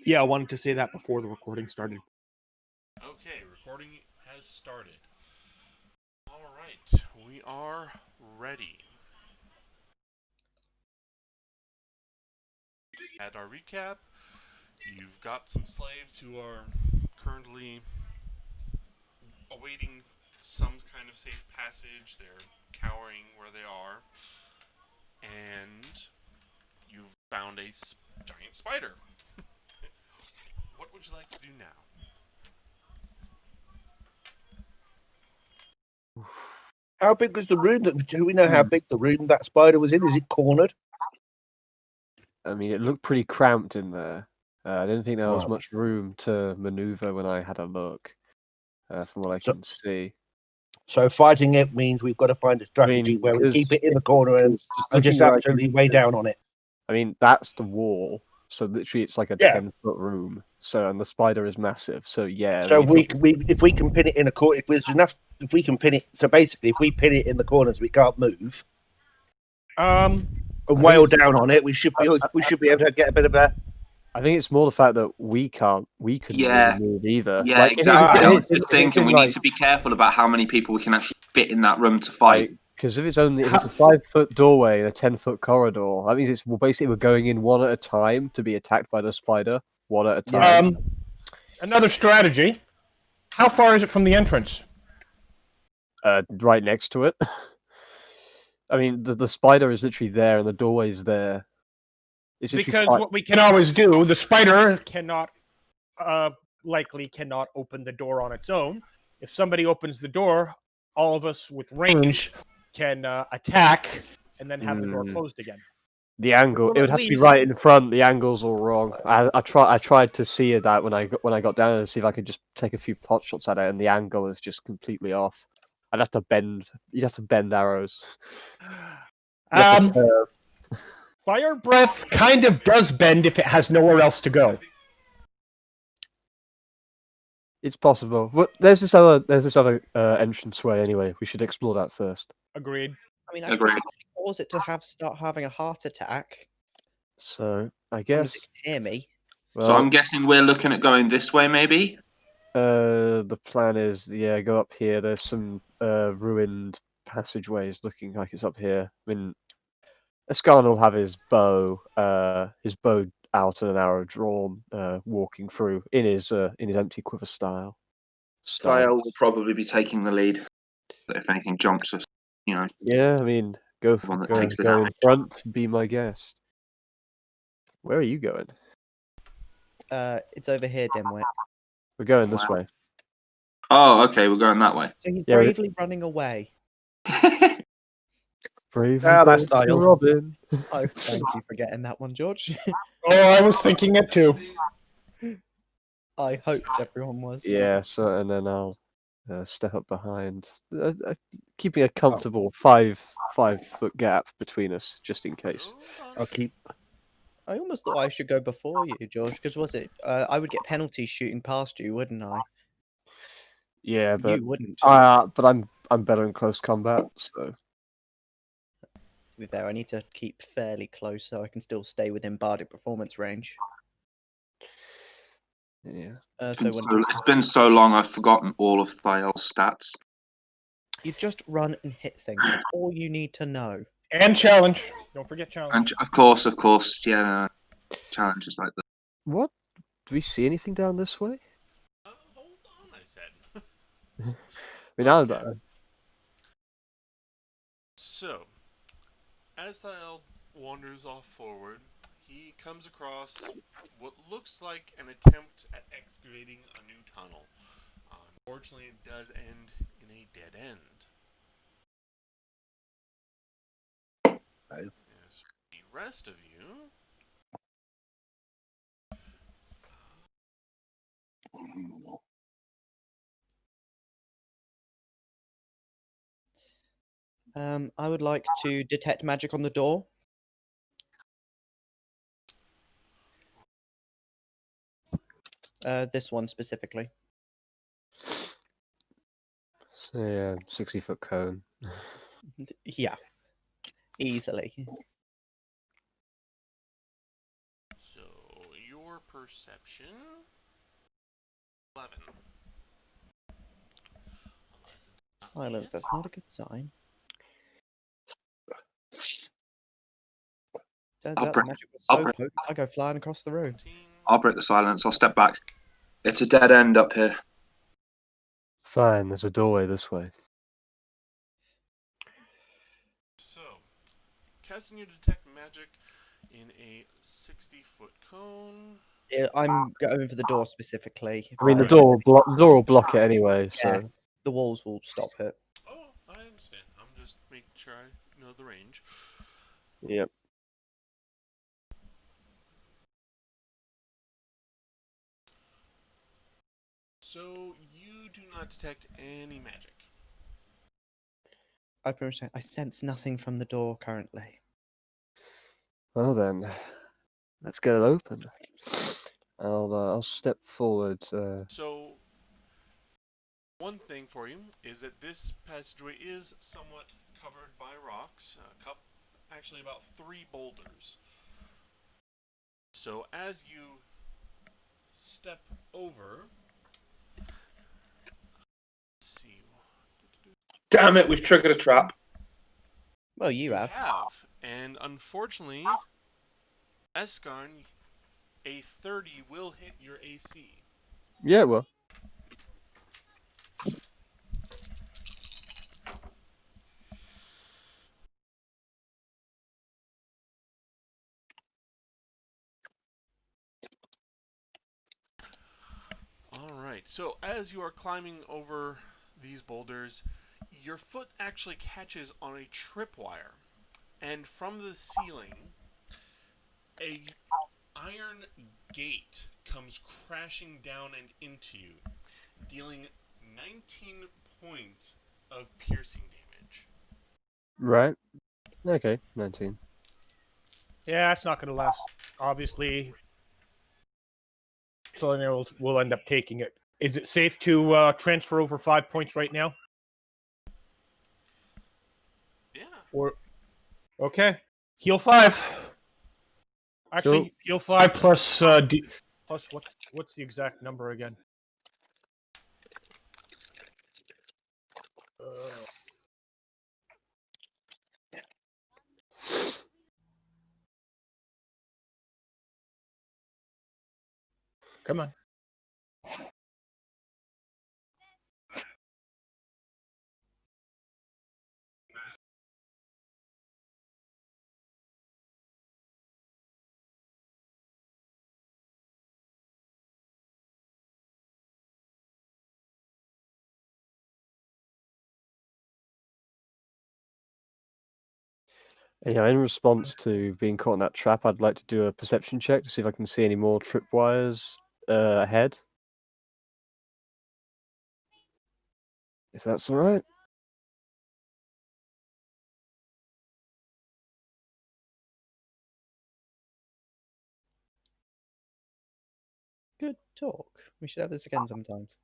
Yeah, I wanted to say that before the recording started. Okay, recording has started. Alright, we are ready. At our recap, you've got some slaves who are currently awaiting some kind of safe passage. They're cowering where they are. And you've found a giant spider. What would you like to do now? How big was the room? Do we know how big the room that spider was in? Is it cornered? I mean, it looked pretty cramped in there. I didn't think there was Right. much room to maneuver when I had a look, from what I So- can see. So fighting it means we've got to find a strategy where we keep it in the corner and just looking like- absolutely way down on it. I mean, that's the wall. So literally, it's like a Yeah. 10-foot room. So, and the spider is massive. So yeah. So we if we can pin it in a corner, if there's enough, if we can pin it. So basically, if we pin it in the corners, we can't move. And wail down on it, we should be able to get a bit of a. I think it's more the fact that we couldn't Yeah. really move either. Yeah, Like, if it- exactly. if I it- was just if thinking it's we like- need to be careful about how many people we can actually fit in that room to fight. Because if it's a 5-foot doorway and a 10-foot corridor, that means basically we're going in one at a time to be attacked by the spider, one at a time. Another strategy. How far is it from the entrance? Right next to it. I mean, the spider is literally there and the doorway is there. It's Because what we can always do, the spider likely cannot open the door on its own. If somebody opens the door, all of us with range can attack and then have the door closed again. The angle, Well, it would at have to be least- right in front. The angle's all wrong. I tried to see that when I got down and see if I could just take a few pot shots at it, and the angle is just completely off. I'd have to bend. You'd have to bend arrows. Fire breath kind of does bend if it has nowhere else to go. It's possible. But there's this other entranceway anyway. We should explore that first. Agreed. I mean, I could Agreed. potentially cause it to start having a heart attack. So I As long as guess. it can hear me. Well, So I'm guessing we're looking at going this way, maybe? the plan is, go up here. There's some ruined passageways looking like it's up here. I mean, Escarn will have his bow out and an arrow drawn, walking through in his empty quiver style. Thael will probably be taking the lead. If anything jumps us, Yeah, I mean, go one that go, takes the go in damage. front. Be my guest. Where are you going? It's over here, dimwit. We're going this way. Oh, okay, we're going that way. So he's Yeah, bravely running away. Bravely that's bold Niall. Robin. Oh, thank you for getting that one, George. Oh, I was thinking it too. I hoped everyone was. Yeah, so and then I'll step up behind, keeping a comfortable 5-foot gap between us, just in case. I'll keep. I almost thought I should go before you, George, because I would get penalties shooting past you, wouldn't I? Yeah, but You wouldn't. I'm better in close combat, so To be fair, I need to keep fairly close so I can still stay within bardic performance range. yeah. It's been so long, I've forgotten all of Thael's stats. You just run and hit things. That's all you need to know. And challenge. Don't forget challenge. And of course, yeah, challenges like that. What? Do we see anything down this way? Hold on, I said. I mean, I don't Okay. know. So, as Thael wanders off forward, he comes across what looks like an attempt at excavating a new tunnel. Unfortunately, it does end in a dead end. Oh. As for the rest of you, I would like to detect magic on the door. This one specifically. So, yeah, 60-foot cone. Yeah. Easily. so your perception. 11. Unless it does not see Silence, it. that's not a good sign. Turns I'll out the break- magic was I'll so break- potent, I go flying across the room. 14. I'll break the silence. I'll step back. It's a dead end up here. Fine, there's a doorway this way. So, casting your detect magic in a 60-foot cone. Yeah, I'm going for the door specifically. I mean, the but door will block it anyway, so... Yeah. The walls will stop it. Oh, I understand. I'm just making sure I know the range. Yep. So, you do not detect any magic. I pretty much say I sense nothing from the door currently. Well then, let's get it open. I'll step forward. So, one thing for you is that this passageway is somewhat covered by rocks. Actually, about 3 boulders. So, as you step over, let's see. Damn it, we've triggered a trap. Well, you have. And unfortunately, Eskarn, a 30 will hit your AC. Yeah, well. Alright, so as you are climbing over these boulders, your foot actually catches on a tripwire. And from the ceiling, a iron gate comes crashing down and into you, dealing 19 points of piercing damage. Right. Okay, 19. Yeah, it's not going to last. Obviously, Selena will end up taking it. Is it safe to transfer over 5 points right now? Yeah. Or okay, heal 5. Actually, Cool. heal 5 plus plus what's the exact number again? Come on. Yeah, in response to being caught in that trap, I'd like to do a perception check to see if I can see any more tripwires ahead. If that's alright. Good talk. We should have this again sometimes.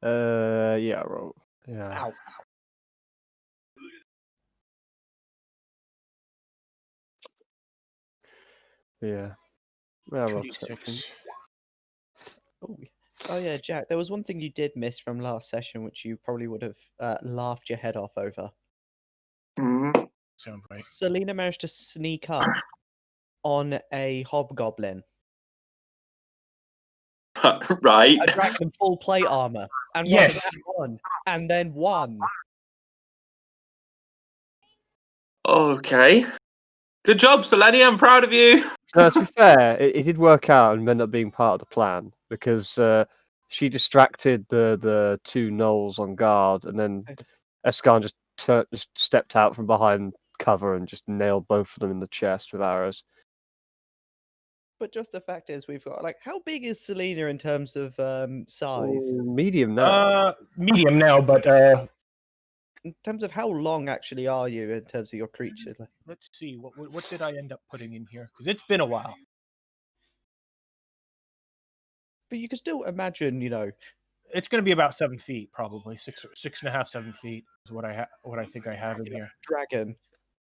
Yeah, roll. Yeah. Ow. Yeah. Well, roll 2d6. perception. Oh yeah, Jack. There was one thing you did miss from last session, which you probably would have laughed your head off over. Mm. Sound right. Selena managed to sneak up on a hobgoblin, Right. a dragon full plate armor, and Yes. and then won. Okay. Good job, Selenia. I'm proud of you. No, to be fair, it did work out and ended up being part of the plan because she distracted the 2 gnolls on guard, and then Eskarn just stepped out from behind cover and just nailed both of them in the chest with arrows. But just the fact is, we've got how big is Selena in terms of size? Medium now. Medium now, but In terms of how long actually are you in terms of your creature? let's see what did I end up putting in here because it's been a while. But you can still imagine, It's going to be about 7 feet, probably 6.5, 7 feet is what I think I have in here. dragon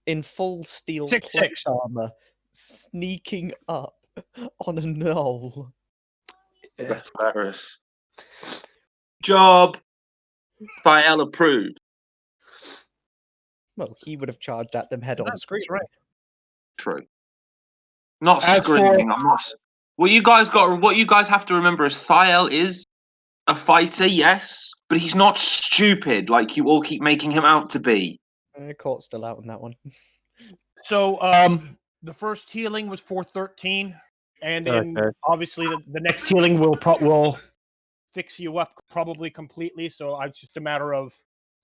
in full steel 6'6". plate armor sneaking up on a knoll. Yeah. That's hilarious. Job. Fael approved. Well, he would have charged at them head on. That's great, right? True. Not As screaming. for- I'm not. What you guys have to remember is Fael is a fighter, yes, but he's not stupid like you all keep making him out to be. Court's still out on that one. So, the first healing was 413, and then Okay. obviously the next healing will fix you up probably completely. So it's just a matter of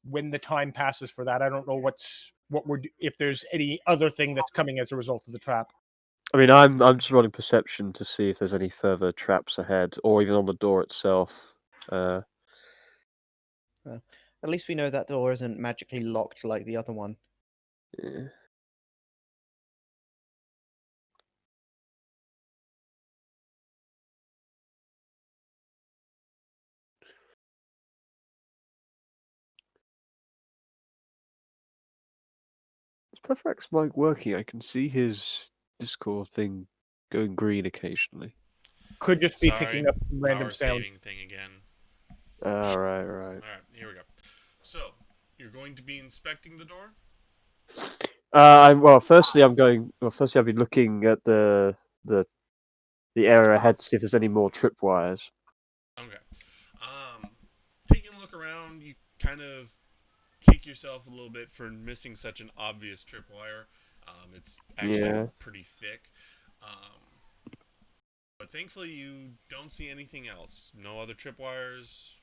when the time passes for that. I don't know if there's any other thing that's coming as a result of the trap. I mean, I'm just running perception to see if there's any further traps ahead, or even on the door itself. At least we know that door isn't magically locked like the other one. Yeah. Is Perfex mic working? I can see his Discord thing going green occasionally. Could just be Sorry, picking up random power sound. saving thing again. Right. All right, here we go. So you're going to be inspecting the door. Firstly, I'll be looking at the area ahead to see if there's any more tripwires. Okay. Taking a look around, you kind of kick yourself a little bit for missing such an obvious tripwire. It's actually pretty thick. But thankfully, you don't see anything else. No other tripwires.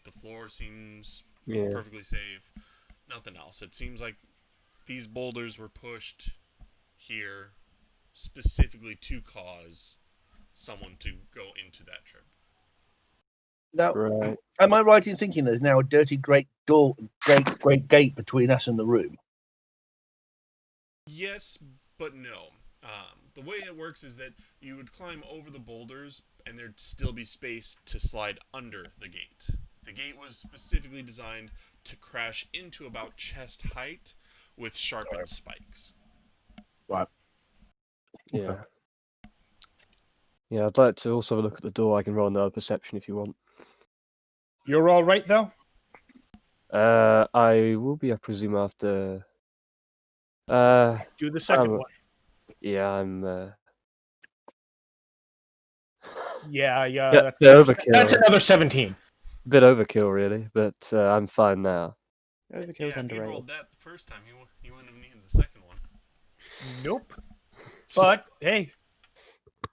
The floor seems perfectly safe. Nothing else. It seems like these boulders were pushed here specifically to cause someone to go into that trip. Now, Right. am I right in thinking there's now a dirty great gate between us and the room? Yes, but no. The way it works is that you would climb over the boulders, and there'd still be space to slide under the gate. The gate was specifically designed to crash into about chest height with sharpened spikes. Right. Yeah. Okay. Yeah, I'd like to also have a look at the door. I can roll another perception if you want. You're all right though. I will be, I presume, after. Do the second one. Yeah, I'm. Yeah. Yeah, That's overkill. another 17. Bit overkill, really, but I'm fine now. Overkill's Yeah, if you underrated. rolled that the first time, you wouldn't have needed the second one. Nope. But hey,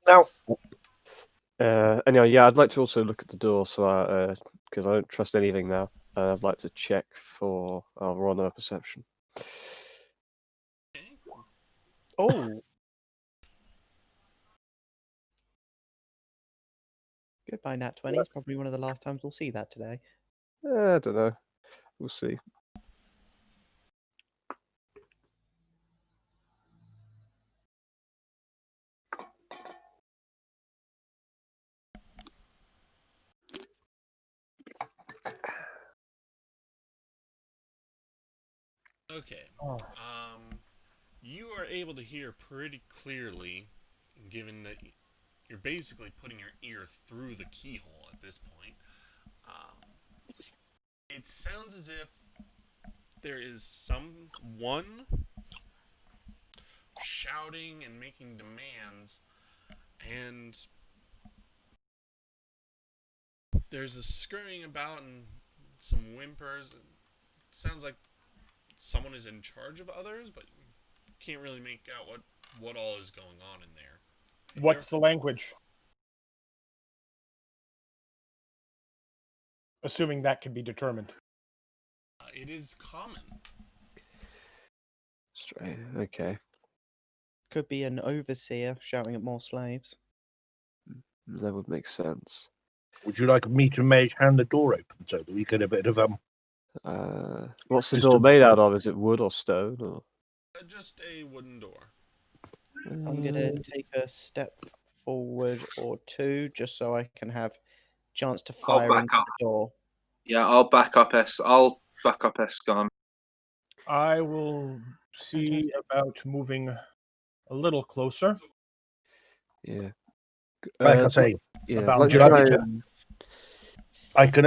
Now, Anyway, yeah, I'd like to also look at the door, so because I don't trust anything now. I'd like to check for. I'll roll another perception. Okay. Oh. Goodbye, Nat 20. It's probably one of the last times we'll see that today. I don't know. We'll see. Okay. Oh. You are able to hear pretty clearly, given that you're basically putting your ear through the keyhole at this point. It sounds as if there is someone shouting and making demands, and there's a scurrying about and some whimpers. It sounds like someone is in charge of others, but you can't really make out what all is going on in there. But what's the language? Assuming that can be determined. It is common. Straight. Okay. Could be an overseer shouting at more slaves. That would make sense. would you like me to hand the door open so that we get a bit of What's the Just door a- made out of? Is it wood or stone? Or? Just a wooden door. I'm gonna take a step forward or two just so I can have chance to I'll fire back into up. the door. Yeah, I'll back up Escan. I will see about moving a little closer. Yeah. Like I say, yeah. about Let's you try have to- and-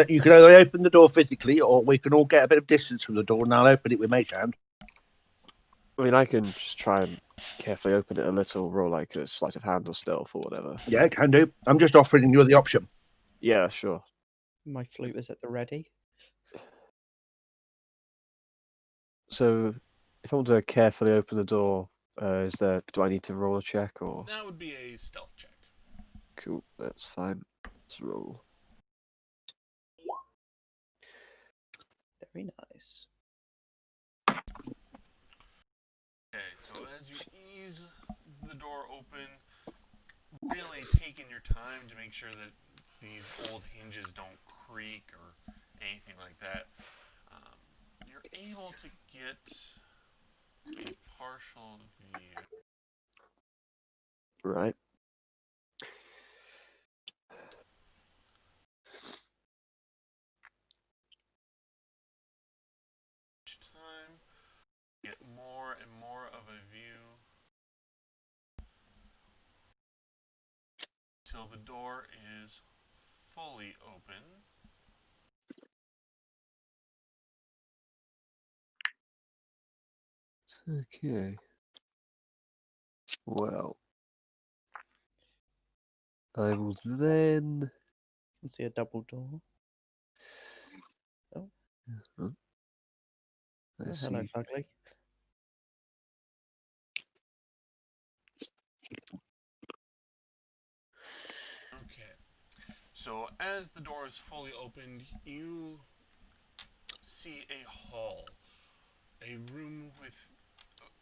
you can either open the door physically, or we can all get a bit of distance from the door, and I'll open it with mage hand. I mean, I can just try and carefully open it a little, roll like a sleight of hand or stealth or whatever. Yeah, can do. I'm just offering you the option. Yeah, sure. My flute is at the ready. So, if I want to carefully open the door, do I need to roll a check or? That would be a stealth check. Cool, that's fine. Let's roll. Very nice. Okay, so as you ease the door open, really taking your time to make sure that these old hinges don't creak or anything like that, you're able to get a partial view. Right. Each time, get more and more of a view till the door is fully open. Okay. Well, I will then. You can see a double door. Oh, Let's hello, see. Fugly. Okay. So as the door is fully opened, you see a hall, a room with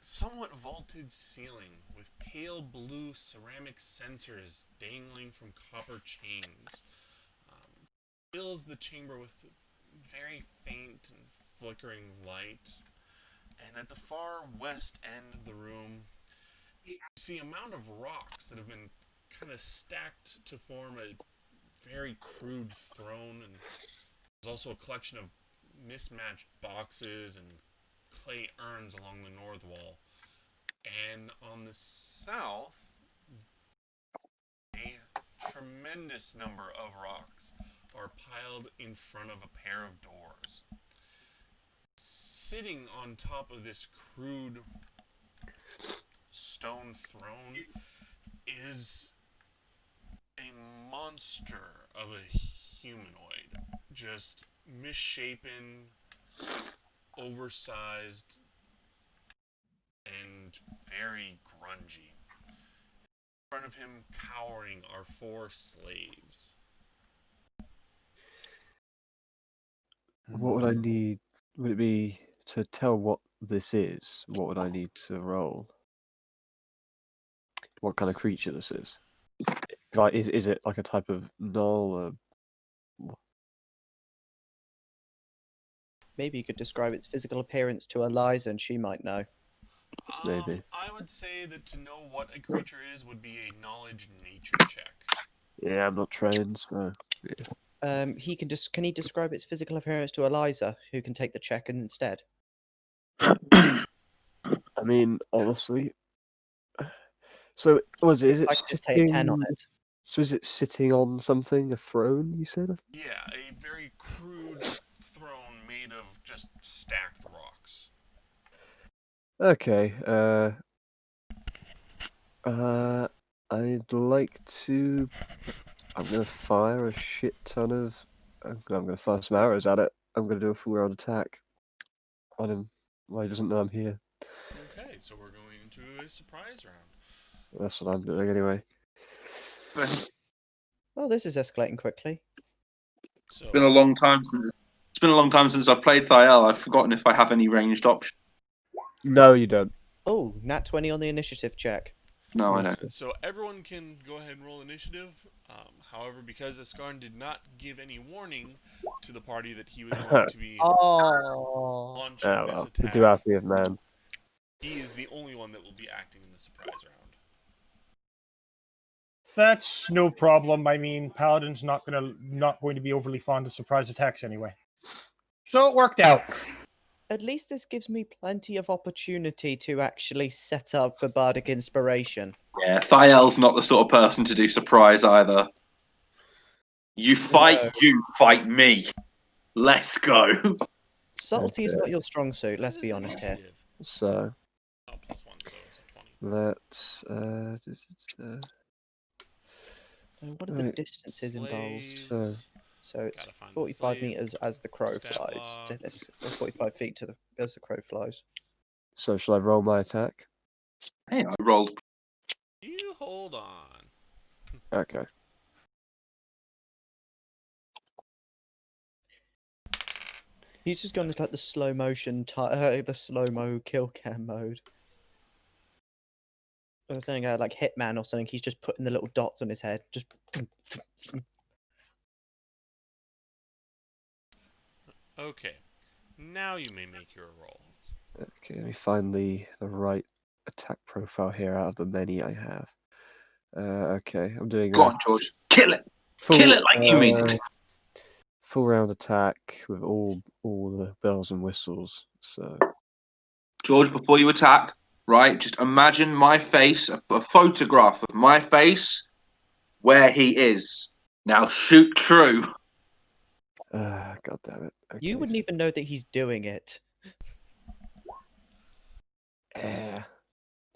somewhat vaulted ceiling with pale blue ceramic sensors dangling from copper chains. Fills the chamber with very faint and flickering light. And at the far west end of the room, you see a mound of rocks that have been kind of stacked to form a very crude throne, and there's also a collection of mismatched boxes and clay urns along the north wall. And on the south, a tremendous number of rocks are piled in front of a pair of doors. Sitting on top of this crude stone throne is a monster of a humanoid, just misshapen, oversized, and very grungy. In front of him, cowering, are 4 slaves. What would I need? Would it be to tell what this is? What would I need to roll? What kind of creature this is? Like, is it like a type of null? Maybe you could describe its physical appearance to Eliza and she might know. Maybe. I would say that to know what a creature is would be a knowledge nature check. Yeah, I'm not trained, so. Yeah. Can he describe its physical appearance to Eliza, who can take the check instead? I mean, honestly. So, is I it could just take a 10 on sitting? it. So, is it sitting on something? A throne? You said? Yeah, a very crude throne made of just stacked rocks. Okay. I'd like to. I'm gonna fire a shit ton of. I'm gonna fire some arrows at it. I'm gonna do a full round attack on him. Well, he doesn't know I'm here. Okay, so we're going into a surprise round. That's what I'm doing anyway. Well, this is escalating quickly. So It's been a long time since I've played Thiel. I've forgotten if I have any ranged options. No, you don't. Oh, nat 20 on the initiative check. No, I don't. So everyone can go ahead and roll initiative. However, because Askarn did not give any warning to the party that he was going to be Oh. launching Oh this well, the attack, duality of man. he is the only one that will be acting in the surprise round. That's no problem. I mean, Paladin's not going to be overly fond of surprise attacks anyway. So it worked out. At least this gives me plenty of opportunity to actually set up a bardic inspiration. Yeah, Thiel's not the sort of person to do surprise either. You fight me. Let's go. Subtlety is Okay. not your strong suit, let's be honest here. Initiative. So Oh, +1, so it's a 20. let's. What are the Right. distances involved? Slaves. So it's Gotta find the 45 slave. meters as the crow Stat flies to block. this, or 45 feet to the as the crow flies. So shall I roll my attack? Hey, I rolled. You hold on. Okay. He's just gone into like the slow motion, the slow mo kill cam mode. I was saying like Hitman or something. He's just putting the little dots on his head. Just. Okay. Now you may make your roll. Okay. Let me find the right attack profile here out of the many I have. Okay. I'm doing Go a on, George. Kill it. full, Kill it like you mean it. full round attack with all the bells and whistles. So George, before you attack, right? Just imagine my face, a photograph of my face, where he is. Now shoot true. God damn it. Okay, You wouldn't even know that he's doing it. Yeah.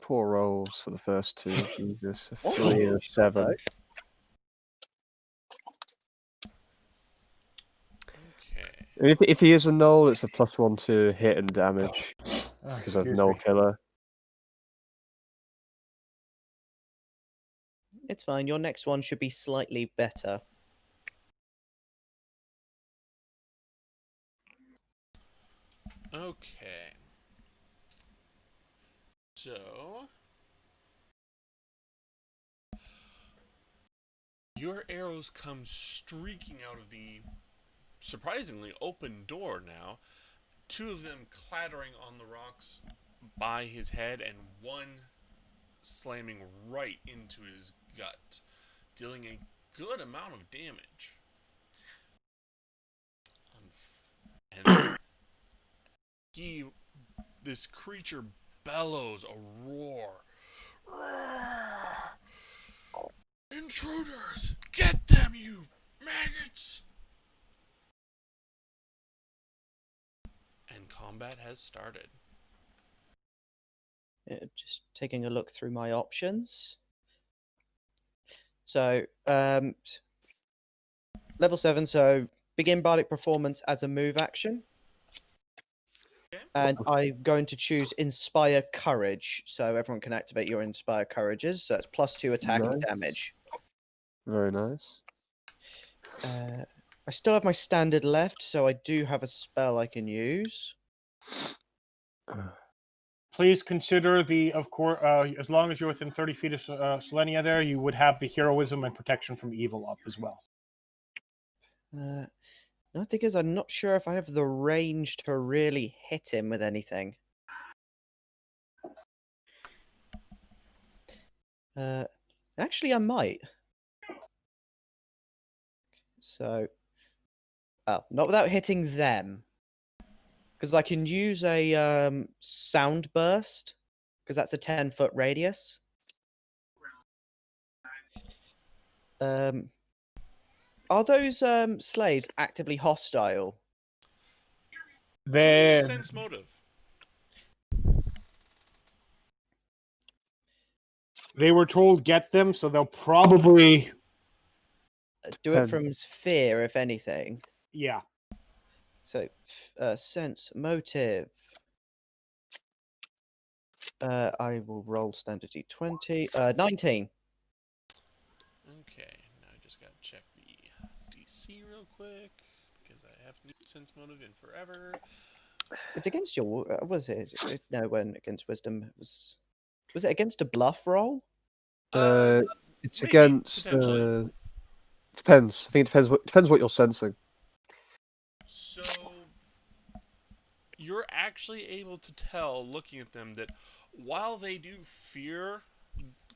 Poor rolls for the first two. Jesus. A What? 3 and a 7. Okay. If he is a null, it's a +1 to hit and damage because of null killer. It's fine. Your next one should be slightly better. Okay. So your arrows come streaking out of the surprisingly open door now. 2 of them clattering on the rocks by his head, and 1 slamming right into his gut, dealing a good amount of damage. And this creature bellows a roar. Roar! Intruders! Get them, you maggots! And combat has started. Just taking a look through my options. So, level 7. So begin bardic performance as a move action. Okay. And I'm going to choose Inspire Courage, so everyone can activate your Inspire Courages. So it's +2 attack and Nice. damage. Very nice. I still have my standard left, so I do have a spell I can use. Please consider of course, as long as you're within 30 feet of Selenia there, you would have the heroism and protection from evil up as well. The thing is, I'm not sure if I have the range to really hit him with anything. Actually, I might. So, not without hitting them. Because I can use a sound burst, because that's a 10-foot radius. Are those slaves actively hostile? Sense motive. They were told get them, so they'll probably Do it from fear, if anything. Yeah. So, sense motive. I will roll standard d20. 19. Okay, now I just gotta check the DC real quick, because I haven't used sense motive in forever. It's against your. Was it? No, it wasn't against wisdom. Was it against a bluff roll? It's maybe, against. potentially. Depends. I think it depends what you're sensing. So you're actually able to tell, looking at them, that while they do fear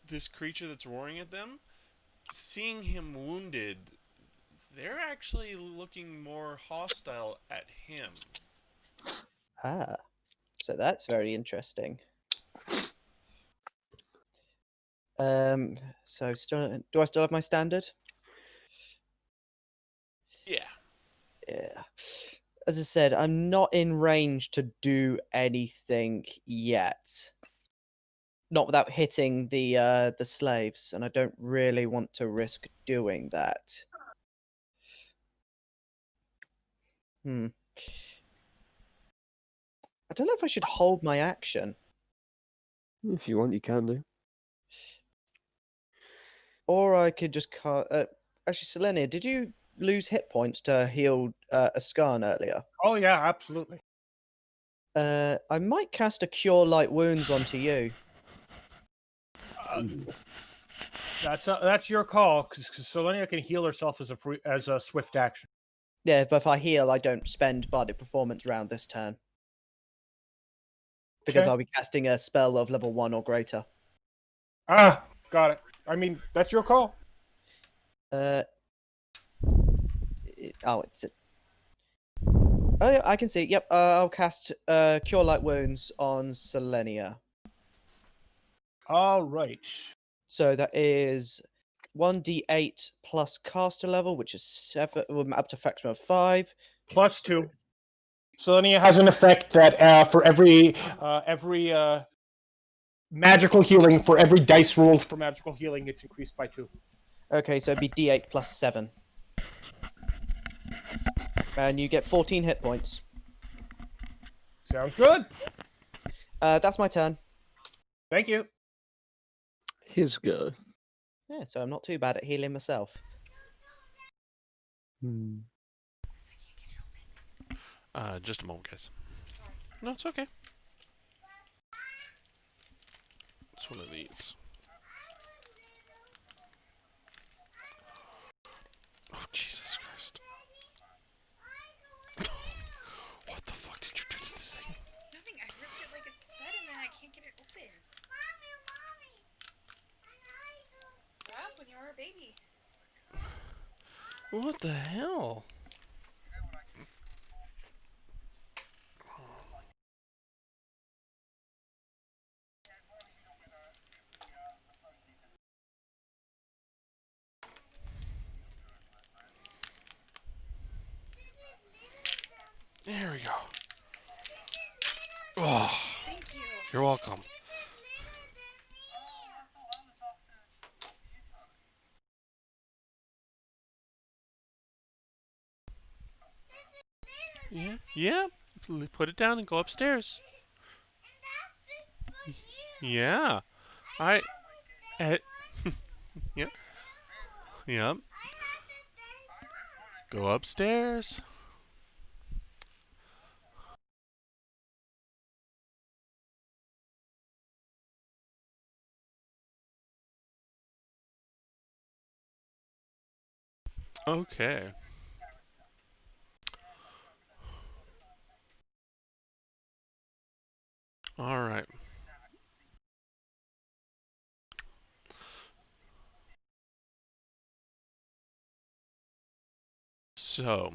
this creature that's roaring at them, seeing him wounded, they're actually looking more hostile at him. Ah, so that's very interesting. So still, do I still have my standard? Yeah. Yeah. As I said, I'm not in range to do anything yet. Not without hitting the slaves, and I don't really want to risk doing that. Hmm. I don't know if I should hold my action. If you want, you can do. Or I could just actually, Selenia, did you lose hit points to heal Ascan earlier? Oh yeah, absolutely. I might cast a Cure Light Wounds onto you. That's your call, because Selenia can heal herself as a swift action. Yeah, but if I heal, I don't spend Bardic Performance round this turn. Because Okay. I'll be casting a spell of level 1 or greater. Ah, got it. I mean, that's your call. It's a... Oh, yeah, I can see. Yep, I'll cast Cure Light Wounds on Selenia. All right. So that is 1d8 plus caster level, which is 7, up to factor of 5. +2. Selenia has an effect that for every magical healing, for every dice rolled for magical healing, it's increased by 2. Okay, so it'd be d8 plus 7. And you get 14 hit points. Sounds good. That's my turn. Thank you. His go. Yeah, so I'm not too bad at healing myself. Hmm. Just a moment, guys. No, it's okay. It's one of these. Oh, Jesus Christ. What the fuck did you do to this thing? Nothing. I ripped it like it said, and then I can't get it open. Up when you were a baby. What the hell? There we go. Oh, Thank you. you're welcome. Yeah, yeah. Put it down and go upstairs. Yeah. I. Eh, yeah. Yep. Go upstairs. Okay. All right. So,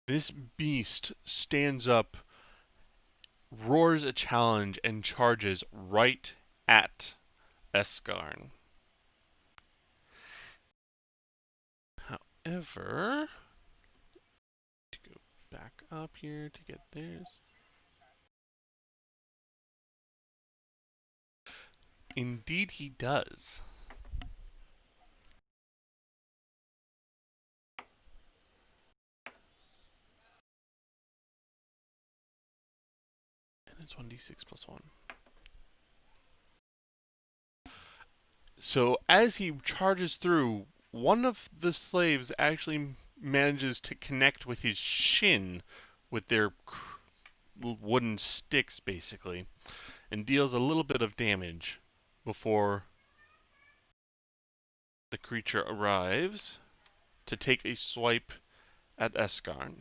this beast stands up, roars a challenge, and charges right at Escarn. However, to go back up here to get theirs. Indeed, he does. And it's 1d6 plus 1. So as he charges through, one of the slaves actually manages to connect with his shin with their wooden sticks, basically, and deals a little bit of damage before the creature arrives to take a swipe at Escarn.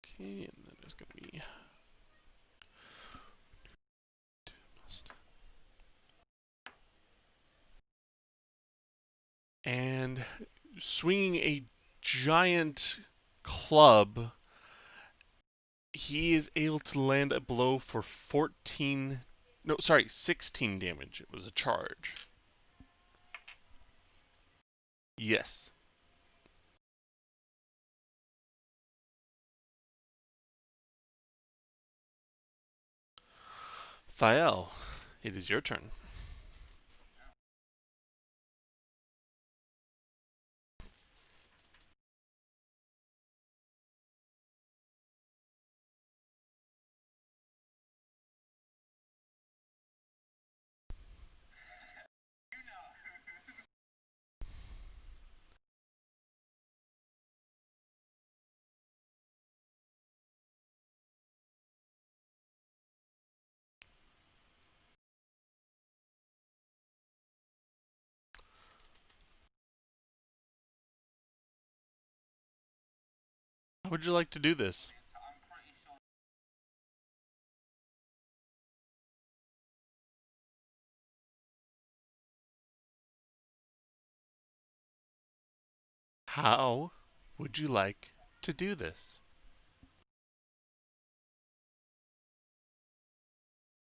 Okay, and then there's going to be... and swinging a giant club, he is able to land a blow for 16 damage. It was a charge. Yes. Thael, it is your turn. How would you like to do this? How would you like to do this?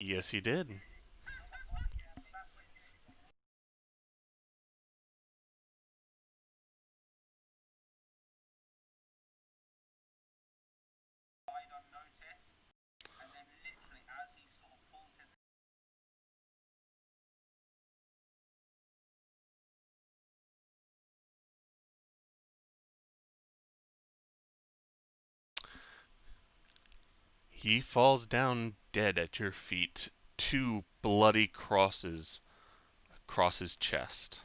Yes, he did. He falls down dead at your feet, 2 bloody crosses across his chest.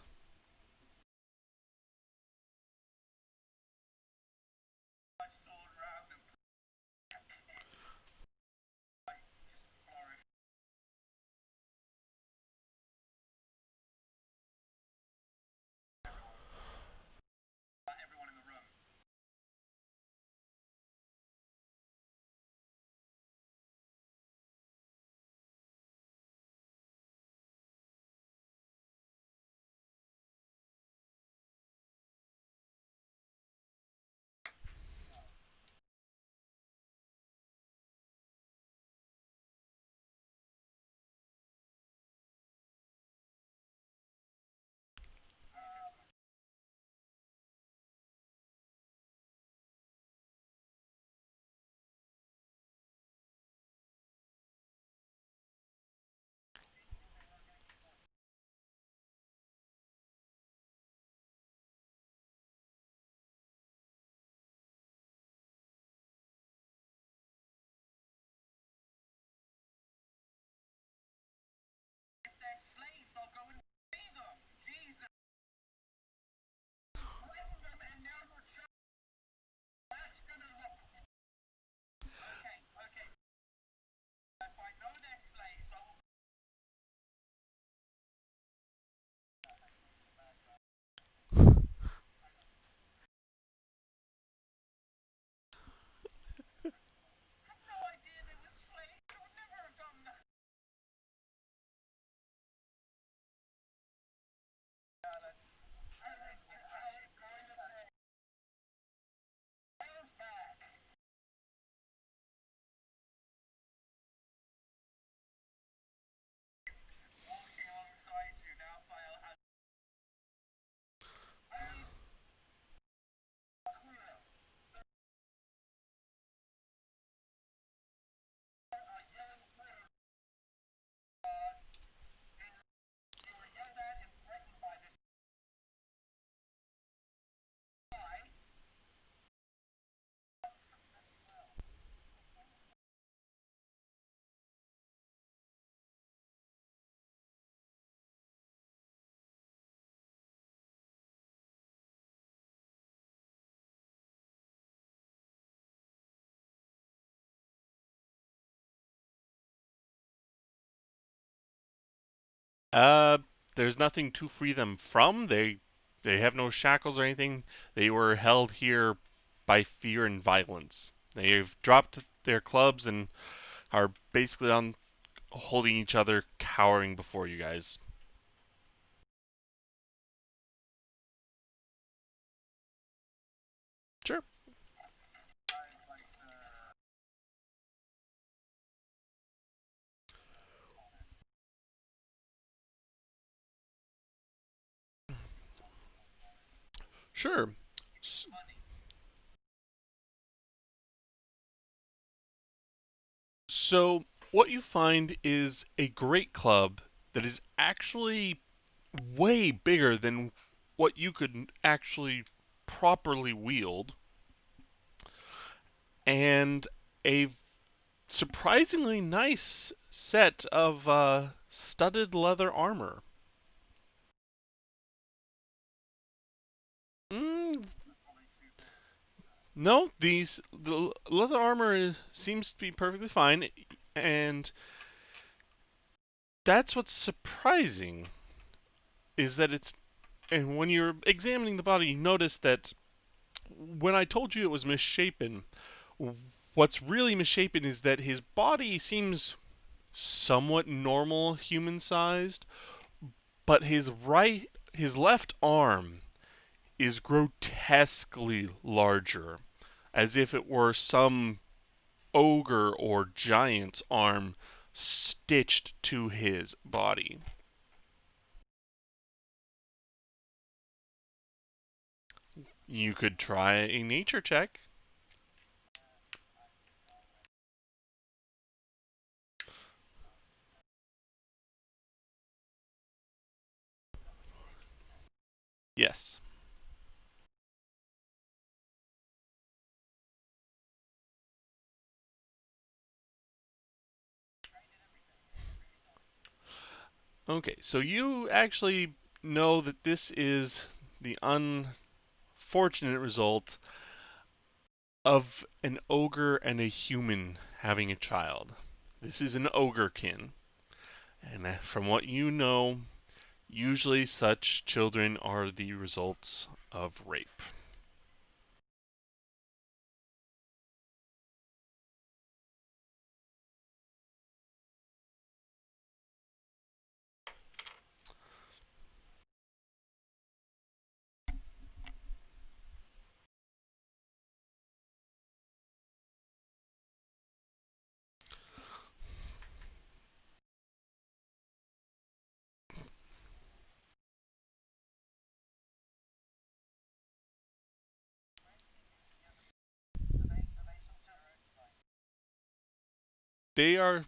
Uh, there's nothing to free them from. They have no shackles or anything. They were held here by fear and violence. They've dropped their clubs and are basically on holding each other, cowering before you guys. Sure. S- So, what you find is a great club that is actually way bigger than what you could actually properly wield, and a surprisingly nice set of studded leather armor. Mm, no, the leather armor seems to be perfectly fine, and that's what's surprising is that it's and when you're examining the body, you notice that when I told you it was misshapen, what's really misshapen is that his body seems somewhat normal human sized, but his left arm is grotesquely larger, as if it were some ogre or giant's arm stitched to his body. You could try a nature check. Yes. Okay, so you actually know that this is the unfortunate result of an ogre and a human having a child. This is an ogrekin, and from what you know, usually such children are the results of rape. They are.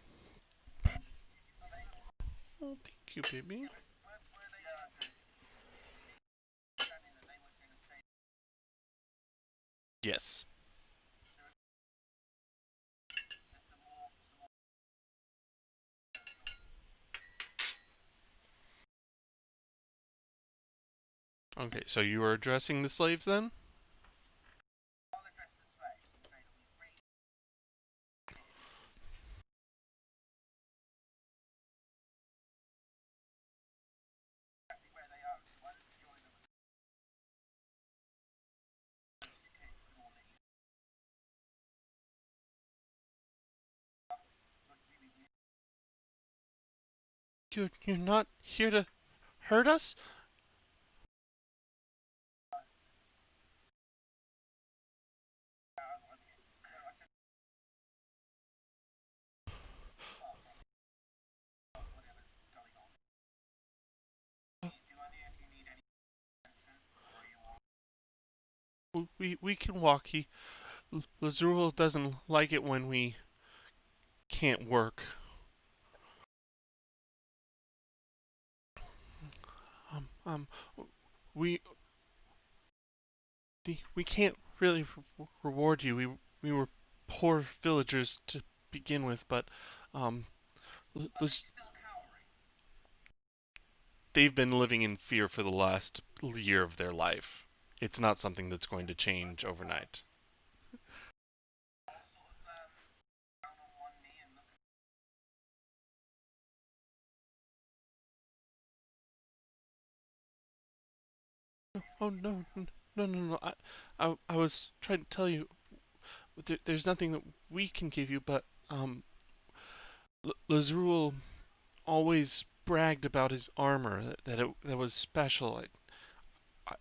Oh, thank you, baby. Yes. Okay, so you are addressing the slaves then? You're not here to hurt us? We can walk. Lazul doesn't like it when we can't work. Um, um, we we can't really reward you. We were poor villagers to begin with, but um, they've been living in fear for the last year of their life. It's not something that's going to change overnight. Oh no, no! I was trying to tell you, there's nothing that we can give you, but Lazrul always bragged about his armor, that was special.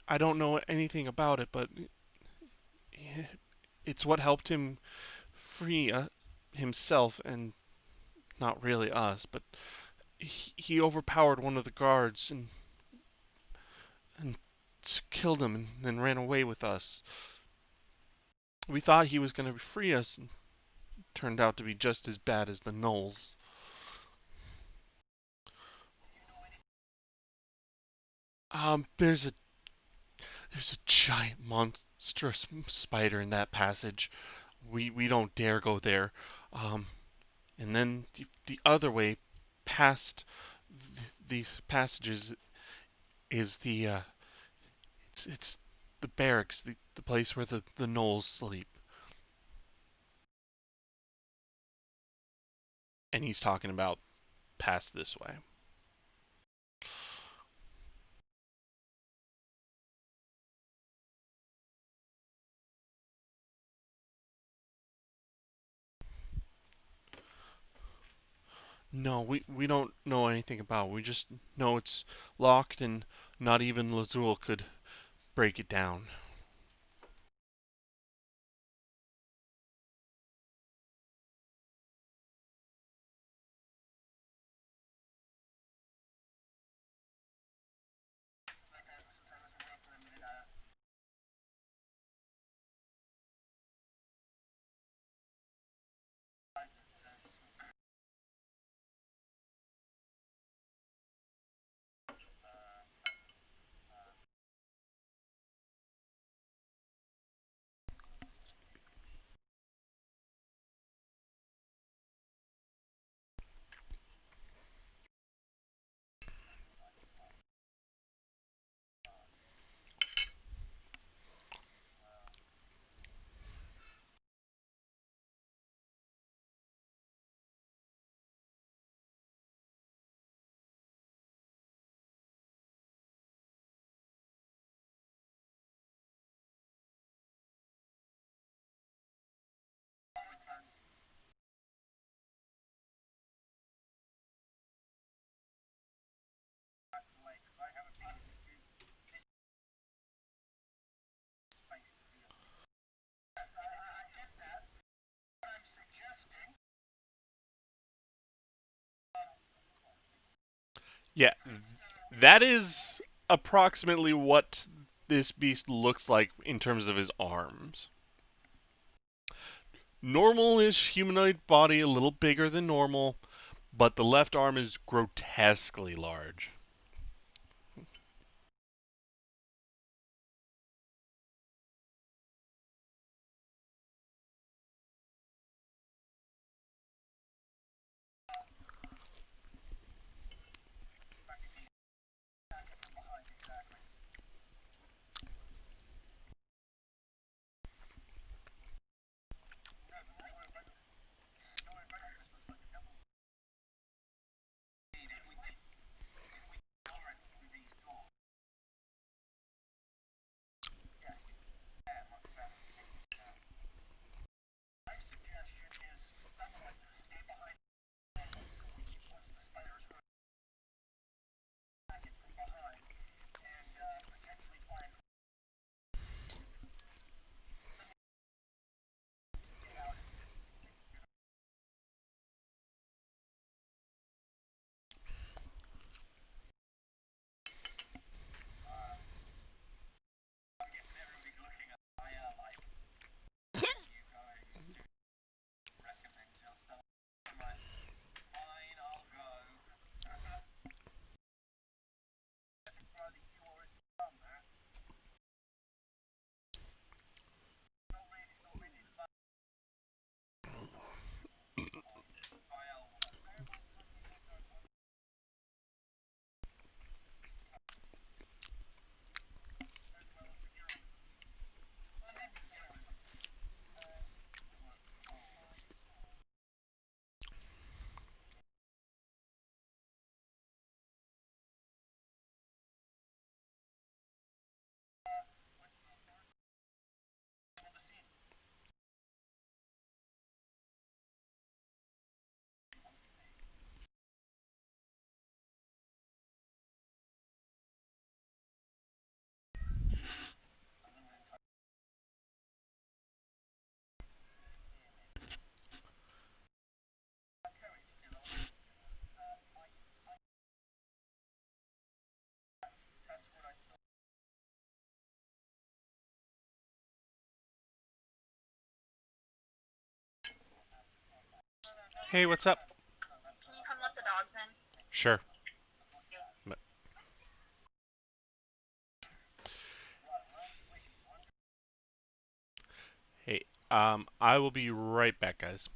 I don't know anything about it, but it's what helped him free himself and not really us. But he overpowered one of the guards and killed him and then ran away with us. We thought he was going to free us, and turned out to be just as bad as the gnolls. There's a giant monstrous spider in that passage. We don't dare go there. And then the other way, past these passages, is it's the barracks, the place where the gnolls sleep. And he's talking about past this way. No, we don't know anything about it. We just know it's locked and not even Lazul could break it down. Yeah, that is approximately what this beast looks like in terms of his arms. Normal-ish humanoid body, a little bigger than normal, but the left arm is grotesquely large. Hey, what's up? Can you come let the dogs in? Sure. Hey, I will be right back, guys.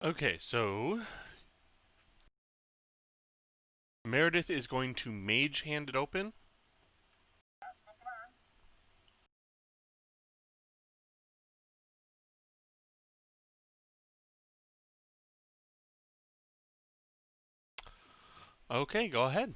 Okay, so Meredith is going to mage hand it open. Okay, go ahead.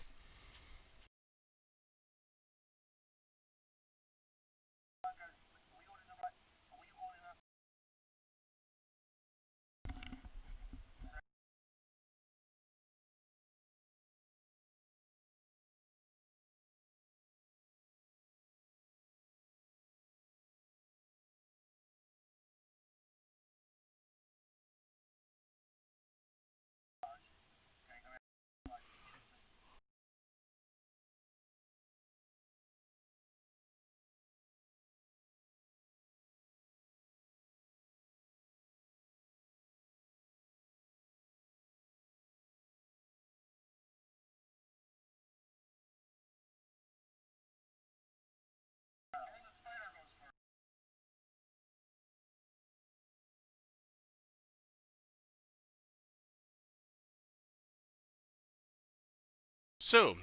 So,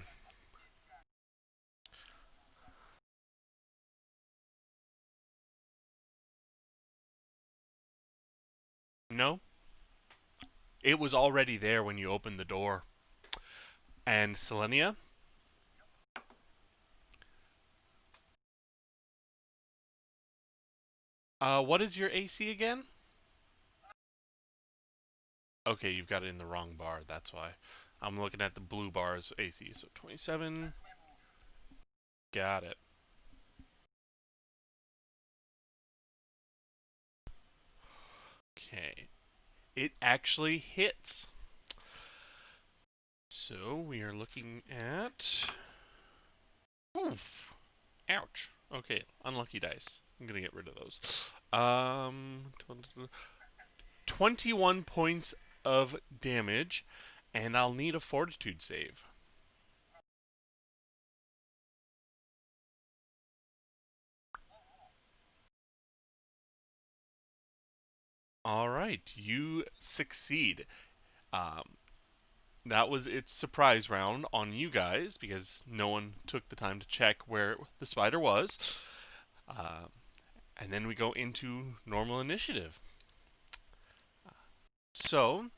no, it was already there when you opened the door. And Selenia, what is your AC again? Okay, you've got it in the wrong bar, that's why. I'm looking at the blue bar's AC, so 27. Got it. Okay. It actually hits. So we are looking at. Oof. Ouch. Okay, unlucky dice. I'm gonna get rid of those. 21 points of damage, and I'll need a fortitude save. All right, you succeed. Um, that was its surprise round on you guys because no one took the time to check where the spider was. Uh, and then we go into normal initiative. So,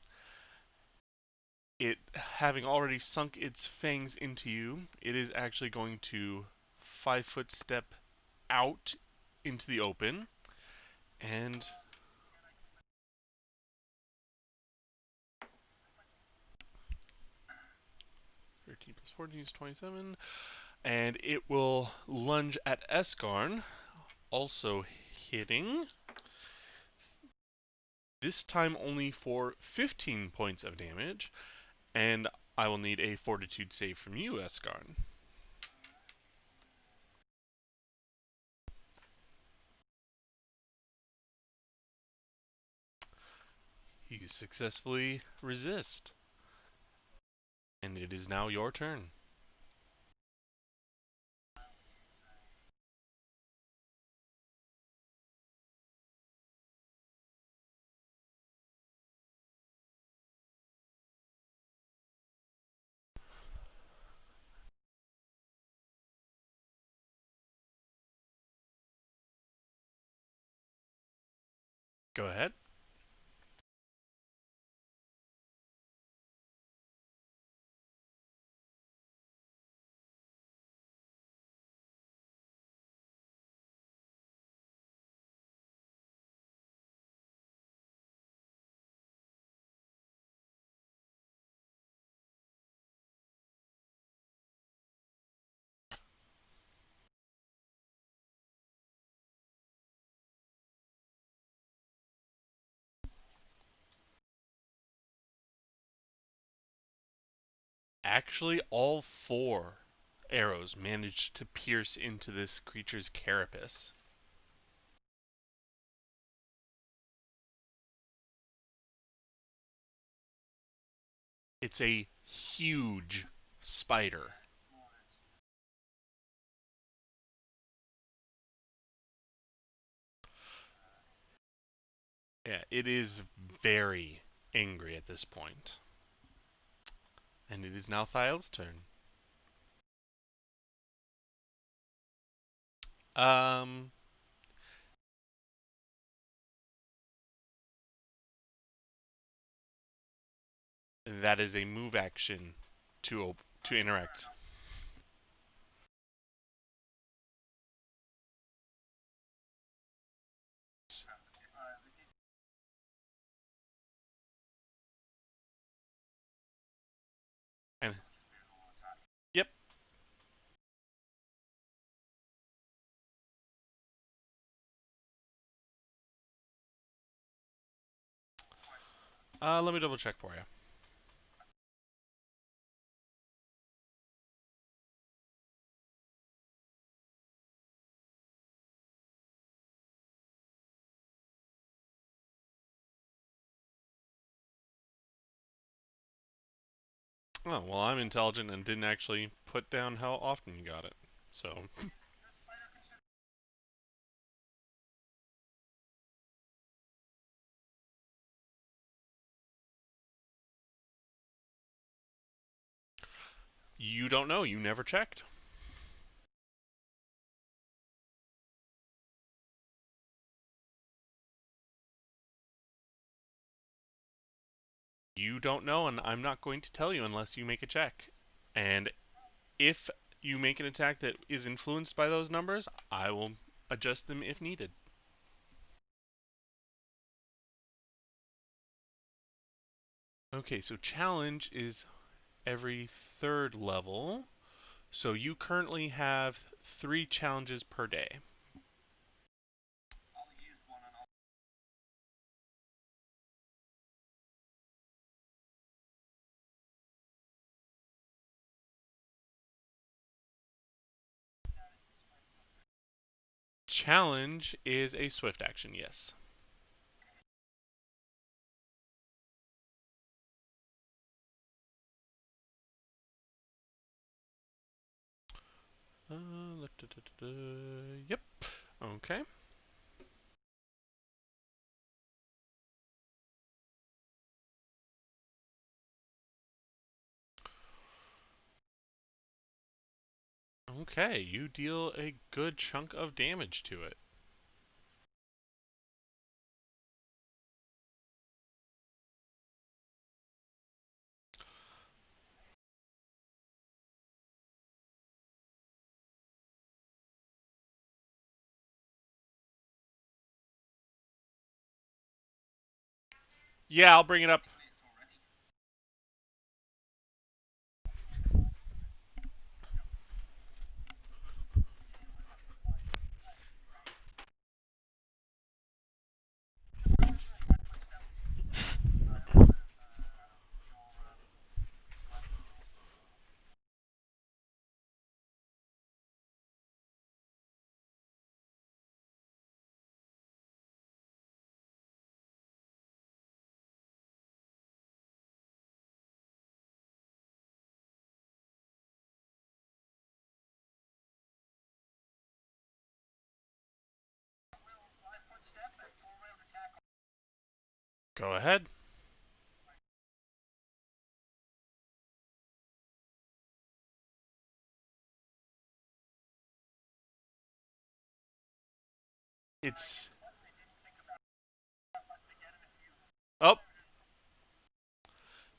it having already sunk its fangs into you, it is actually going to 5-foot step out into the open and 13 plus 14 is 27. And it will lunge at Escarn, also hitting. This time only for 15 points of damage, and I will need a fortitude save from you, Escarn. You successfully resist, and it is now your turn. Go ahead. Actually, all 4 arrows managed to pierce into this creature's carapace. It's a huge spider. Yeah, it is very angry at this point. And it is now Thiel's turn. Um, that is a move action to interact. And yep. Let me double check for you. Oh, well, I'm intelligent and didn't actually put down how often you got it. So, you don't know. You never checked. You don't know, and I'm not going to tell you unless you make a check. And if you make an attack that is influenced by those numbers, I will adjust them if needed. Okay, so challenge is every 3rd level. So you currently have 3 challenges per day. Challenge is a swift action, yes. Yep. Okay. Okay, you deal a good chunk of damage to it. Yeah, I'll bring it up. Go ahead. It's... Oh!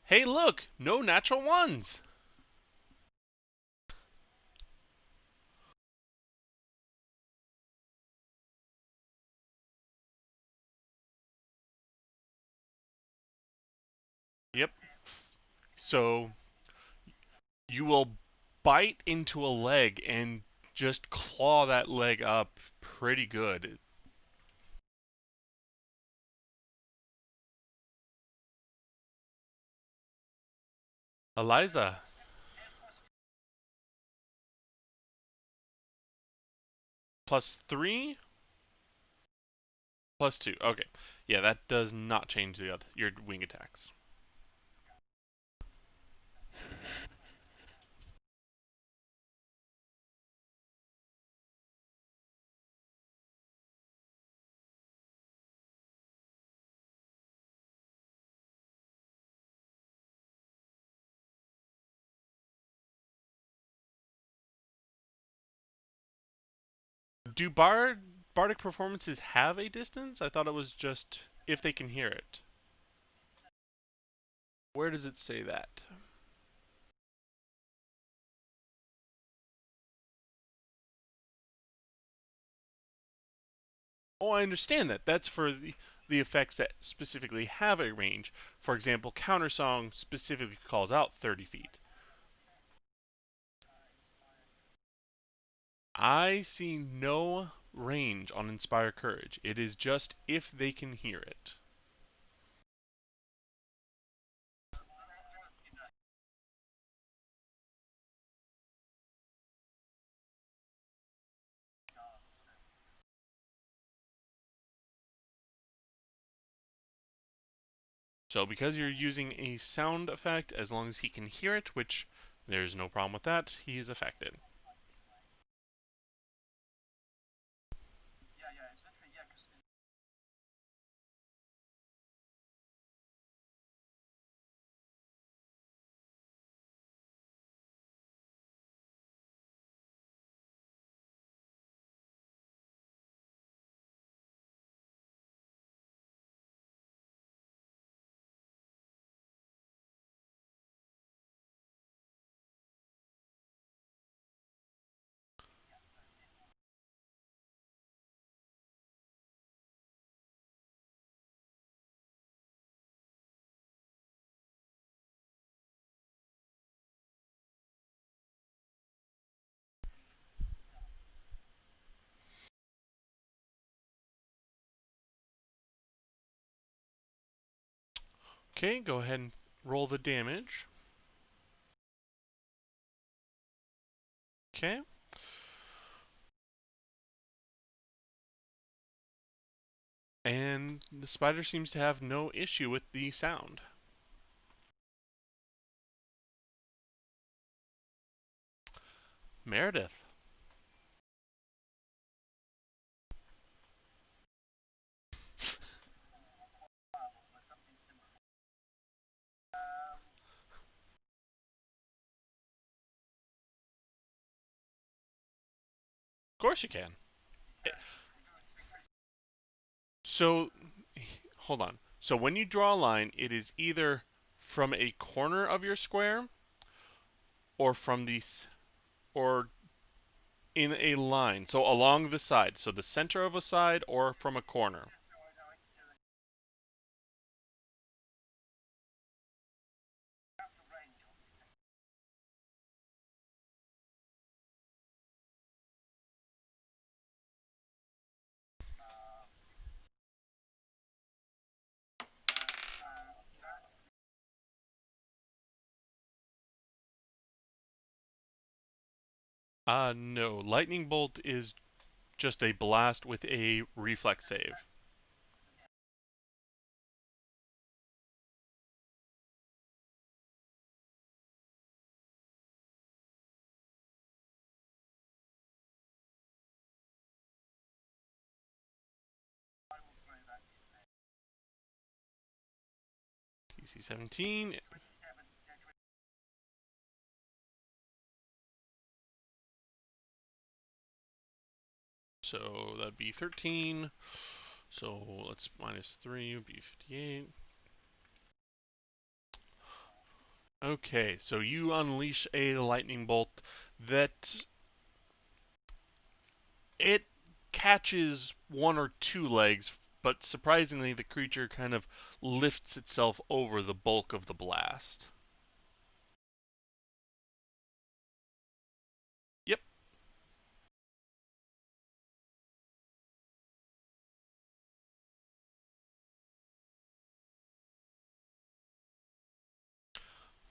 Hey, look! No natural ones! Yep. So, you will bite into a leg and just claw that leg up pretty good. Eliza. +3? +2. Okay. Yeah, that does not change your wing attacks. Do bardic performances have a distance? I thought it was just if they can hear it. Where does it say that? Oh, I understand that. That's for the effects that specifically have a range. For example, Countersong specifically calls out 30 feet. I see no range on Inspire Courage. It is just if they can hear it. So because you're using a sound effect, as long as he can hear it, which there's no problem with that, he is affected. Okay, go ahead and roll the damage. Okay. And the spider seems to have no issue with the sound. Meredith. course you can. So, hold on. So when you draw a line, it is either from a corner of your square or from or in a line. So along the side. So the center of a side or from a corner. No. Lightning Bolt is just a blast with a reflex save. DC 17. So that'd be 13. So let's minus 3 would be 58. Okay, so you unleash a lightning bolt that it catches one or two legs, but surprisingly the creature kind of lifts itself over the bulk of the blast. Yep.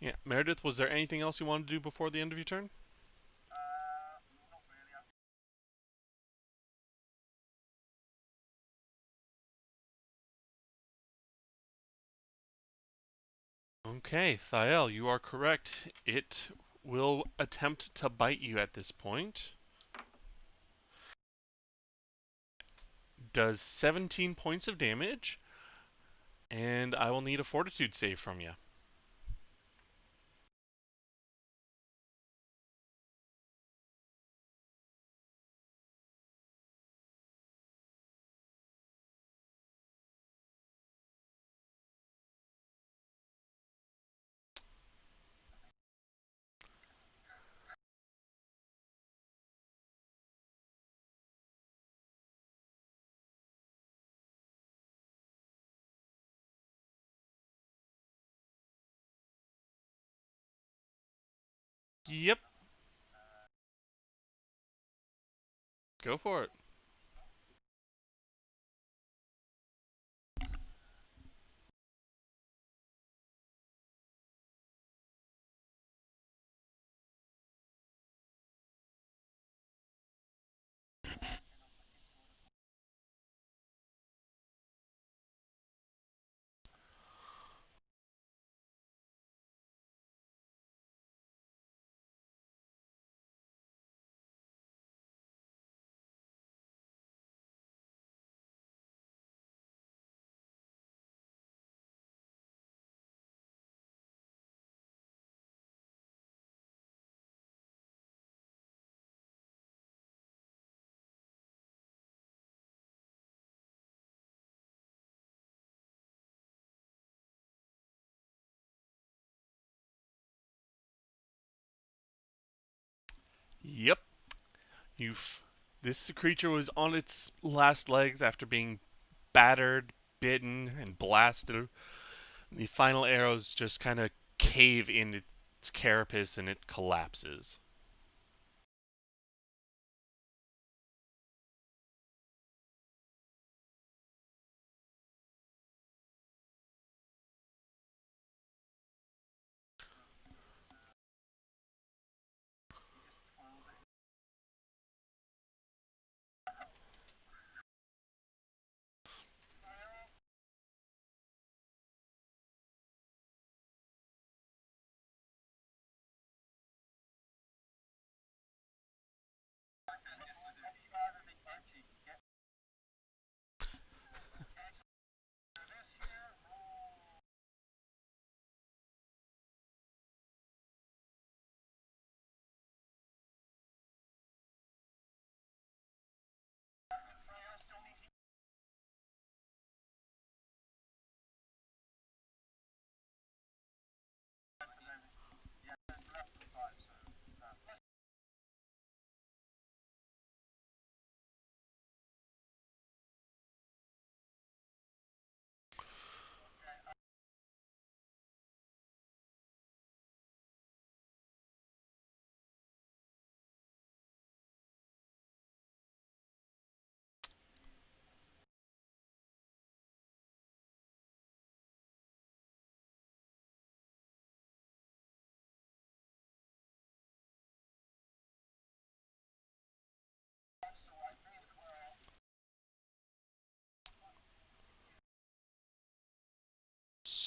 Yeah, Meredith, was there anything else you wanted to do before the end of your turn? Okay, Thael, you are correct. It will attempt to bite you at this point. Does 17 points of damage, and I will need a fortitude save from you. Yep. Go for it. Yep. You've. This creature was on its last legs after being battered, bitten, and blasted. The final arrows just kind of cave in its carapace and it collapses.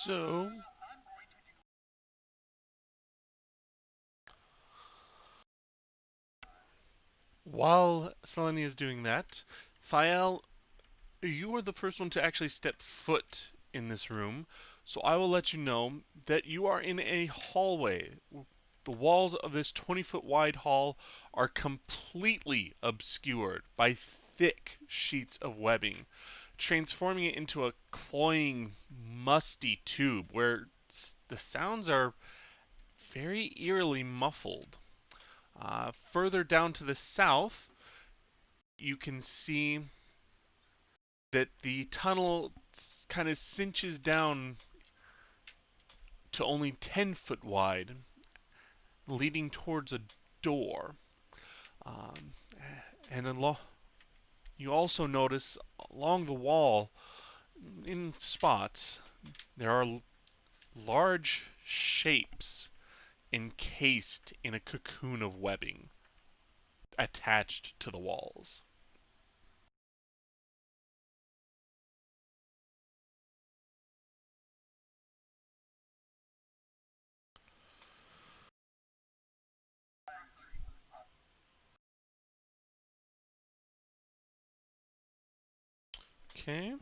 So, while Selene is doing that, Thiel, you are the first one to actually step foot in this room, so I will let you know that you are in a hallway. The walls of this 20-foot wide hall are completely obscured by thick sheets of webbing, transforming it into a cloying, musty tube where the sounds are very eerily muffled. Further down to the south, you can see that the tunnel kind of cinches down to only 10 foot wide, leading towards a door. Um, and you also notice along the wall, in spots, there are large shapes encased in a cocoon of webbing attached to the walls. Okay.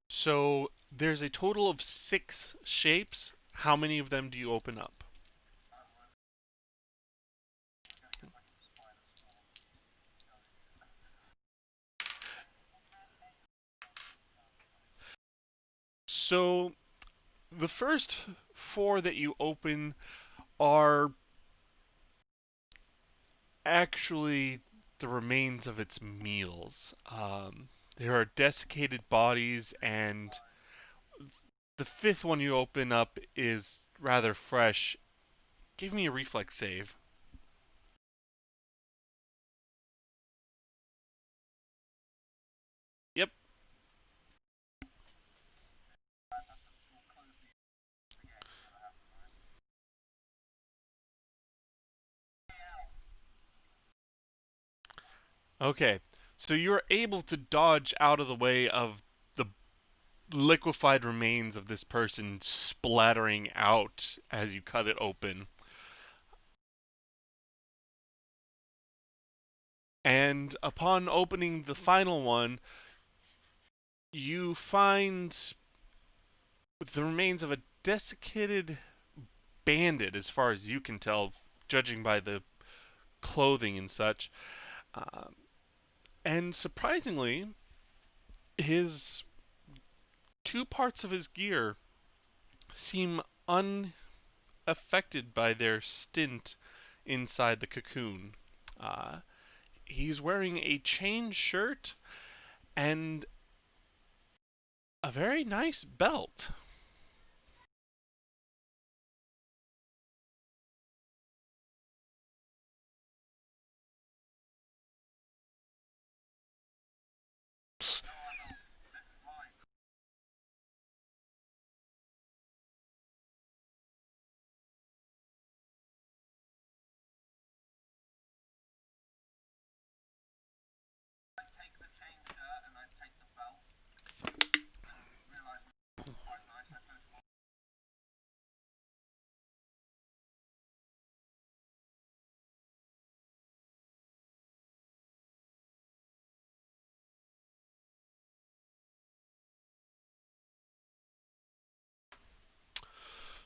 So there's a total of 6 shapes. How many of them do you open up? So the first 4 that you open are actually the remains of its meals. There are desiccated bodies, and the 5th one you open up is rather fresh. Give me a reflex save. Yep. Okay. So you're able to dodge out of the way of the liquefied remains of this person splattering out as you cut it open. And upon opening the final one, you find the remains of a desiccated bandit, as far as you can tell, judging by the clothing and such. Um, and surprisingly, his 2 parts of his gear seem unaffected by their stint inside the cocoon. Uh, he's wearing a chain shirt and a very nice belt.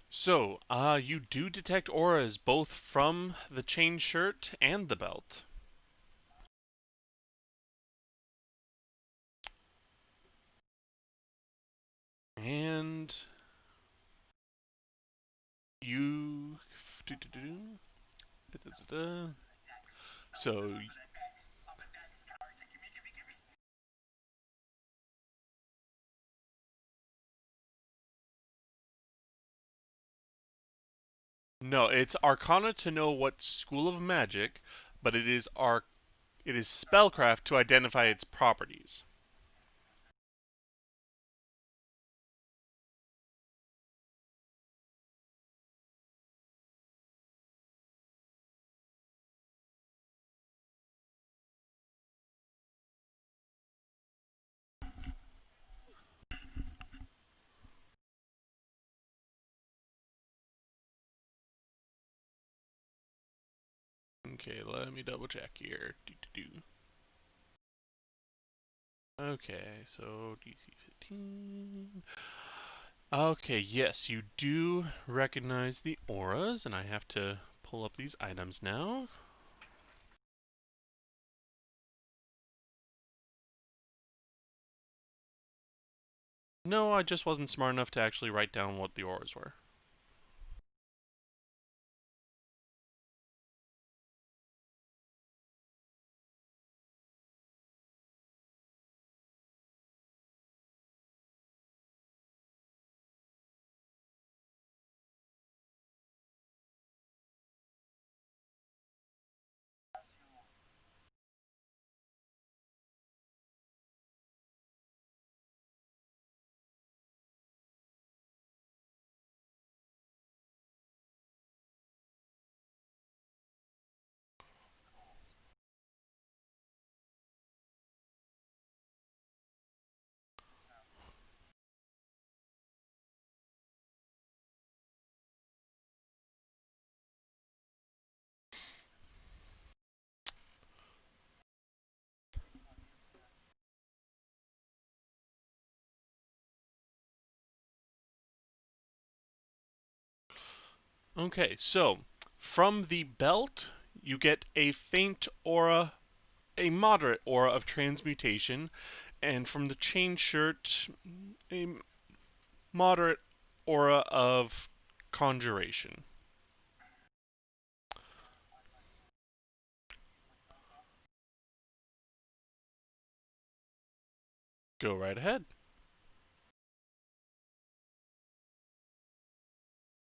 So, you do detect auras both from the chain shirt and the belt. And you. So, no, it's Arcana to know what school of magic, but it is It is spellcraft to identify its properties. Okay, let me double check here. Okay, so DC 15. Okay, yes, you do recognize the auras, and I have to pull up these items now. No, I just wasn't smart enough to actually write down what the auras were. Okay, so from the belt, you get a faint aura, a moderate aura of transmutation, and from the chain shirt, a moderate aura of conjuration. Go right ahead.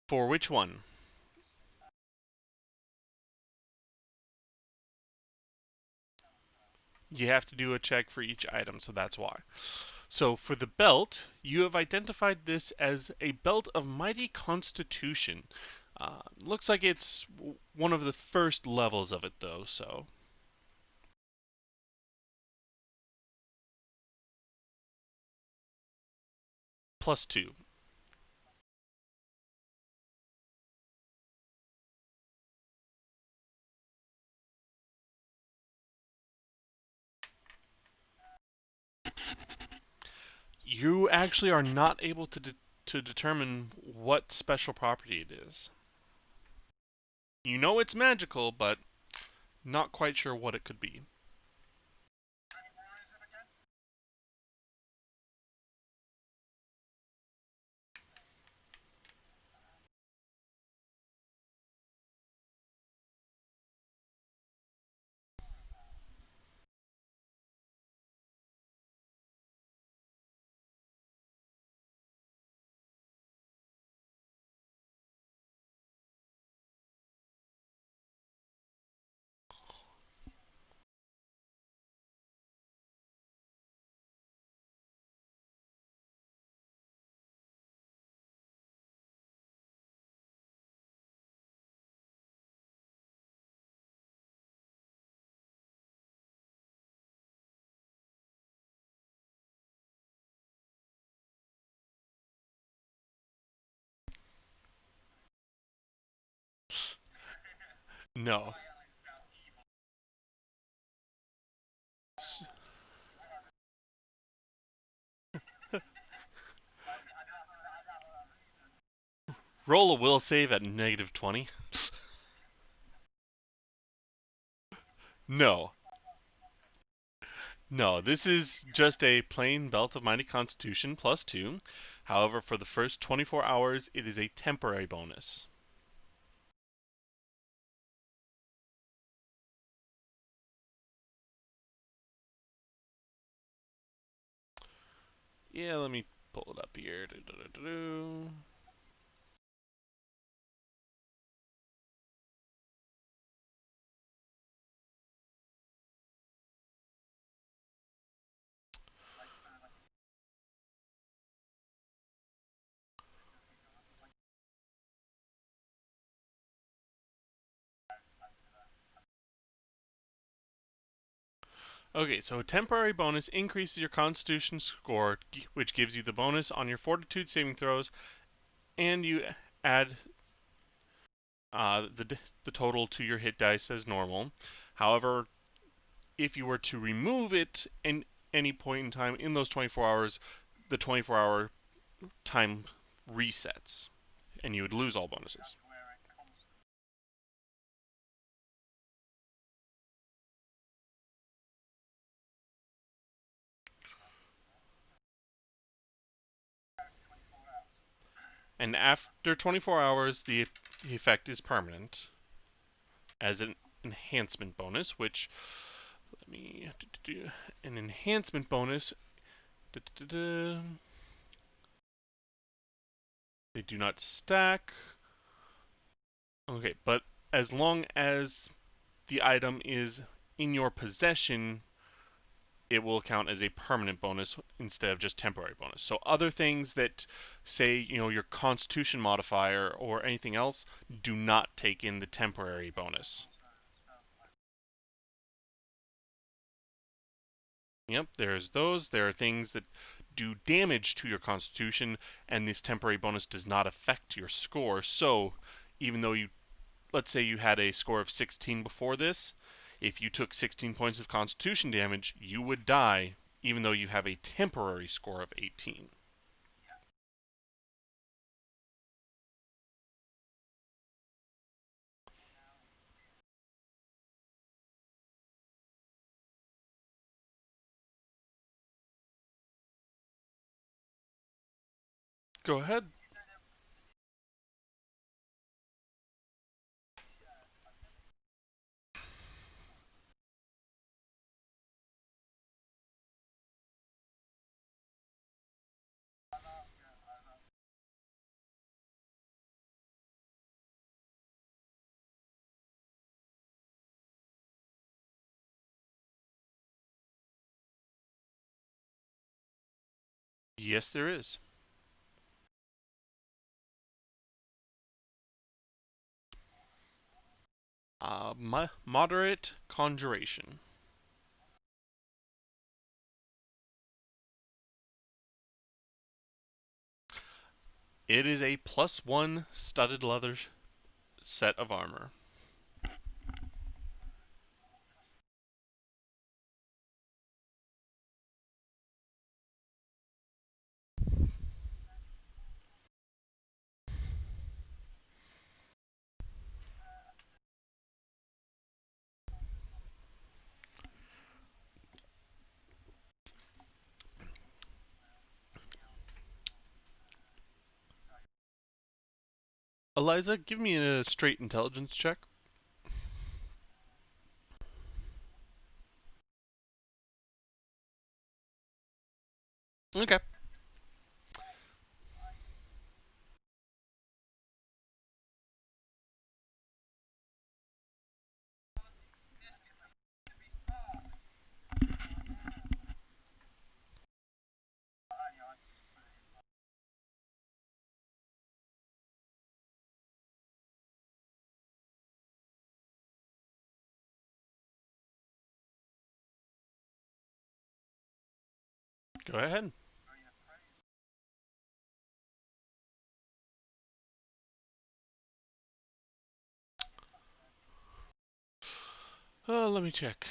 For which one? You have to do a check for each item, so that's why. So for the belt, you have identified this as a belt of mighty constitution. Looks like it's one of the first levels of it, though, so. +2. You actually are not able to determine what special property it is. You know it's magical, but not quite sure what it could be. No. Roll a will save at -20. No. No, this is just a plain belt of mighty constitution +2. However, for the first 24 hours, it is a temporary bonus. Yeah, let me pull it up here. Okay, so a temporary bonus increases your Constitution score, which gives you the bonus on your Fortitude saving throws, and you add the total to your hit dice as normal. However, if you were to remove it in any point in time in those 24 hours, the 24-hour time resets, and you would lose all bonuses. And after 24 hours, the effect is permanent as an enhancement bonus, which, let me, an enhancement bonus, they do not stack. Okay, but as long as the item is in your possession, it will count as a permanent bonus instead of just temporary bonus. So other things that say, your constitution modifier or anything else do not take in the temporary bonus. Yep, there's those. There are things that do damage to your constitution, and this temporary bonus does not affect your score. So even though let's say you had a score of 16 before this, if you took 16 points of constitution damage, you would die, even though you have a temporary score of 18. Go ahead. Yes, there is. Moderate conjuration. It is a +1 studded leather set of armor. Eliza, give me a straight intelligence check. Okay. Go ahead. Let me check.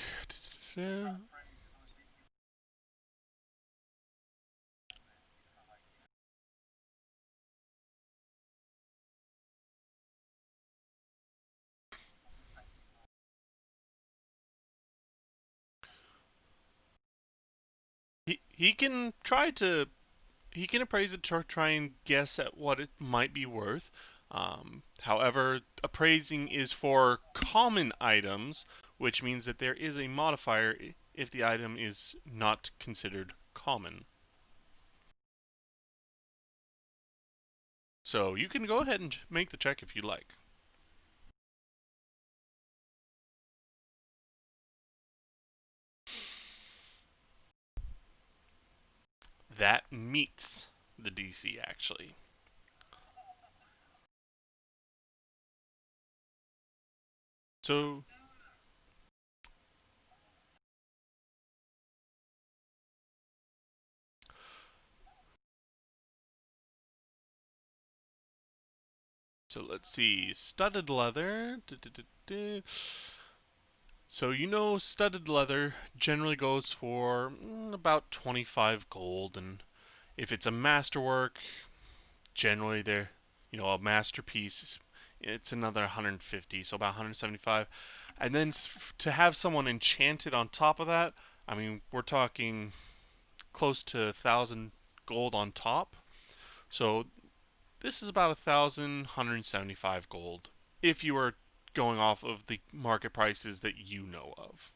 He can try to he can appraise it to try and guess at what it might be worth. However, appraising is for common items, which means that there is a modifier if the item is not considered common. So you can go ahead and make the check if you like. That meets the DC actually. So So let's see, studded leather. So you know studded leather generally goes for about 25 gold, and if it's a masterwork, generally they're, a masterpiece, it's another 150, so about 175. And then to have someone enchanted on top of that, I mean, we're talking close to 1,000 gold on top. So this is about 1,175 gold if you were going off of the market prices that you know of.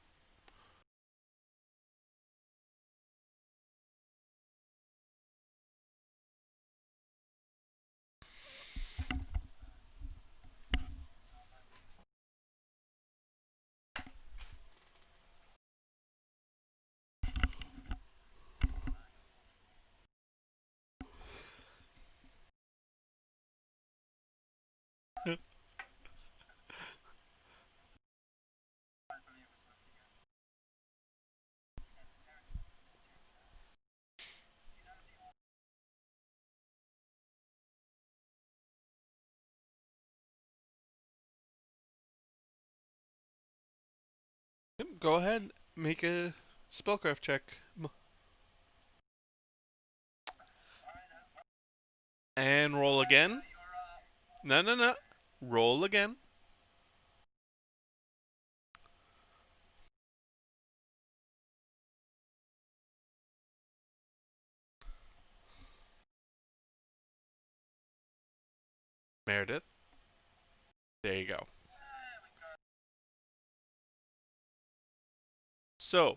Go ahead, make a spellcraft check. And roll again. No, no, no. Roll again. Meredith. There you go. So,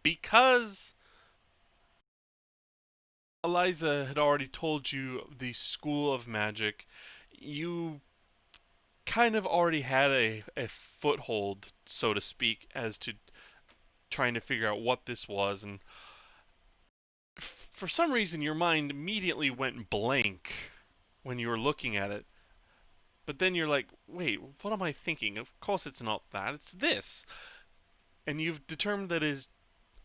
because Eliza had already told you the School of Magic, you kind of already had a foothold, so to speak, as to trying to figure out what this was, and for some reason your mind immediately went blank when you were looking at it. But then you're like, wait, what am I thinking? Of course it's not that, it's this. And you've determined that it is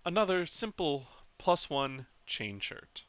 another simple +1 chain shirt.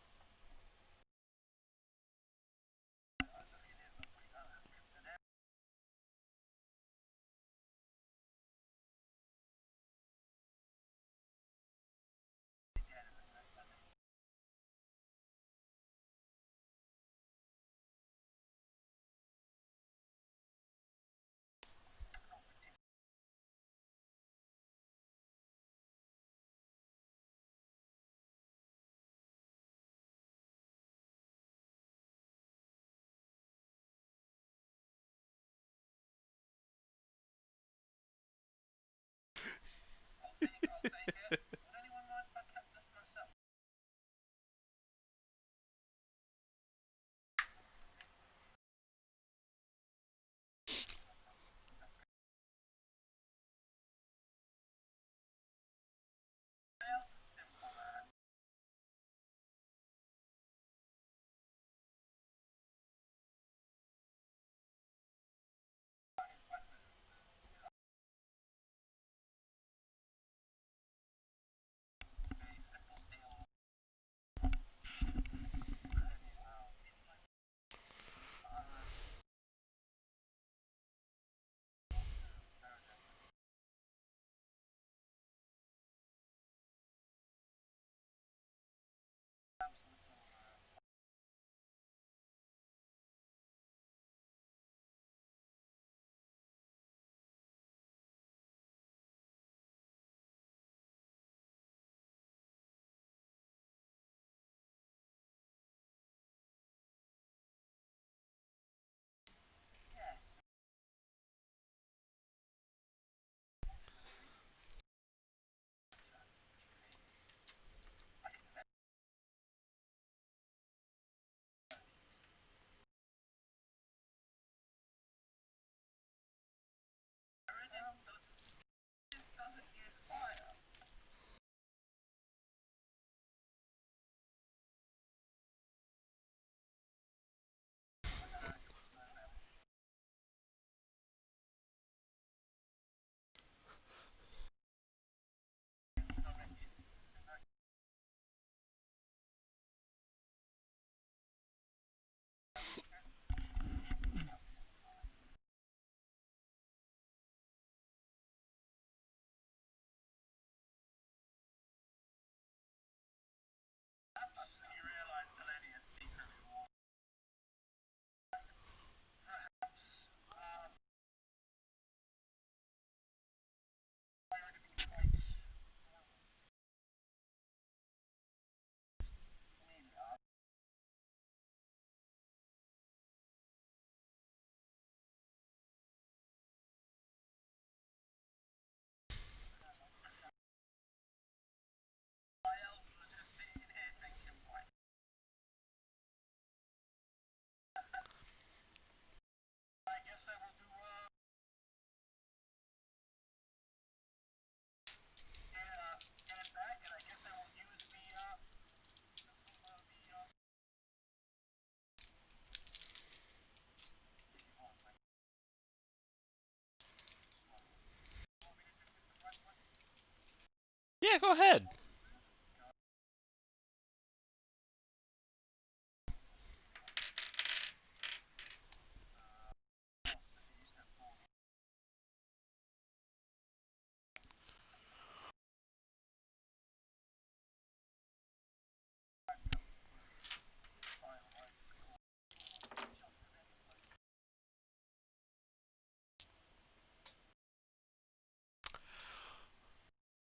Yeah, go ahead.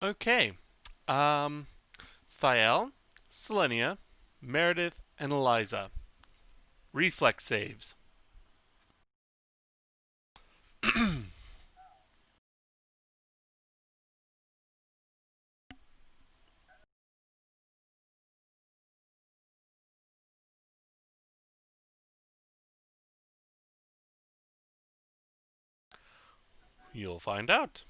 Okay. Thiel, Selenia, Meredith, and Eliza. Reflex saves. You'll find out.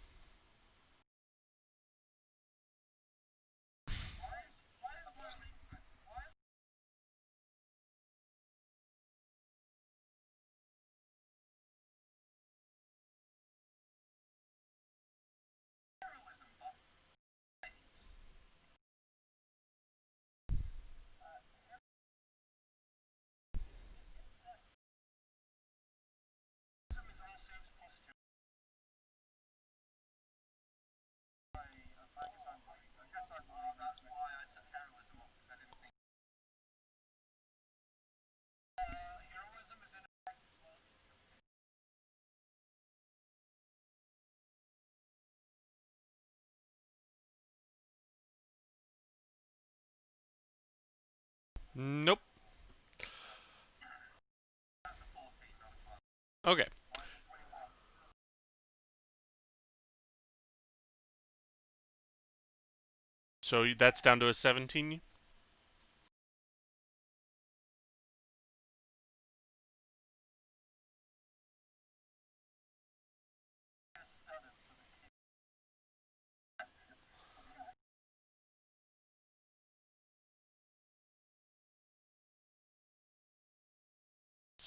Nope. Okay. So that's down to a 17?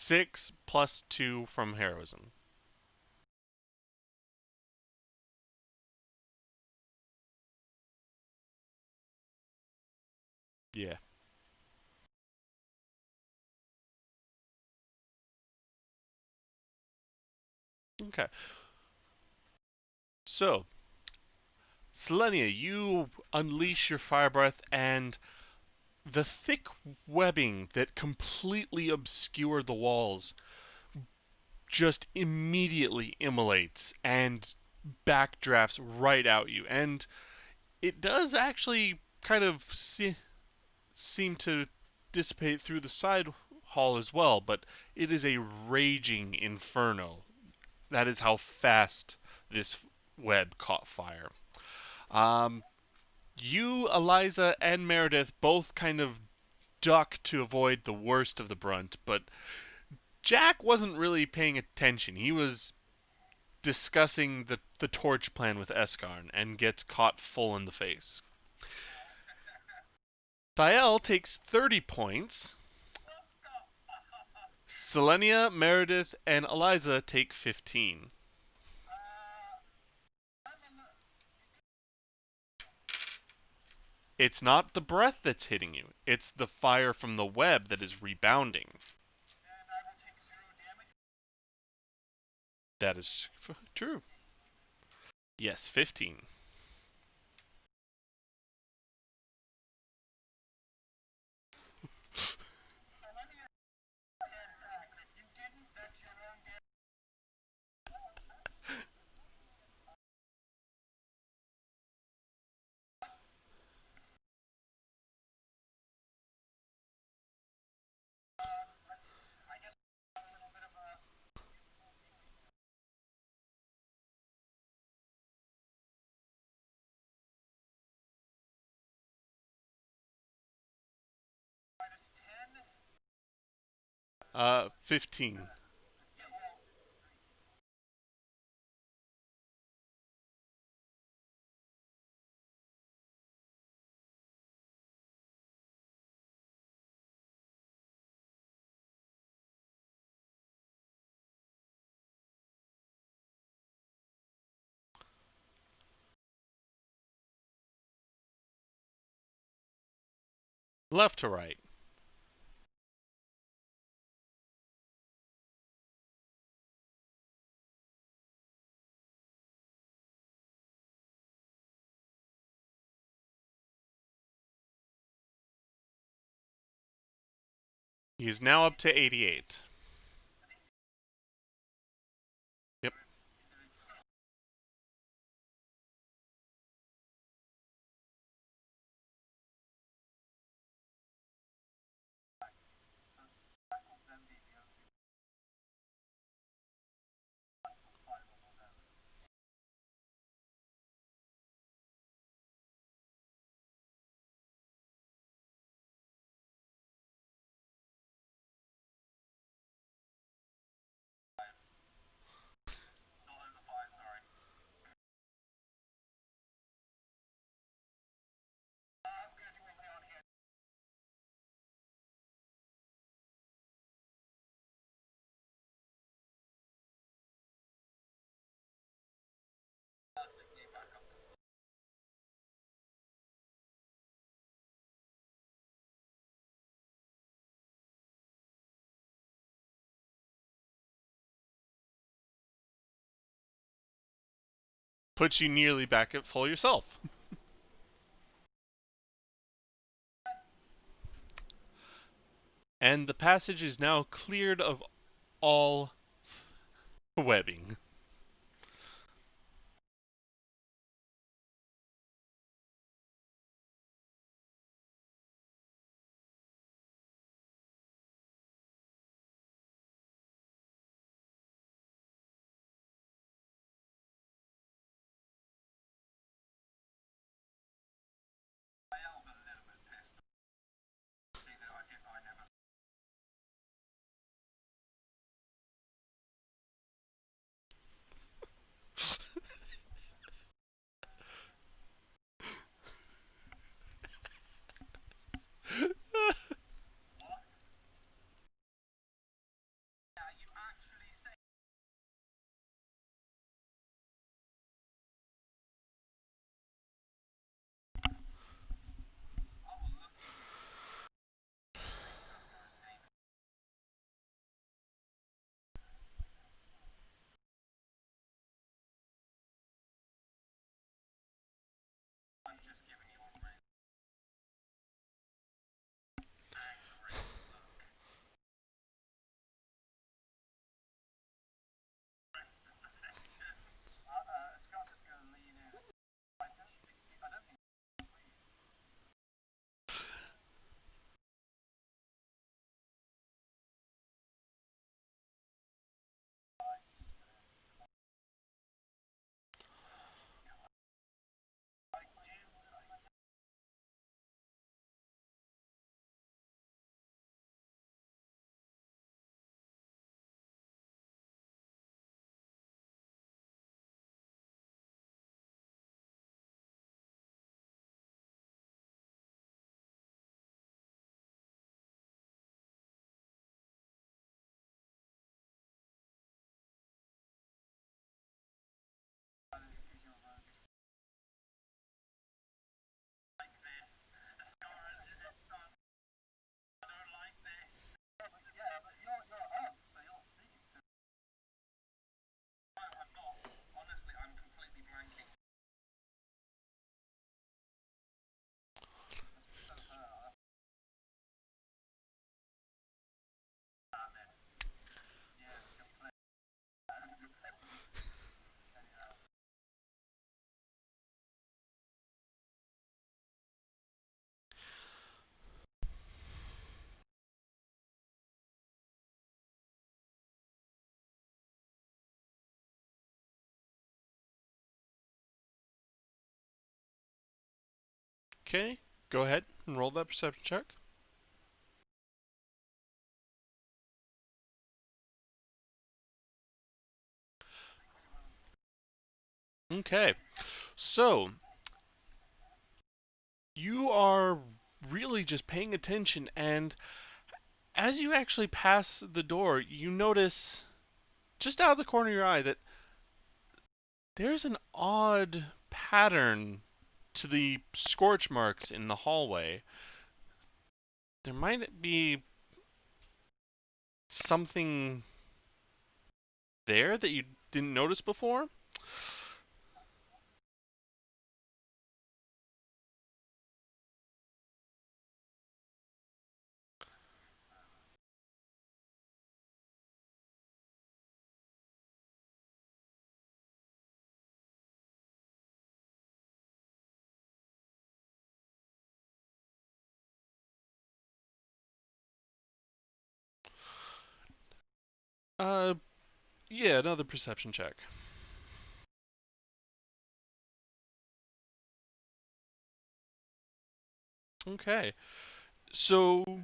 Six plus 2 from heroism. Yeah. Okay. So, Selenia, you unleash your fire breath, and the thick webbing that completely obscured the walls just immediately immolates and backdrafts right out you. And it does actually kind of seem to dissipate through the side hall as well, but it is a raging inferno. That is how fast this web caught fire. Um, you, Eliza, and Meredith both kind of duck to avoid the worst of the brunt, but Jack wasn't really paying attention. He was discussing the torch plan with Eskarn and gets caught full in the face. Thiel takes 30 points. Selenia, Meredith, and Eliza take 15. It's not the breath that's hitting you, it's the fire from the web that is rebounding. That is true. Yes, 15. Uh, 15. Left to right. He is now up to 88. Yep. Puts you nearly back at full yourself. And the passage is now cleared of all webbing. Okay, go ahead and roll that perception check. Okay, so you are really just paying attention, and as you actually pass the door, you notice just out of the corner of your eye that there's an odd pattern to the scorch marks in the hallway. there might be something there that you didn't notice before. Uh, yeah, another perception check. Okay, so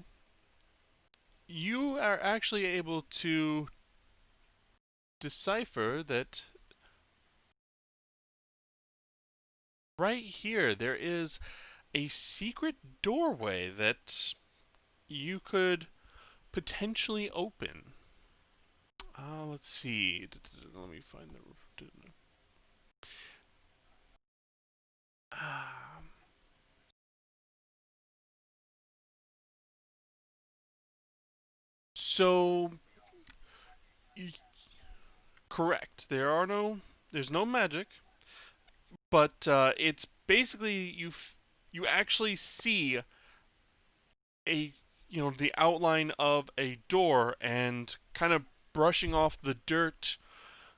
you are actually able to decipher that right here there is a secret doorway that you could potentially open. Let's see. Let me find the. Um, so, correct. There's no magic, but it's basically you actually see a the outline of a door and kind of brushing off the dirt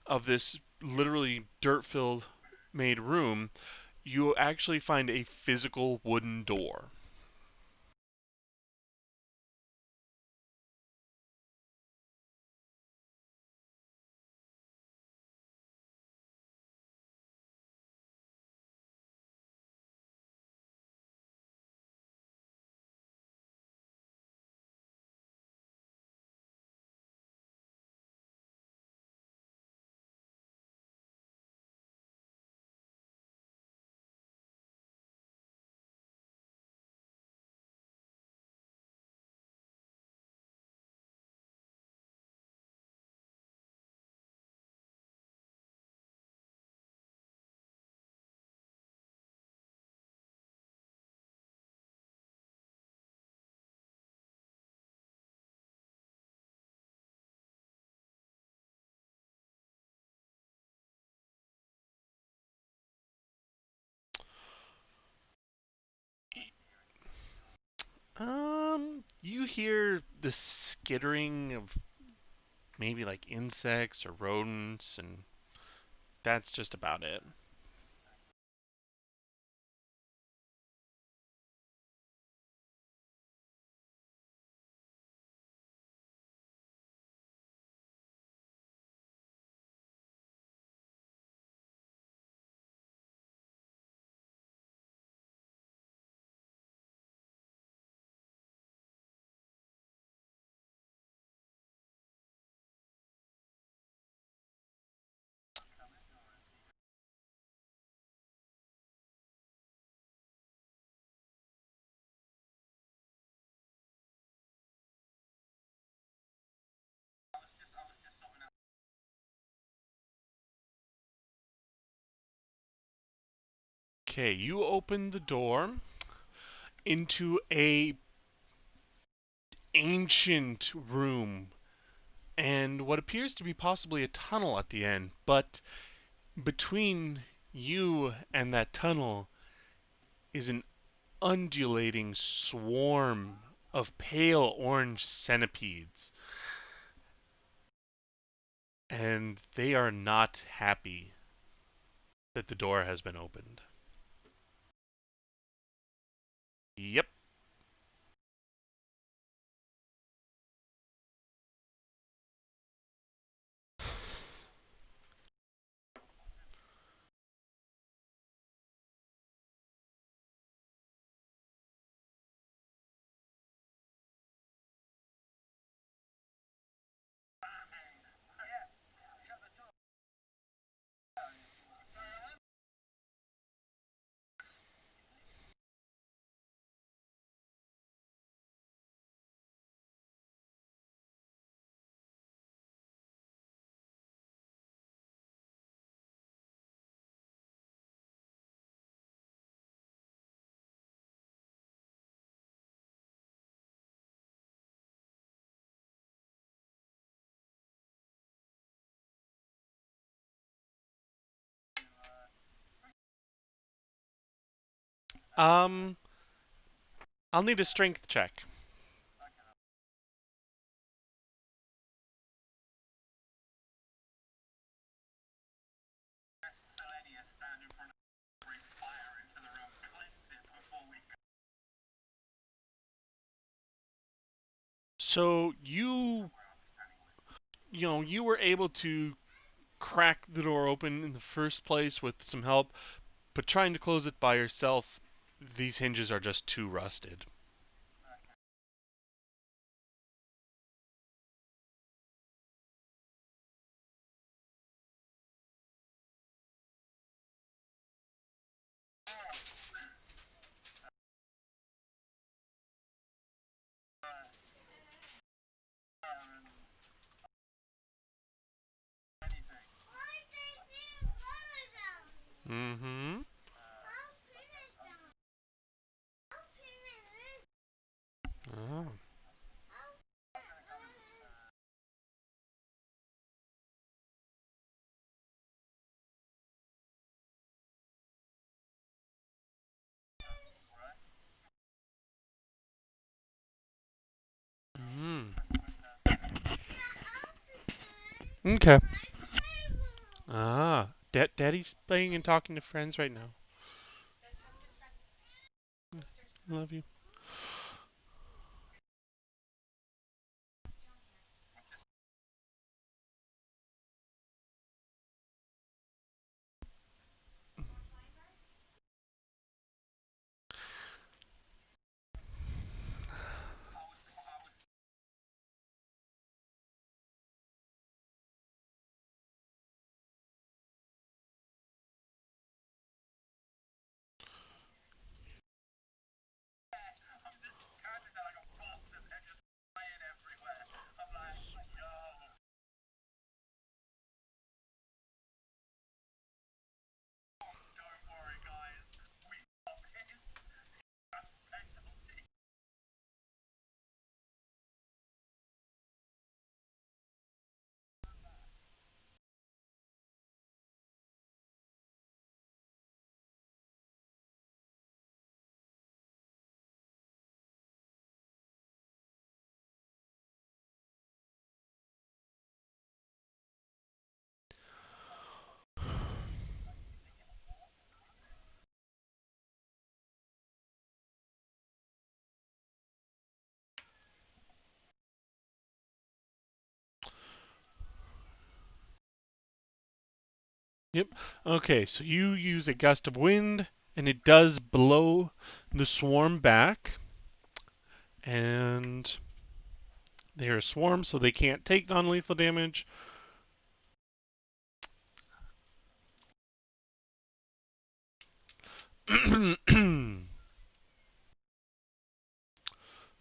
of this literally dirt-filled made room, you actually find a physical wooden door. You hear the skittering of maybe like insects or rodents, and that's just about it. Okay, you open the door into a ancient room and what appears to be possibly a tunnel at the end, but between you and that tunnel is an undulating swarm of pale orange centipedes, and they are not happy that the door has been opened. Yep. I'll need a strength check. So you were able to crack the door open in the first place with some help, but trying to close it by yourself, these hinges are just too rusted. Mm-hmm. Oh. Mm. Okay. Ah, Daddy's playing and talking to friends right now. Love you. Yep. Okay, so you use a gust of wind, and it does blow the swarm back, and they're a swarm, so they can't take non-lethal damage.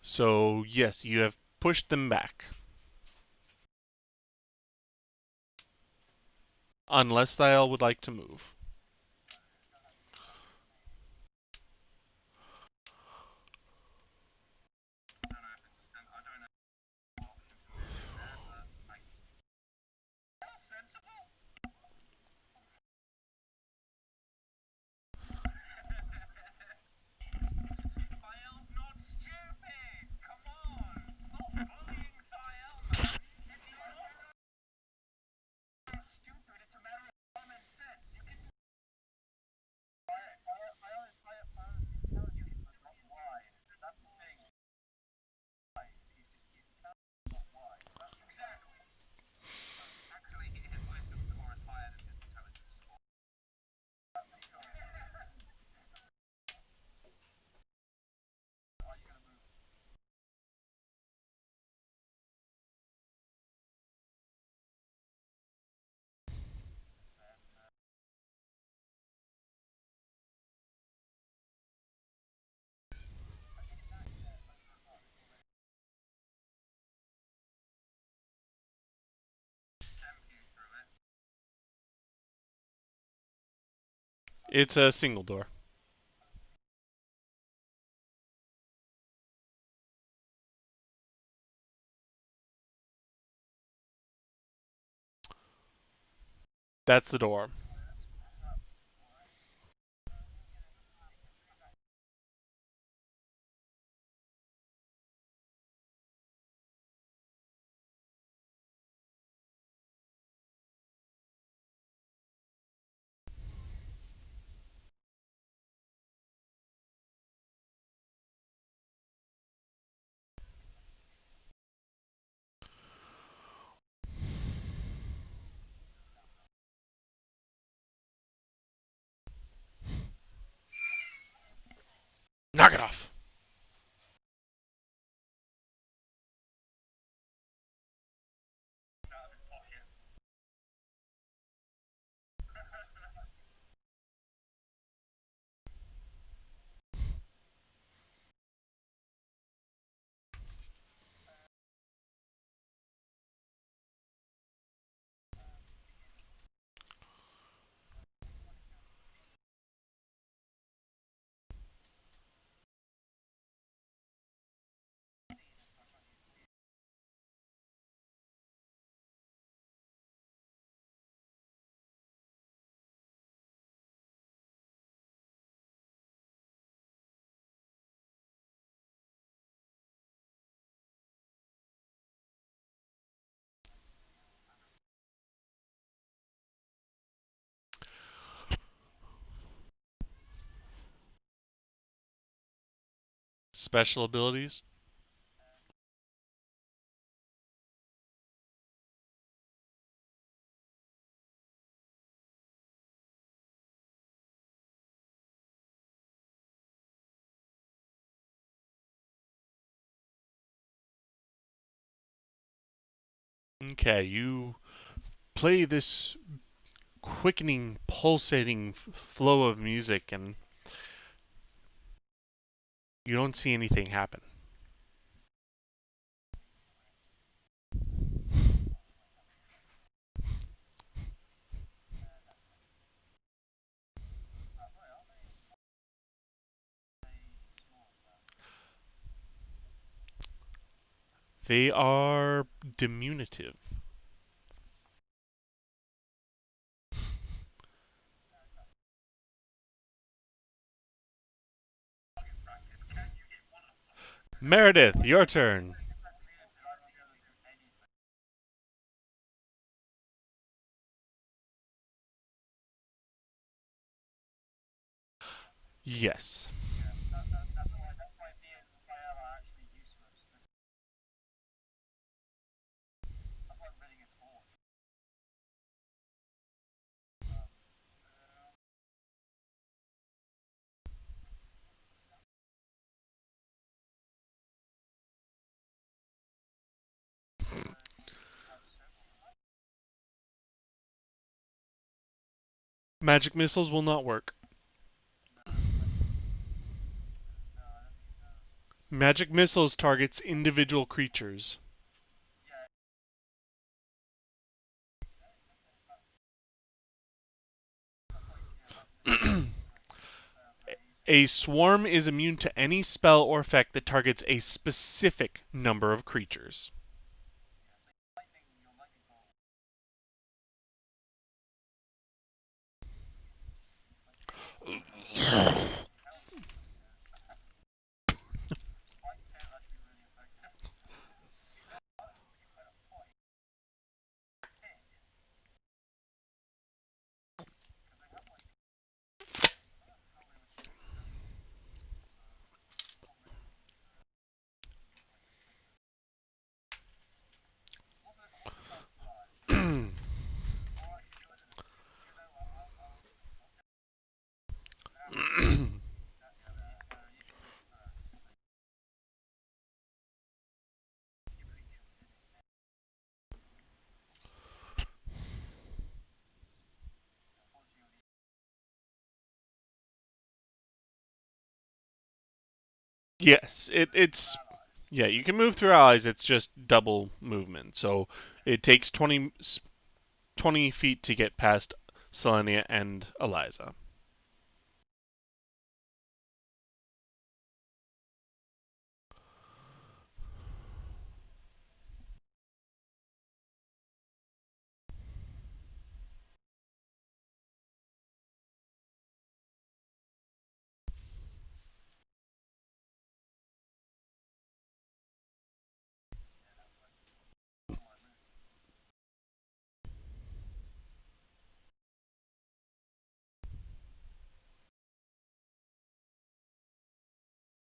So yes, you have pushed them back, unless Thiel would like to move. It's a single door. That's the door. Knock it off. Special abilities. Okay, you play this quickening, pulsating flow of music, and you don't see anything happen. They are diminutive. Meredith, your turn. Yes. Magic missiles will not work. Magic missiles targets individual creatures. A swarm is immune to any spell or effect that targets a specific number of creatures. Yes, it's yeah, you can move through allies, it's just double movement. So it takes 20 feet to get past Selenia and Eliza.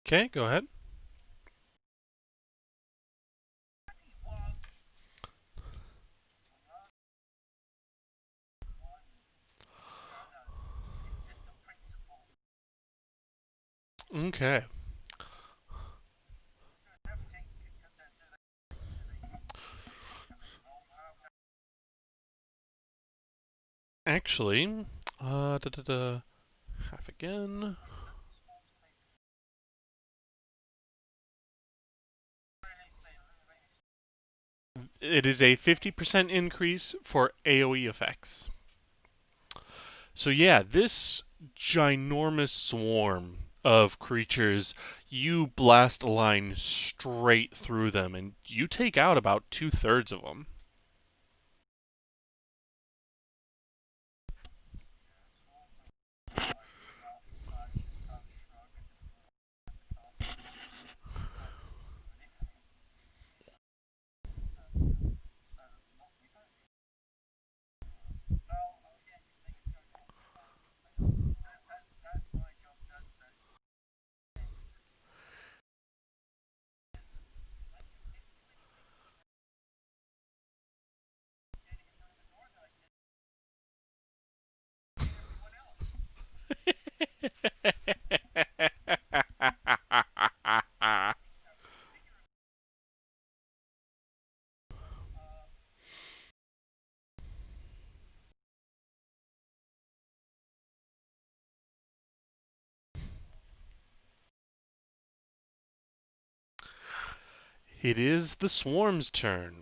Okay, go ahead. Okay. Actually, half again. It is a 50% increase for AoE effects. So yeah, this ginormous swarm of creatures, you blast a line straight through them, and you take out about 2/3 of them. It is the swarm's turn.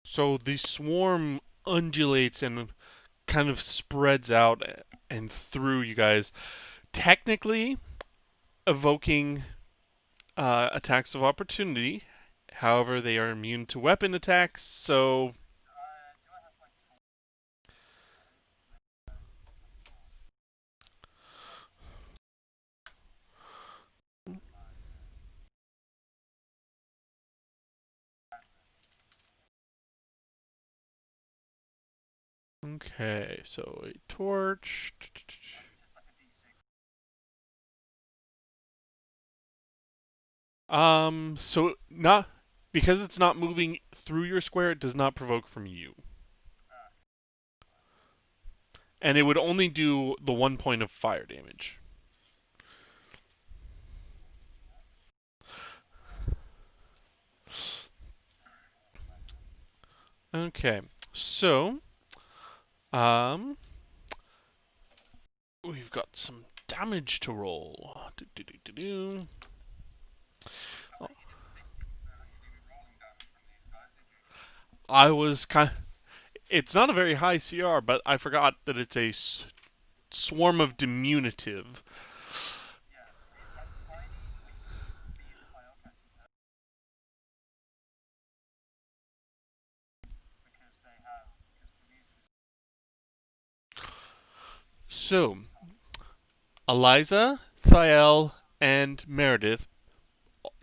So the swarm undulates and kind of spreads out and through you guys, technically evoking attacks of opportunity. However, they are immune to weapon attacks, so okay, so a torch. So not because it's not moving through your square, it does not provoke from you. And it would only do the 1 point of fire damage. Okay, so we've got some damage to roll. I was kind. It's not a very high CR, but I forgot that it's a swarm of diminutive. So, Eliza, Thiel, and Meredith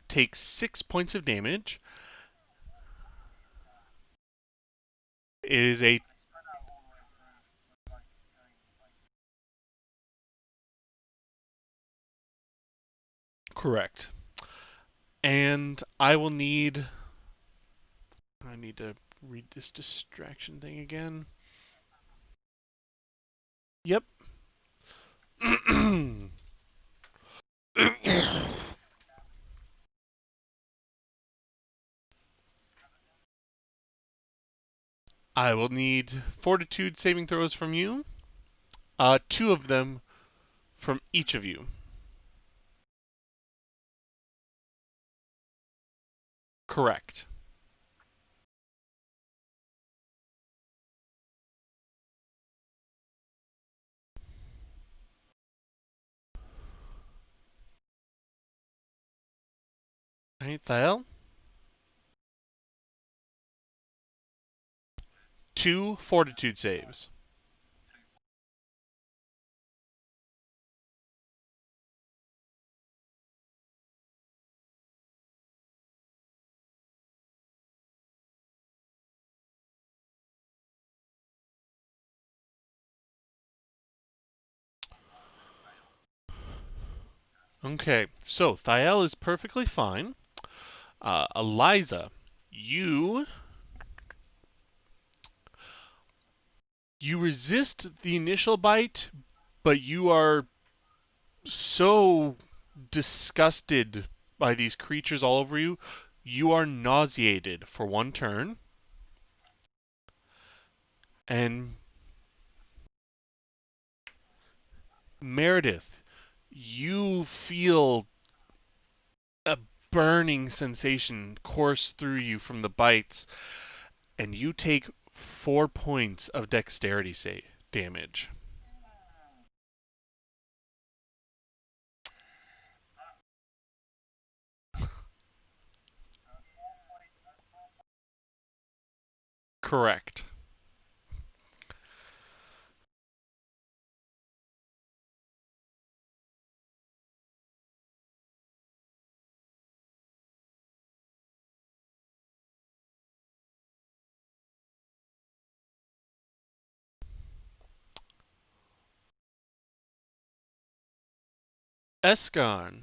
take 6 points of damage. It is a correct. And I need to read this distraction thing again. Yep. I will need fortitude saving throws from you. 2 of them from each of you. Correct. Alright, Thiel. 2 fortitude saves. Okay, so Thiel is perfectly fine. Eliza, you You resist the initial bite, but you are so disgusted by these creatures all over you, you are nauseated for one turn. And Meredith, you feel a burning sensation course through you from the bites, and you take 4 points of dexterity damage. Correct. Esgon.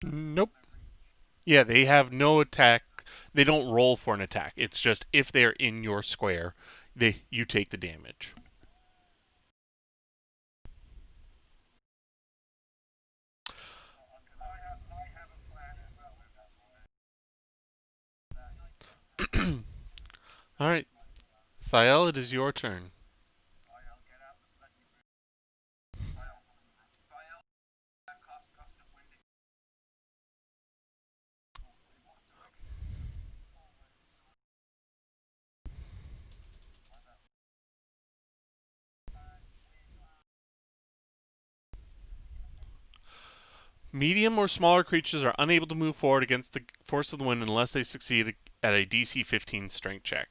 Nope. Yeah, they have no attack. They don't roll for an attack. It's just if they're in your square, you take the damage. All right, Thael, it is your turn. Medium or smaller creatures are unable to move forward against the force of the wind unless they succeed at a DC 15 strength check.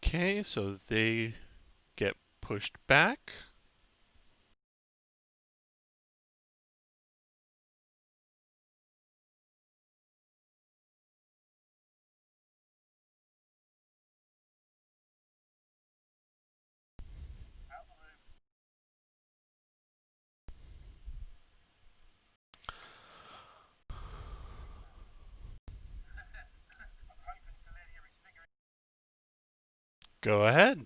Okay, so they get pushed back. Go ahead.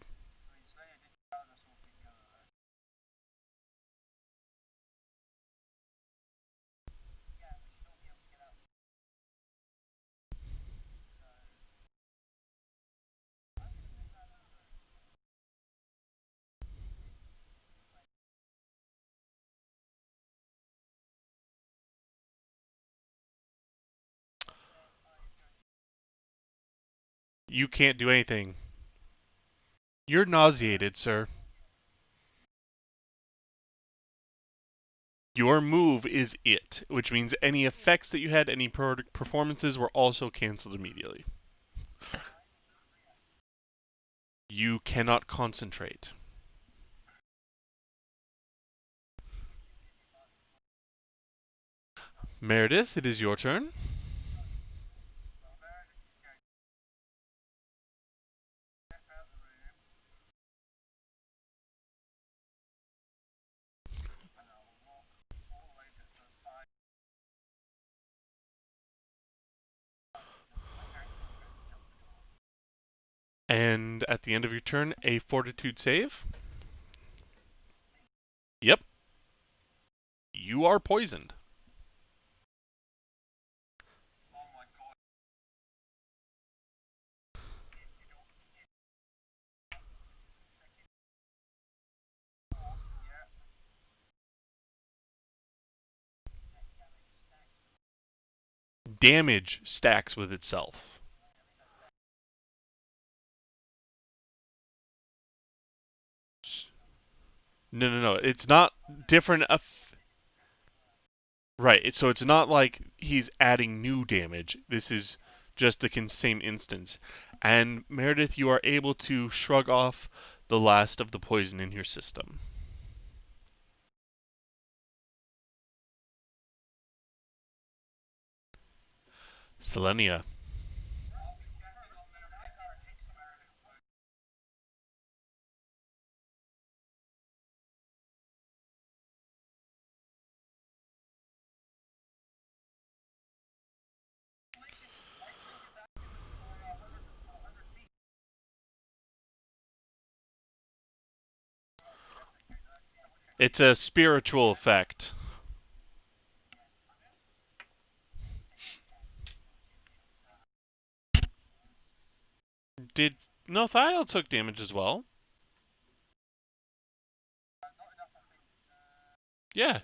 You can't do anything. You're nauseated, sir. Your move is it, which means any effects that you had, any performances were also canceled immediately. You cannot concentrate. Meredith, it is your turn. And at the end of your turn, a fortitude save. Yep. You are poisoned. Damage stacks with itself. No. It's not different. Right. So it's not like he's adding new damage. This is just the same instance. And Meredith, you are able to shrug off the last of the poison in your system. Selenia. It's a spiritual effect. No, Thiel took damage as well. Yeah.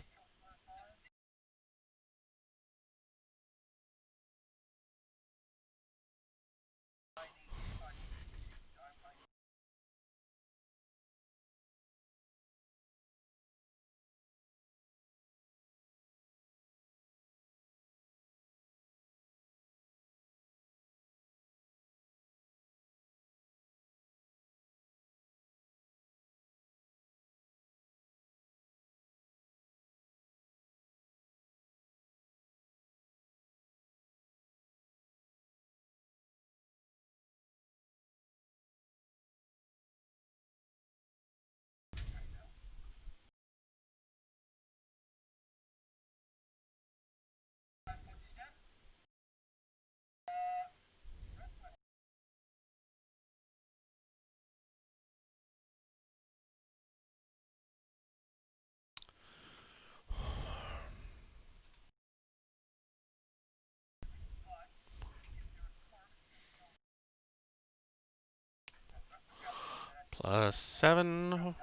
+7.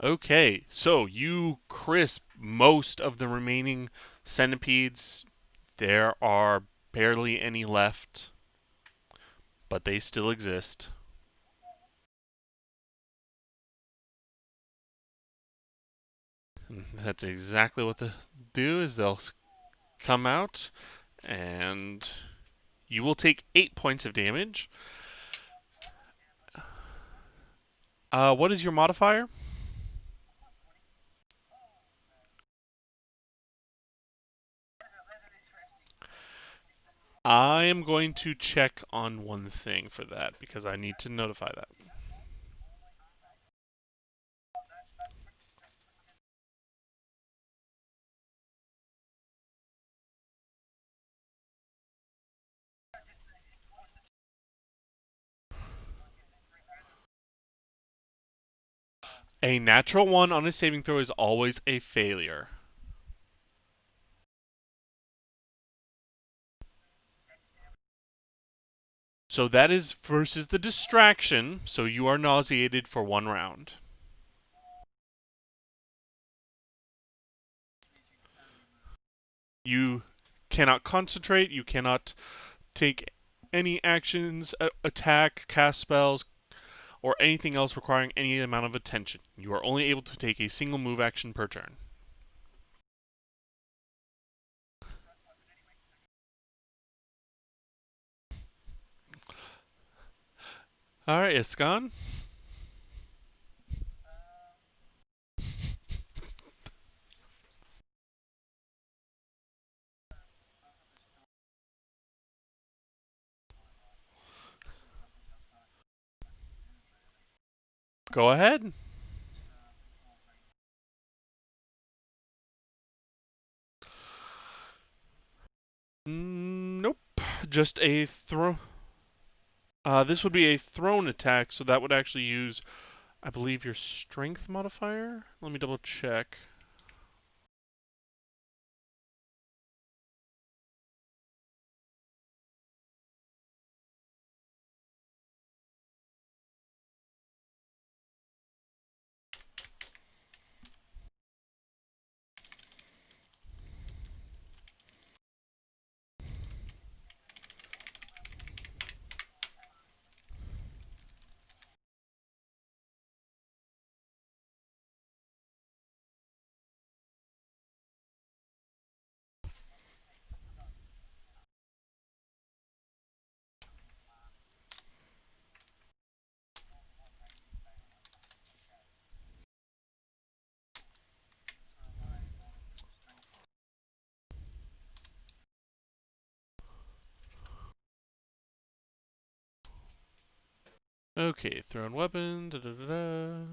Okay, so you crisp most of the remaining centipedes. There are barely any left, but they still exist. And that's exactly what they'll do, is they'll come out, and you will take 8 points of damage. What is your modifier? I am going to check on one thing for that, because I need to notify that. A natural 1 on a saving throw is always a failure. So that is versus the distraction, so you are nauseated for 1 round. You cannot concentrate, you cannot take any actions, attack, cast spells, or anything else requiring any amount of attention. You are only able to take a single move action per turn. Alright, Iskan. Go ahead. Nope. Just a throw. This would be a thrown attack, so that would actually use, I believe, your strength modifier? Let me double check. Okay, thrown weapon. Da, da, da, da.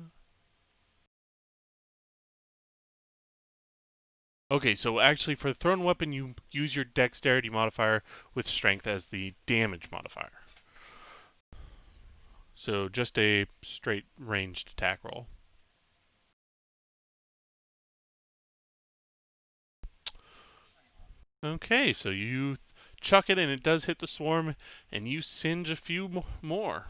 Okay, so actually for the thrown weapon, you use your dexterity modifier with strength as the damage modifier. So just a straight ranged attack roll. Okay, so you chuck it and it does hit the swarm, and you singe a few more.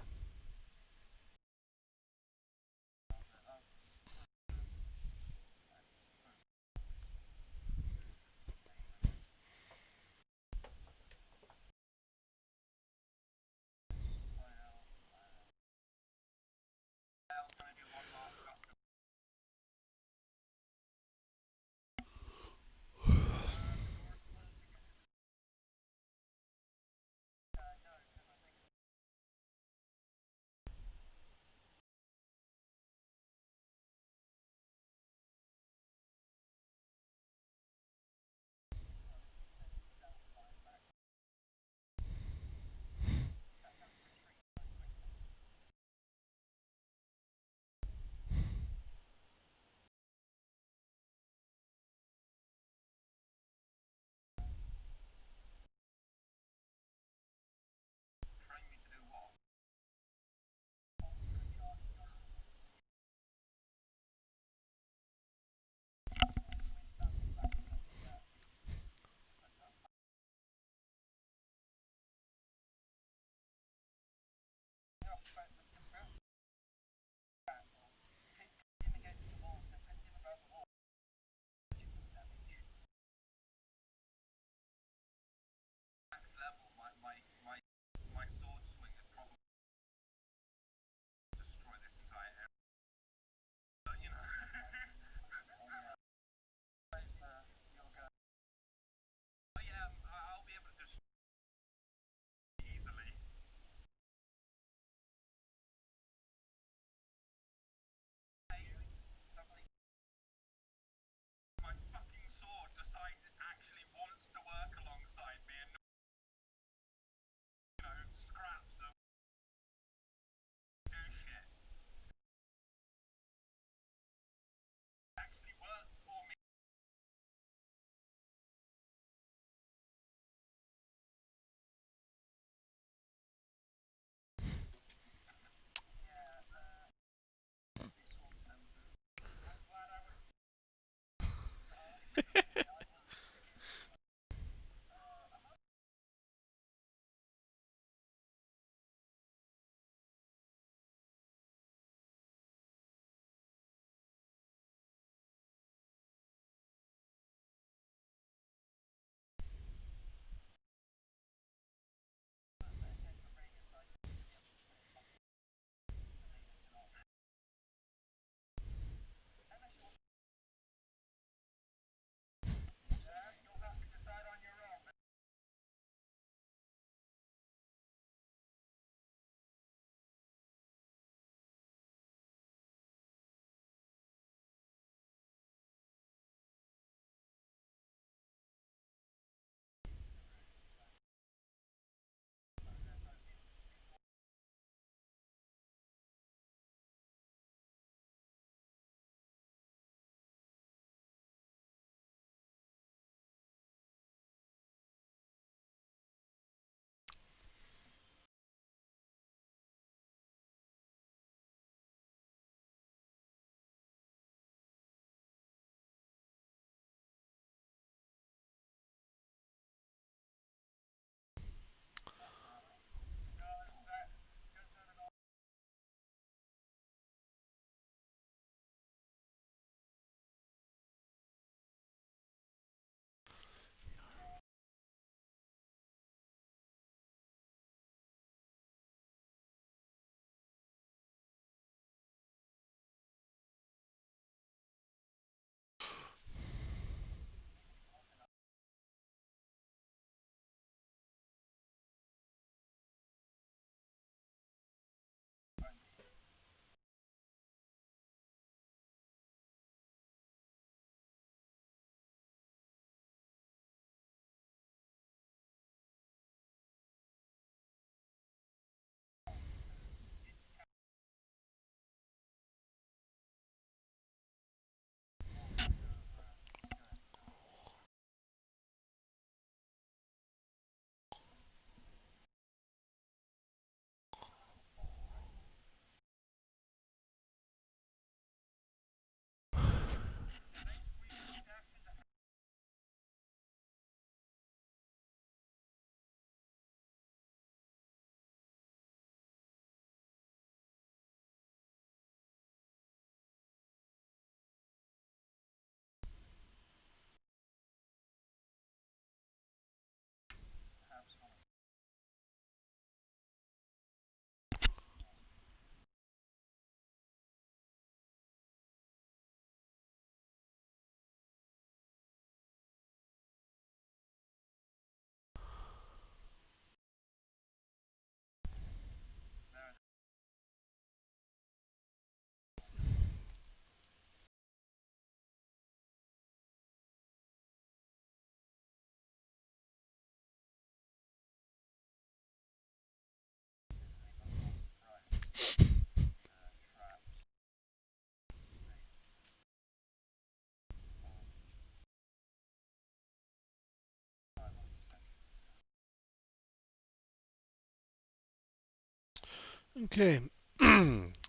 Okay.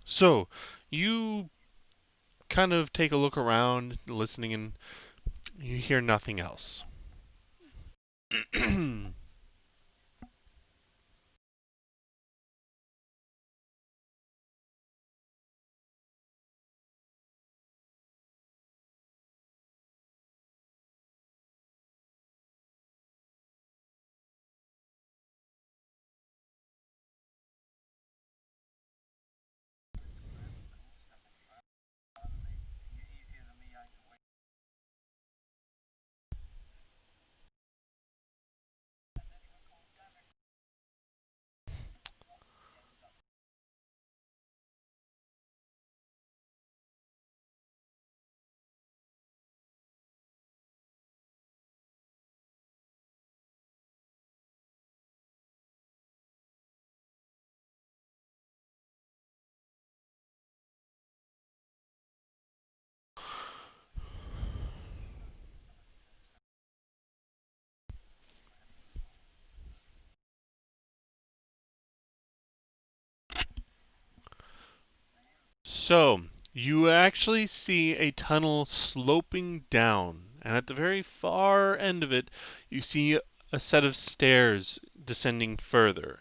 So, you kind of take a look around, listening, and you hear nothing else. So, you actually see a tunnel sloping down, and at the very far end of it, you see a set of stairs descending further.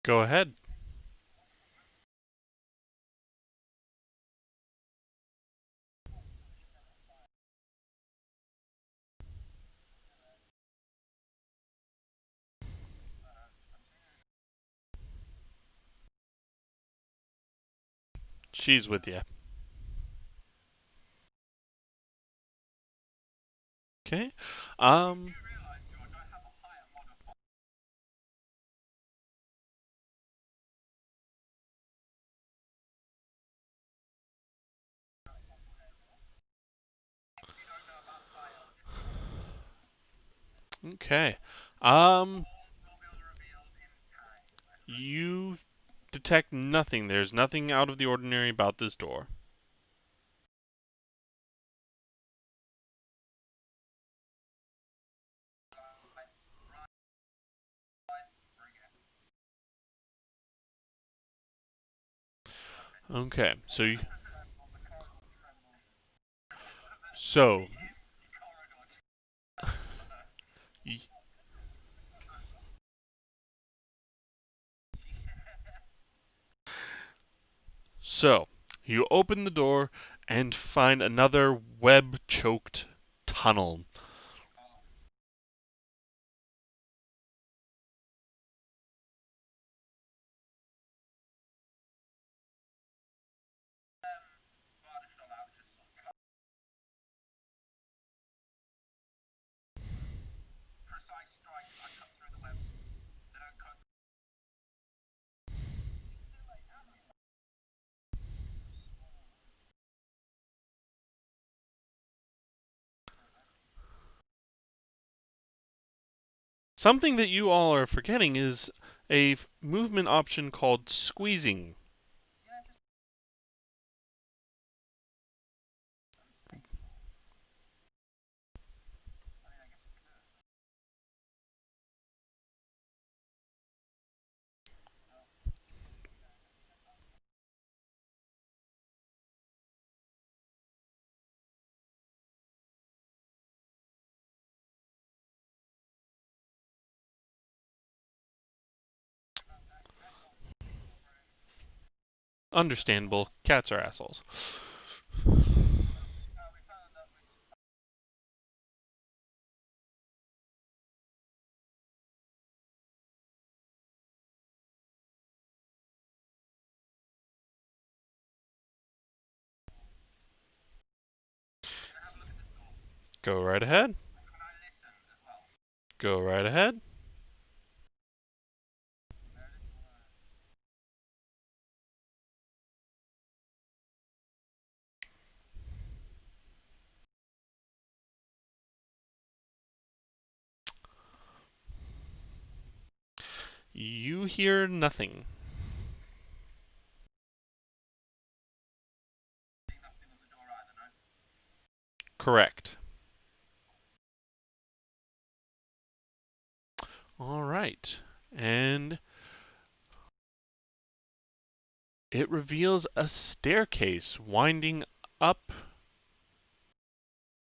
Go ahead. She's with you. Okay. Um. Okay. Um. You detect nothing. There's nothing out of the ordinary about this door. Okay. So y- so You open the door and find another web-choked tunnel. Something that you all are forgetting is a movement option called squeezing. Understandable. Cats are assholes. Go right ahead. Go right ahead. You hear nothing. Correct. All right. And it reveals a staircase winding up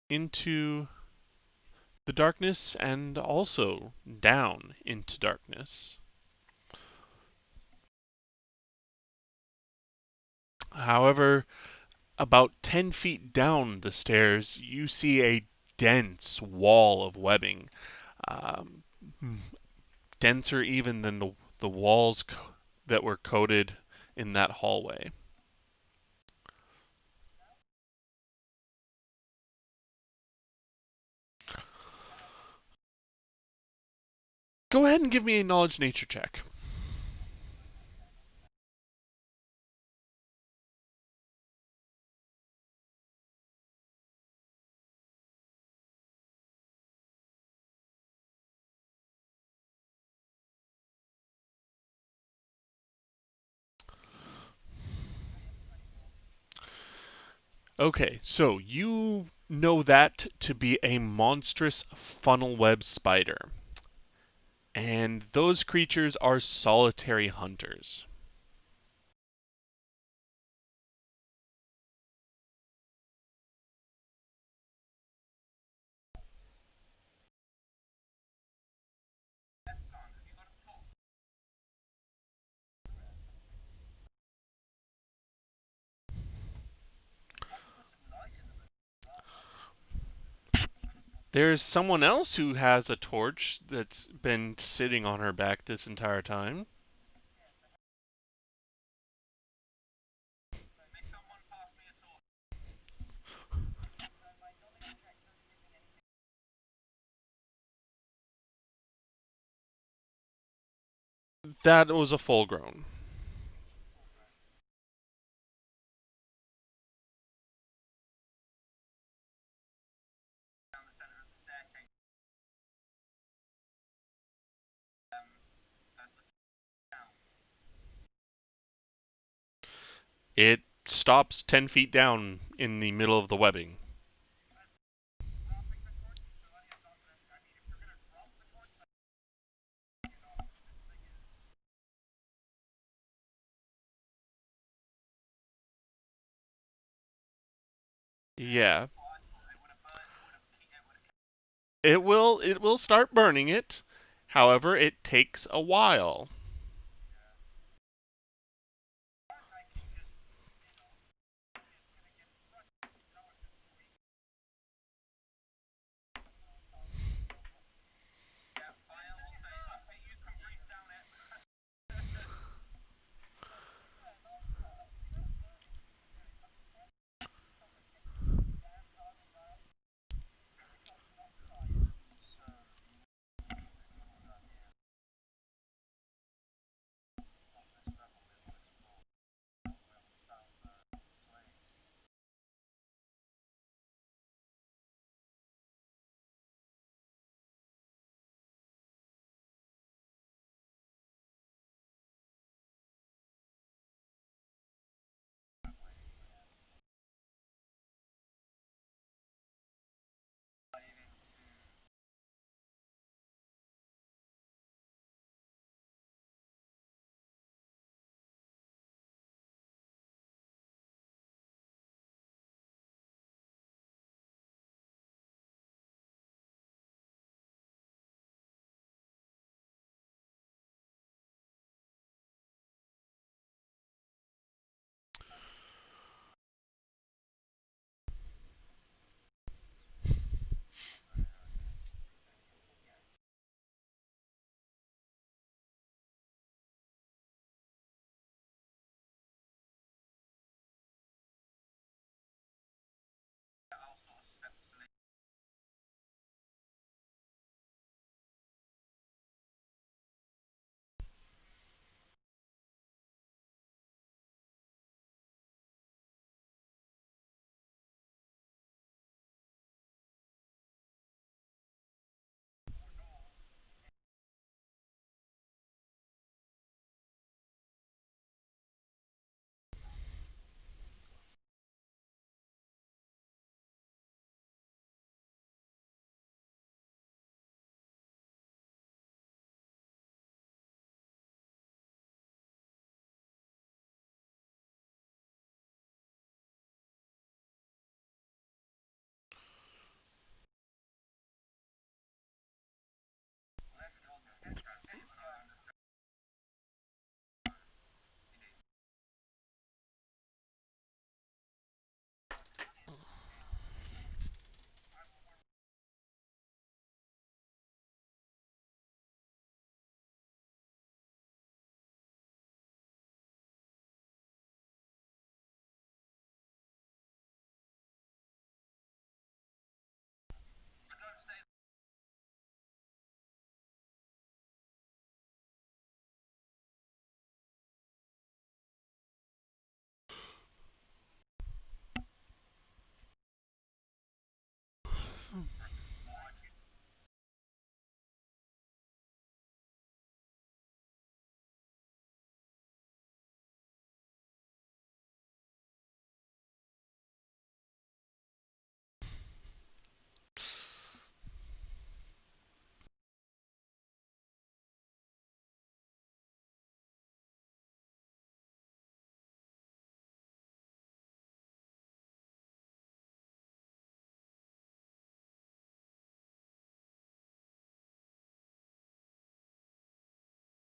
into the darkness and also down into darkness. However, about 10 feet down the stairs, you see a dense wall of webbing, um, denser even than the walls that were coated in that hallway. Go ahead and give me a knowledge nature check. Okay, so you know that to be a monstrous funnel web spider. And those creatures are solitary hunters. There's someone else who has a torch that's been sitting on her back this entire time. That was a full grown. It stops 10 feet down in the middle of the webbing. Yeah. It will start burning it. However, it takes a while.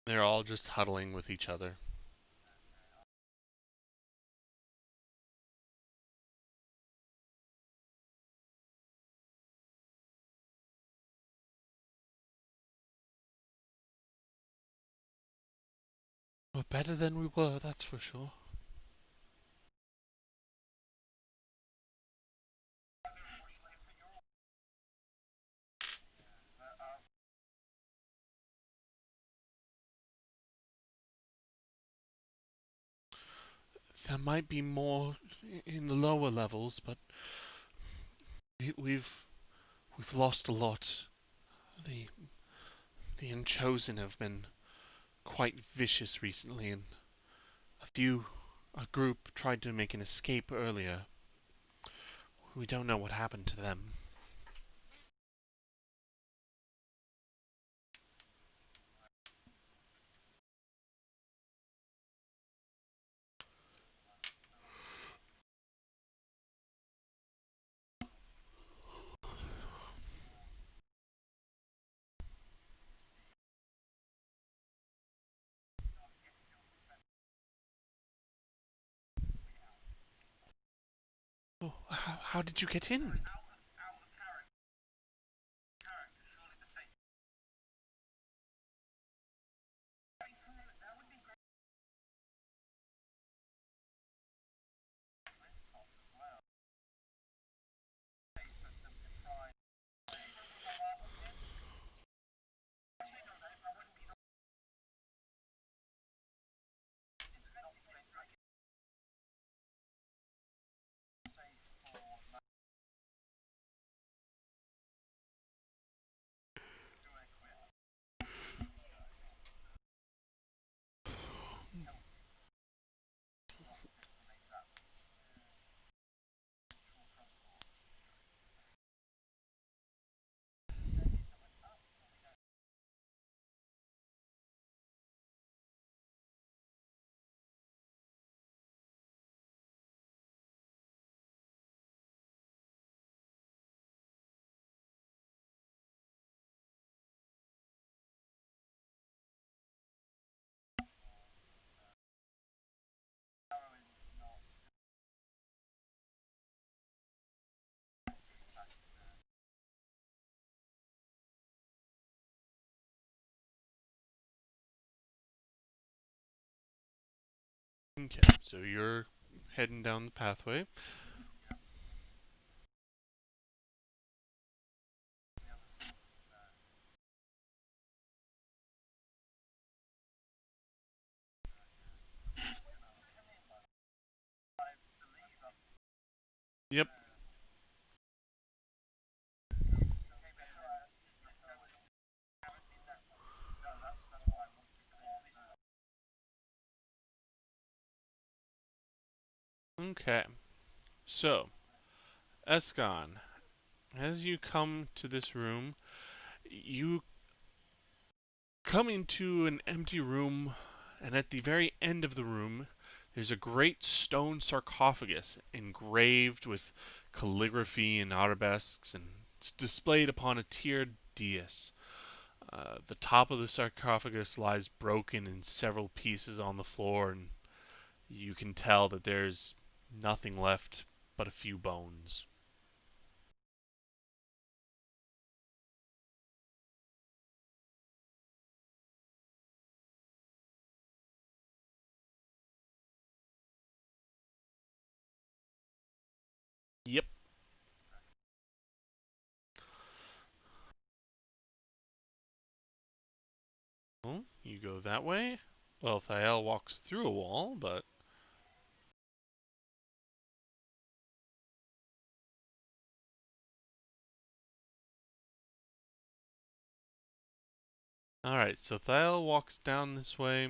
They're all just huddling with each other. We're better than we were, that's for sure. There might be more in the lower levels, but we've lost a lot. The the Unchosen have been quite vicious recently, and a group tried to make an escape earlier. We don't know what happened to them. Oh, how did you get in? Okay, so you're heading down the pathway. Yep. Okay. So, Escon, as you come to this room, you come into an empty room, and at the very end of the room, there's a great stone sarcophagus engraved with calligraphy and arabesques, and it's displayed upon a tiered dais. The top of the sarcophagus lies broken in several pieces on the floor, and you can tell that there's nothing left but a few bones. Yep. Well, you go that way. Well, Thael walks through a wall, but alright, so Thael walks down this way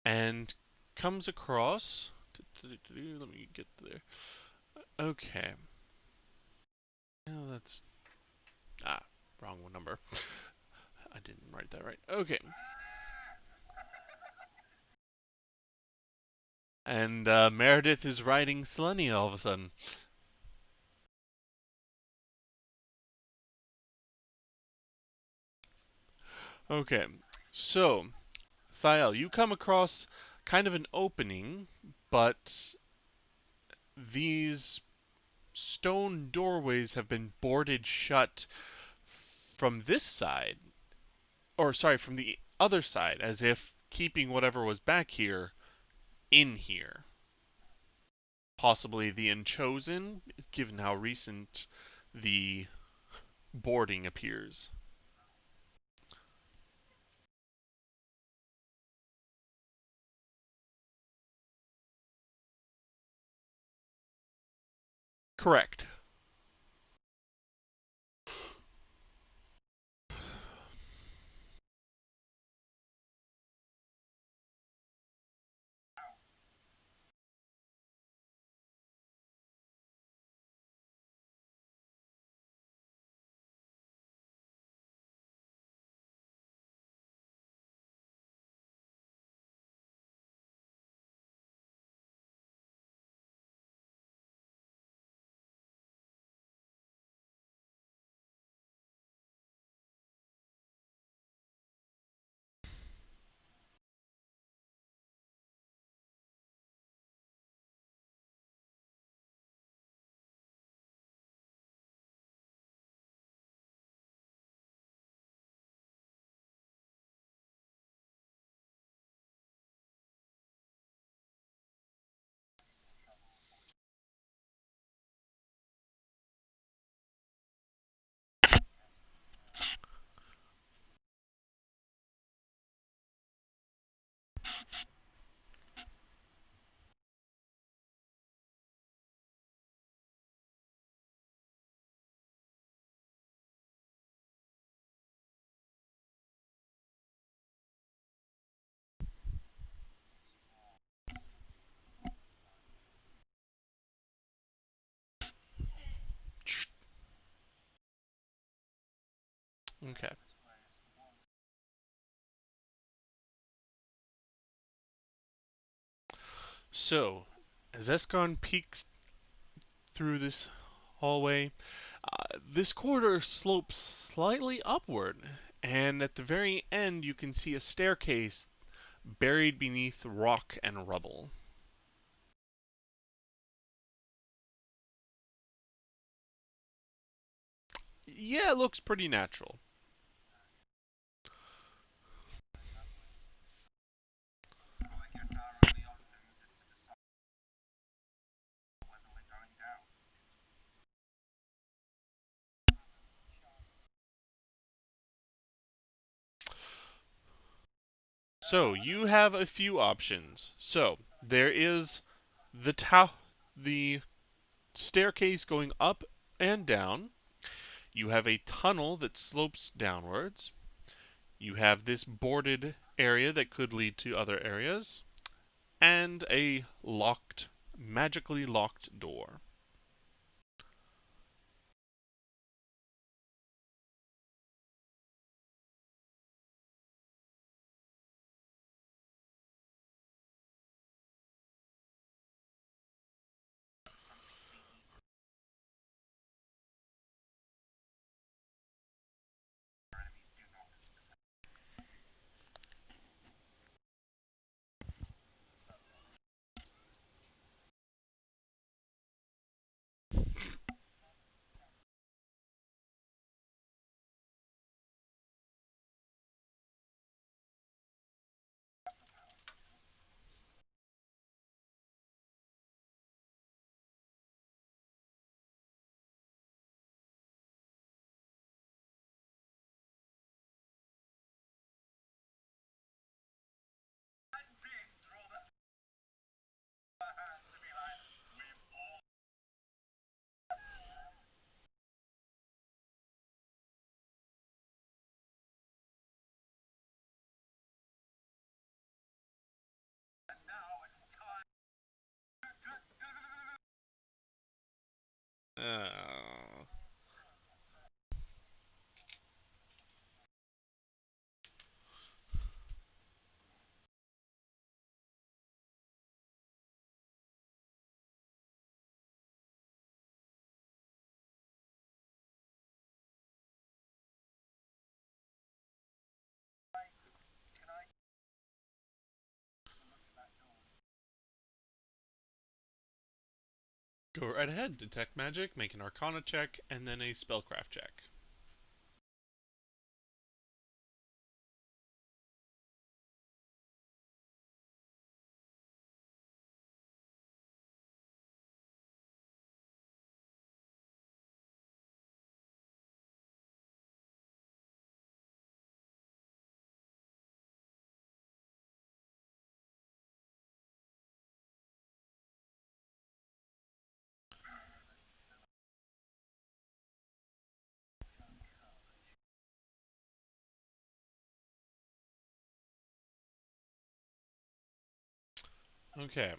and comes across. Let me get there. Okay. Now that's. Wrong number. I didn't write that right. Okay. And Meredith is riding Selene all of a sudden. Okay, so Thiel, you come across kind of an opening, but these stone doorways have been boarded shut from this side, or sorry, from the other side, as if keeping whatever was back here in here. Possibly the Unchosen, given how recent the boarding appears. Correct. Okay. So, as Escon peeks through this hallway, this corridor slopes slightly upward, and at the very end you can see a staircase buried beneath rock and rubble. Yeah, it looks pretty natural. So, you have a few options. So, there is the staircase going up and down. You have a tunnel that slopes downwards. You have this boarded area that could lead to other areas, and a magically locked door. Uh, Go right ahead. Detect magic, make an Arcana check, and then a Spellcraft check. Okay.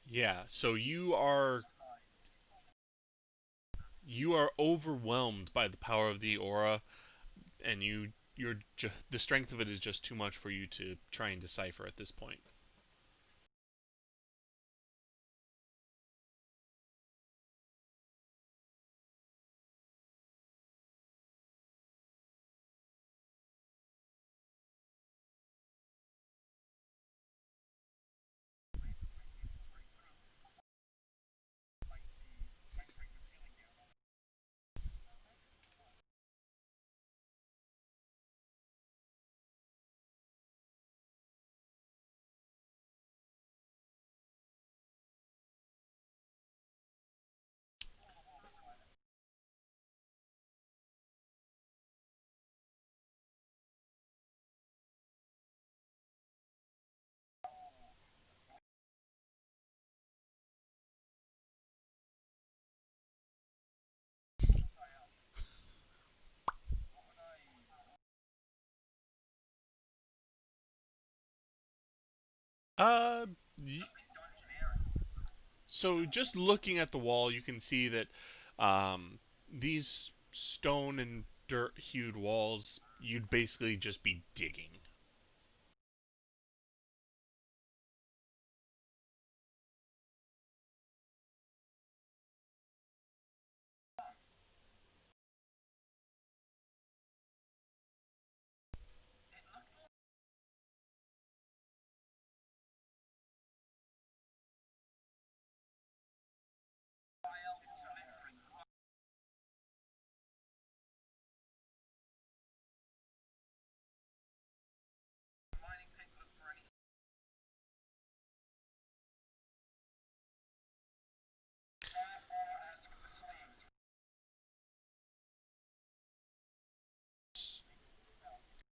Yeah, so you are overwhelmed by the power of the aura, and the strength of it is just too much for you to try and decipher at this point. Uh, so just looking at the wall, you can see that these stone and dirt-hued walls, you'd basically just be digging.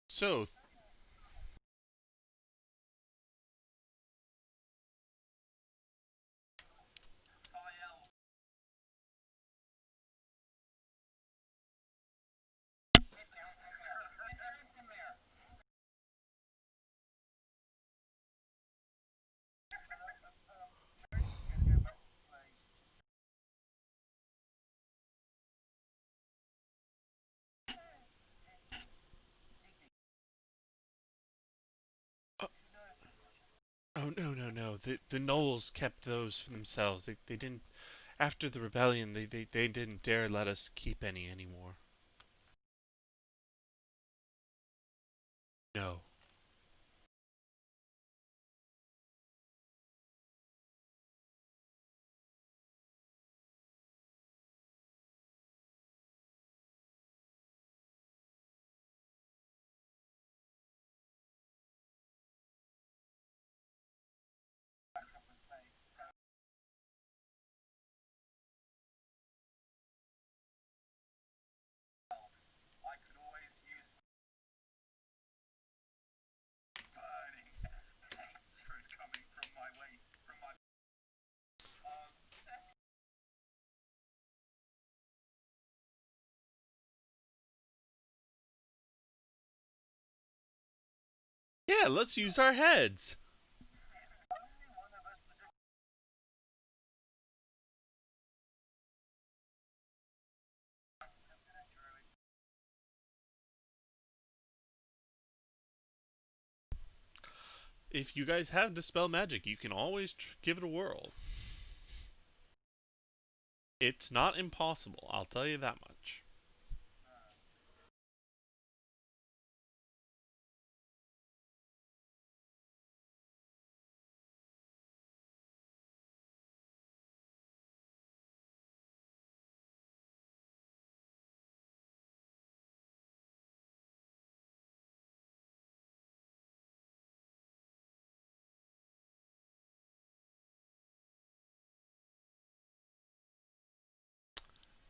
So, oh no, no, no. The Knolls kept those for themselves. They didn't. After the rebellion, they didn't dare let us keep any anymore. No. Yeah, let's use our heads. If you guys have Dispel Magic, you can always give it a whirl. It's not impossible, I'll tell you that much.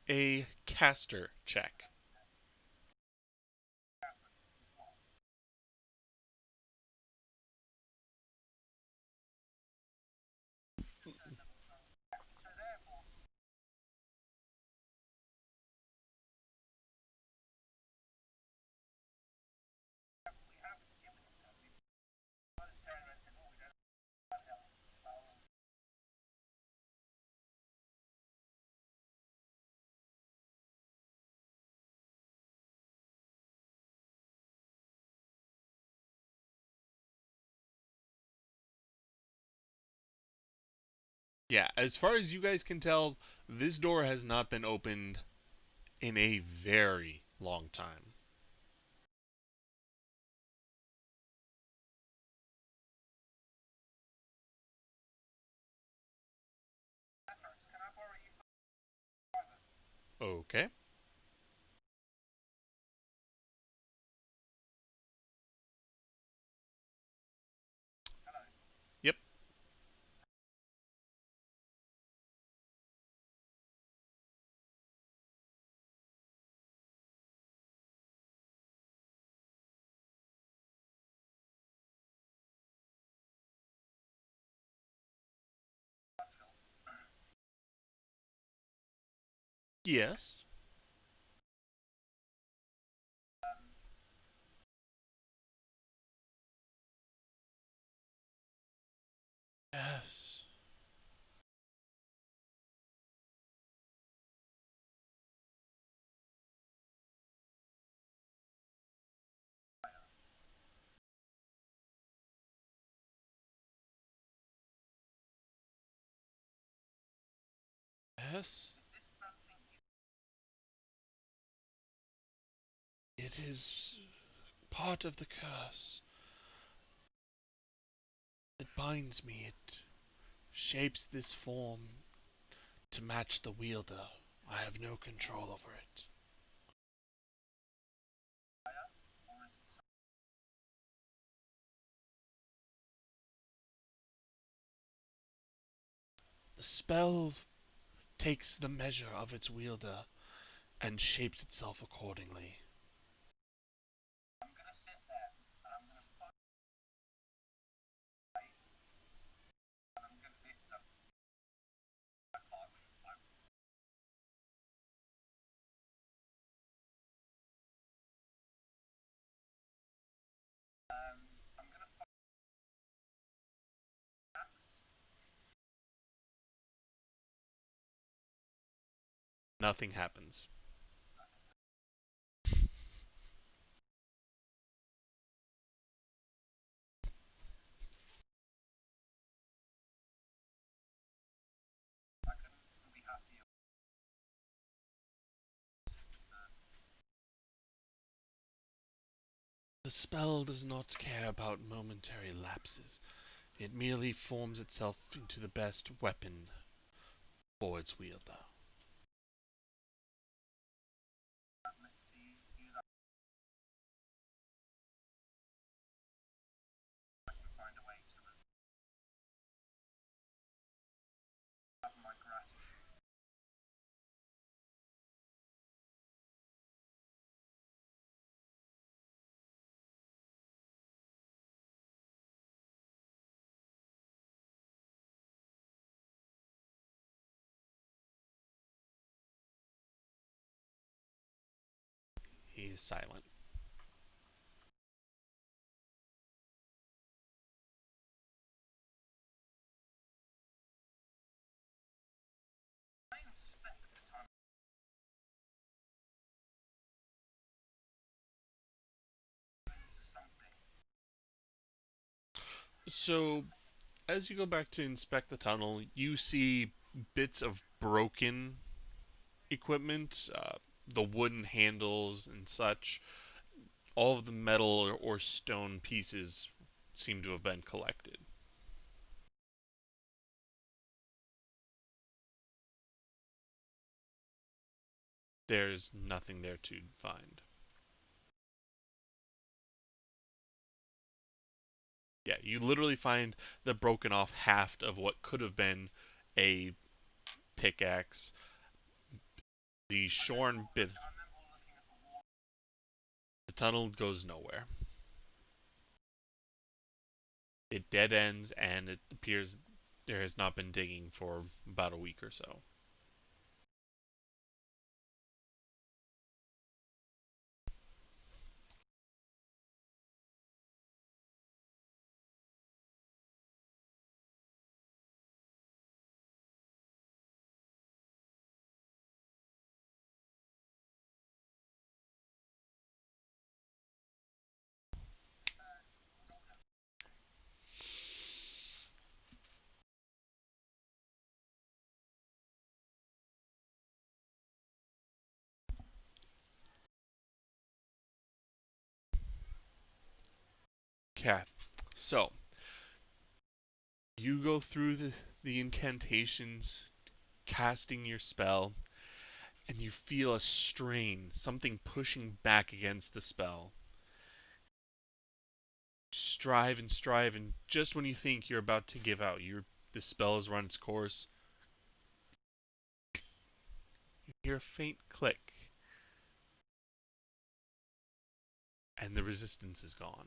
a caster check. Yeah, as far as you guys can tell, this door has not been opened in a very long time. Okay. Yep. Yes. Yes. Yes. It is part of the curse. It binds me. It shapes this form to match the wielder. I have no control over it. The spell takes the measure of its wielder and shapes itself accordingly. Nothing happens. The spell does not care about momentary lapses. It merely forms itself into the best weapon for its wielder. He is silent. So, as you go back to inspect the tunnel, you see bits of broken equipment, the wooden handles and such. All of the metal or stone pieces seem to have been collected. There's nothing there to find. Yeah, you literally find the broken off haft of what could have been a pickaxe, The shorn bit. The tunnel goes nowhere. It dead ends, and it appears there has not been digging for about a week or so. Okay, so you go through the incantations, casting your spell, and you feel a strain, something pushing back against the spell. Strive and strive, and just when you think you're about to give out, the spell has run its course. You hear a faint click, and the resistance is gone.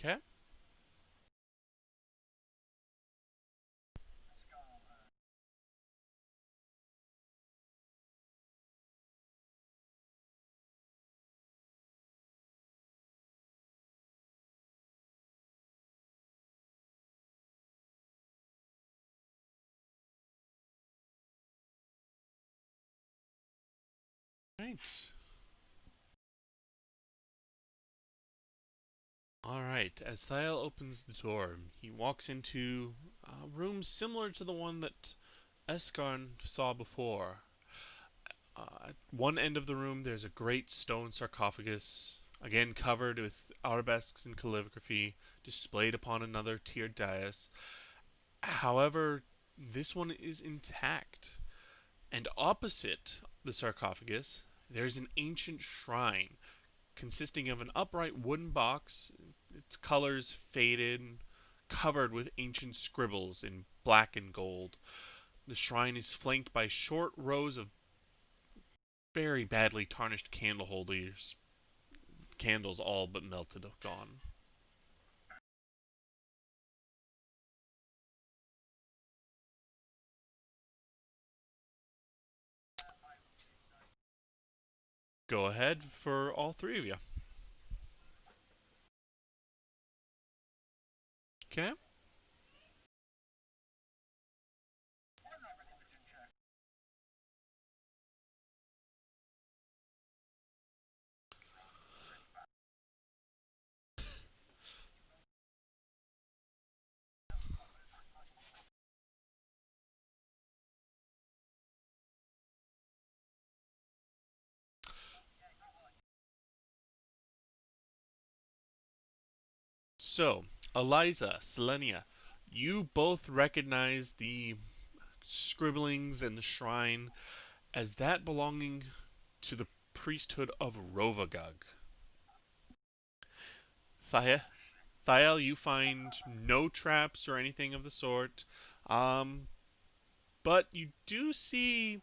Okay? Right. Alright, as Thiel opens the door, he walks into a room similar to the one that Eskarn saw before. At one end of the room, there's a great stone sarcophagus, again covered with arabesques and calligraphy, displayed upon another tiered dais. However, this one is intact. And opposite the sarcophagus, there's an ancient shrine consisting of an upright wooden box, its colors faded, covered with ancient scribbles in black and gold. The shrine is flanked by short rows of very badly tarnished candle holders, candles all but melted gone. Go ahead for all three of you. Okay. So, Eliza, Selenia, you both recognize the scribblings and the shrine as that belonging to the priesthood of Rovagug. Thiel, you find no traps or anything of the sort, um, but you do see,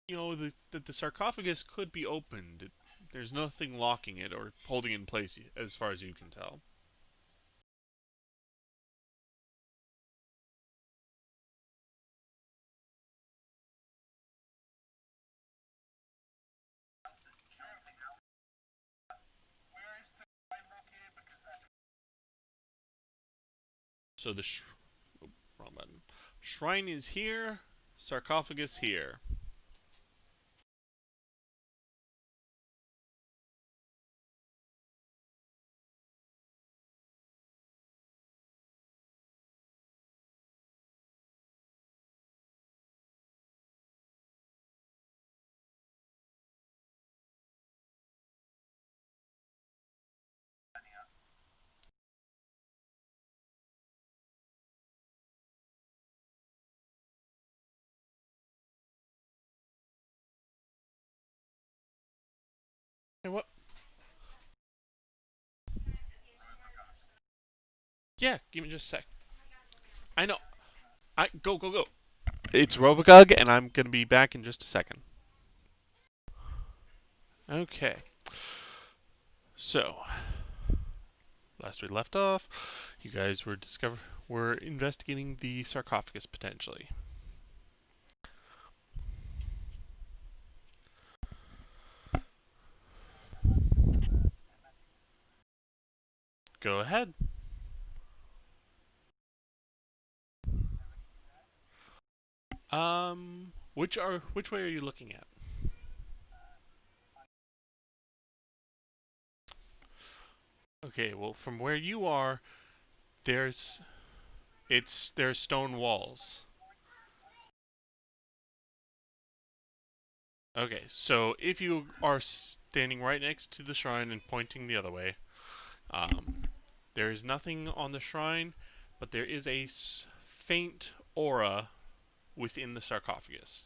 that the sarcophagus could be opened. There's nothing locking it or holding it in place as far as you can tell. So the wrong button. Shrine is here, sarcophagus here. Hey, what? Yeah, give me just a sec. I know. Go. It's Rovagug, and I'm gonna be back in just a second. Okay. So, last we left off, you guys were investigating the sarcophagus potentially. Go ahead. Which way are you looking at? Okay, well, from where you are, there's there's stone walls. Okay, so if you are standing right next to the shrine and pointing the other way, there is nothing on the shrine, but there is a faint aura within the sarcophagus.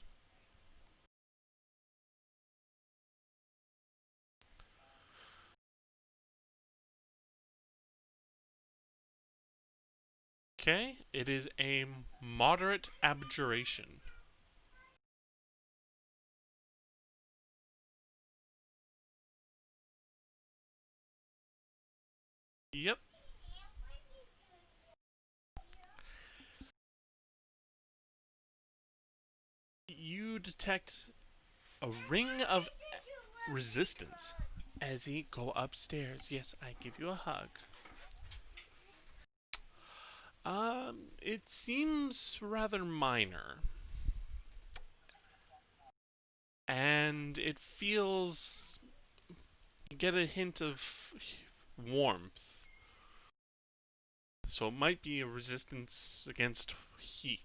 Okay, it is a moderate abjuration. Yep. You detect a ring of resistance as you go upstairs. Yes, I give you a hug. It seems rather minor. And it feels, you get a hint of warmth. So it might be a resistance against heat.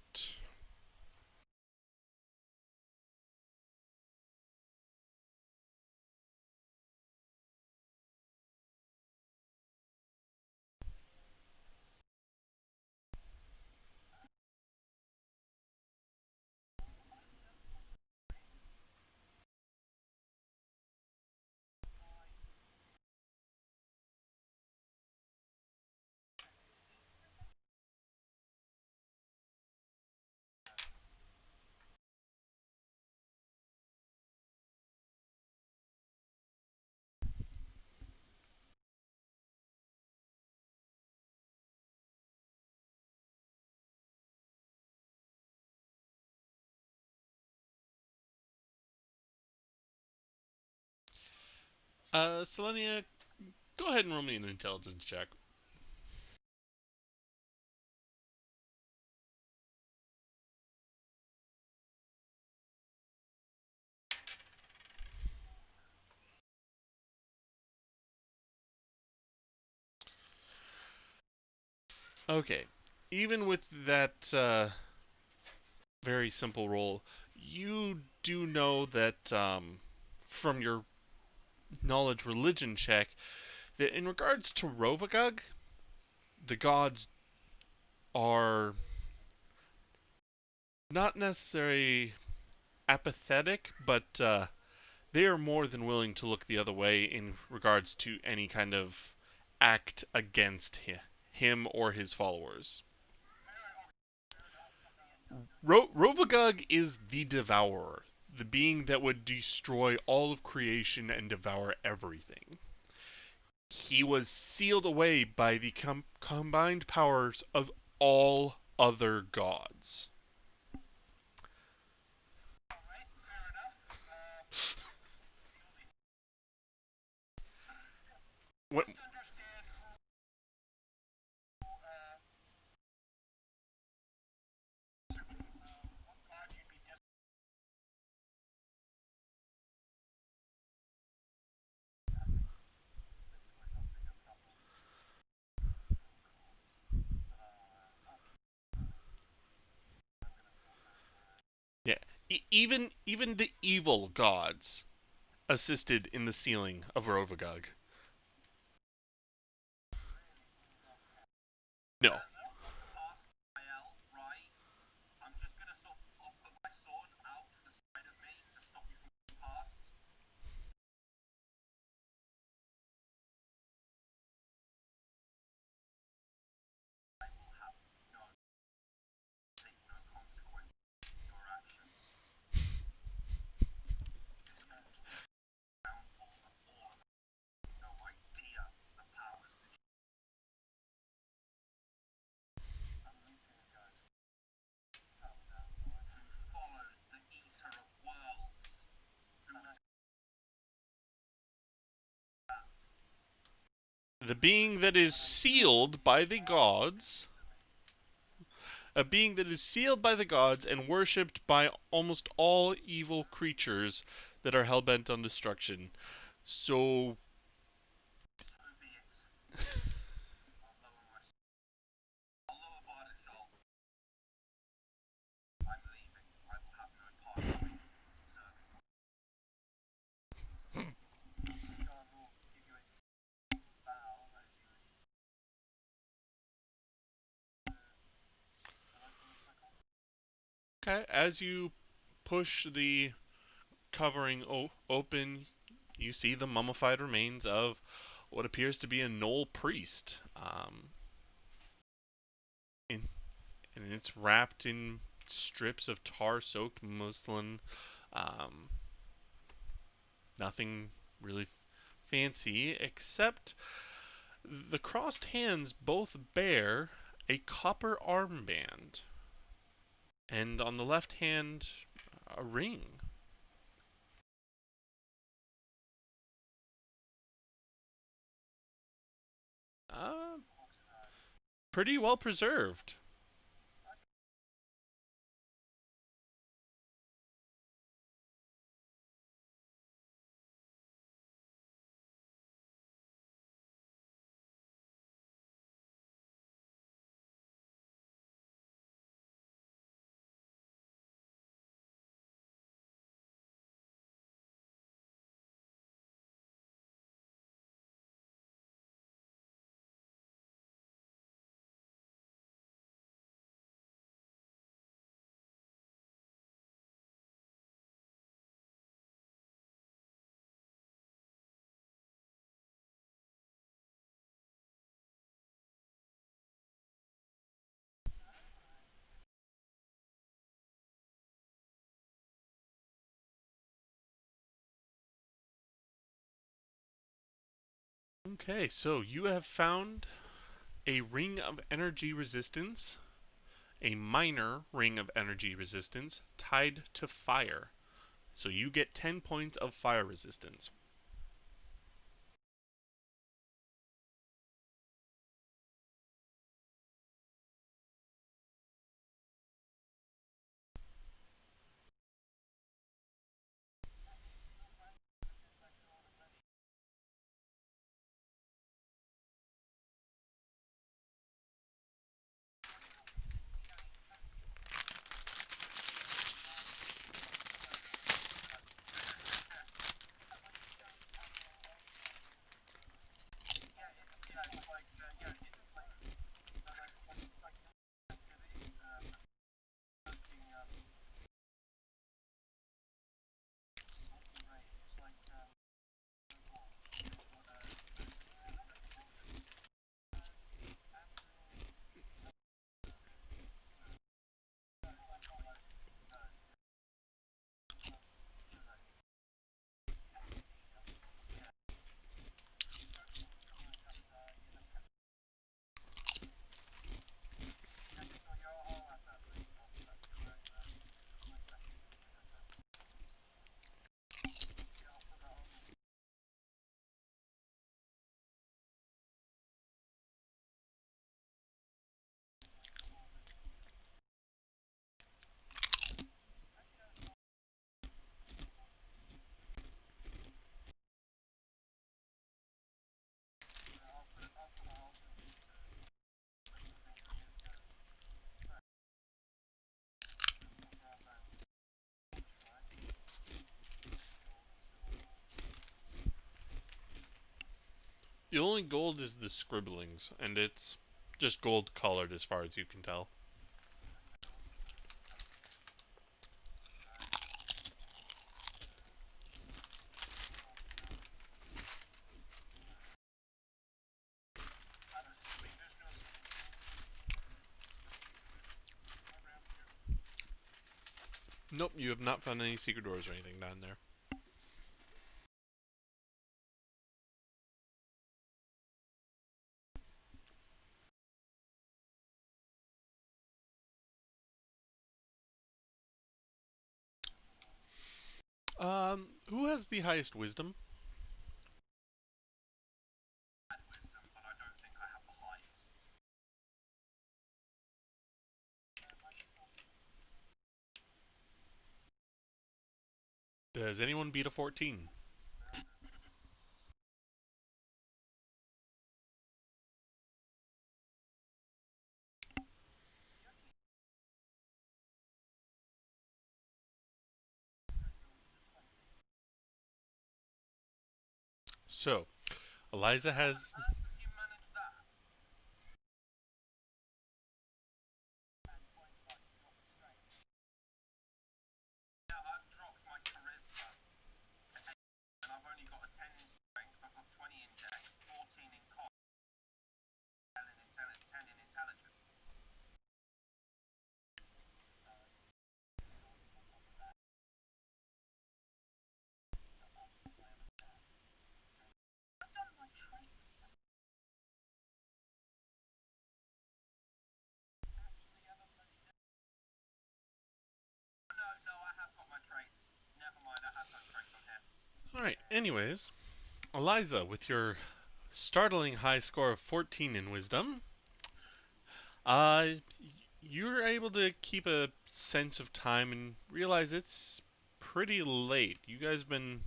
Selenia, go ahead and roll me an intelligence check. Okay. Even with that very simple roll, you do know that from your knowledge religion check that in regards to Rovagug, the gods are not necessarily apathetic, but they are more than willing to look the other way in regards to any kind of act against him or his followers. Rovagug is the Devourer, the being that would destroy all of creation and devour everything. He was sealed away by the combined powers of all other gods. What? even the evil gods assisted in the sealing of Rovagug. No. The being that is sealed by the gods, a being that is sealed by the gods and worshipped by almost all evil creatures that are hellbent on destruction. So okay, as you push the covering open, you see the mummified remains of what appears to be a Gnoll priest. In, and it's wrapped in strips of tar-soaked muslin. Um, Nothing really fancy, except the crossed hands both bear a copper armband, and on the left hand, a ring. Uh, Pretty well preserved. Okay, so you have found a ring of energy resistance, a minor ring of energy resistance tied to fire. So you get 10 points of fire resistance. The only gold is the scribblings, and it's just gold colored as far as you can tell. Nope, you have not found any secret doors or anything down there. Who has the highest wisdom? Does anyone beat a 14? So, Eliza has... Alright, anyways, Eliza, with your startling high score of 14 in wisdom, you're able to keep a sense of time and realize it's pretty late. You guys been,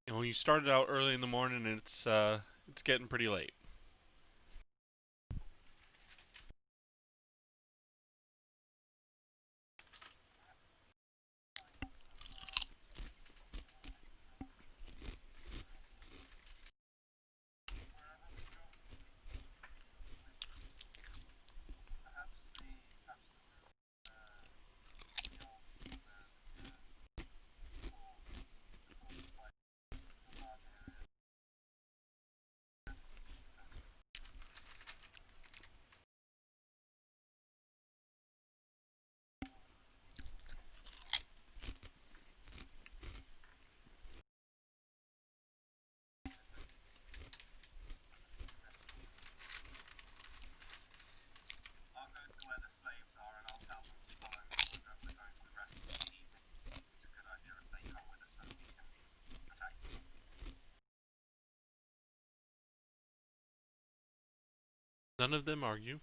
you started out early in the morning and it's getting pretty late. None of them argue.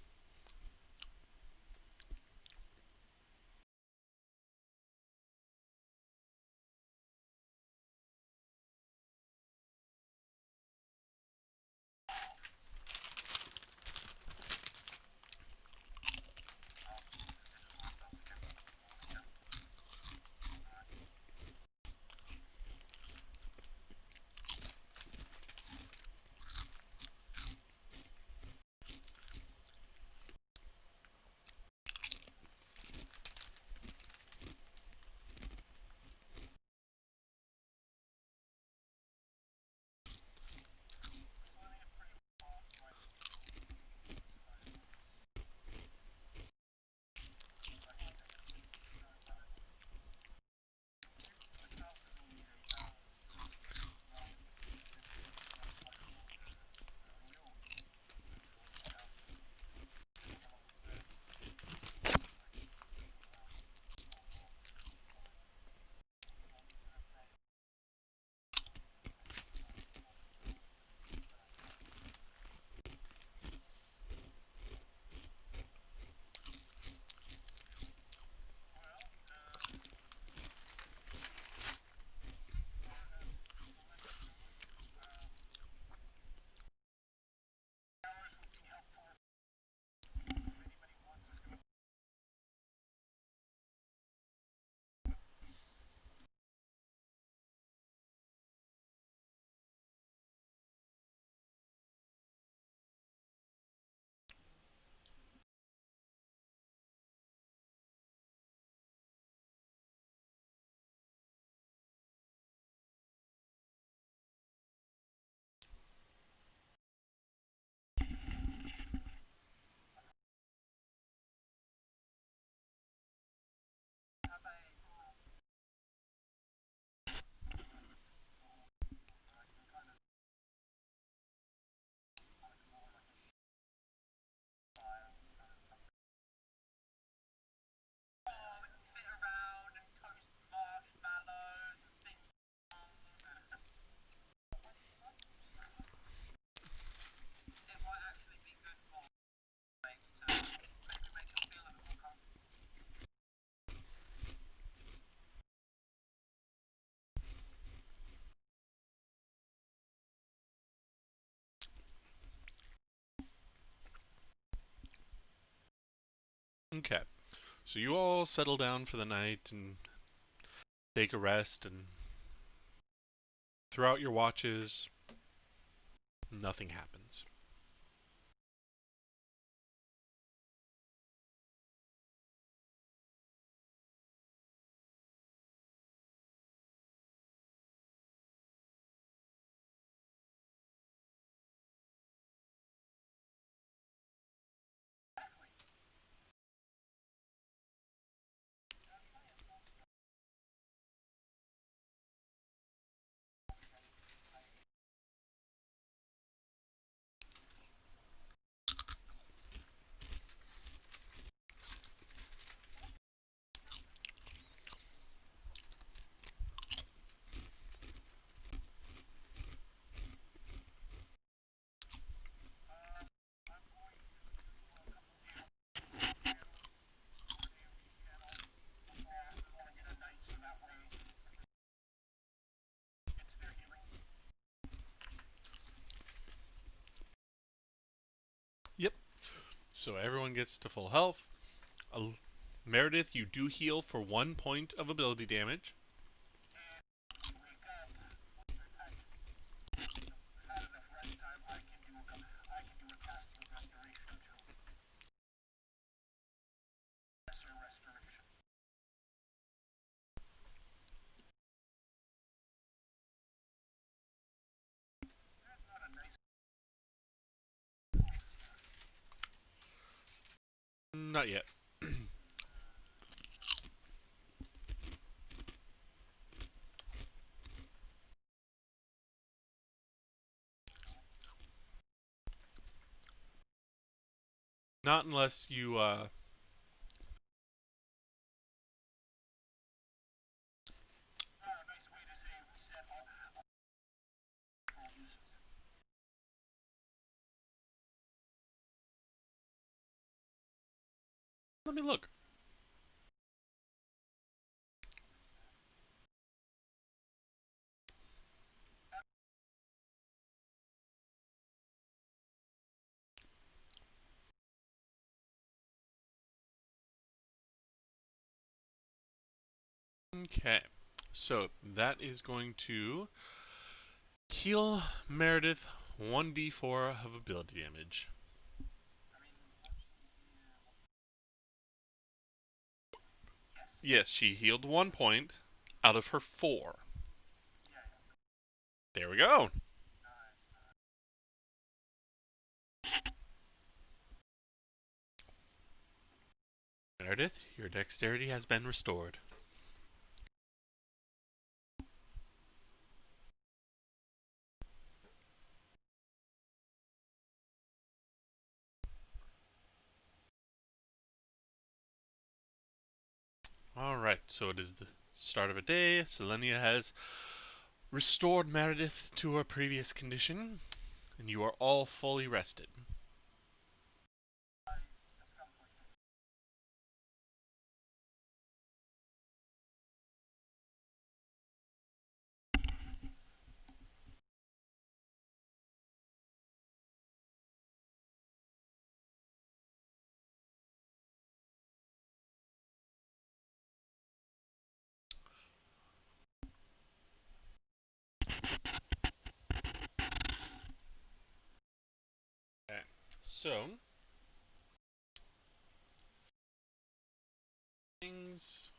Okay. So you all settle down for the night and take a rest, and throughout your watches, nothing happens. Yep. So everyone gets to full health. Meredith, you do heal for 1 point of ability damage. Not yet. Not unless you let me look. Okay. So that is going to heal Meredith 1d4 of ability damage. Yes, she healed 1 point out of her 4. There we go. Meredith, your dexterity has been restored. Alright, so it is the start of a day. Selenia has restored Meredith to her previous condition, and you are all fully rested. Okay, so things.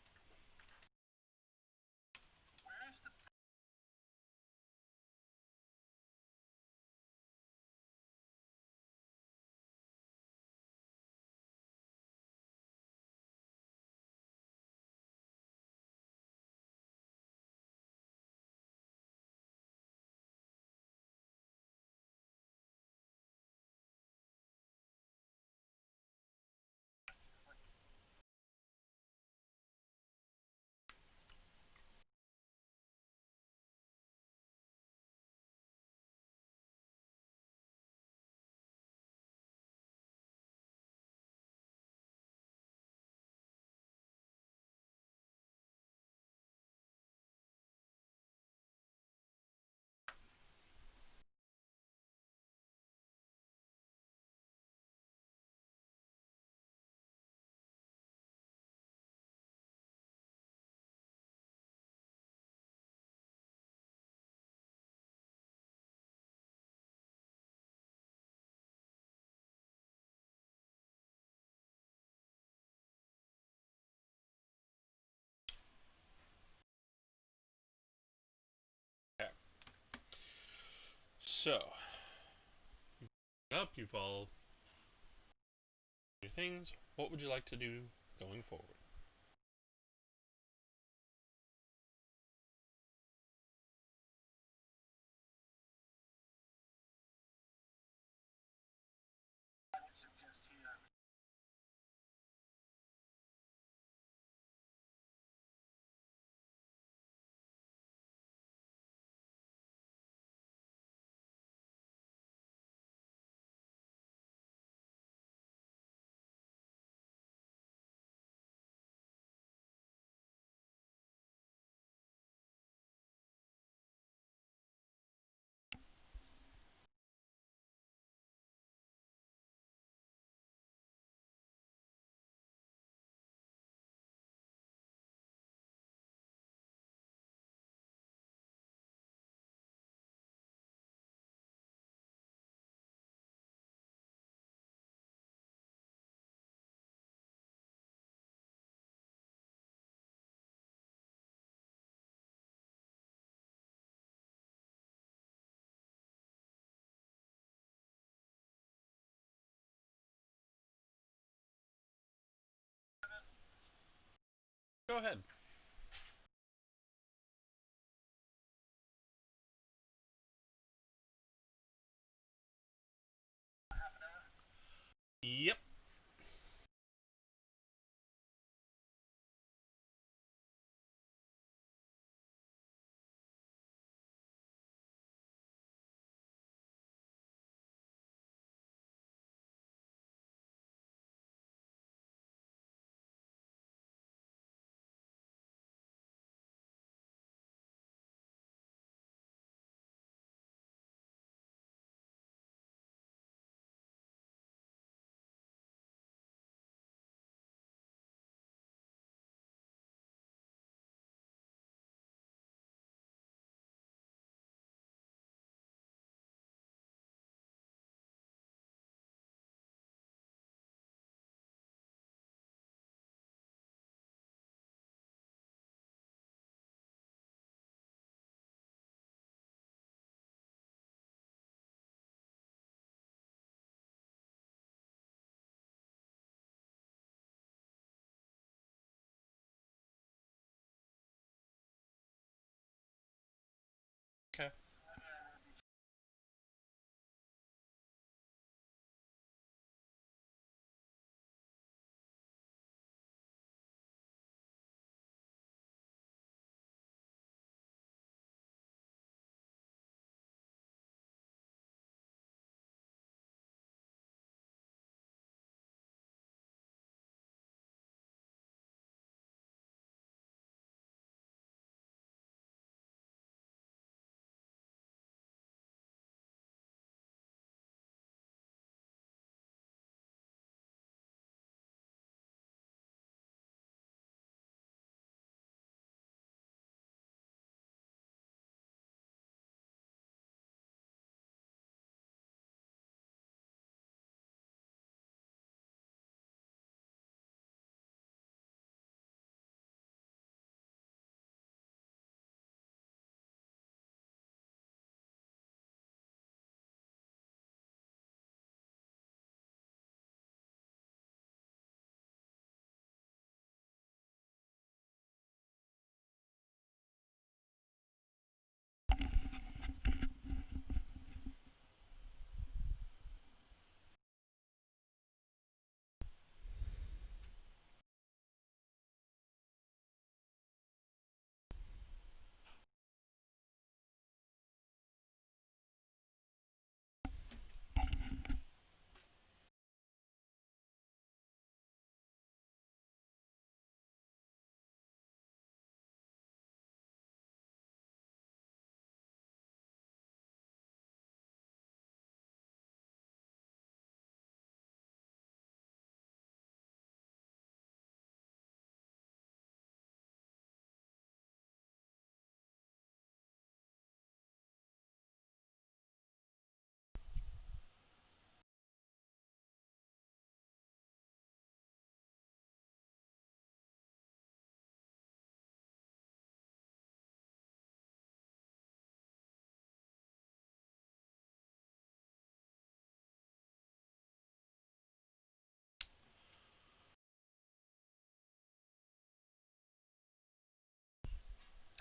So, you've all your things. What would you like to do going forward? Go ahead. Yep. Okay.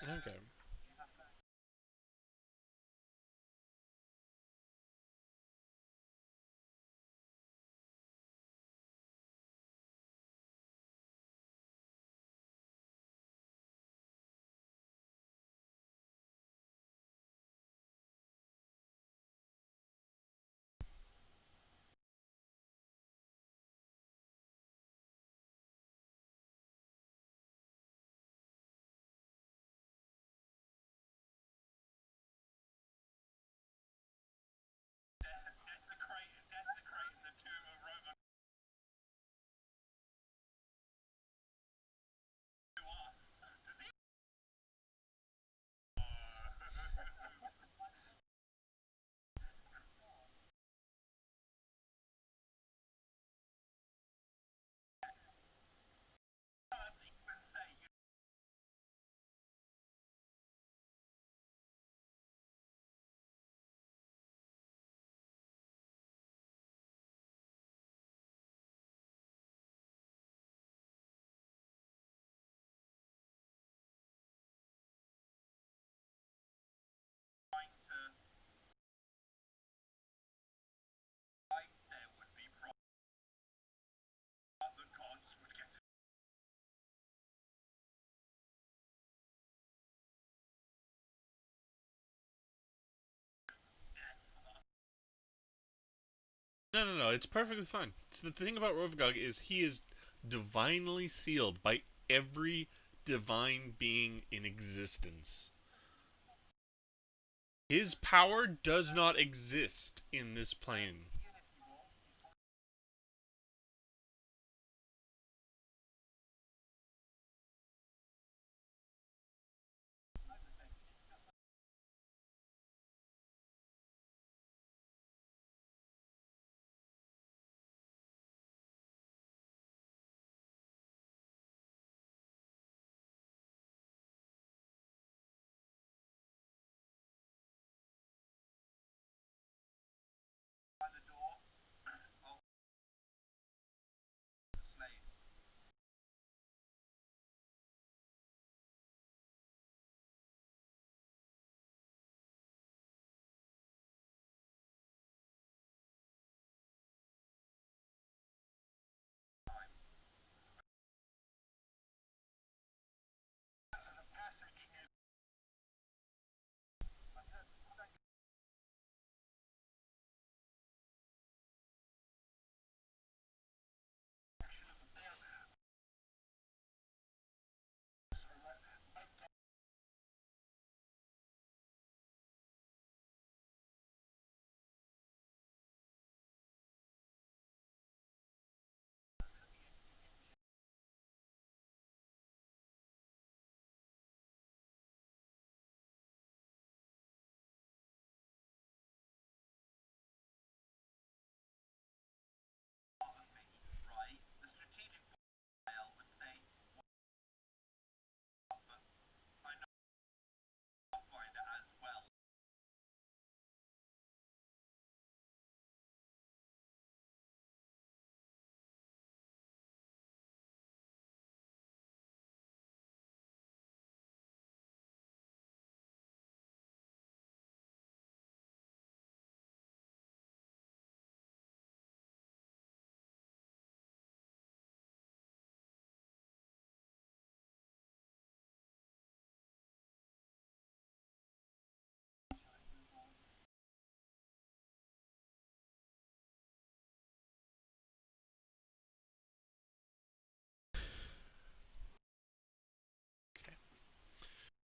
Okay. No, no, no. It's perfectly fine. So the thing about Rovagog is he is divinely sealed by every divine being in existence. His power does not exist in this plane. Okay.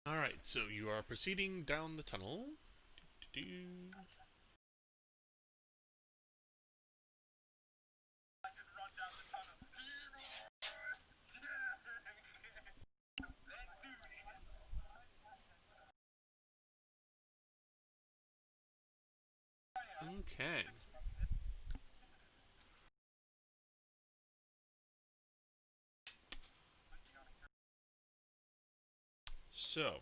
Alright, so you are proceeding down the tunnel. Do-do-do. Okay. So,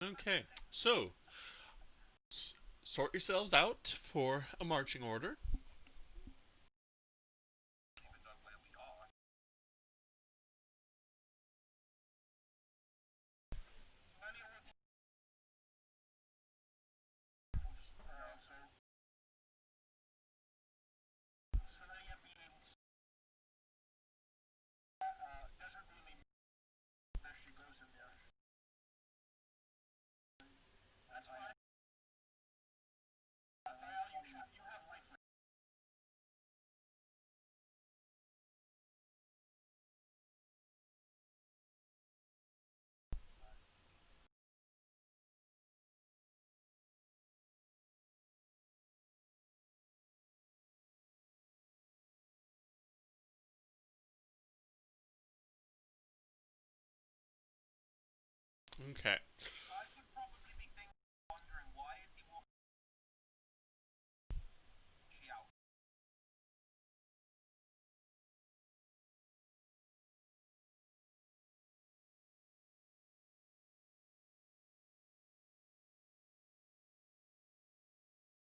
Okay, so sort yourselves out for a marching order. Okay.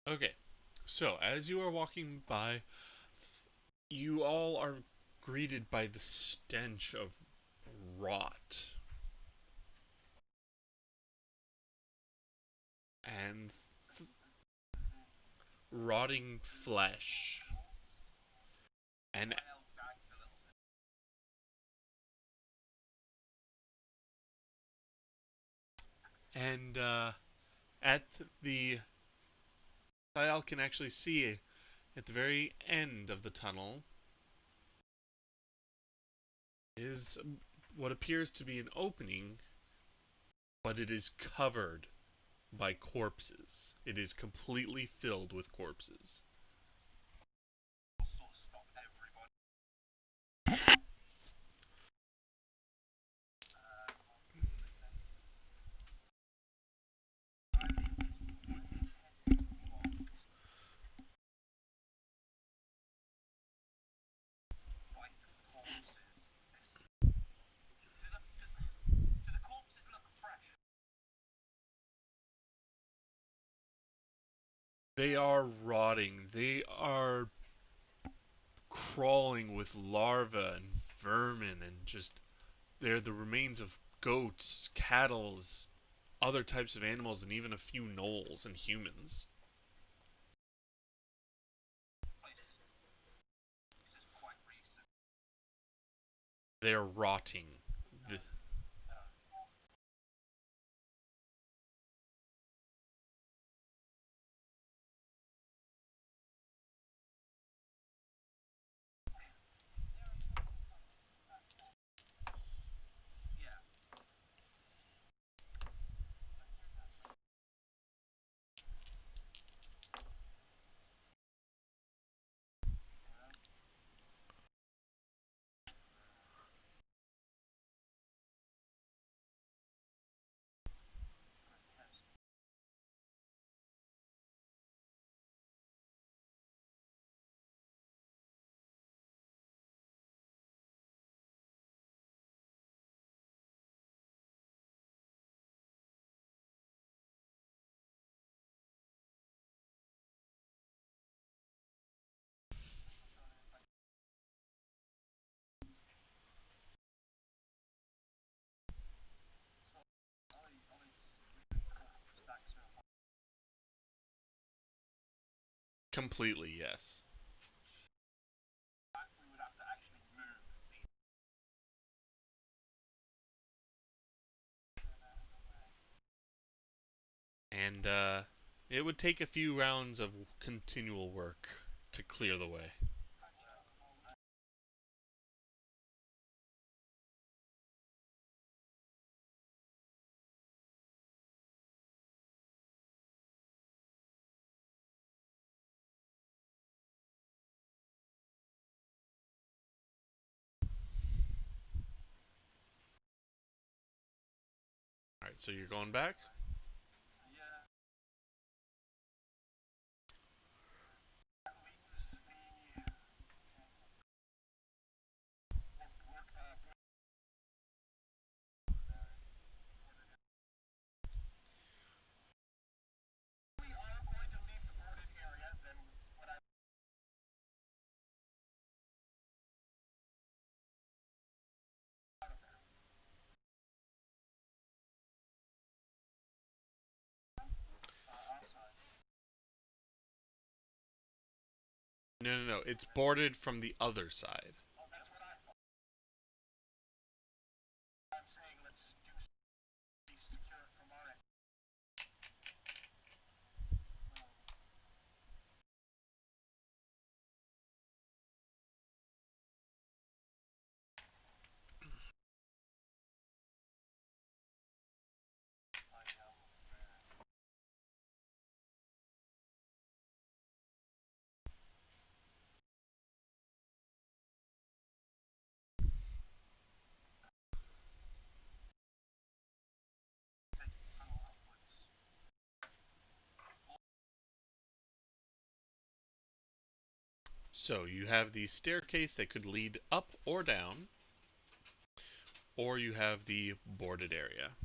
Okay. So, as you are walking by, you all are greeted by the stench of rot and rotting flesh. And at the Thial can actually see at the very end of the tunnel is what appears to be an opening, but it is covered by corpses. It is completely filled with corpses. They are rotting. They are crawling with larvae and vermin and just they're the remains of goats, cattle, other types of animals, and even a few gnolls and humans. They're rotting. Completely, yes. And it would take a few rounds of continual work to clear the way. Alright, so you're going back? No. It's boarded from the other side. So you have the staircase that could lead up or down, or you have the boarded area.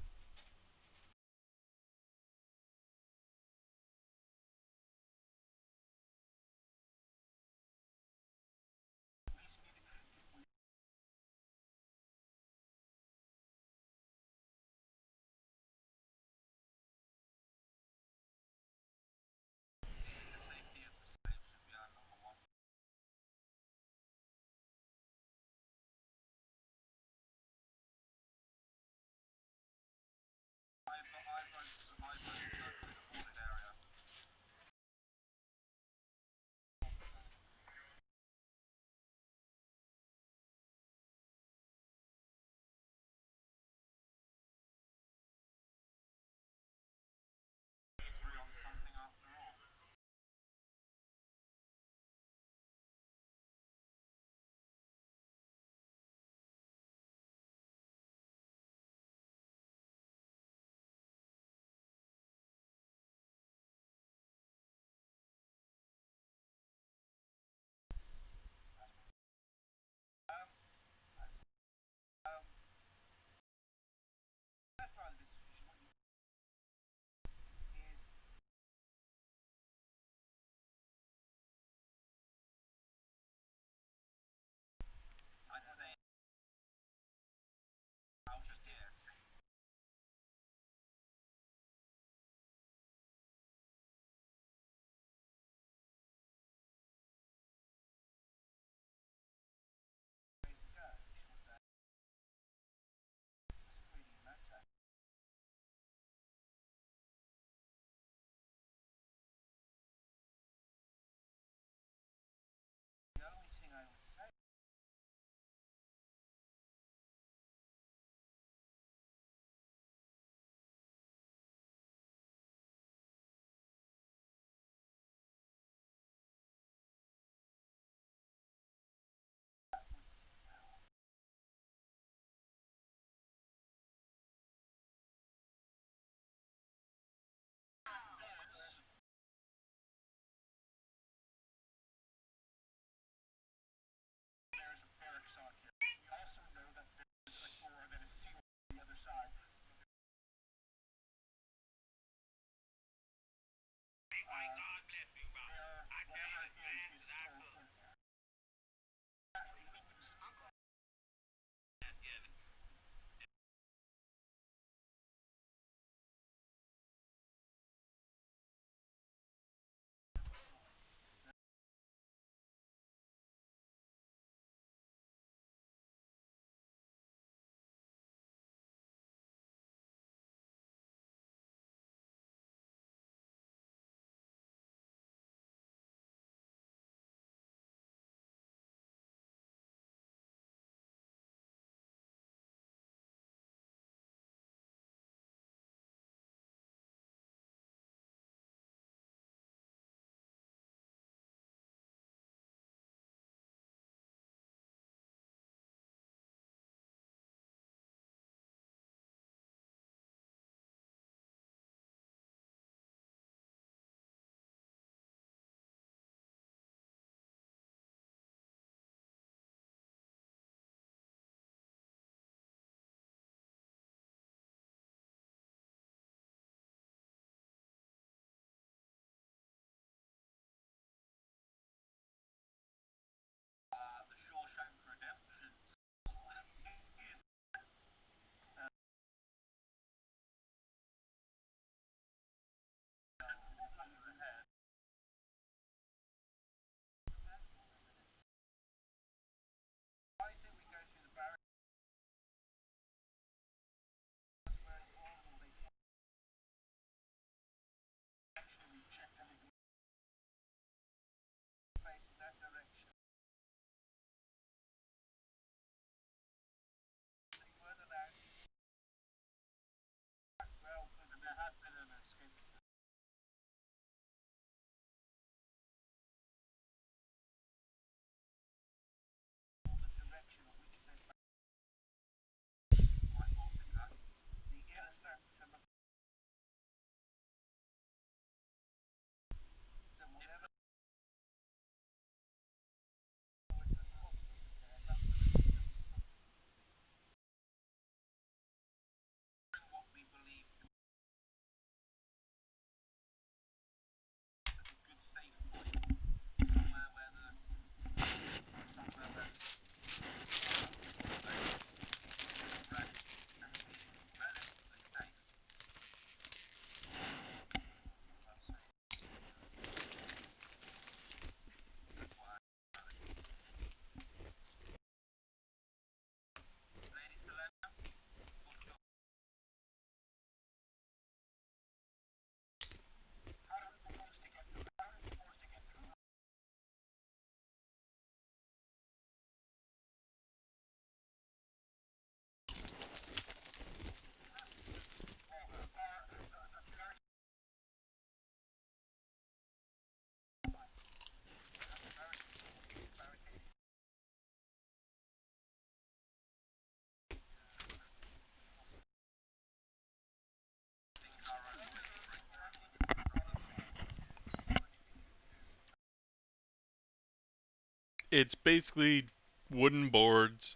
It's basically wooden boards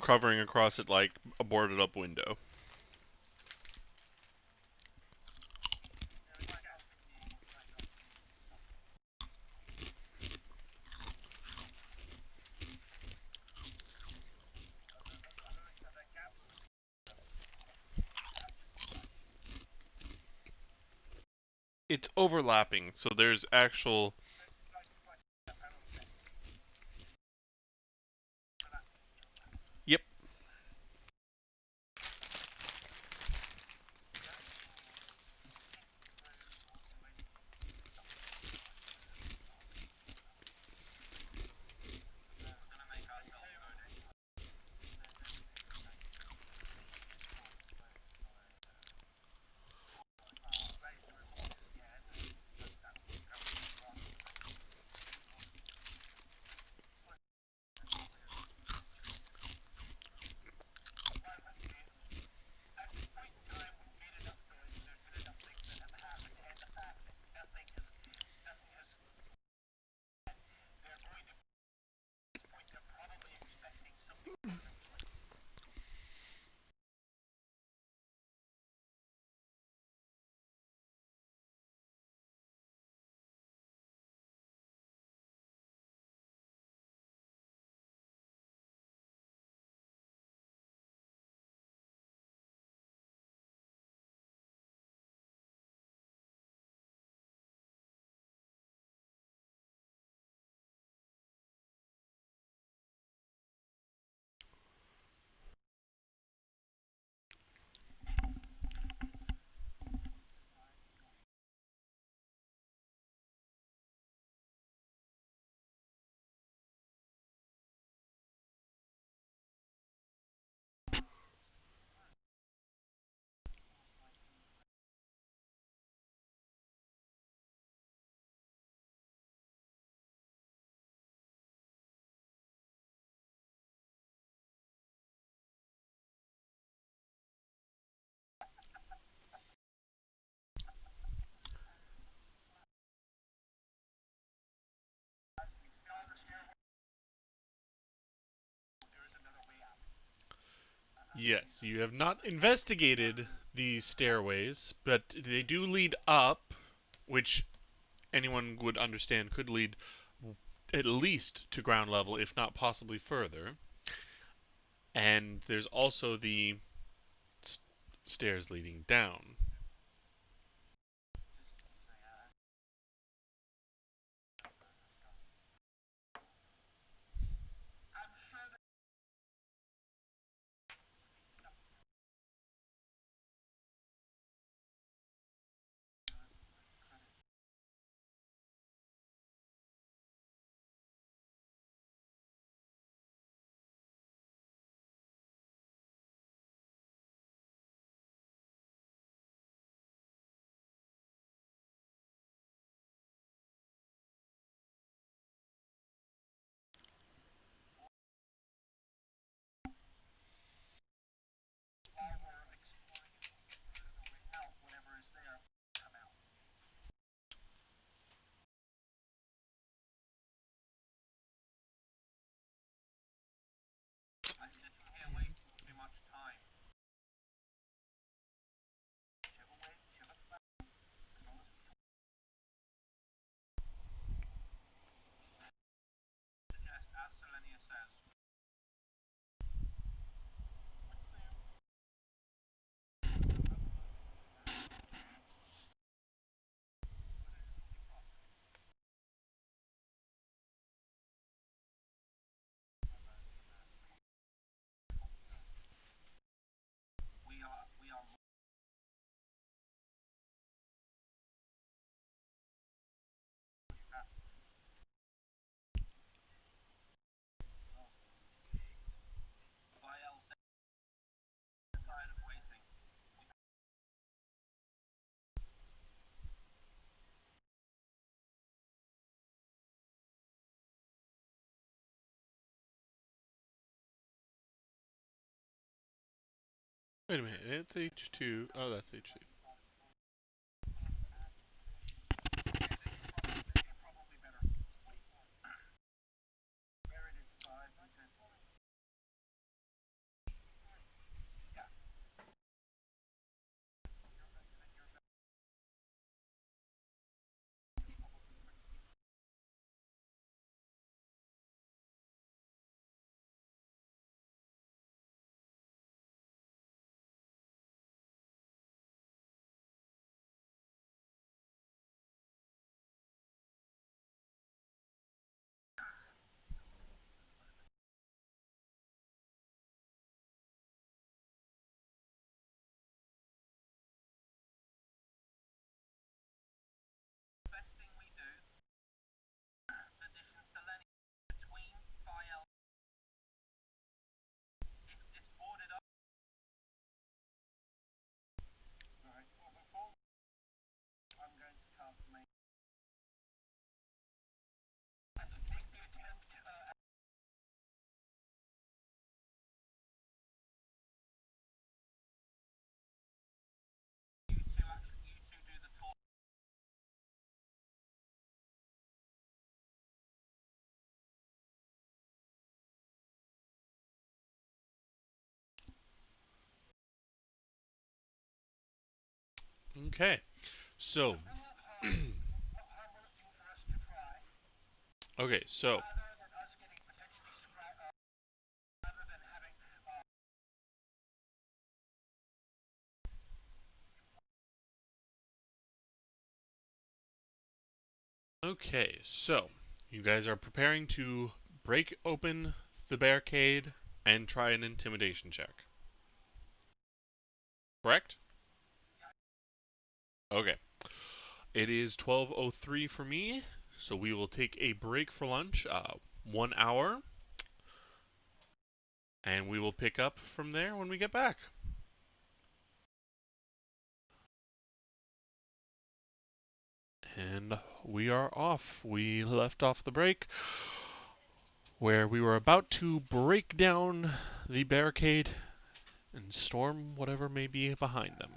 covering across it like a boarded up window. It's overlapping, so there's actual... Yep. Yes, you have not investigated these stairways, but they do lead up, which anyone would understand could lead at least to ground level, if not possibly further. And there's also the stairs leading down. Wait a minute, it's H2. Oh, that's H2. Okay, so okay, so you guys are preparing to break open the barricade and try an intimidation check. Correct? Okay. It is 12:03 for me, so we will take a break for lunch, 1 hour, and we will pick up from there when we get back. And we are off. We left off the break where we were about to break down the barricade and storm whatever may be behind them.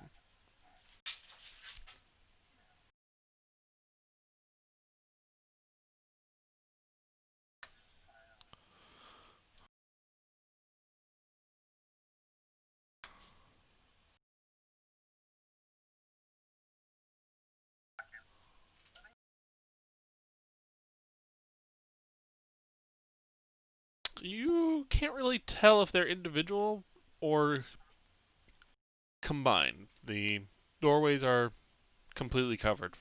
You can't really tell if they're individual or combined. The doorways are completely covered.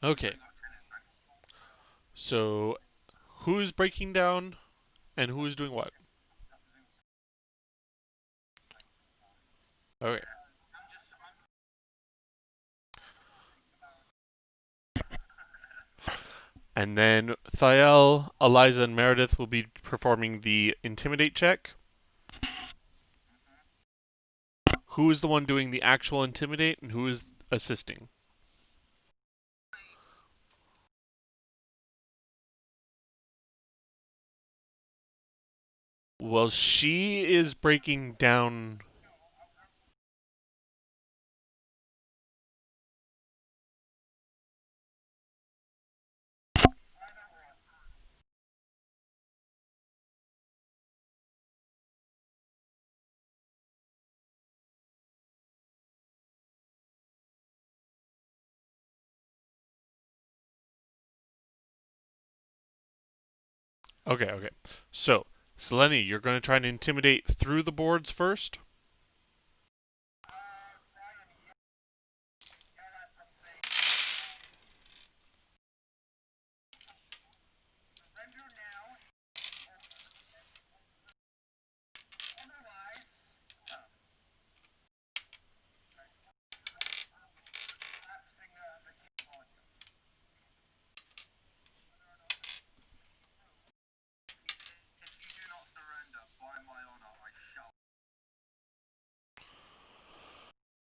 Okay. So, who's breaking down and who's doing what? Okay. And then Thael, Eliza, and Meredith will be performing the intimidate check. Who is the one doing the actual intimidate and who is assisting? Well, she is breaking down. Okay, okay. So, Selene, you're going to try and intimidate through the boards first?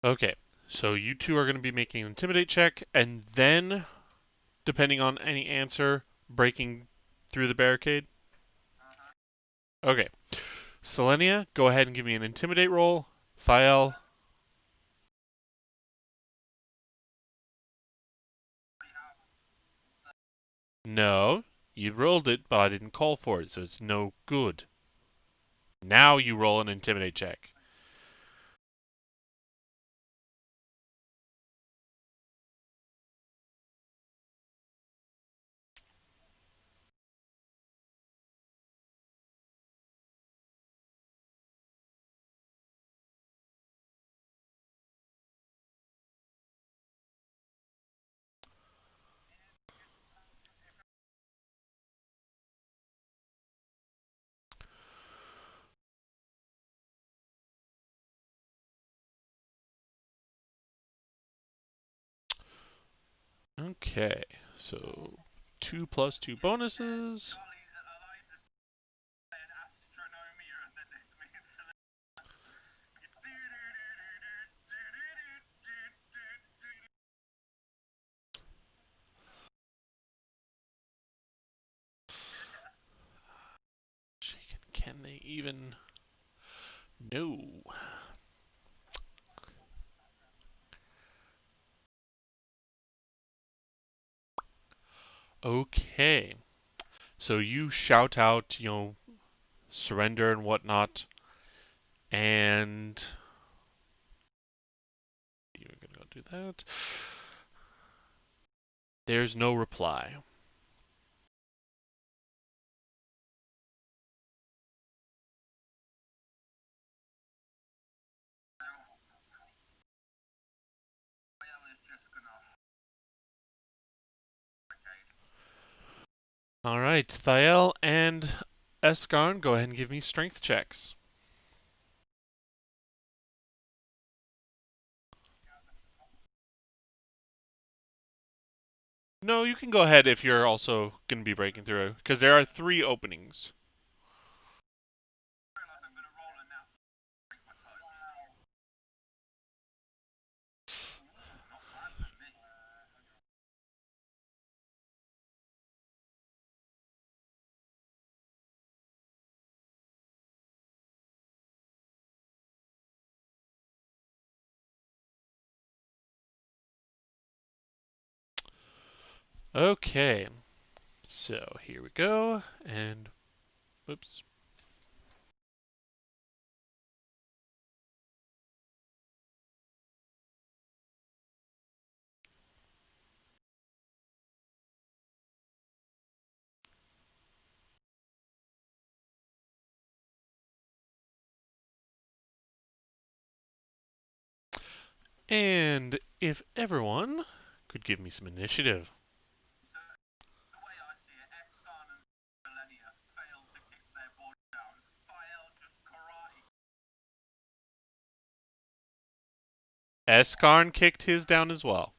Okay, so you two are going to be making an intimidate check, and then, depending on any answer, breaking through the barricade? Okay. Selenia, go ahead and give me an intimidate roll. Thael. No, you rolled it, but I didn't call for it, so it's no good. Now you roll an intimidate check. Okay, so 2 plus 2 bonuses. Can they even? No. Okay. So you shout out, surrender and whatnot, and you're gonna go do that. There's no reply. All right, Thael and Eskarn, go ahead and give me strength checks. No, you can go ahead if you're also going to be breaking through, because there are 3 openings. Okay, so here we go, and whoops. And if everyone could give me some initiative. Eskarn kicked his down as well.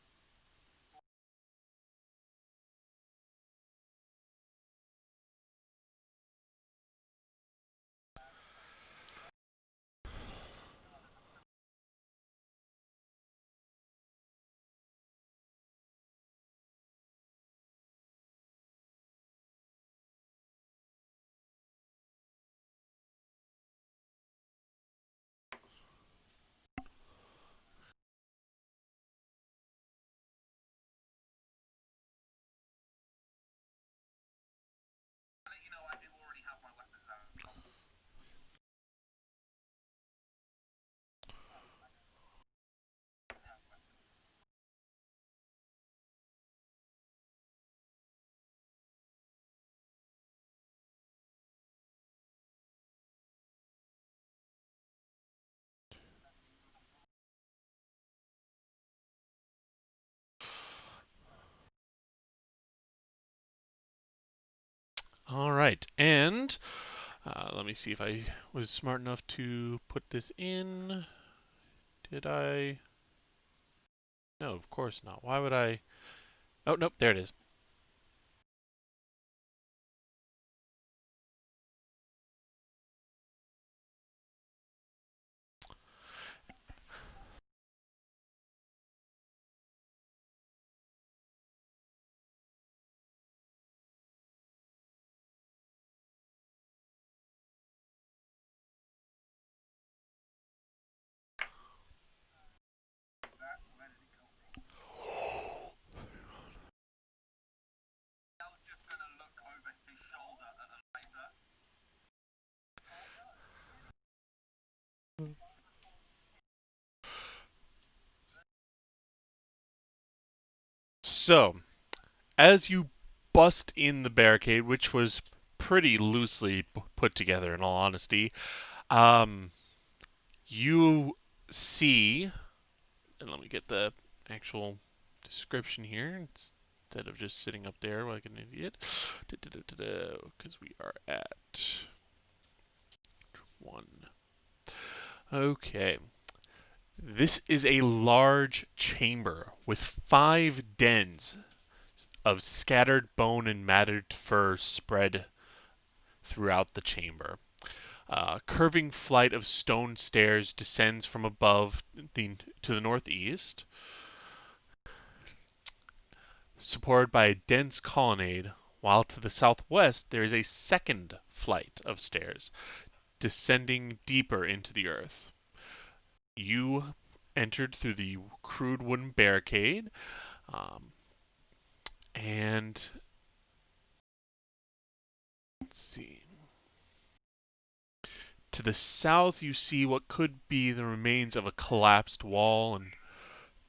All right, and let me see if I was smart enough to put this in. Did I? No, of course not. Why would I? Oh, nope, there it is. So, as you bust in the barricade, which was pretty loosely put together, in all honesty, um, you see, and let me get the actual description here instead of just sitting up there like an idiot, because we are at 1. Okay. This is a large chamber with 5 dens of scattered bone and matted fur spread throughout the chamber. A curving flight of stone stairs descends from above to the northeast, supported by a dense colonnade, while to the southwest there is a second flight of stairs descending deeper into the earth. You entered through the crude wooden barricade, and let's see. To the south, you see what could be the remains of a collapsed wall, and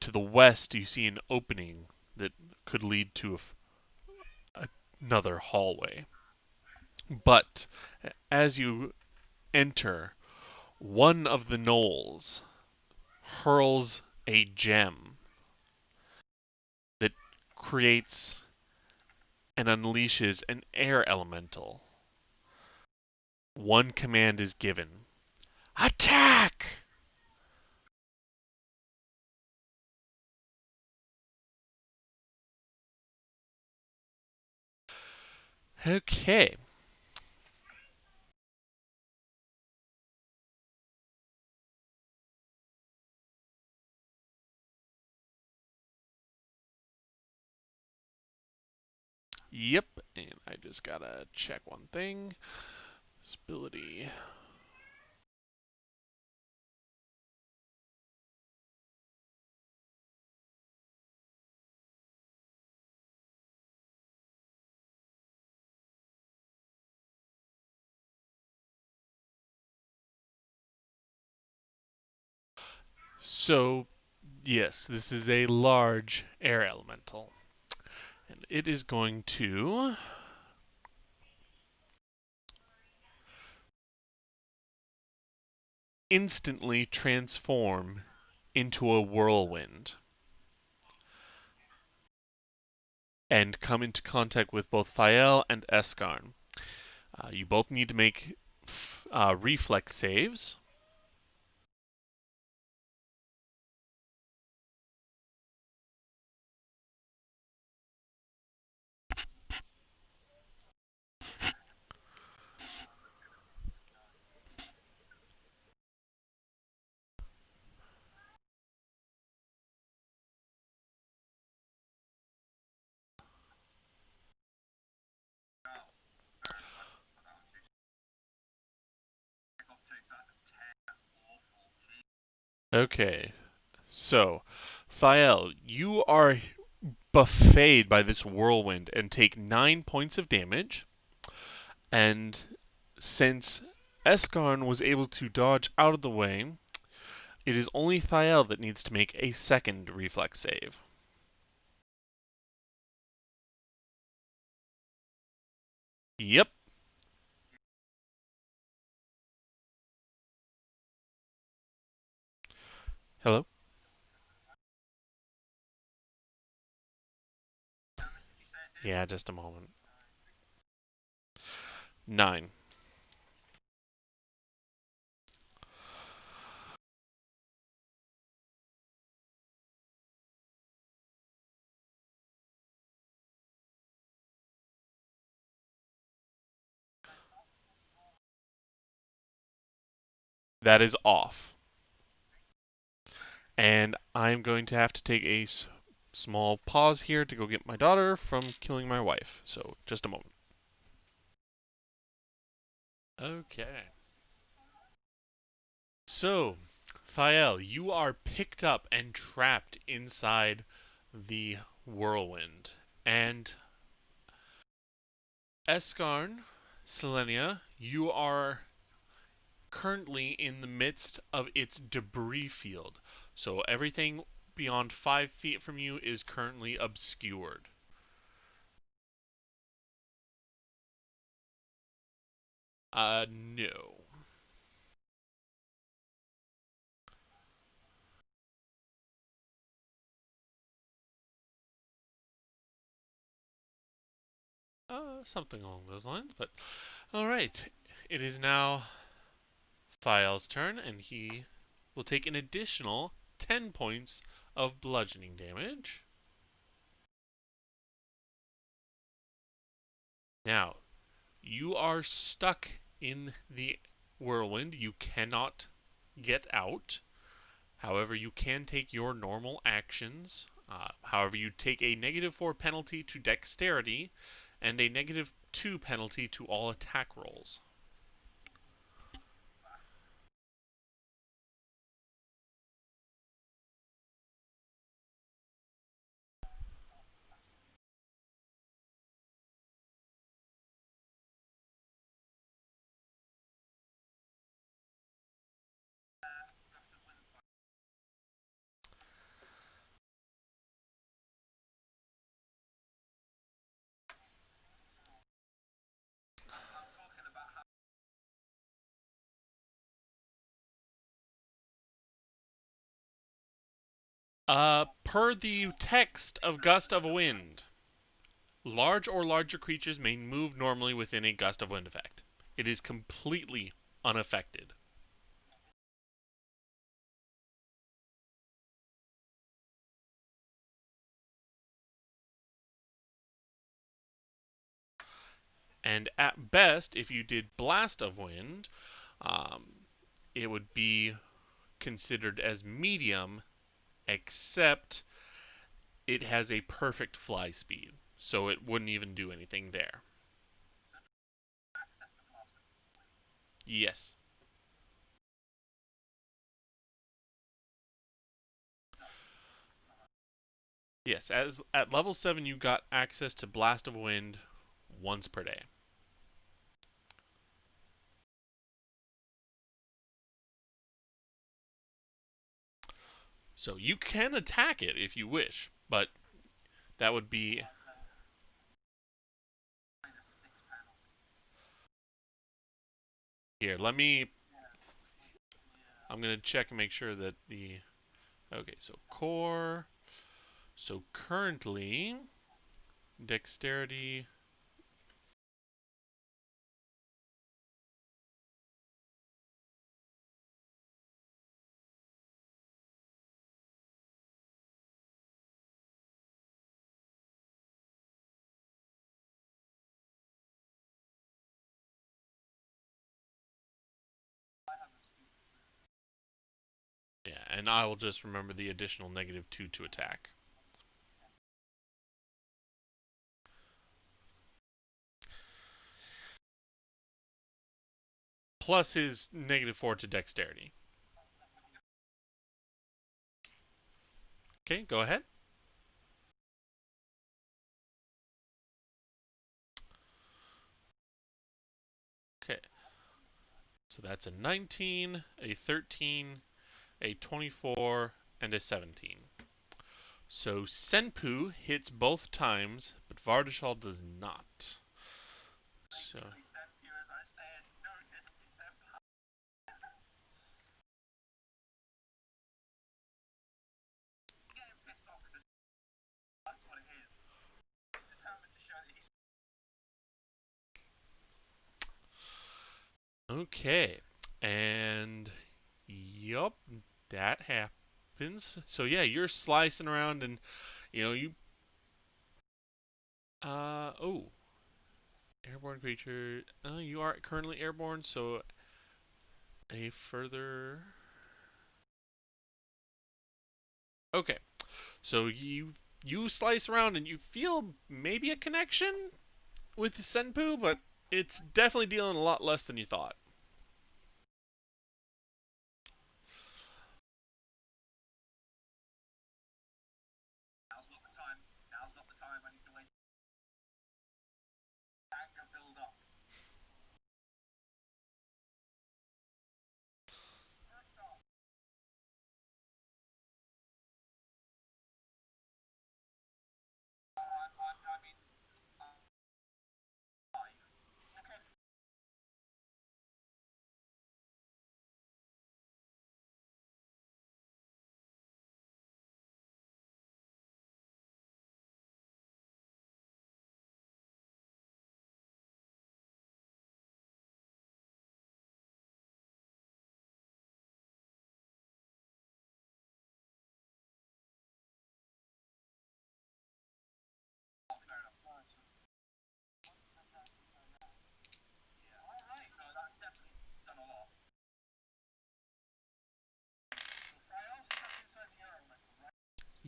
to the west, you see an opening that could lead to another hallway. But as you enter, one of the gnolls hurls a gem that creates and unleashes an air elemental. One command is given: attack! Okay. Yep, and I just gotta check one thing. Ability. So, yes, this is a large air elemental. And it is going to instantly transform into a whirlwind and come into contact with both Thael and Eskarn. You both need to make reflex saves. Okay, so Thael, you are buffeted by this whirlwind and take 9 points of damage. And since Eskarn was able to dodge out of the way, it is only Thael that needs to make a second reflex save. Yep. Hello? Yeah, just a moment. 9. That is off. And I'm going to have to take a small pause here to go get my daughter from killing my wife. So, just a moment. Okay. So, Thael, you are picked up and trapped inside the whirlwind. And Eskarn, Selenia, you are currently in the midst of its debris field. So everything beyond 5 feet from you is currently obscured. No. Something along those lines, but alright. It is now Thael's turn, and he will take an additional 10 points of bludgeoning damage. Now, you are stuck in the whirlwind. You cannot get out. However, you can take your normal actions. However, you take a -4 penalty to dexterity and a -2 penalty to all attack rolls. Per the text of Gust of Wind, large or larger creatures may move normally within a Gust of Wind effect. It is completely unaffected. And at best, if you did Blast of Wind, it would be considered as medium, except it has a perfect fly speed, so it wouldn't even do anything there. Yes. Yes, as at level 7 you got access to Blast of Wind once per day. So you can attack it if you wish, but that would be... Here, let me... I'm going to check and make sure that the... Okay, so core... So currently, dexterity... Yeah, and I will just remember the additional -2 to attack. Plus his -4 to dexterity. Okay, go ahead. Okay. So that's a 19, a 13, a 24, and a 17. So Senpu hits both times, but Vardashal does not. So Okay, and yup, that happens. So yeah, you're slicing around, and you. Oh, airborne creature. You are currently airborne, so a further. Okay, so you slice around and you feel maybe a connection with Senpu, but it's definitely dealing a lot less than you thought.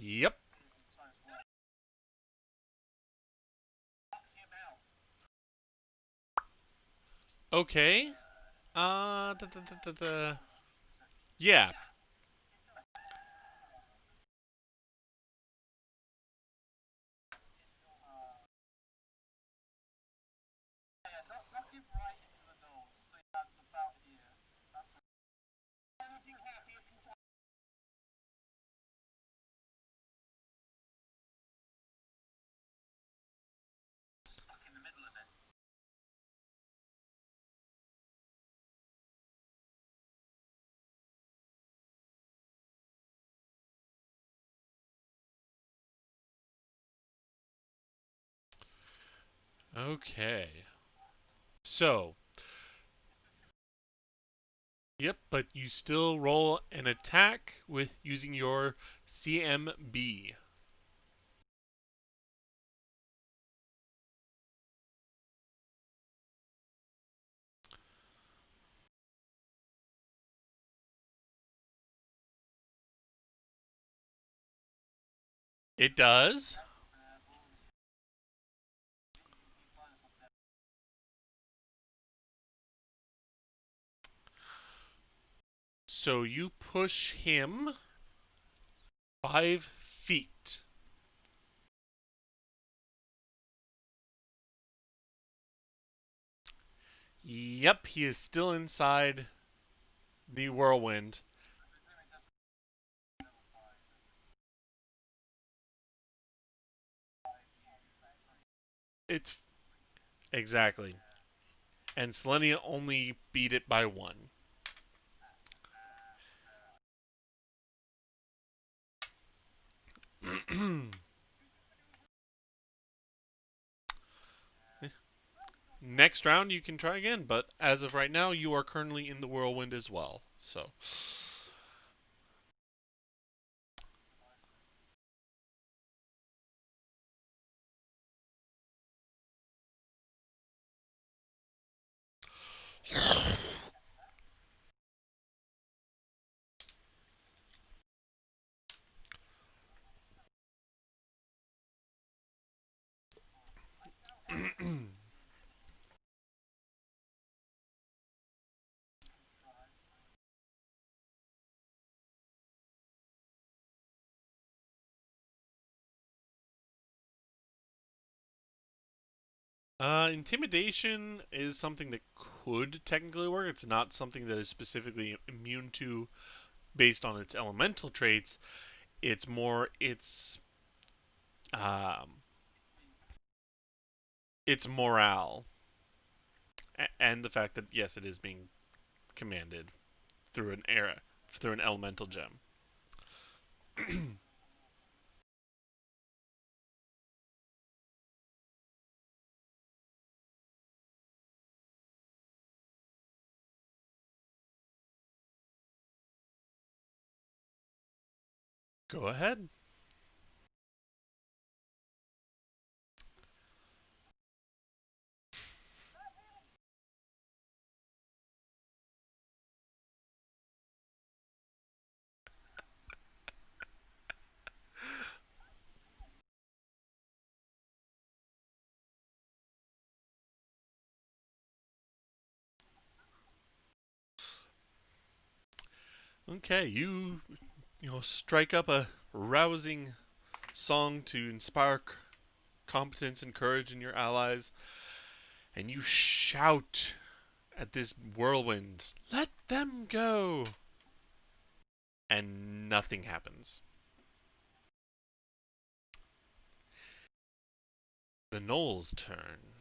Yep. Okay. Yeah. Okay. So, yep, but you still roll an attack with using your CMB. It does. So you push him 5 feet. Yep, he is still inside the whirlwind. It's exactly. And Selenia only beat it by 1. Next round you can try again, but as of right now, you are currently in the whirlwind as well. So, intimidation is something that could technically work. It's not something that is specifically immune to based on its elemental traits. It's more um, its morale and the fact that yes, it is being commanded through an elemental gem. Go ahead. Okay, you strike up a rousing song to inspire competence and courage in your allies, and you shout at this whirlwind, "Let them go!" And nothing happens. The Knoll's turn.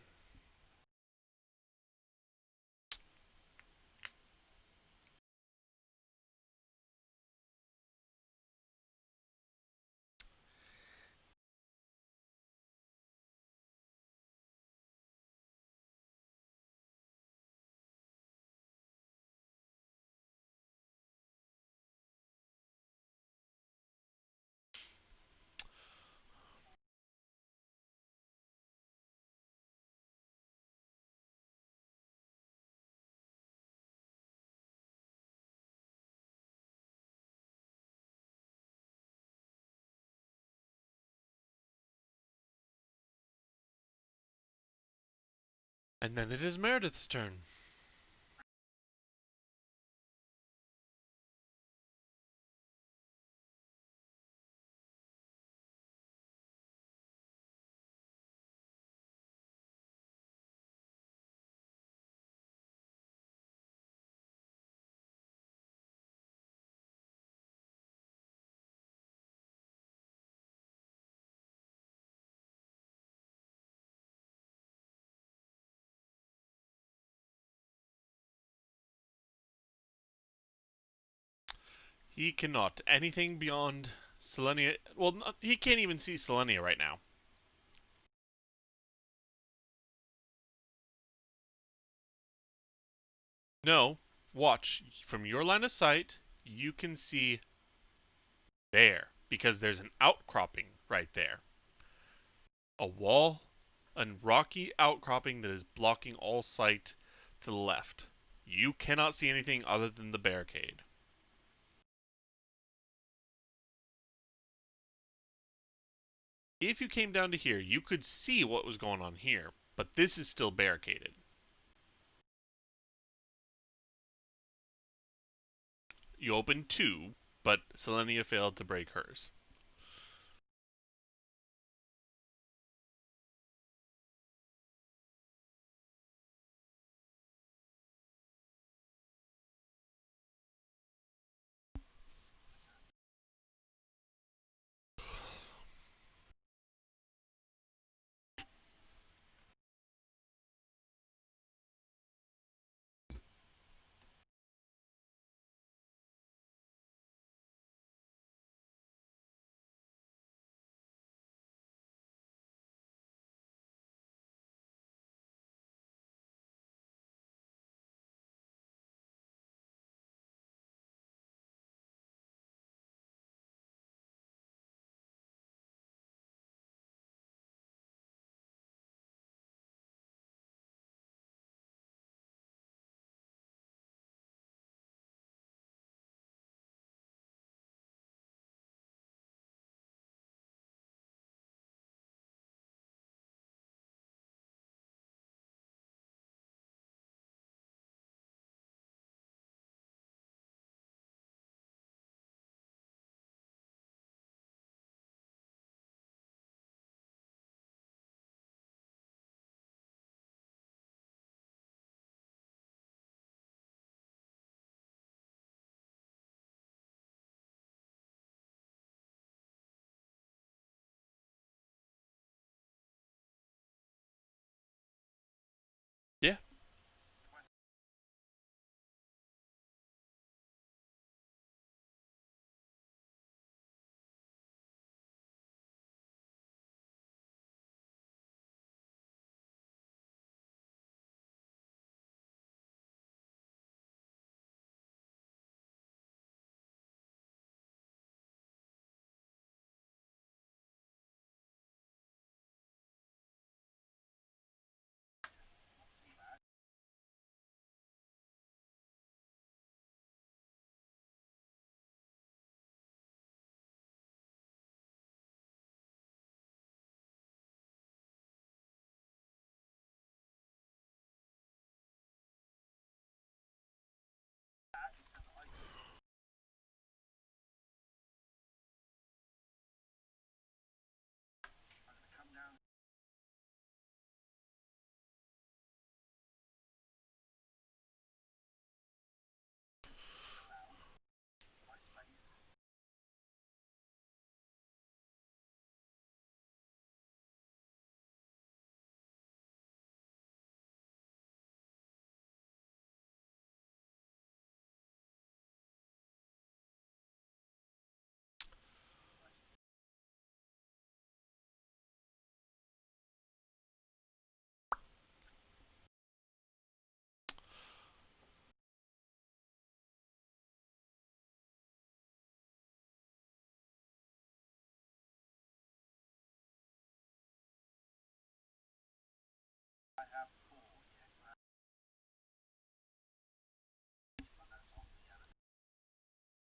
And then it is Meredith's turn. He cannot. Anything beyond Selenia. Well, he can't even see Selenia right now. No, watch. From your line of sight, you can see there, because there's an outcropping right there. A wall, a rocky outcropping that is blocking all sight to the left. You cannot see anything other than the barricade. If you came down to here, you could see what was going on here, but this is still barricaded. You opened two, but Selenia failed to break hers.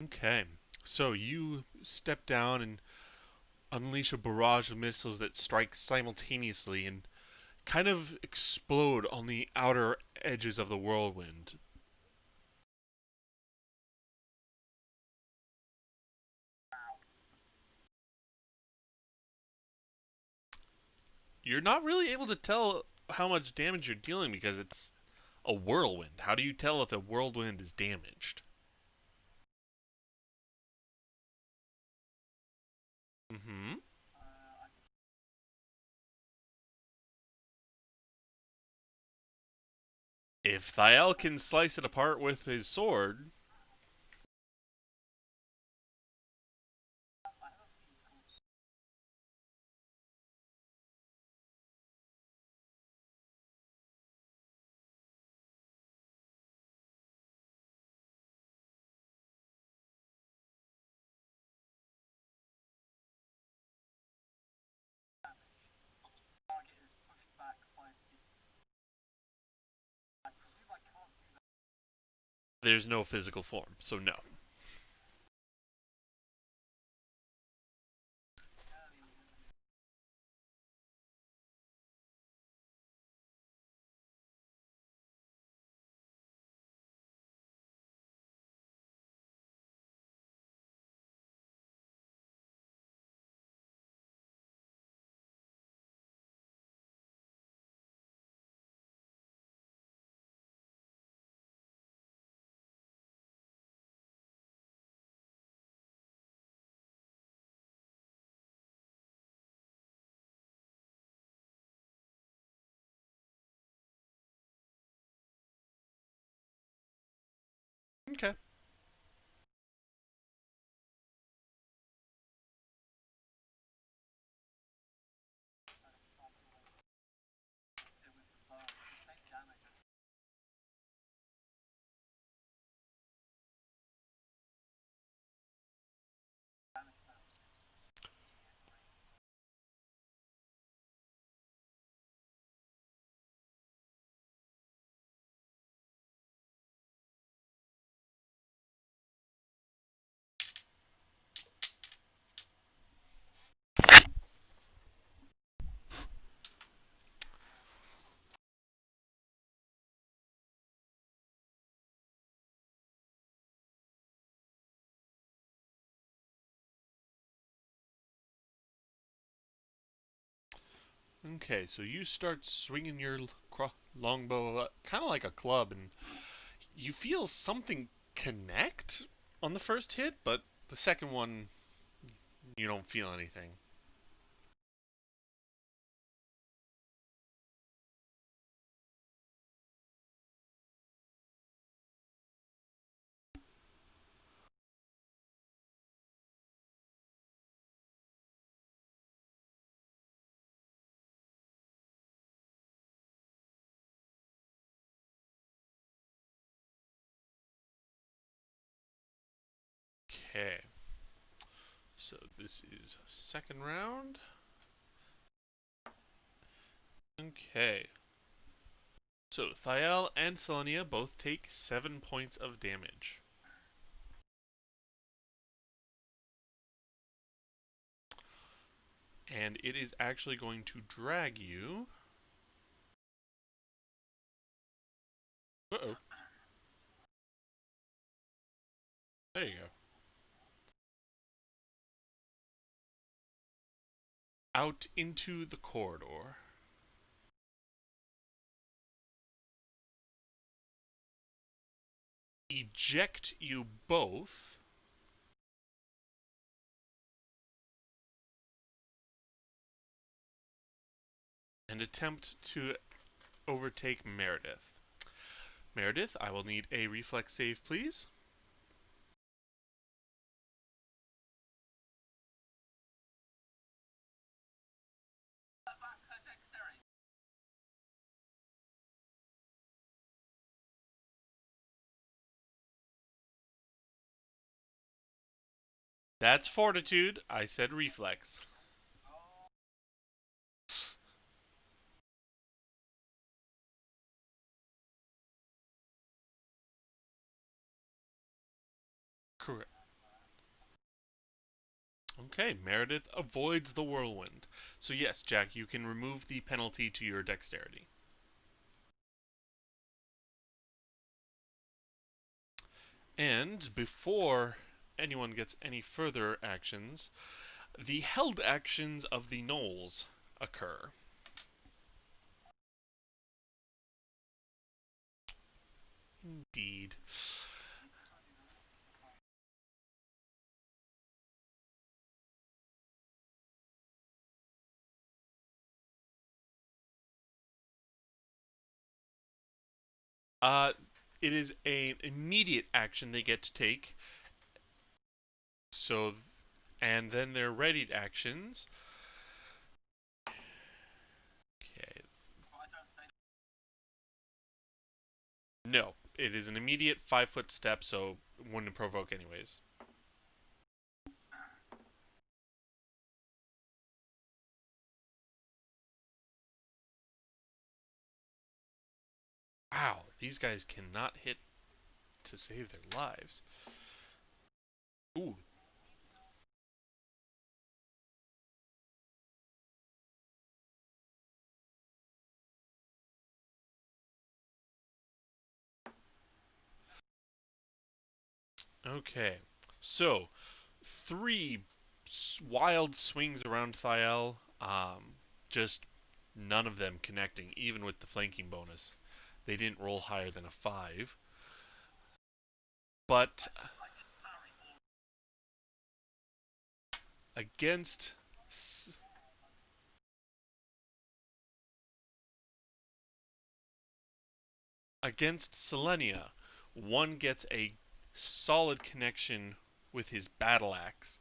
Okay, so you step down and unleash a barrage of missiles that strike simultaneously and kind of explode on the outer edges of the whirlwind. You're not really able to tell how much damage you're dealing because it's a whirlwind. How do you tell if a whirlwind is damaged? Mm-hmm. If Thiel can slice it apart with his sword, there's no physical form, so no. Okay. Okay, so you start swinging your longbow kind of like a club, and you feel something connect on the first hit, but the second one, you don't feel anything. Okay, so this is second round. Okay, so Thiel and Selenia both take 7 points of damage. And it is actually going to drag you. Uh-oh. There you go. Out into the corridor. Eject you both. And attempt to overtake Meredith. Meredith, I will need a reflex save, please. That's fortitude. I said reflex. Okay, Meredith avoids the whirlwind. So yes, Jack, you can remove the penalty to your dexterity. And before anyone gets any further actions, the held actions of the gnolls occur. Indeed. It is an immediate action they get to take. So, and then their readied actions. Okay. No, it is an immediate 5-foot step, so it wouldn't provoke anyways. Wow, these guys cannot hit to save their lives. Ooh. Okay, so 3 wild swings around Thiel. Just none of them connecting, even with the flanking bonus. They didn't roll higher than a 5. But against Selenia, one gets a solid connection with his battle axe.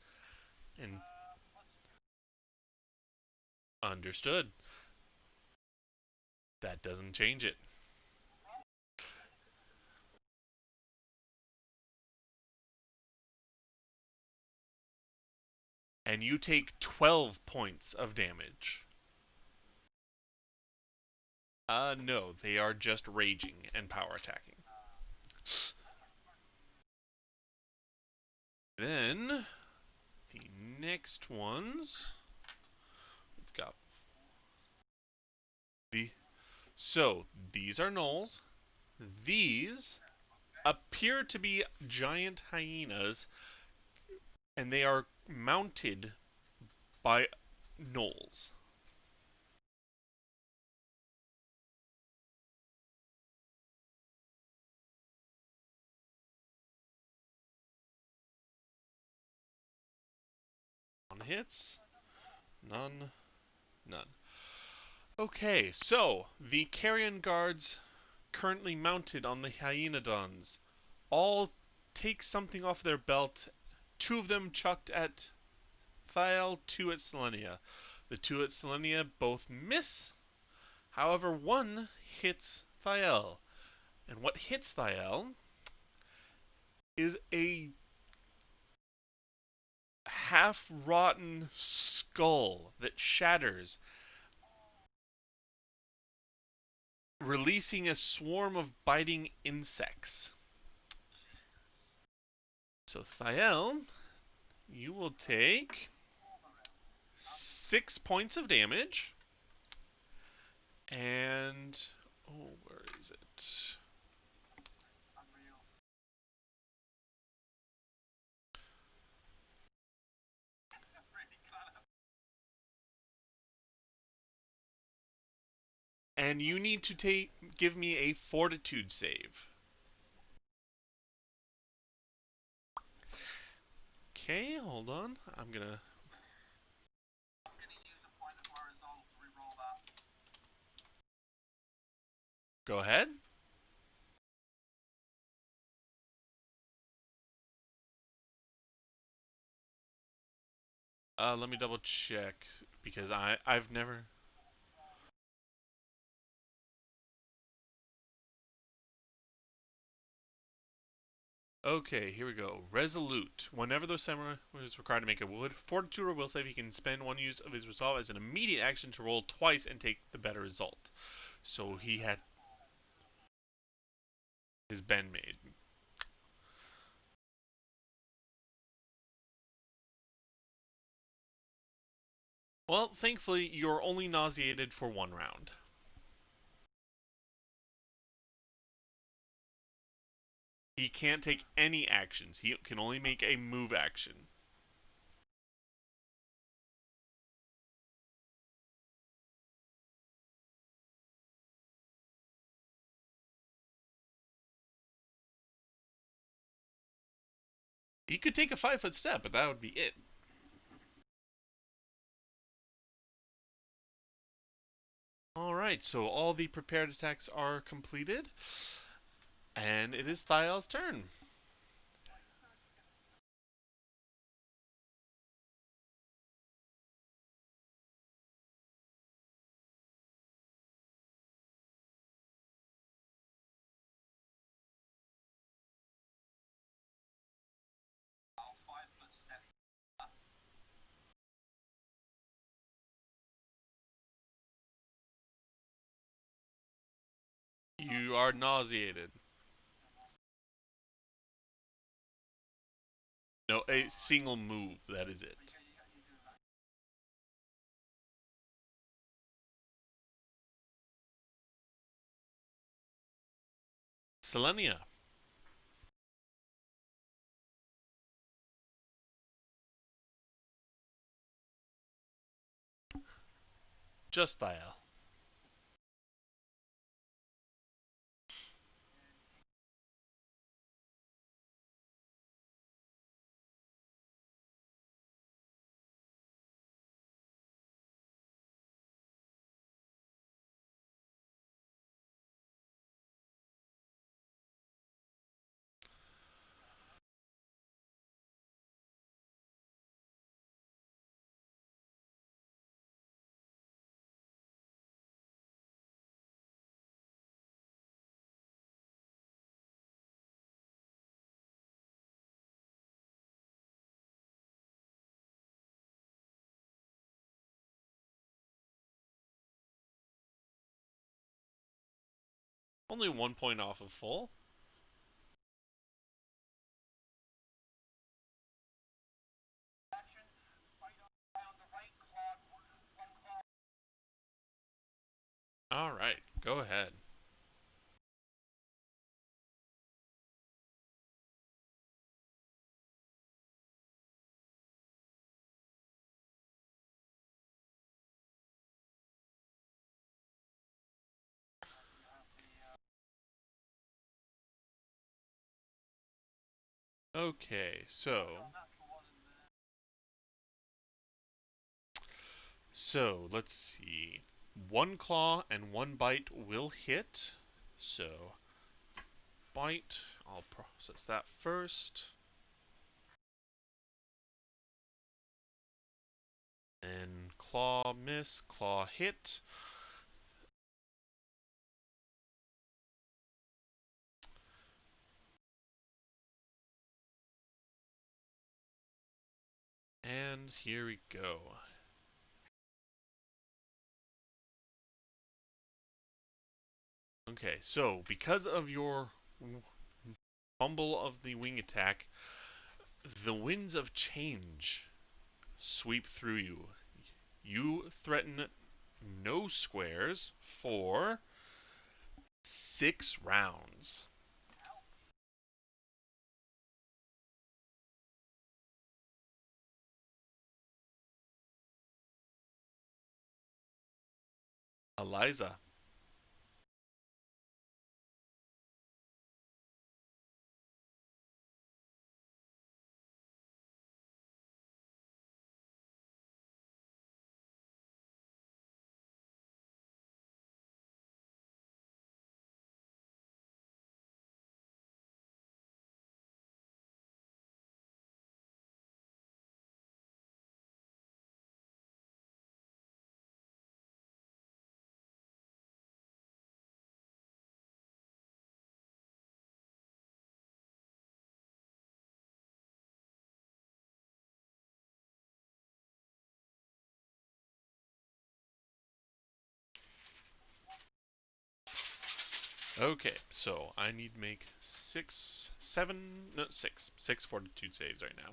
And understood. That doesn't change it. And you take 12 points of damage. No, they are just raging and power attacking. Then, the next ones, we've got so these are gnolls. These appear to be giant hyenas, and they are mounted by gnolls. One hits, none. Okay, so the carrion guards currently mounted on the hyenodons all take something off their belt. 2 of them chucked at Thiel, 2 at Selenia. The 2 at Selenia both miss. However, 1 hits Thiel. And what hits Thiel is a half-rotten skull that shatters, releasing a swarm of biting insects. So Thiel, you will take 6 points of damage. And oh, where is it? And you need to give me a fortitude save. Okay, hold on. I'm gonna go ahead. Let me double check because I've never. Okay, here we go. Resolute. Whenever the samurai is required to make a fortitude or will save, he can spend 1 use of his resolve as an immediate action to roll twice and take the better result. So he had his bend made. Well, thankfully, you're only nauseated for 1 round. He can't take any actions. He can only make a move action. He could take a 5-foot step, but that would be it. Alright, so all the prepared attacks are completed. And it is Thial's turn. You are nauseated. No, a single move, that is it. Selenia. Just Thial. Only 1 point off of full. Alright, go ahead. Okay, so let's see. 1 claw and 1 bite will hit. So bite, I'll process that first. Then claw miss, claw hit. And here we go. Okay, so because of your fumble of the wing attack, the winds of change sweep through you. You threaten no squares for 6 rounds. Eliza. Okay, so I need to make 6 fortitude saves right now.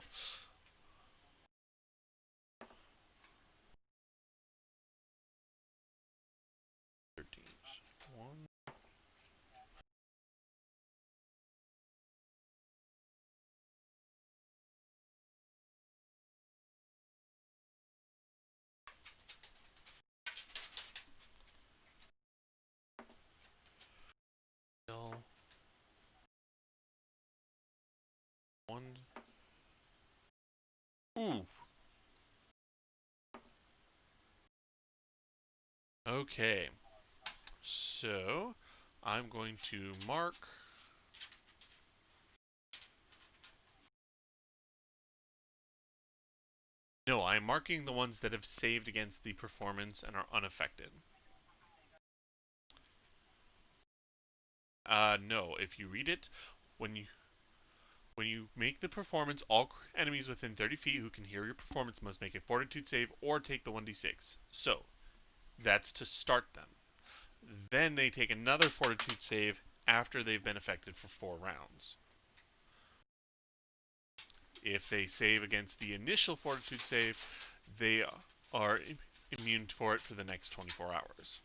1. Ooh. Okay. So, I'm going to mark... No, I'm marking the ones that have saved against the performance and are unaffected. No. If you read it, when you make the performance, all enemies within 30 feet who can hear your performance must make a fortitude save or take the 1d6. So, that's to start them. Then they take another fortitude save after they've been affected for 4 rounds. If they save against the initial fortitude save, they are immune for it for the next 24 hours.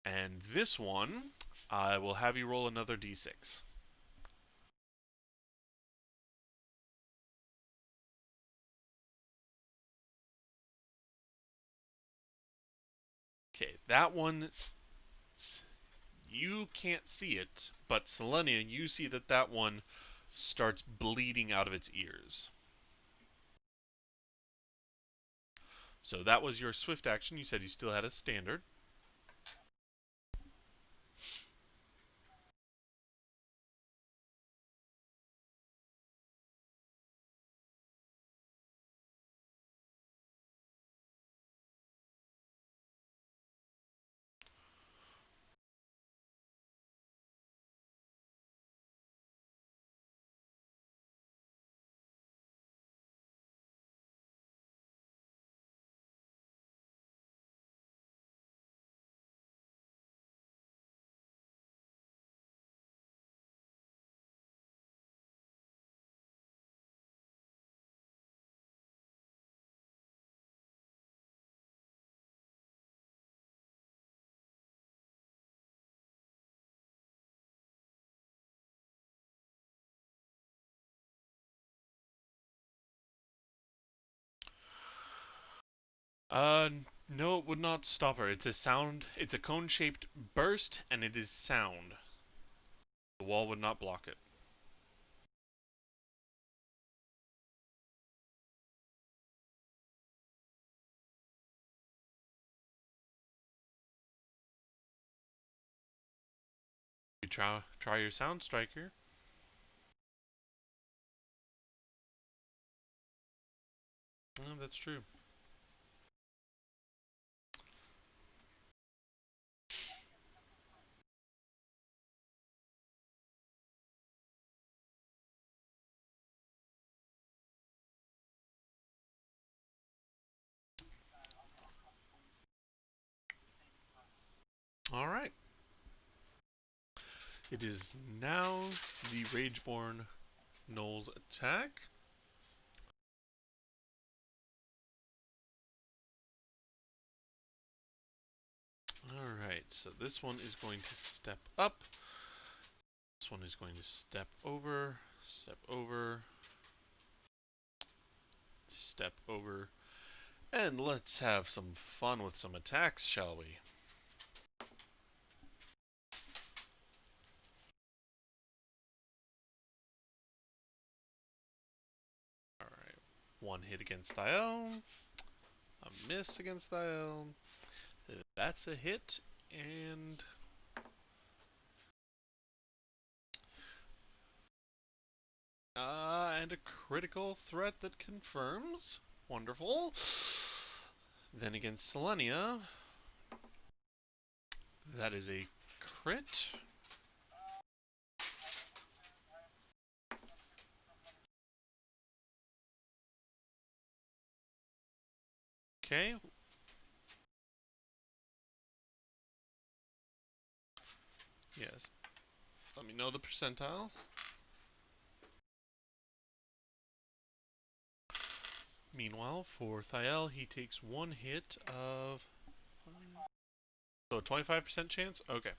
And this one, I will have you roll another d6. Okay, that one, you can't see it, but Selenia, you see that one starts bleeding out of its ears. So that was your swift action. You said you still had a standard. No, it would not stop her. It's a sound. It's a cone-shaped burst, and it is sound. The wall would not block it. You try your sound striker. Oh, that's true. All right. It is now the Rageborn Gnoll's attack. Alright, so this one is going to step up. This one is going to step over, step over. And let's have some fun with some attacks, shall we? Alright, one hit against Thiel. A miss against Thiel. That's a hit, and a critical threat that confirms. Wonderful. Then against Selenia, that is a crit. Okay. Yes. Let me know the percentile. Meanwhile, for Thiel, he takes one hit of... So 25% chance? Okay.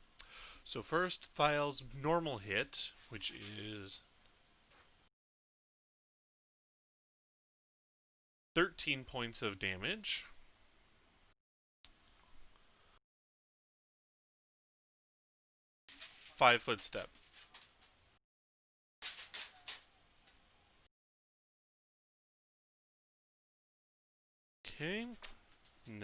So first, Thiel's normal hit, which is 13 points of damage. 5-foot step. Okay, and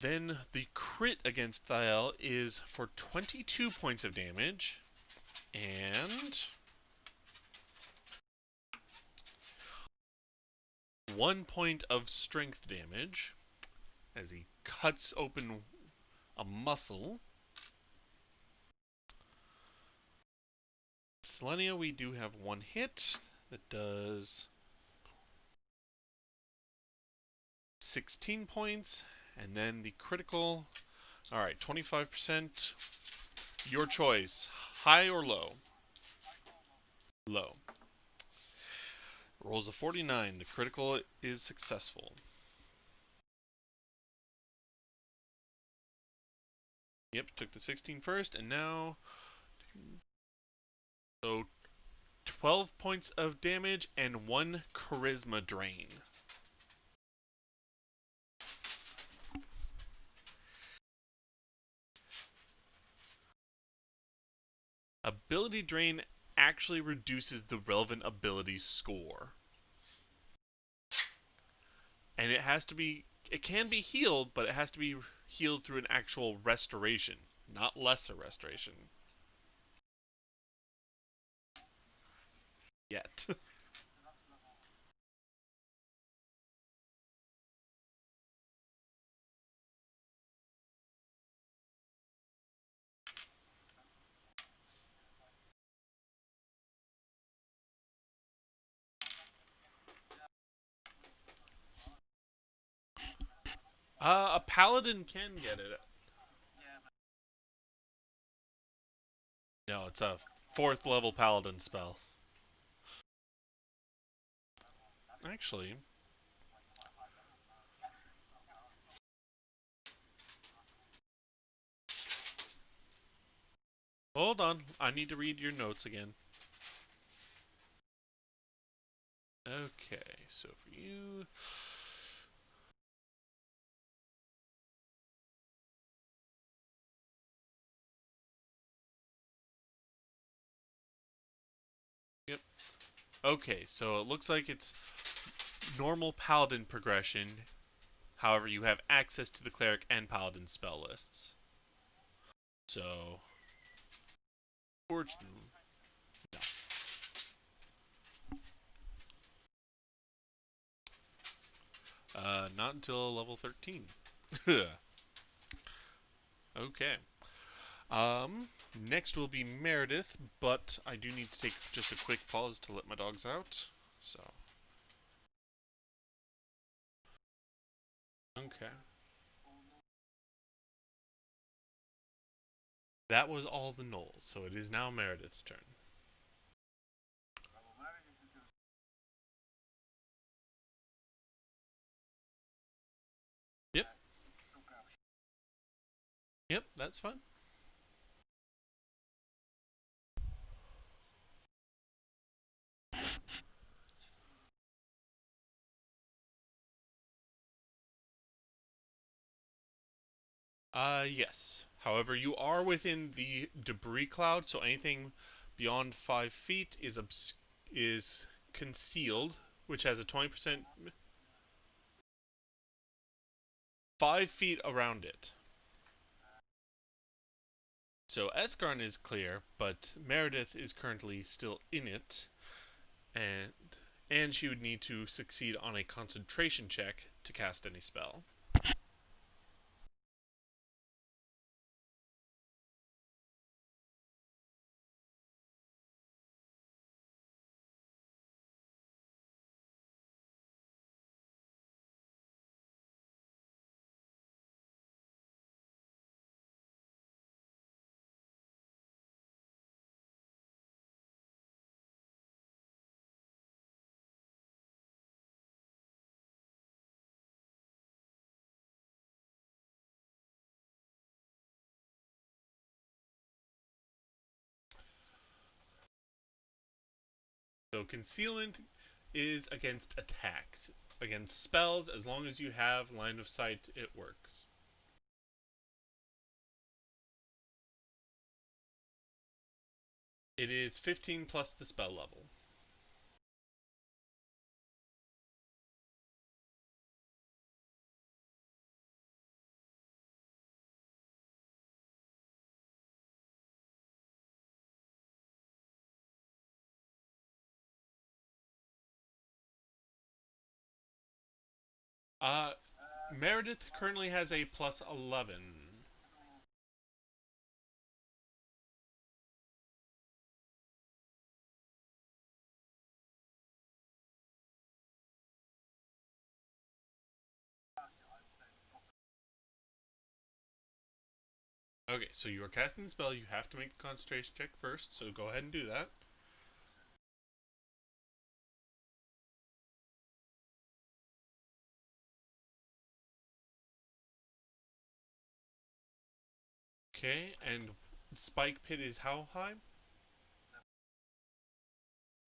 then the crit against Thiel is for 22 points of damage, and 1 point of strength damage as he cuts open a muscle. Selenia, we do have one hit that does 16 points, and then the critical. Alright, 25%. Your choice. High or low? Low. Rolls a 49. The critical is successful. Yep, took the 16 first, and now. So 12 points of damage and 1 charisma drain. Ability drain actually reduces the relevant ability score. And it can be healed, but it has to be healed through an actual restoration, not lesser restoration. Yet. A paladin can get it. No, it's a 4th level paladin spell. Actually. Hold on, I need to read your notes again. Okay, so for you... Yep. Okay, so it looks like it's normal paladin progression. However, you have access to the cleric and paladin spell lists. So, fortunately, no. Not until level 13. Okay. Next will be Meredith, but I do need to take just a quick pause to let my dogs out. So. Okay. That was all the gnolls, so it is now Meredith's turn. Yep. Yep, that's fine. Yes. However, you are within the debris cloud, so anything beyond 5 feet is concealed, which has a 20%. 5 feet around it. So Eskarn is clear, but Meredith is currently still in it, and she would need to succeed on a concentration check to cast any spell. So concealment is against attacks. against spells, as long as you have line of sight, it works. It is 15 plus the spell level. Meredith currently has a plus 11. Okay, so you are casting the spell. You have to make the concentration check first, so go ahead and do that. Okay, and Spike Pit is how high?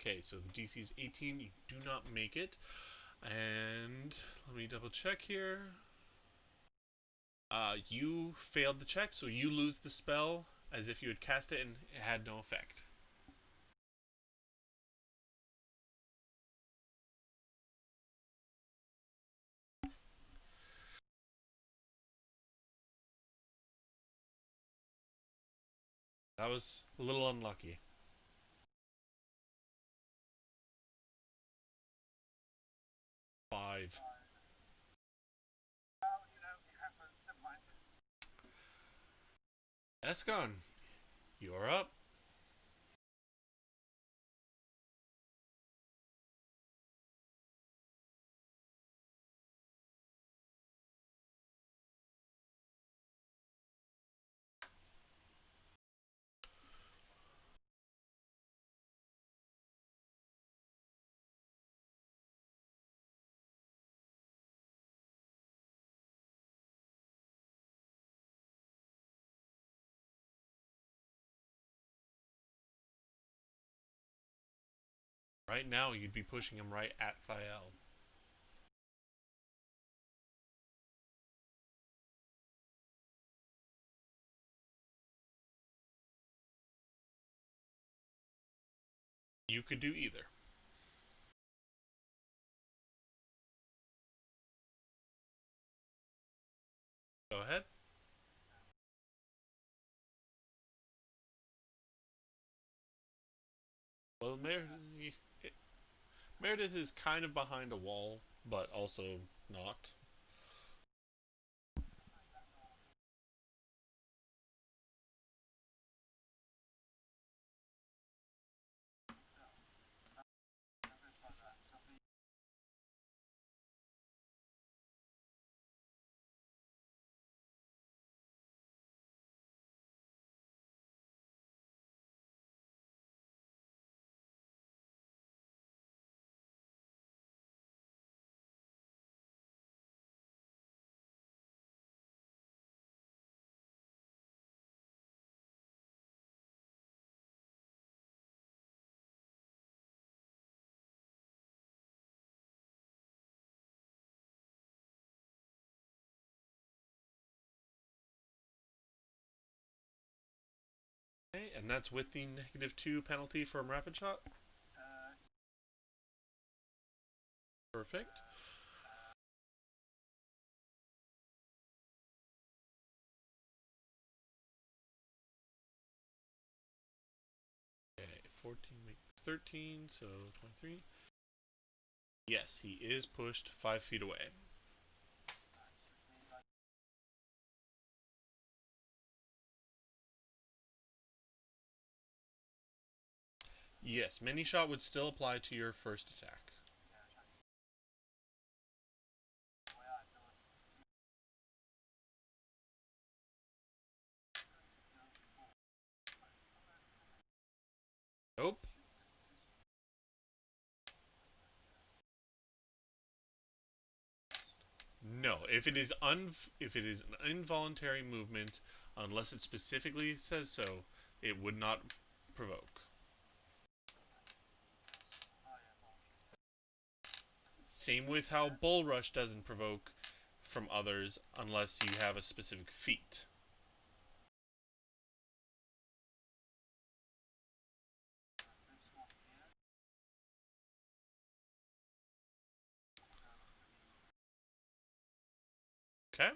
Okay, so the DC is 18. You do not make it. And let me double check here. You failed the check, so you lose the spell as if you had cast it and it had no effect. That was a little unlucky. Five. Escon, you're up. Right now, you'd be pushing him right at Thiel. You could do either. Go ahead. Well, Meredith is kind of behind a wall, but also not. Okay, and that's with the -2 penalty from Rapid Shot? Perfect. Okay, 14 makes 13, so 23. Yes, he is pushed 5 feet away. Yes, mini shot would still apply to your first attack. Nope. No, if it is an involuntary movement, unless it specifically says so, it would not provoke. Same with how Bull Rush doesn't provoke from others unless you have a specific feat. Okay?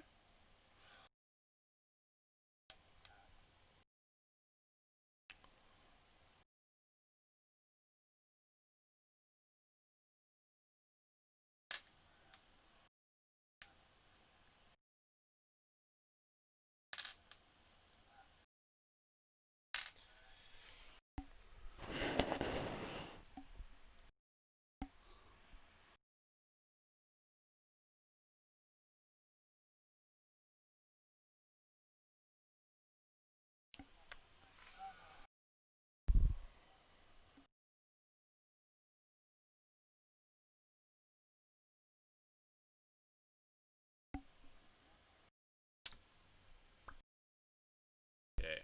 Okay.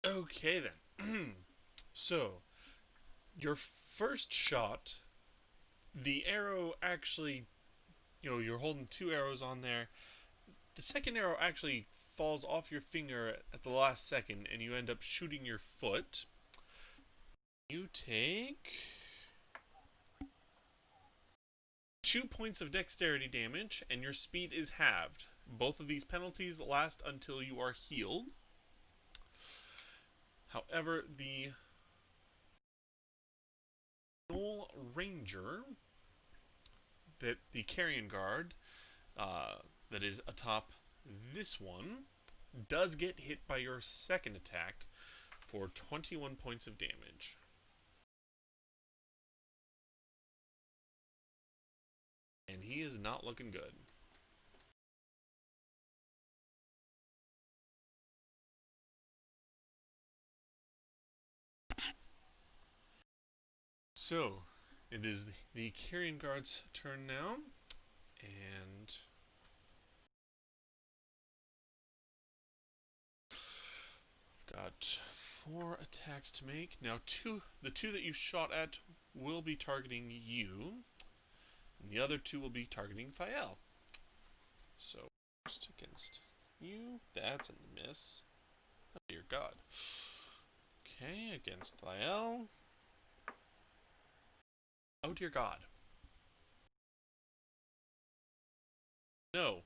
Okay then. So, your first shot, the arrow actually, you're holding 2 arrows on there. The second arrow actually falls off your finger at the last second, and you end up shooting your foot. You take 2 points of dexterity damage, and your speed is halved. Both of these penalties last until you are healed. However, the Gnoll Ranger, that the Carrion Guard, that is atop this one, does get hit by your second attack for 21 points of damage. And he is not looking good. So, it is the Carrion Guard's turn now, and I've got 4 attacks to make. Now, the two that you shot at will be targeting you, and the other 2 will be targeting Thael. So, first against you, that's a miss. Oh dear God. Okay, against Thael. Oh dear God. No.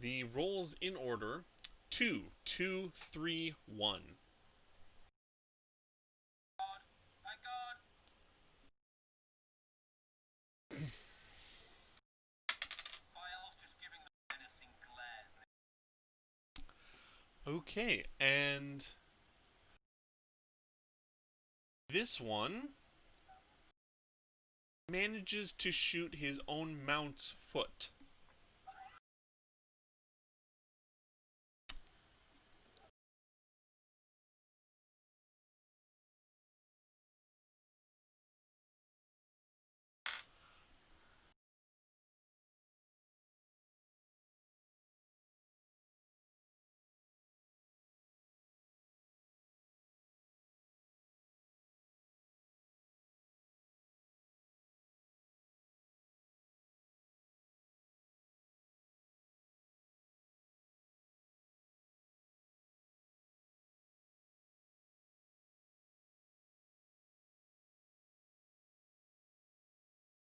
The rolls in order: 2, 2, 3, 1. Okay, and this one manages to shoot his own mount's foot.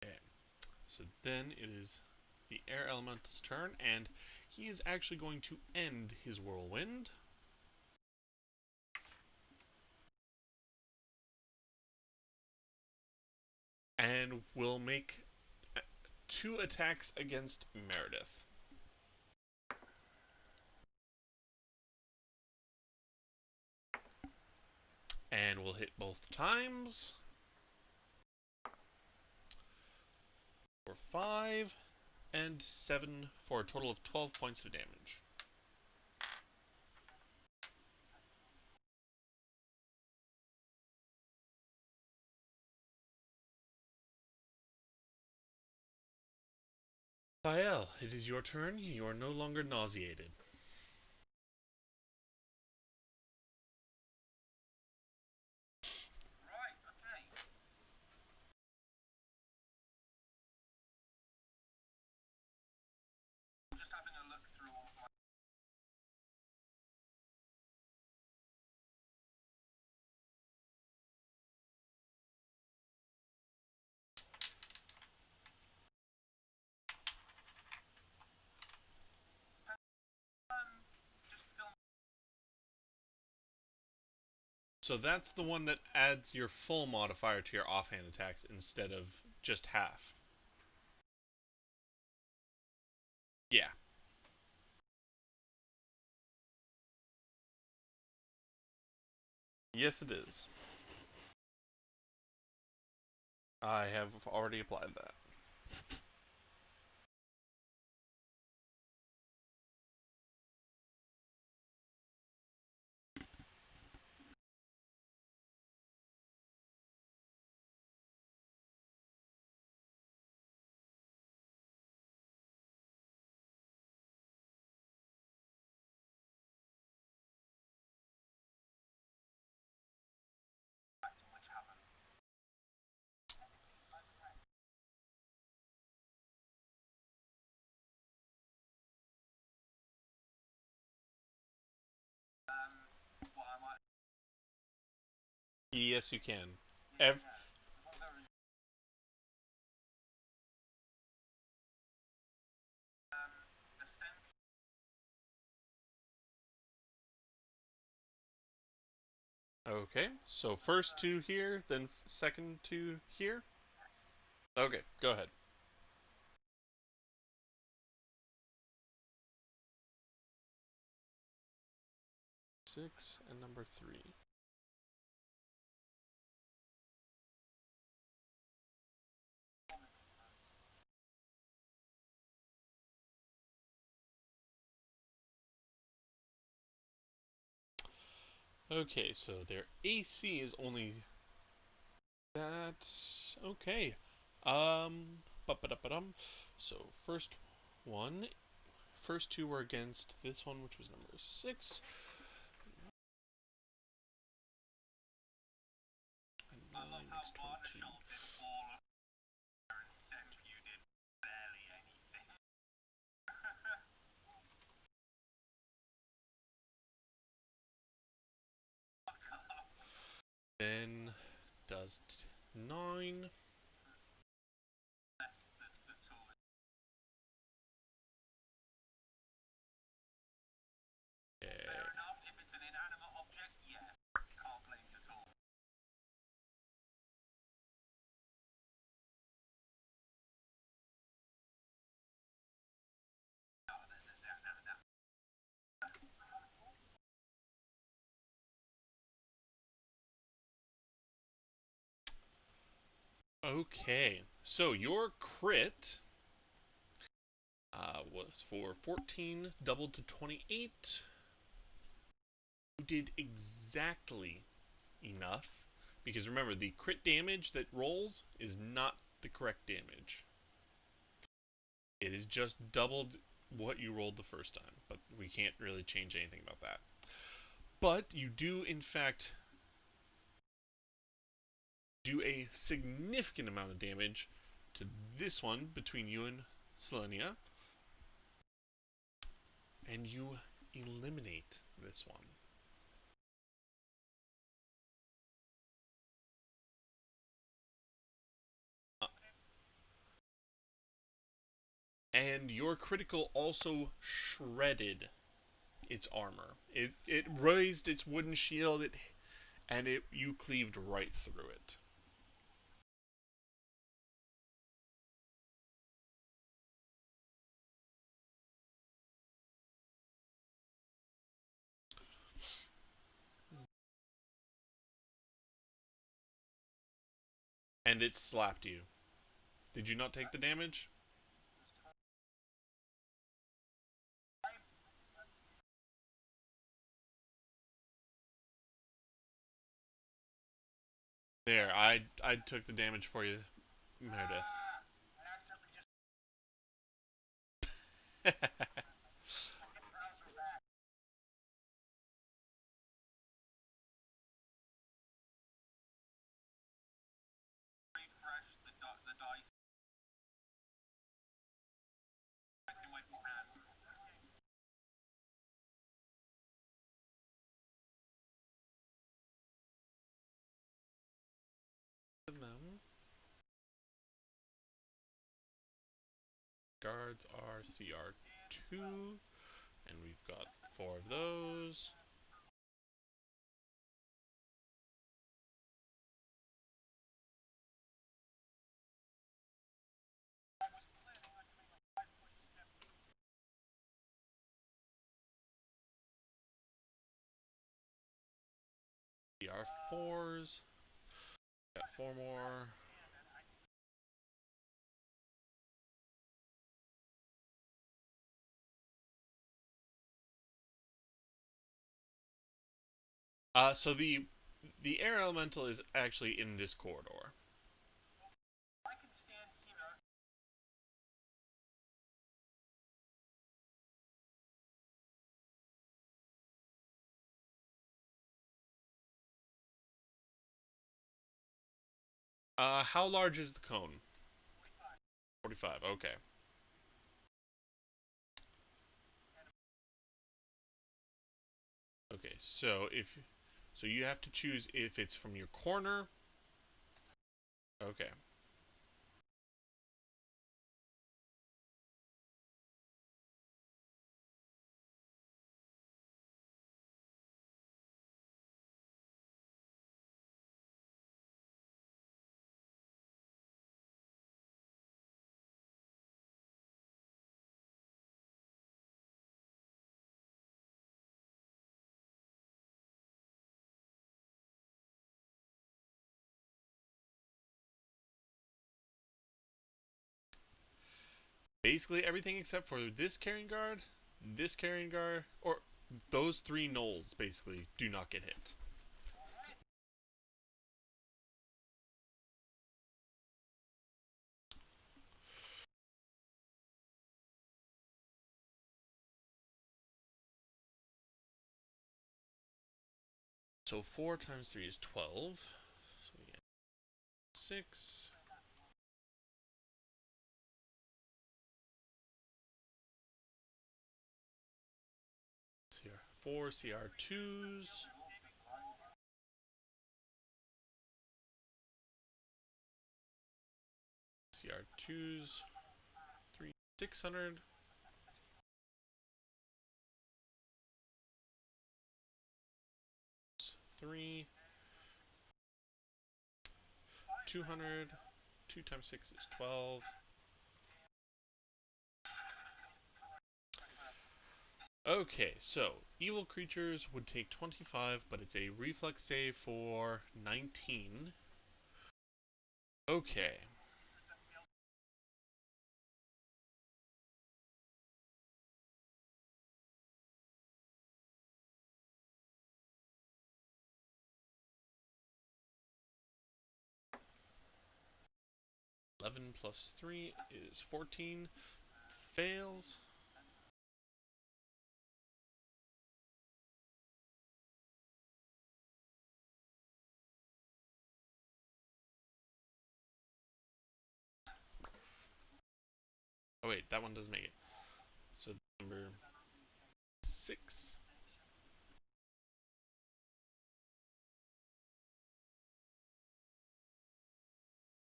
Okay, so then it is the air elemental's turn, and he is actually going to end his whirlwind. And will make 2 attacks against Meredith. And will hit both times. For 5 and 7 for a total of 12 points of damage. Thael, it is your turn. You are no longer nauseated. So that's the one that adds your full modifier to your offhand attacks instead of just half. Yeah. Yes, it is. I have already applied that. Yes, you can. Okay, so first two here, then second two here? Okay, go ahead. Six and number 3. Okay, so their AC is only that. Okay. Ba-ba-da-ba-dum. So first two were against this one, which was number 6. And 9 makes 22. Then does 9. Okay, so your crit was for 14, doubled to 28. You did exactly enough, because remember, the crit damage that rolls is not the correct damage. It is just doubled what you rolled the first time, but we can't really change anything about that. But you do, in fact, do a significant amount of damage to this one between you and Selenia, and you eliminate this one. And your critical also shredded its armor. It raised its wooden shield, and you cleaved right through it. And it slapped you. Did you not take the damage? There, I took the damage for you, Meredith. Them. Guards are CR2, and we've got 4 of those. CR4s. Got 4 more. So the air elemental is actually in this corridor. How large is the cone? 45. Okay. Okay. So you have to choose if it's from your corner. Okay. Basically everything except for this carrying guard, or those 3 gnolls basically do not get hit. So 4 times 3 is 12. So we get 6. CR4 CR2s. CR2s. 3 600. 3 200. 2 times 6 is 12. Okay, so evil creatures would take 25, but it's a reflex save for 19. Okay. +11 3 is 14. Fails. Oh wait, that one doesn't make it. So number 6.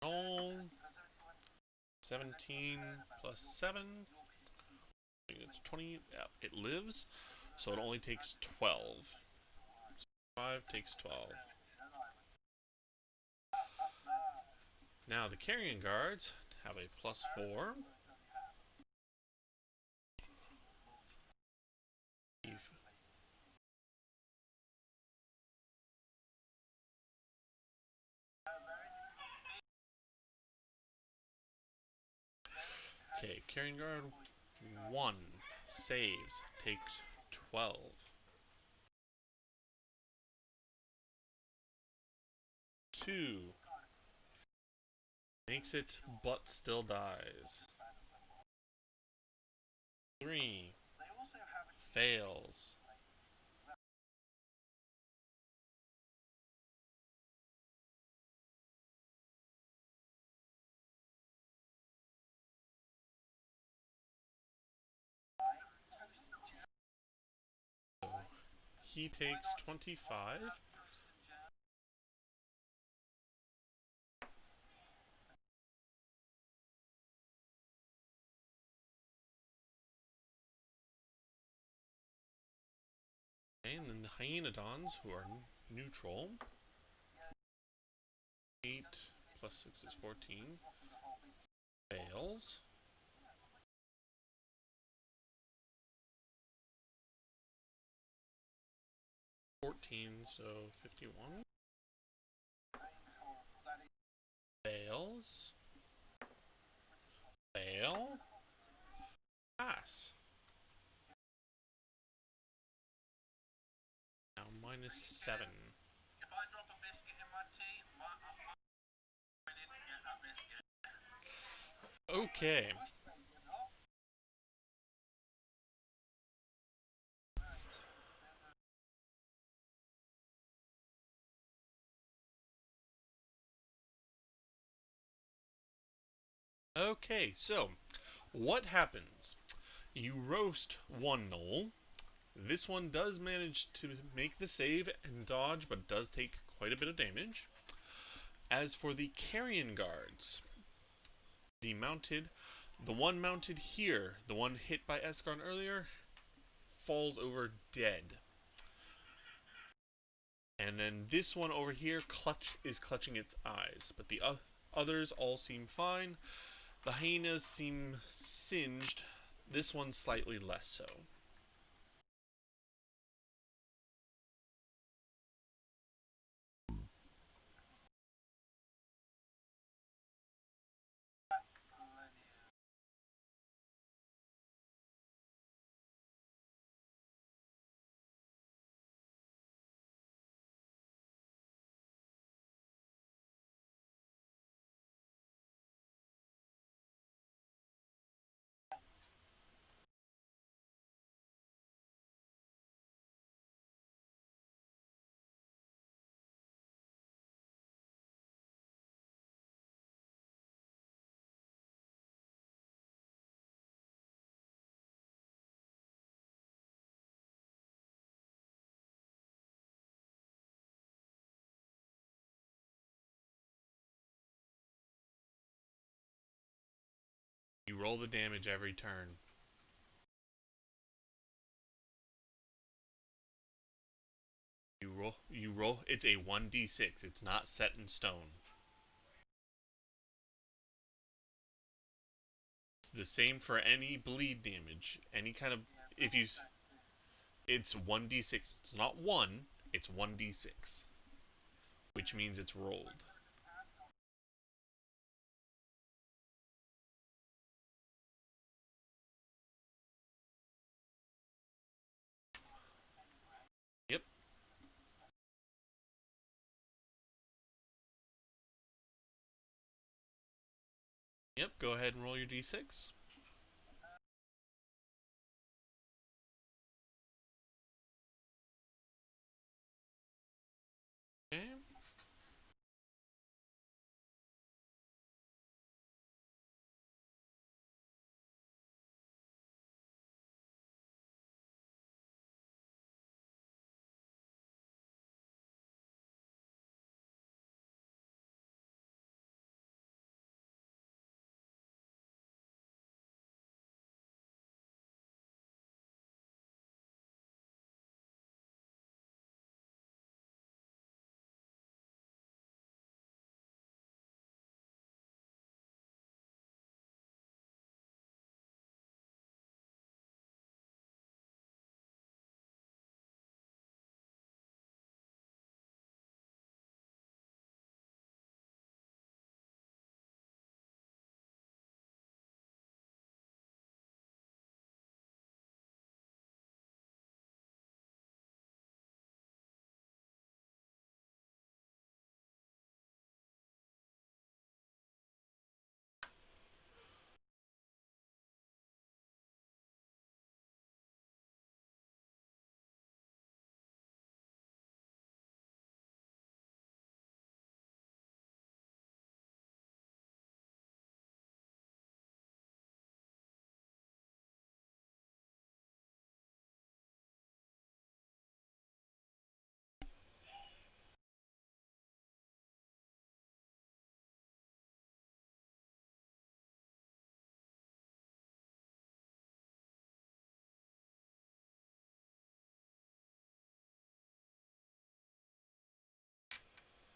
Roll. 17 + 7. It's 20. Yeah, it lives, so it only takes 12. 5 takes 12. Now the carrion guards have a +4. Okay, carrying guard 1 saves, takes 12. 2 makes it but still dies. 3 fails. So he takes 25. And then the Hyenodons, who are neutral. 8 + 6 is 14. Fails. 14, so 51. Fails. Fail. Pass. Now -7. Okay. Okay, so what happens? You roast one gnoll. This one does manage to make the save and dodge, but does take quite a bit of damage. As for the carrion guards, the one mounted here, the one hit by Eskarn earlier, falls over dead. And then this one over here is clutching its eyes, but the others all seem fine. The hyenas seem singed, this one slightly less so. You roll the damage every turn. You roll, it's a 1d6, it's not set in stone. It's the same for any bleed damage, any kind of, if you, it's 1d6, it's not 1, it's 1d6, which means it's rolled. Yep. Yep, go ahead and roll your d6. Okay.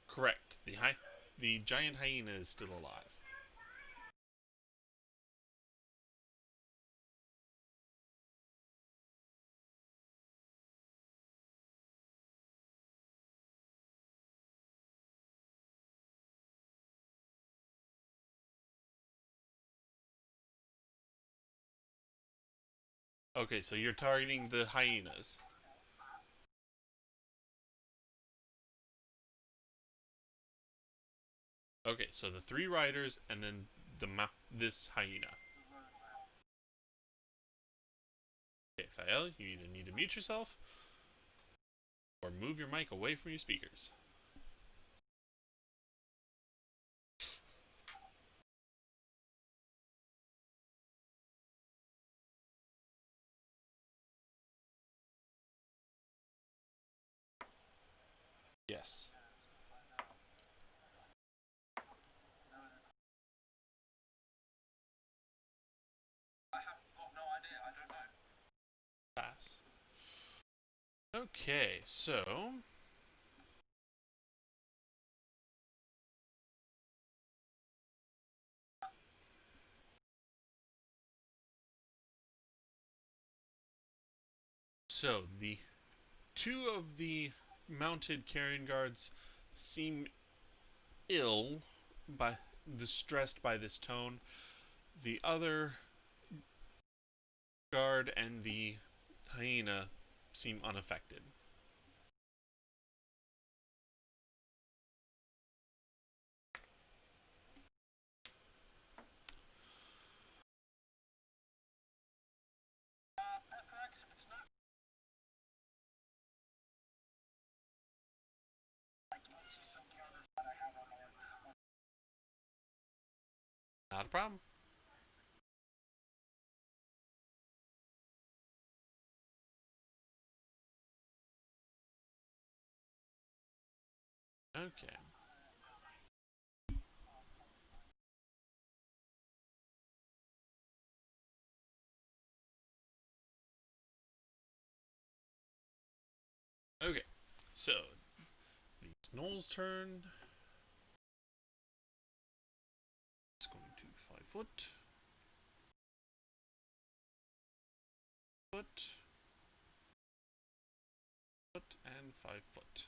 Correct. The giant hyena is still alive. Okay, so you're targeting the hyenas. Okay, so the 3 riders and then this hyena. Okay, Thael, you either need to mute yourself or move your mic away from your speakers. Yes. Pass. Okay, so the 2 of the mounted carrion guards seem distressed by this tone. The other guard and the hyena seem unaffected. Not a problem. Okay. Okay, so it's Noel's turn. It's going to 5 foot. Foot. Foot and 5 foot.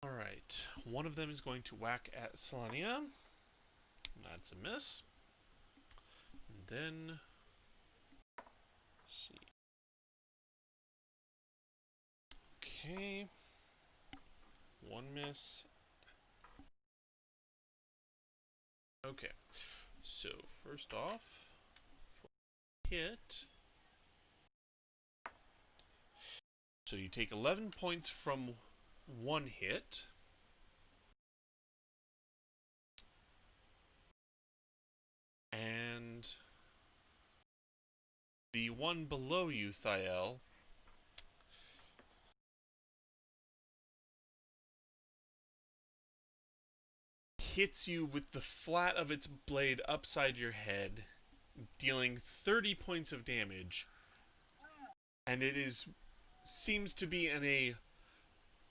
Alright, one of them is going to whack at Solania. That's a miss. And then see. Okay. One miss. Okay. So first off, for hit. So you take 11 points from one hit. And the one below you, Thael, hits you with the flat of its blade upside your head, dealing 30 points of damage. And it seems to be in a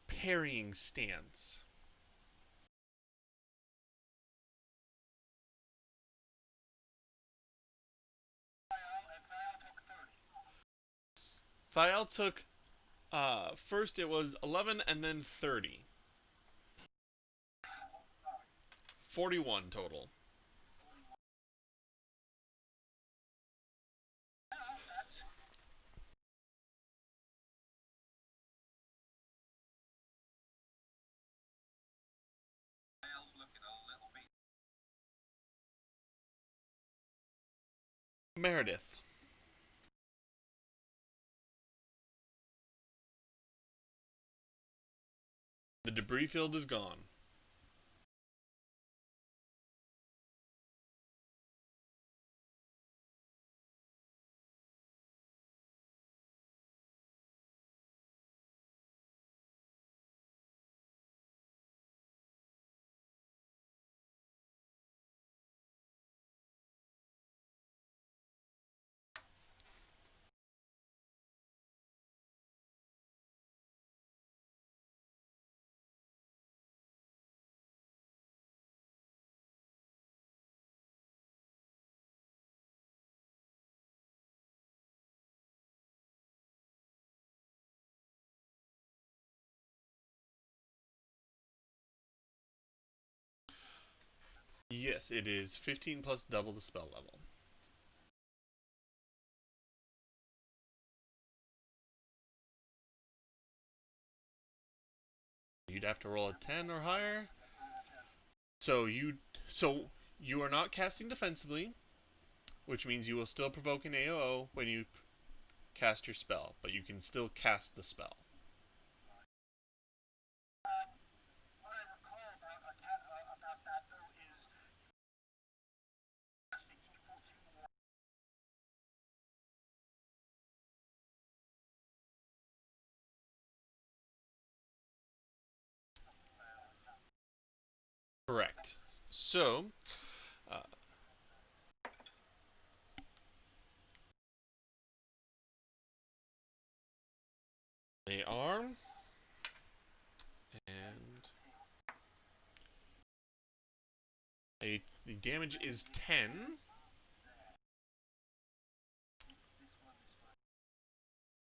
parrying stance. Thael took first it was 11 and then 30. 41 total. Meredith. The debris field is gone. Yes, it is 15 plus double the spell level. you'd have to roll a 10 or higher. So you are not casting defensively, which means you will still provoke an AOO when you cast your spell, but you can still cast the spell. Correct. So, they are, and the damage is 10.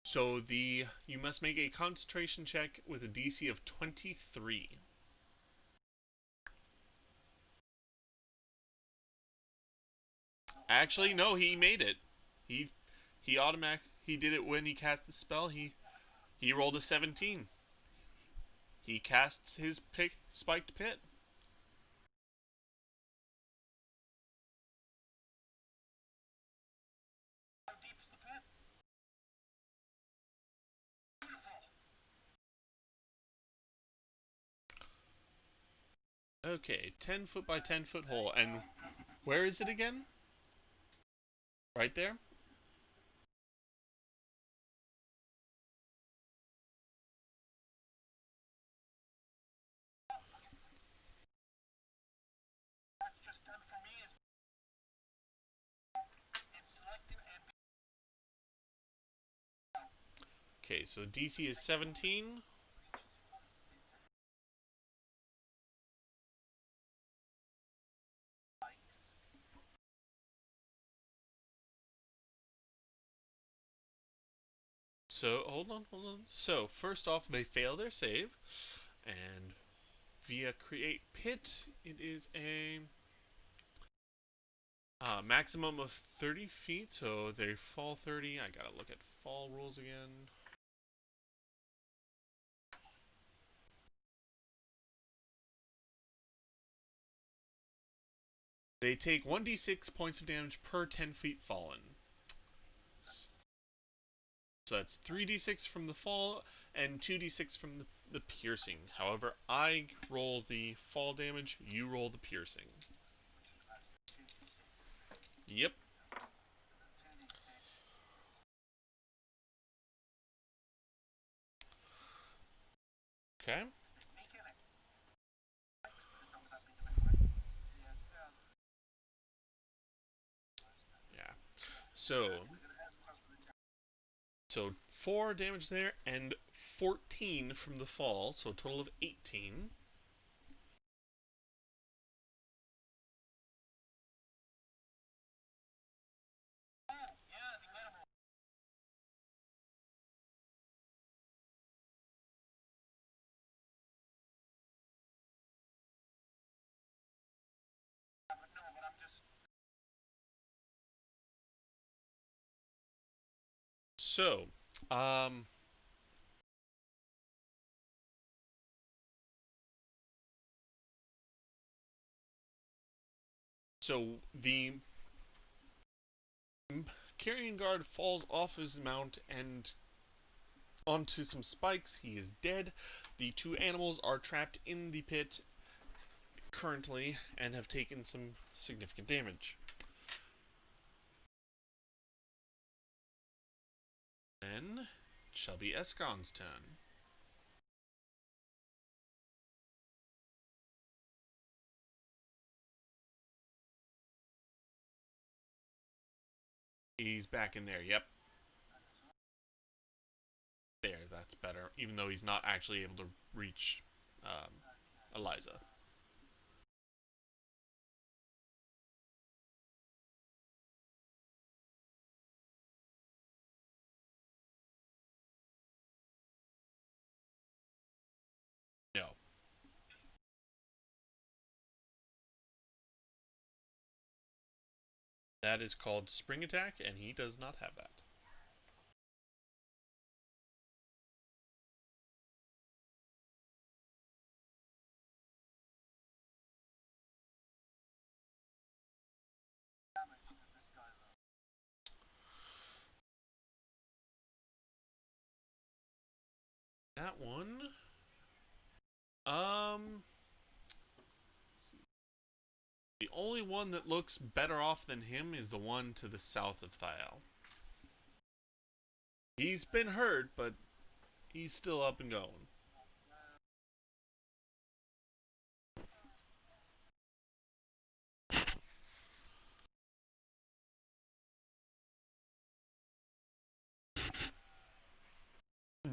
So you must make a concentration check with a DC of 23. Actually, no, he made it. He did it when he cast the spell. He rolled a 17. He casts his spiked pit. Okay, 10 foot by 10 foot hole. And where is it again? Right there? Okay, so DC is 17. So, hold on. So, first off, they fail their save. And via Create Pit, it is a maximum of 30 feet. So, they fall 30. I gotta look at fall rules again. They take 1d6 points of damage per 10 feet fallen. So that's 3d6 from the fall and 2d6 from the piercing. However, I roll the fall damage, you roll the piercing. Yep. Okay. Yeah. So 4 damage there and 14 from the fall, so a total of 18. So, the carrying guard falls off his mount and onto some spikes. He is dead. The 2 animals are trapped in the pit currently and have taken some significant damage. Then it shall be Escon's turn. He's back in there, yep. There, that's better. Even though he's not actually able to reach Eliza. No. That is called Spring Attack, and he does not have that. that one. The only one that looks better off than him is the one to the south of Thiel. He's been hurt, but he's still up and going.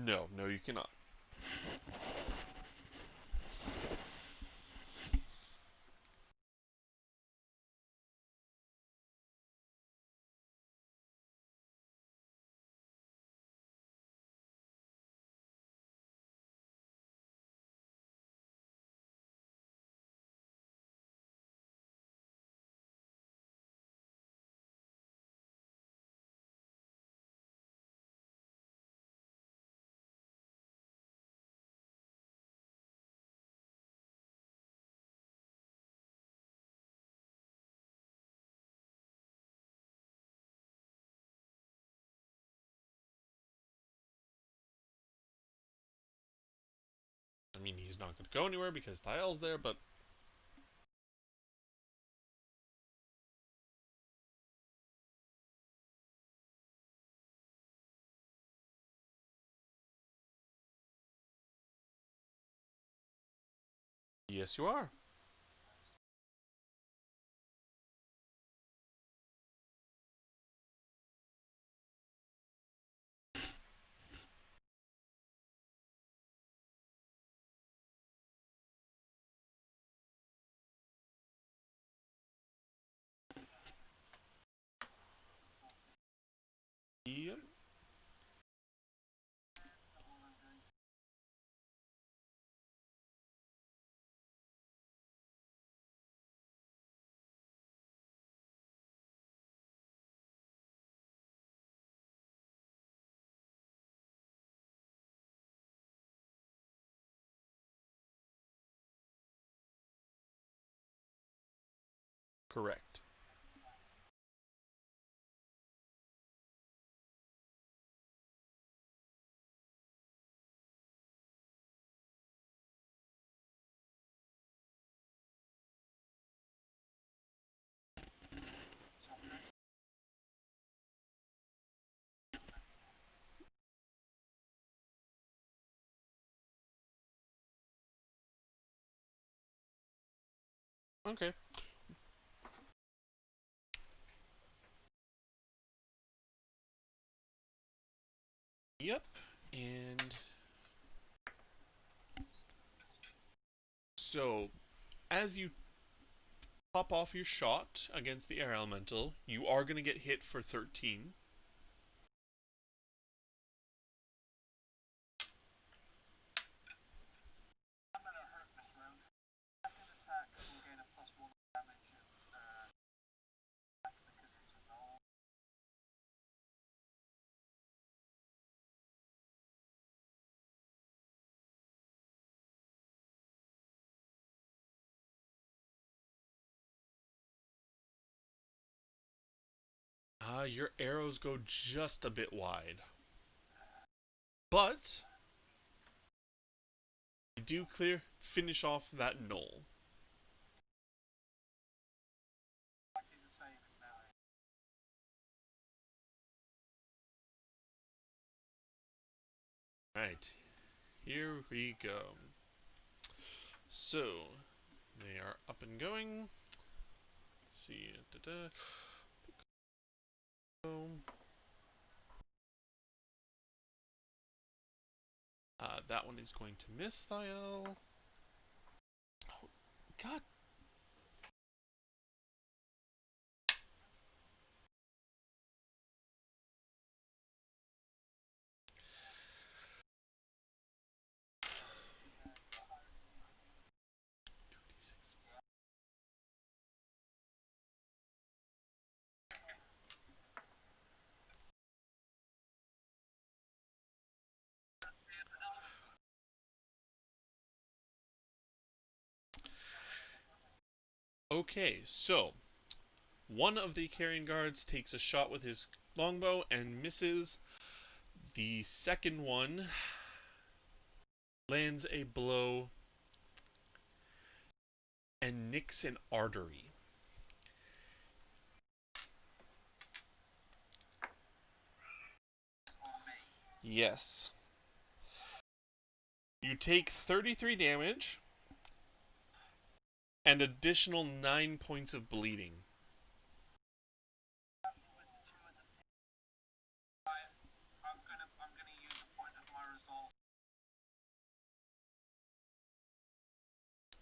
No, you cannot. I mean, he's not going to go anywhere because Thiel's there, but... Yes, you are. Yep. Correct. Okay. Yep. And... So, as you pop off your shot against the air elemental, you are going to get hit for 13. Your arrows go just a bit wide. But you do finish off that knoll. Right, here we go. So, they are up and going. Let's see. That one is going to miss Thiel. Oh, God. Okay, so one of the carrying guards takes a shot with his longbow and misses. The second one lands a blow and nicks an artery. Yes. You take 33 damage and additional 9 points of bleeding.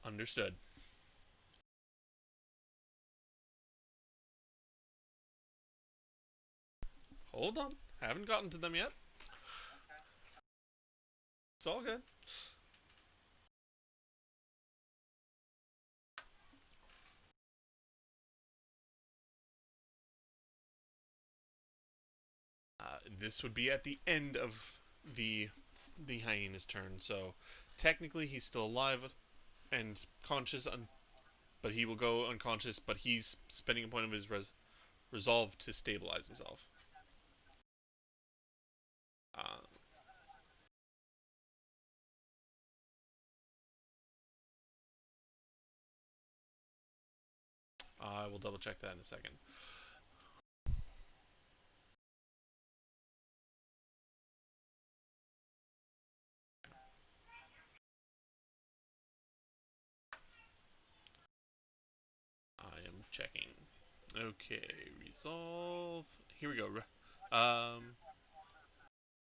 Understood. Hold on. Haven't gotten to them yet. It's all good. This would be at the end of the hyena's turn, so technically he's still alive and conscious, but he will go unconscious, but he's spending a point of his resolve to stabilize himself. I will double check that in a second. I am checking. Okay, resolve. Here we go.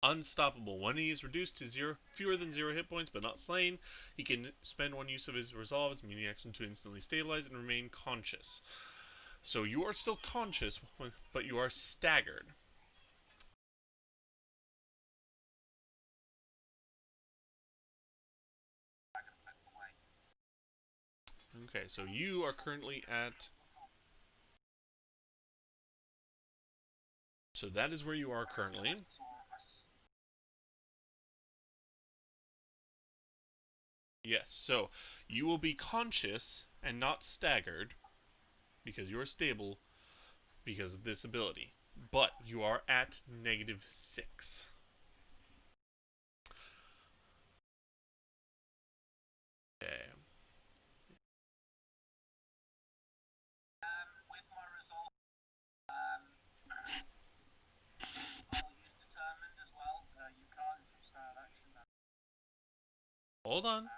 Unstoppable. When he is reduced to fewer than 0 hit points but not slain, he can spend one use of his resolve as muni action to instantly stabilize and remain conscious. So you are still conscious, but you are staggered. Okay, so you are currently at... So that is where you are currently. Yes, so you will be conscious and not staggered because you are stable because of this ability. But you are at -6. Okay. Hold on.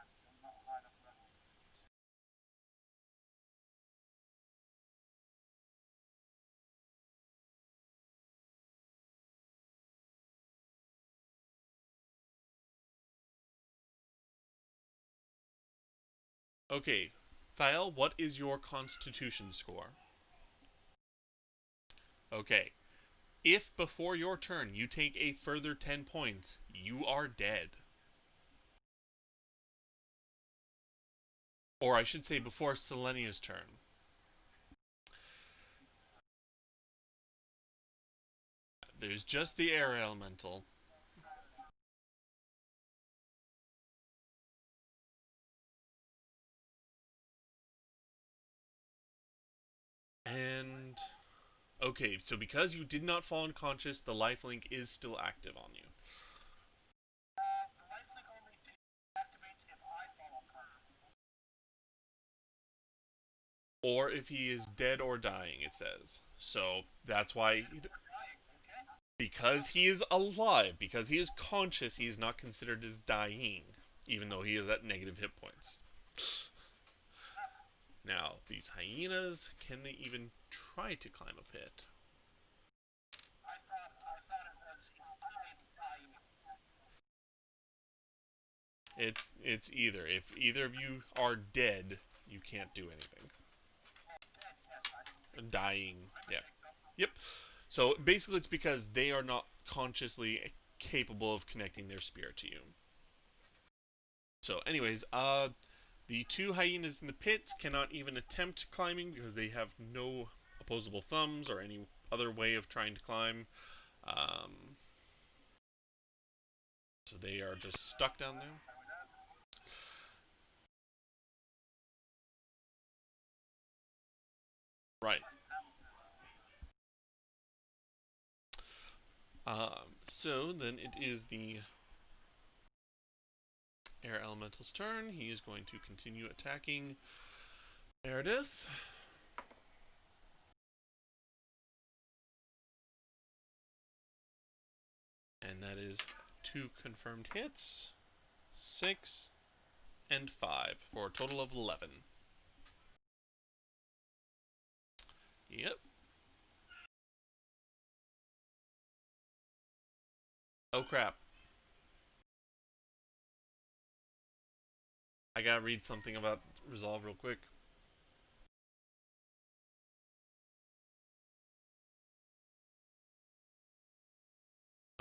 Okay, Thiel, what is your constitution score? Okay, if before your turn you take a further 10 points, you are dead. Or I should say before Selenia's turn. There's just the air elemental. And... Okay, so because you did not fall unconscious, the lifelink is still active on you. Or if he is dead or dying, it says. So that's why... Because he is alive, because he is conscious, he is not considered as dying, even though he is at negative hit points. Now, these hyenas, can they even try to climb a pit? It's either. If either of you are dead, you can't do anything. Dying, yeah. Yep. So basically it's because they are not consciously capable of connecting their spirit to you. So anyways, the two hyenas in the pit cannot even attempt climbing because they have no opposable thumbs or any other way of trying to climb. So they are just stuck down there. Right. So then it is the Air Elemental's turn. He is going to continue attacking Meredith. And that is 2 confirmed hits, 6, and 5, for a total of 11. Yep. Oh crap. I gotta read something about Resolve real quick.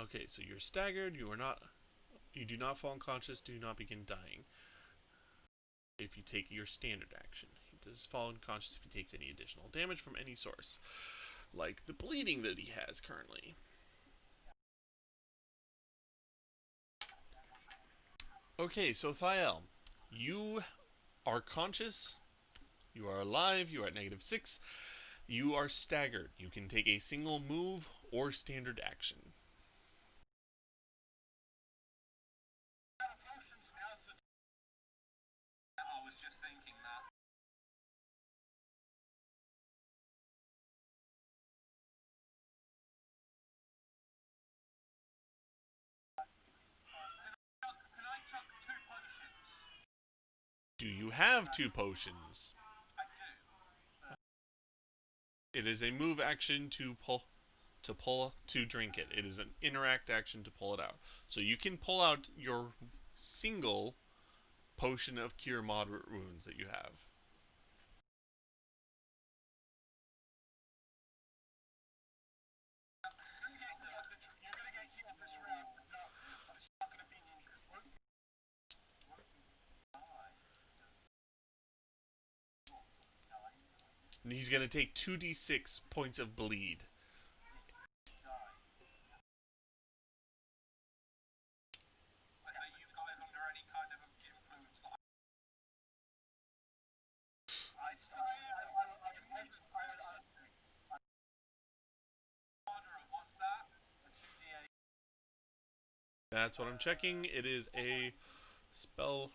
Okay, so you're staggered, you do not fall unconscious, do not begin dying. If you take your standard action. He does fall unconscious if he takes any additional damage from any source, like the bleeding that he has currently. Okay, so Thiel, you are conscious, you are alive, you are at -6, you are staggered. You can take a single move or standard action. Do you have 2 potions? It is a move action to drink it. It is an interact action to pull it out. So you can pull out your single potion of cure moderate wounds that you have. And he's going to take 2d6 points of bleed. That's what I'm checking. It is a spell,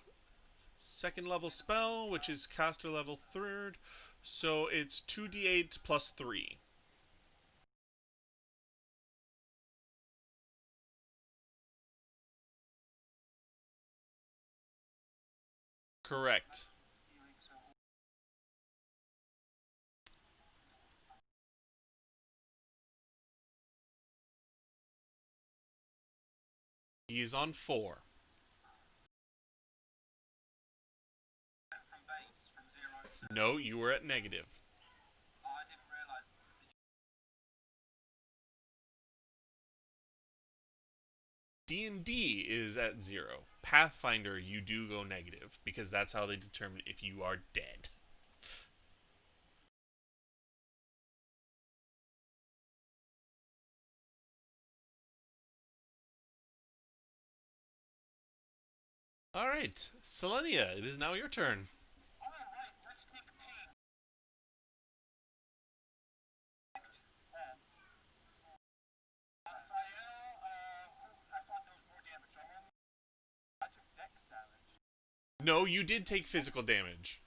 2nd level spell, which is caster level 3rd. So it's 2d8 plus 3. Correct. He is on 4. No, you were at negative. D&D is at 0. Pathfinder, you do go negative, because that's how they determine if you are dead. Alright, Selenia, it is now your turn. No, you did take physical damage.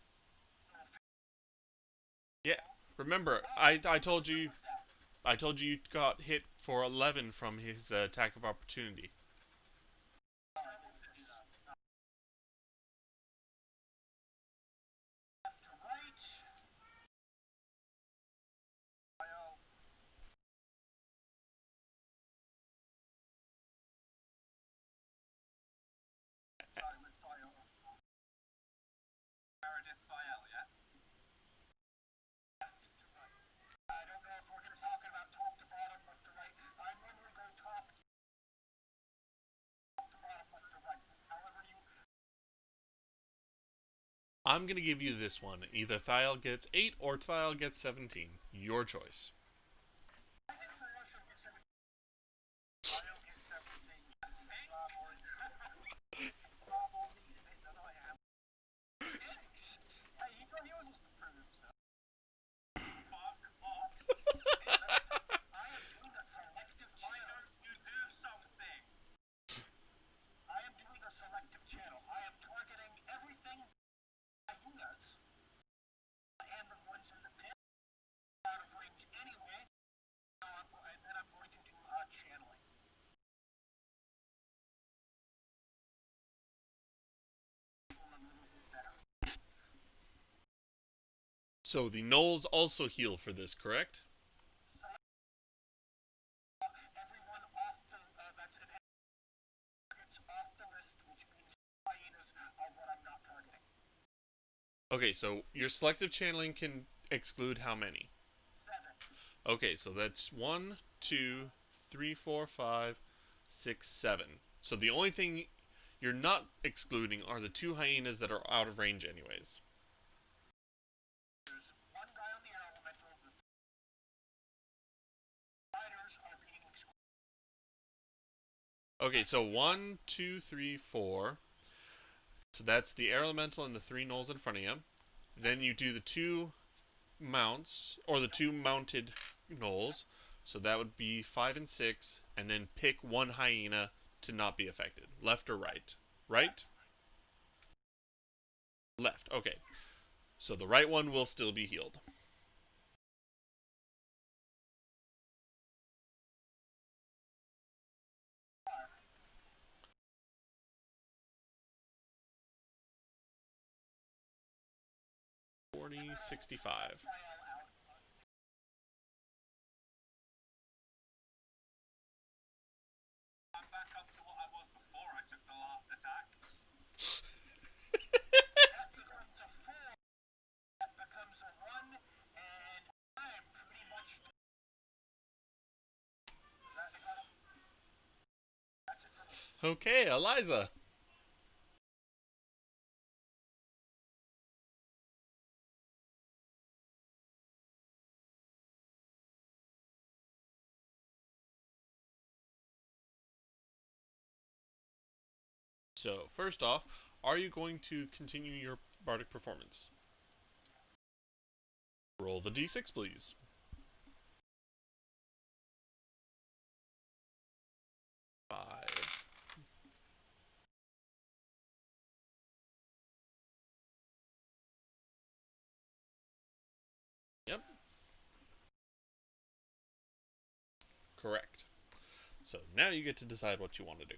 Yeah, remember, I told you you got hit for 11 from his attack of opportunity. I'm going to give you this one. Either Thiel gets 8 or Thiel gets 17. Your choice. So the gnolls also heal for this, correct? Okay, so your selective channeling can exclude how many? Okay, so that's 1, 2, 3, 4, 5, 6, 7. So the only thing you're not excluding are the 2 hyenas that are out of range anyways. Okay, so 1, 2, 3, 4. So that's the air elemental and the 3 gnolls in front of you. Then you do the 2 mounts, or the 2 mounted gnolls. So that would be 5 and 6, and then pick 1 hyena to not be affected. Left or right? Right? Left. Okay. So the right one will still be healed. $40.65. Okay, Eliza. So, first off, are you going to continue your bardic performance? Roll the d6, please. 5. Yep. Correct. So now you get to decide what you want to do.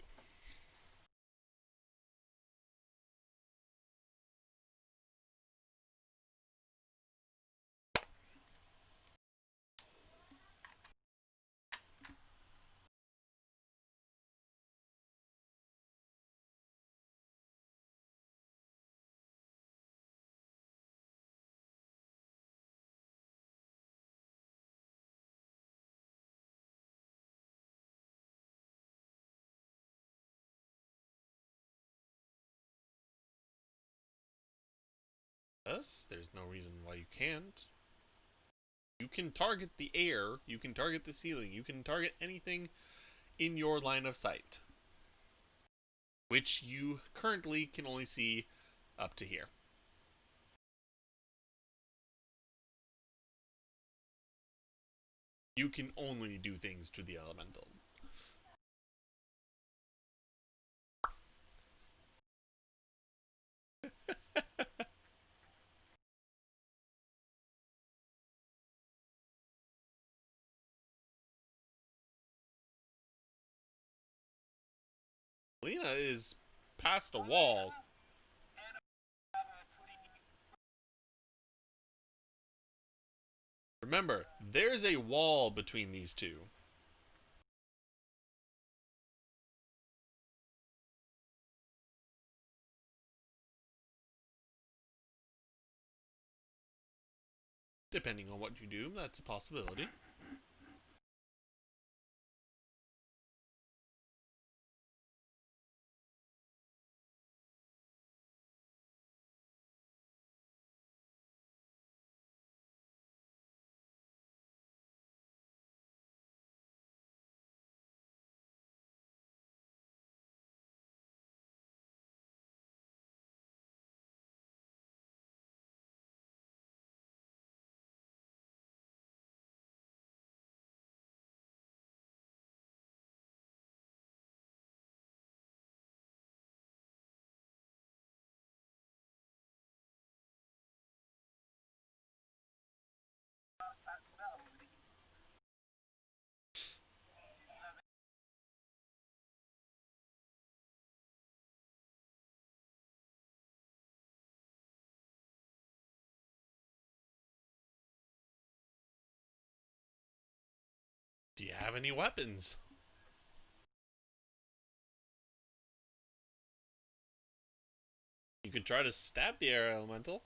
Yes, there's no reason why you can't. You can target the air, you can target the ceiling, you can target anything in your line of sight, which you currently can only see up to here. You can only do things to the elemental. Lena is past a wall. Remember, there's a wall between these two. Depending on what you do, that's a possibility. Do you have any weapons? You could try to stab the air elemental.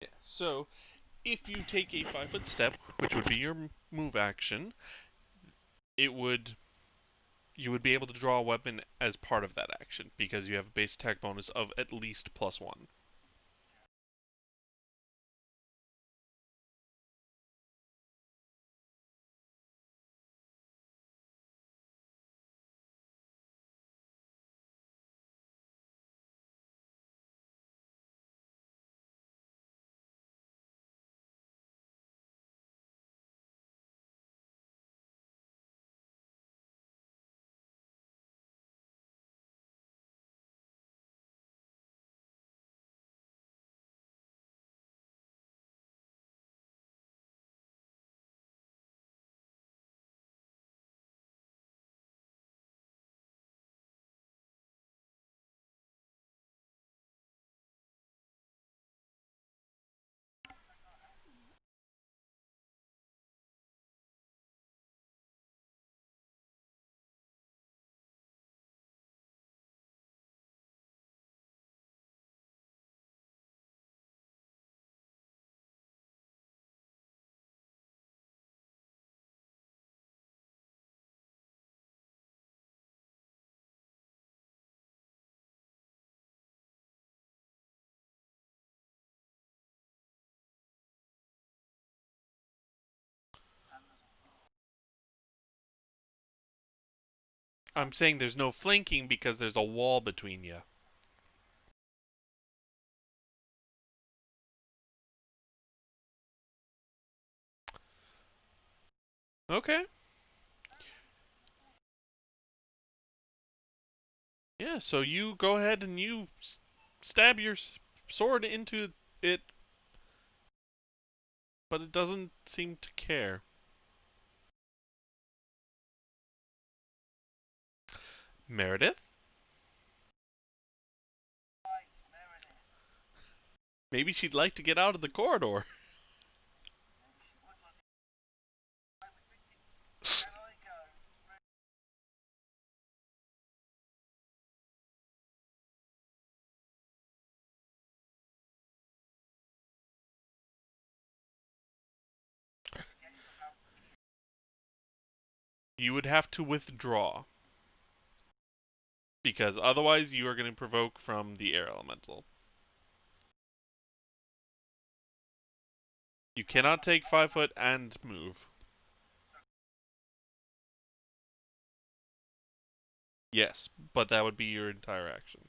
Yeah, so if you take a 5-foot step, which would be your move action, it would you would be able to draw a weapon as part of that action because you have a base attack bonus of at least +1. I'm saying there's no flanking because there's a wall between you. Okay. Yeah, so you go ahead and you stab your sword into it, but it doesn't seem to care. Meredith? Maybe she'd like to get out of the corridor. You would have to withdraw. Because otherwise you are going to provoke from the air elemental. You cannot take 5 foot and move. Yes, but that would be your entire action.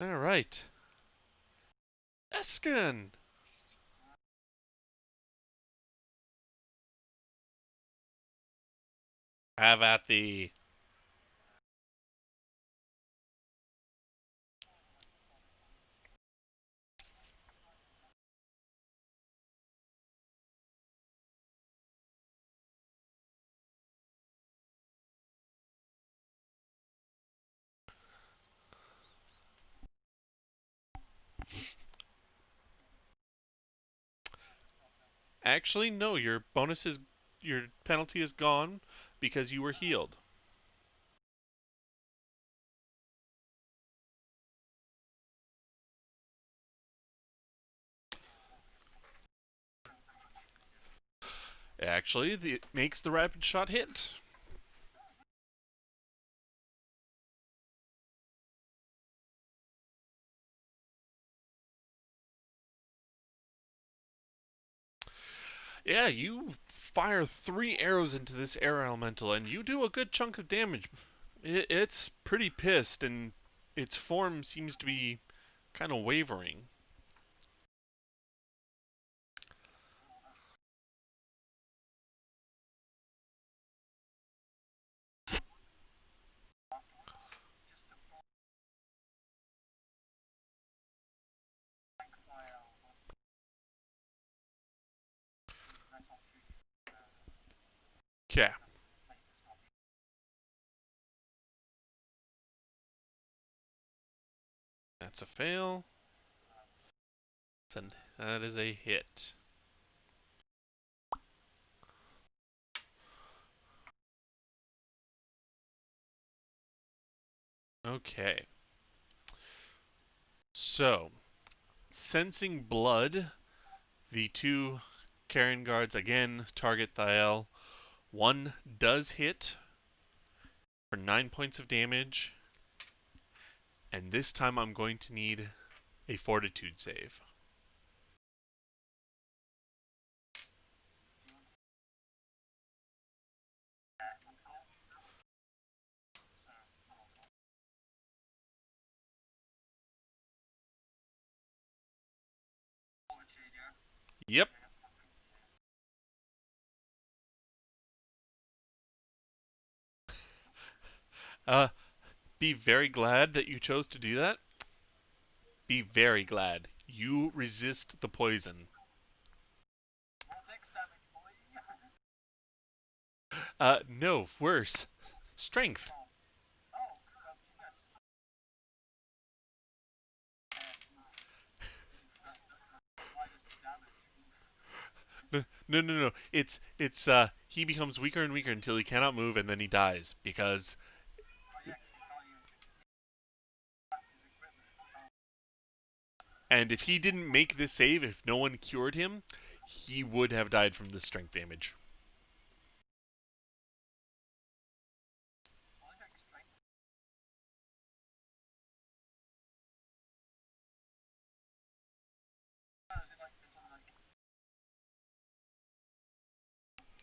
Alright. Eskin! Have at thee. Actually, no, your penalty is gone because you were healed. Actually, it makes the rapid shot hit. Yeah, you fire 3 arrows into this air elemental, and you do a good chunk of damage. It's pretty pissed, and its form seems to be kind of wavering. Okay. That's a fail. That is a hit. Okay. So, sensing blood, the 2 Karen guards again target Thael. One does hit for 9 points of damage, and this time I'm going to need a fortitude save. Yep. Be very glad that you chose to do that. Be very glad. You resist the poison. No, worse. Strength. No. It's he becomes weaker and weaker until he cannot move and then he dies because and if he didn't make this save, if no one cured him, he would have died from the strength damage.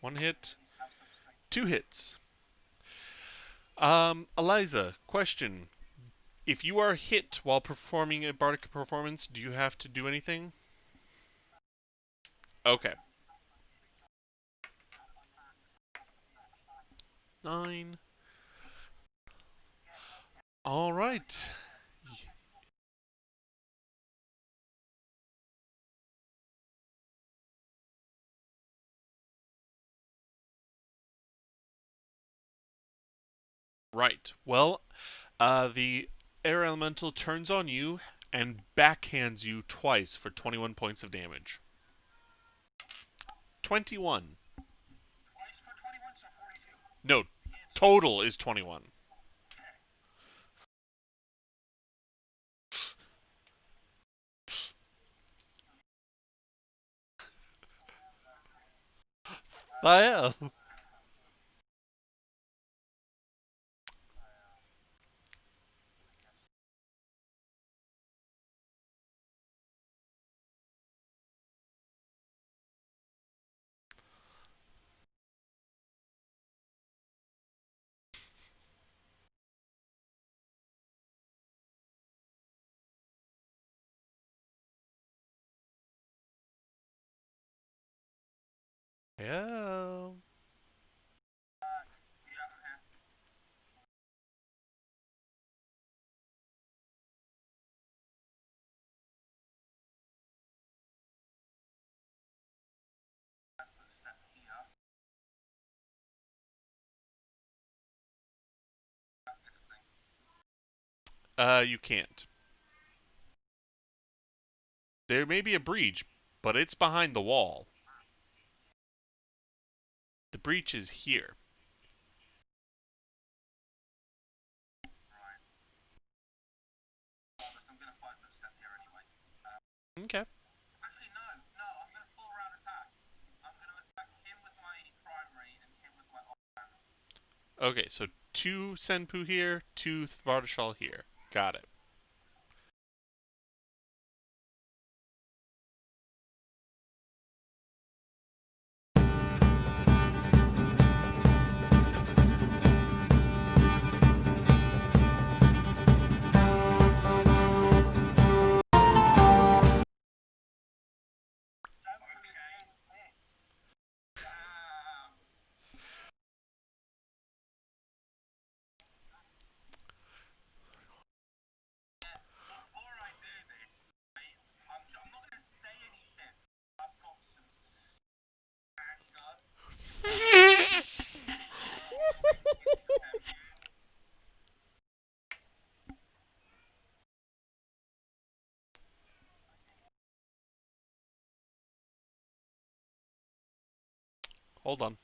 One hit, 2 hits. Eliza, question. If you are hit while performing a bardic performance, do you have to do anything? Okay. 9. All right. Right. Well, the air elemental turns on you and backhands you twice for 21 points of damage. 21. No, total is 21. Well, yeah. You can't. There may be a breach, but it's behind the wall. The breach is here. Okay. Okay, so 2 Senpu here, 2 Vardashal here. Got it. Hold on.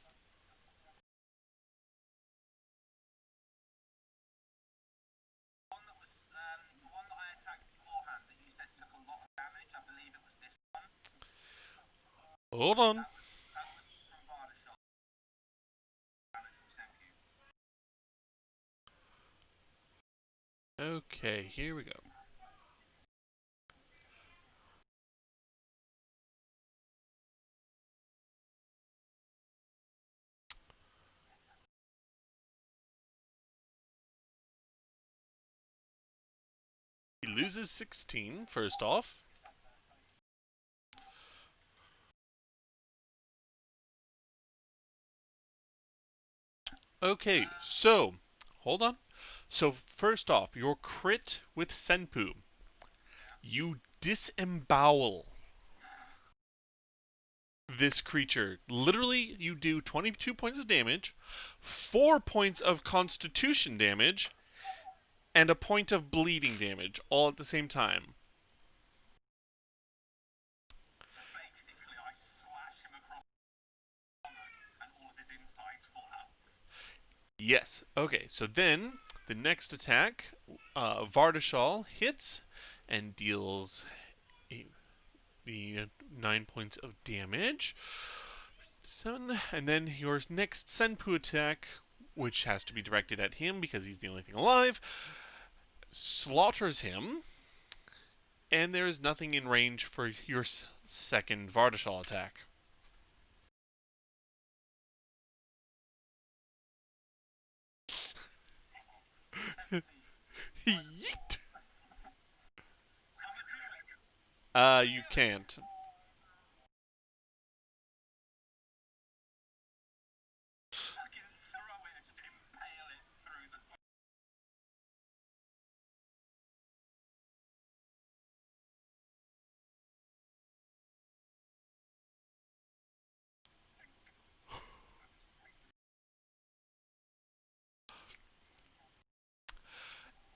Hold on. Okay, here we go. He loses 16, first off. Okay, so, hold on. So, first off, your crit with Senpu. You disembowel this creature. Literally, you do 22 points of damage, 4 points of constitution damage, and a point of bleeding damage, all at the same time. Yes. Okay, so then the next attack, Vardashal hits and deals the 9 points of damage. 7, and then your next Senpu attack, which has to be directed at him because he's the only thing alive, slaughters him, and there is nothing in range for your second Vardashal attack. Yeet! You can't.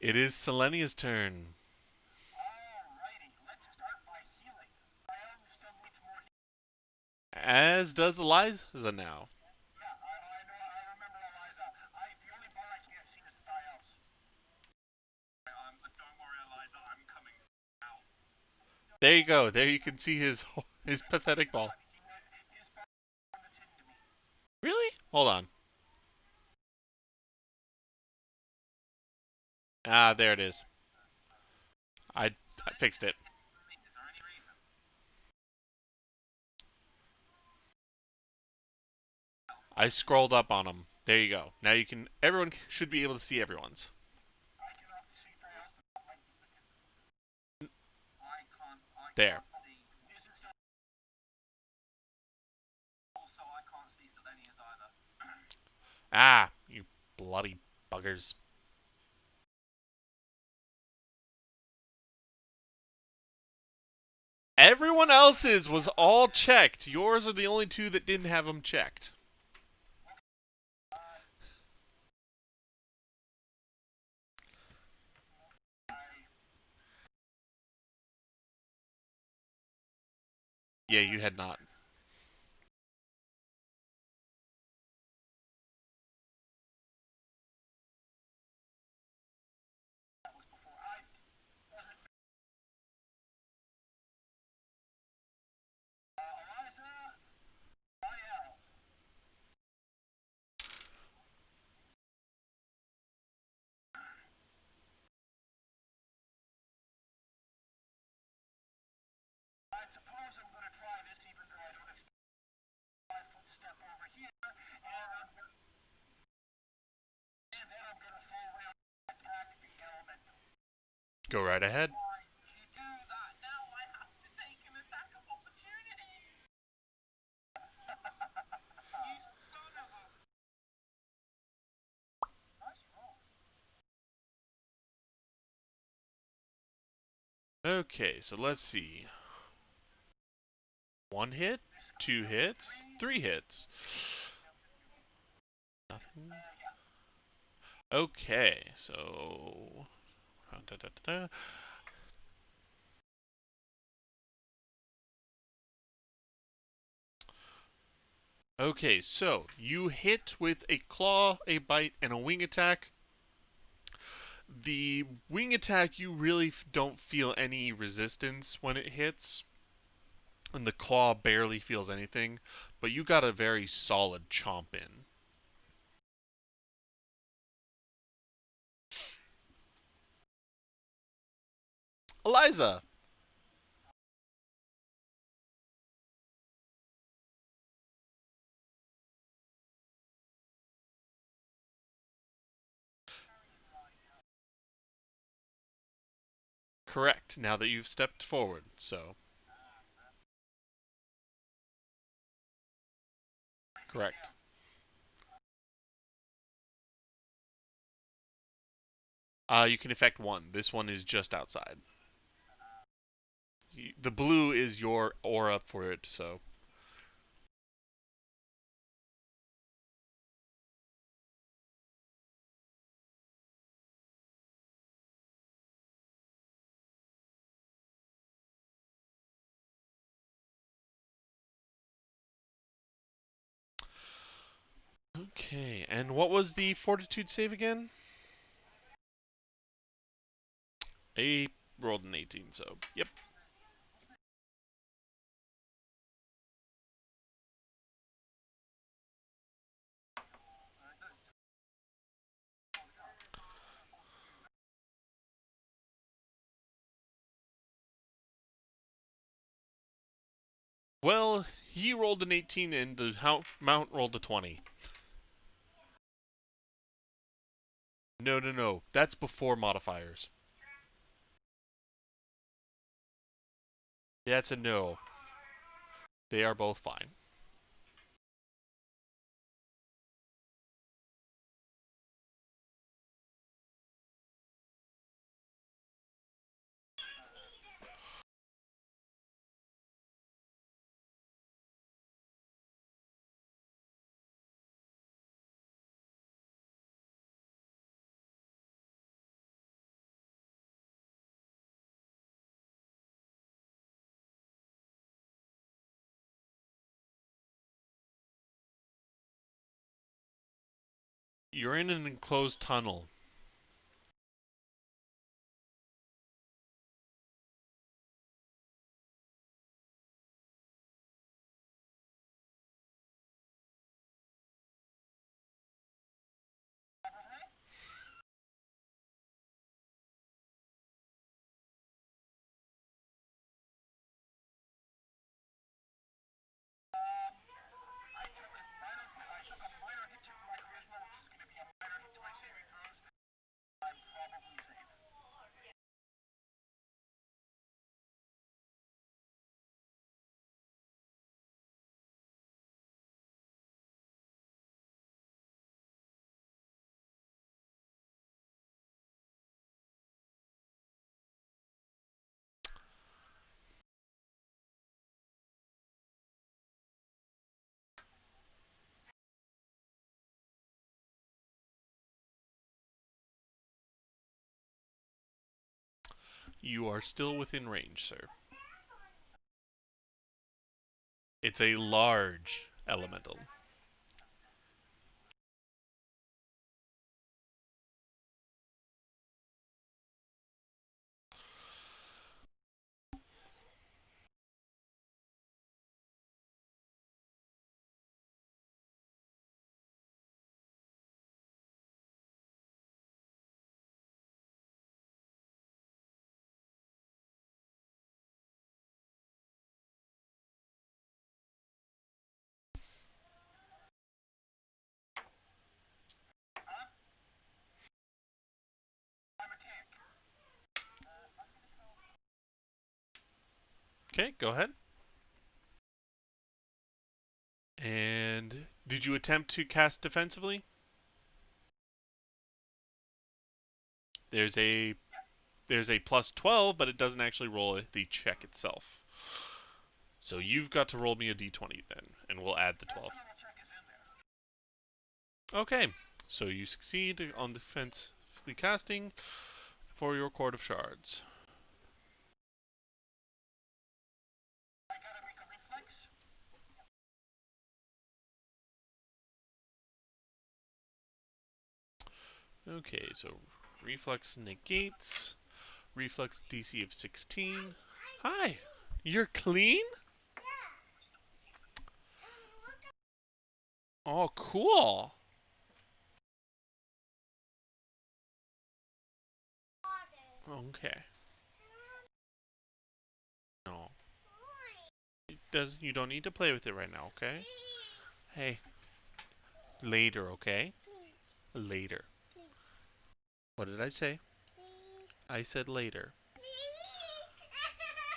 It is Selenia's turn. As does Eliza now. There you go. There you can see his pathetic ball. Really? Hold on. Ah, there it is. I fixed it. I scrolled up on them. There you go. Now you can. Everyone should be able to see everyone's. There. Ah, you bloody buggers. Everyone else's was all checked. Yours are the only two that didn't have them checked. Yeah, you had not. Go right ahead. Okay, so let's see. 1 hit, 2 hits, 3 hits. Nothing. Okay, so. Da, da, da, da. Okay, so you hit with a claw, a bite, and a wing attack. The wing attack, you really don't feel any resistance when it hits, and the claw barely feels anything, but you got a very solid chomp in. Eliza! Correct, now that you've stepped forward, so. Correct. You can affect one. This one is just outside. The blue is your aura for it, so. Okay, and what was the fortitude save again? A rolled an 18, so yep. Well, he rolled an 18 and the mount rolled a 20. No. That's before modifiers. That's a no. They are both fine. You're in an enclosed tunnel. You are still within range, sir. It's a large elemental. Okay, go ahead. And did you attempt to cast defensively? There's a plus 12, but it doesn't actually roll the check itself. So you've got to roll me a d20 then, and we'll add the 12. Okay, so you succeed on defensively casting for your Court of Shards. Okay, so reflex negates. Reflex DC of 16. Hi! You're clean? Oh, cool! Okay. No. You don't need to play with it right now, okay? Hey. Later, okay? Later. What did I say? I said later.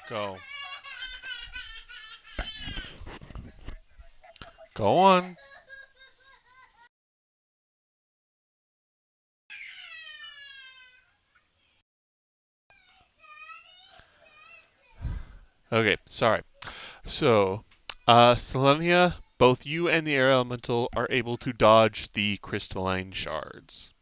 Go. Go on. Okay, sorry. So, Selenia, both you and the air elemental are able to dodge the crystalline shards.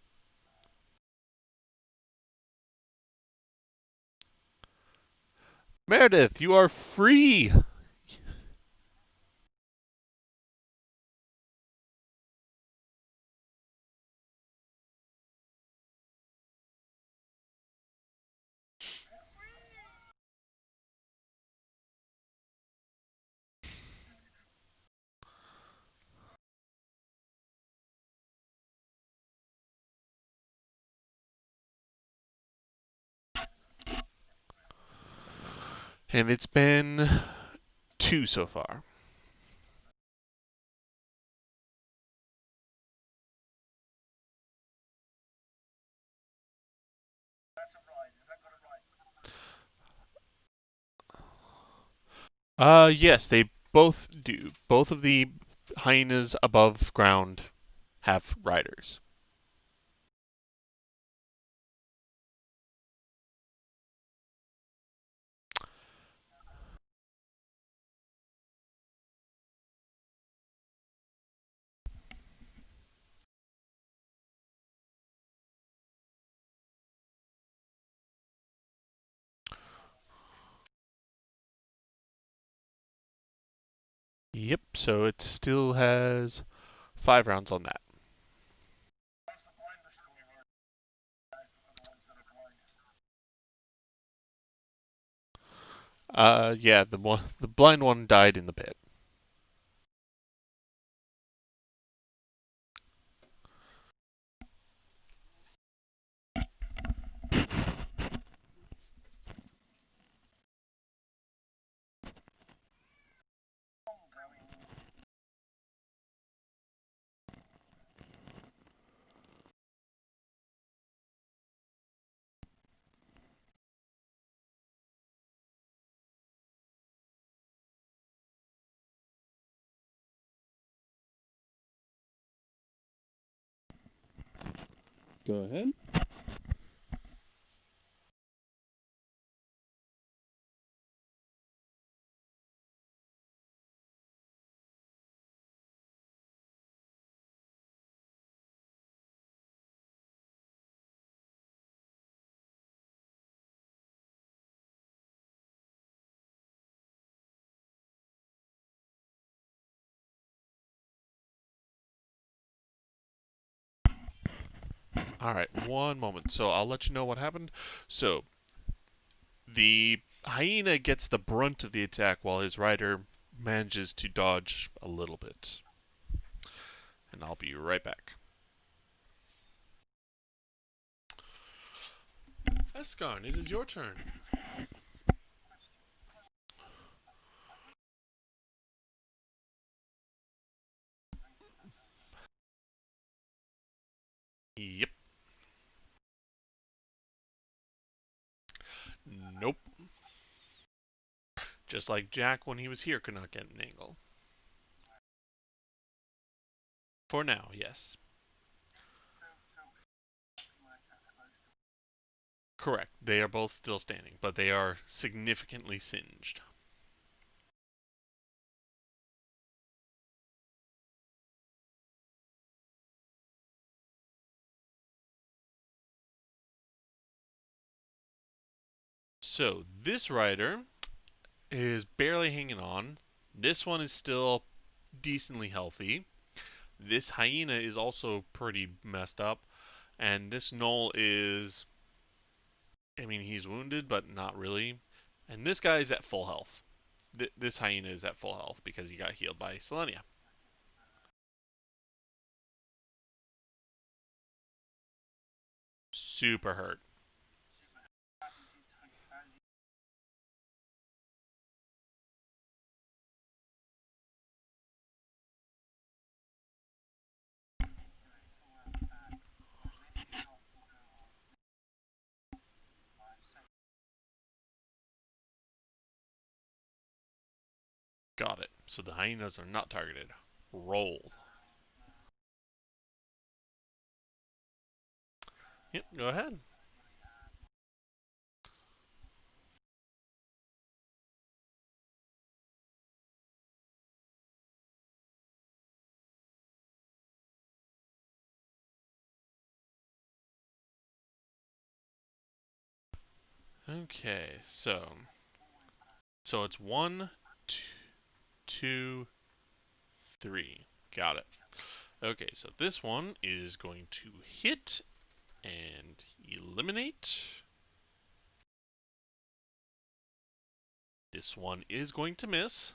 Meredith, you are free! And it's been 2 so far. Yes, they both do. Both of the hyenas above ground have riders. Yep, so it still has 5 rounds on that. Yeah, the blind one died in the pit. Go ahead. Alright, one moment. So I'll let you know what happened. So, the hyena gets the brunt of the attack while his rider manages to dodge a little bit. And I'll be right back. Escarn, it is your turn. Yep. Nope. Just like Jack when he was here could not get an angle. For now, yes. Correct. They are both still standing, but they are significantly singed. So, this rider is barely hanging on. This one is still decently healthy. This hyena is also pretty messed up. And this gnoll is, I mean, he's wounded, but not really. And this guy is at full health. This hyena is at full health because he got healed by Selenia. Super hurt. Got it. So the hyenas are not targeted. Roll. Yep, go ahead. Okay, so it's 1, 2, 3. Got it. Okay, so this one is going to hit and eliminate. This one is going to miss.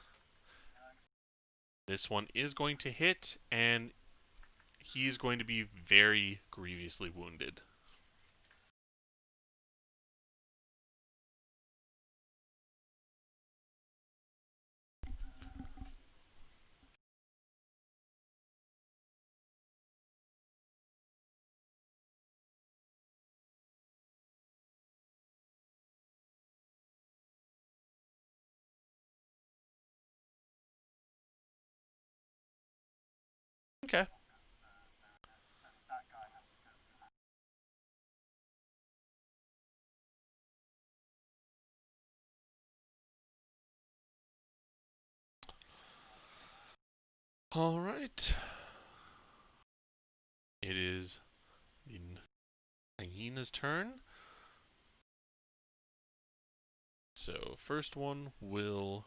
This one is going to hit, and he's going to be very grievously wounded. Okay. All right. It is the hyena's turn. So first one will...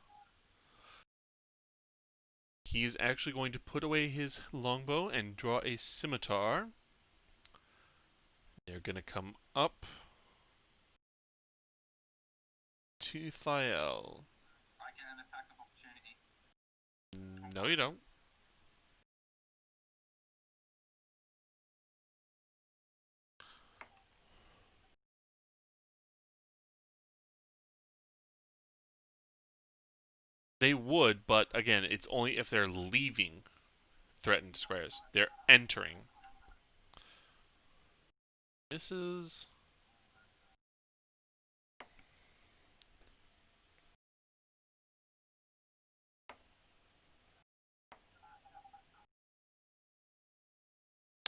He's actually going to put away his longbow and draw a scimitar. They're going to come up to Thiel. I get an attack of opportunity. No, you don't. They would, but again, it's only if they're leaving threatened squares. They're entering. Misses.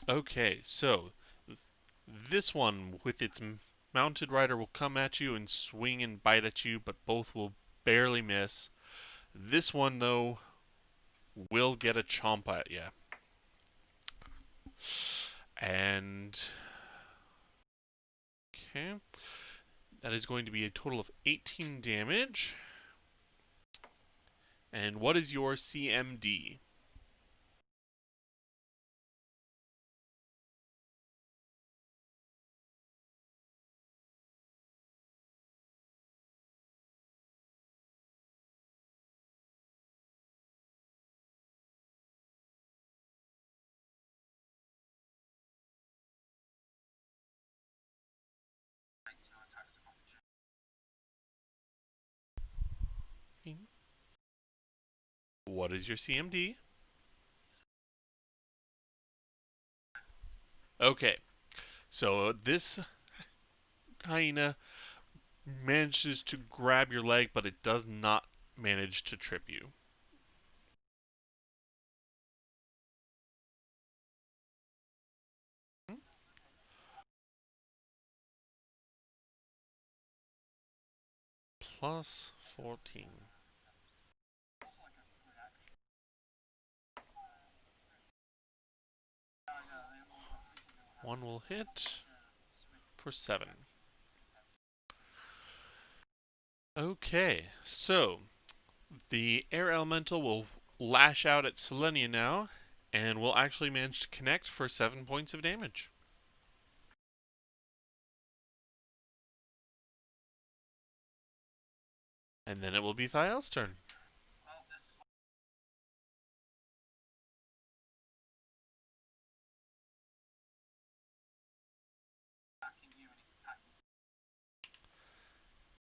Okay, so this one with its mounted rider will come at you and swing and bite at you, but both will barely miss. This one, though, will get a chomp at you. And... okay. That is going to be a total of 18 damage. And what is your CMD? What is your CMD? Okay, so this hyena manages to grab your leg, but it does not manage to trip you. Plus 14. One will hit for 7. Okay, so the air elemental will lash out at Selenia now, and will actually manage to connect for 7 points of damage. And then it will be Thiel's turn.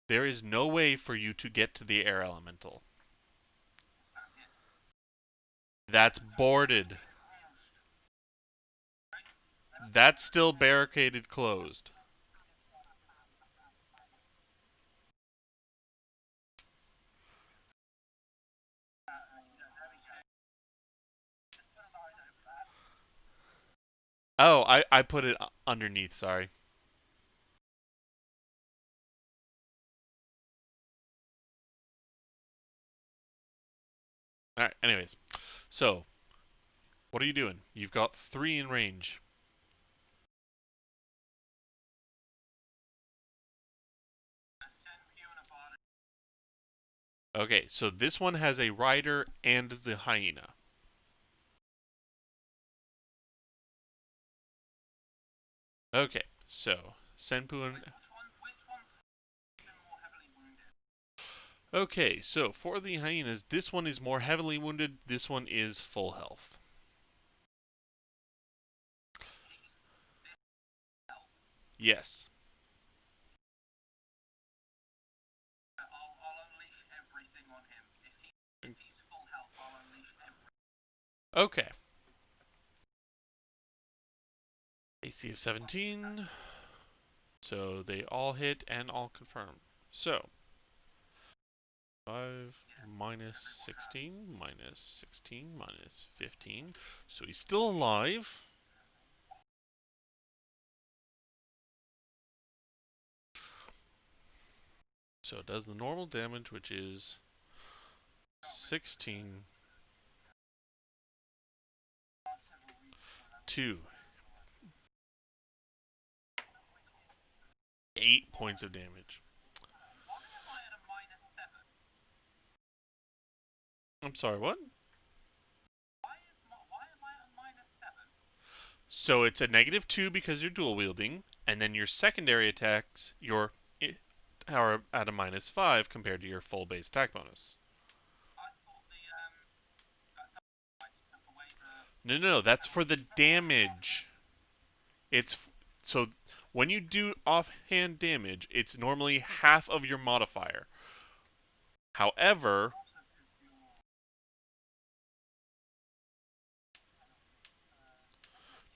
There is no way for you to get to the air elemental. That's boarded. That's still barricaded closed. Oh, I put it underneath, sorry. Alright, anyways. So, what are you doing? You've got 3 in range. Okay, so this one has a rider and the hyena. Okay, so Senpu and... Okay, so for the hyenas, this one is more heavily wounded, this one is full health. Yes. Okay. AC of 17. So they all hit and all confirm. So 5 minus 16 minus 16 minus 15. So he's still alive. So it does the normal damage, which is 16 2. 8 points of damage. I'm sorry, what? So it's a -2 because you're dual wielding, and then your secondary attacks are at a -5 compared to your full base attack bonus. No, that's for the damage. So when you do offhand damage, it's normally half of your modifier. However,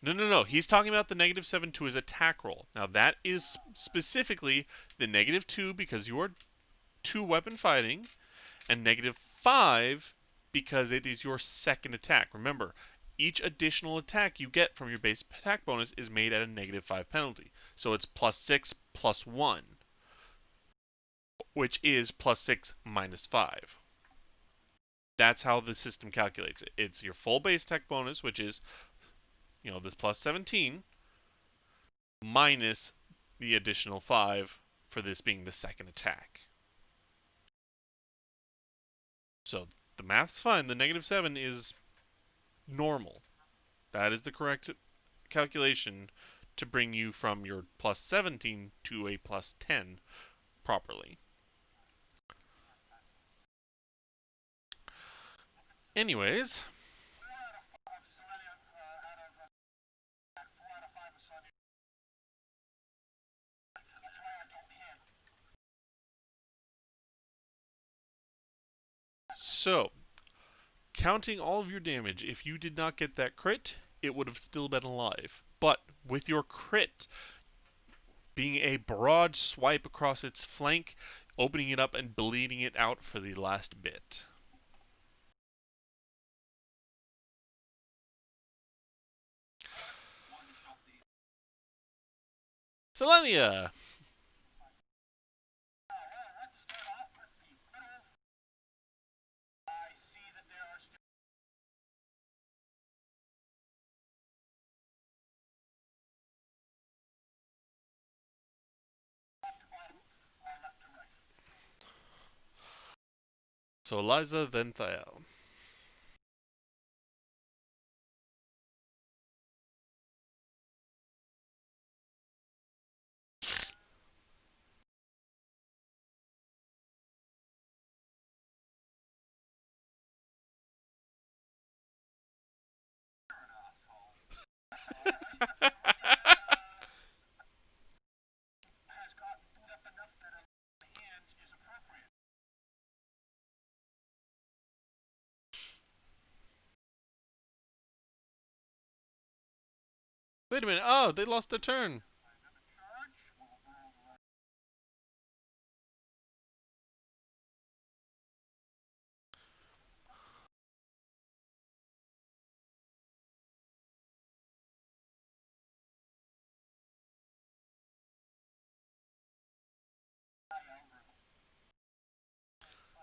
no. He's talking about the -7 to his attack roll. Now that is specifically the -2 because you are 2-weapon fighting, and -5 because it is your second attack. Remember, each additional attack you get from your base attack bonus is made at a -5 penalty. So it's +6 +1, which is +6 -5. That's how the system calculates it. It's your full base attack bonus, which is, this +17, minus the additional 5 for this being the second attack. So the math's fine. The -7 is normal. That is the correct calculation to bring you from your +17 to a +10 properly. Anyways, so counting all of your damage, if you did not get that crit, it would have still been alive. But with your crit being a broad swipe across its flank, opening it up and bleeding it out for the last bit. Selenia! So Eliza, then Thiel. Wait a minute. Oh, they lost their turn.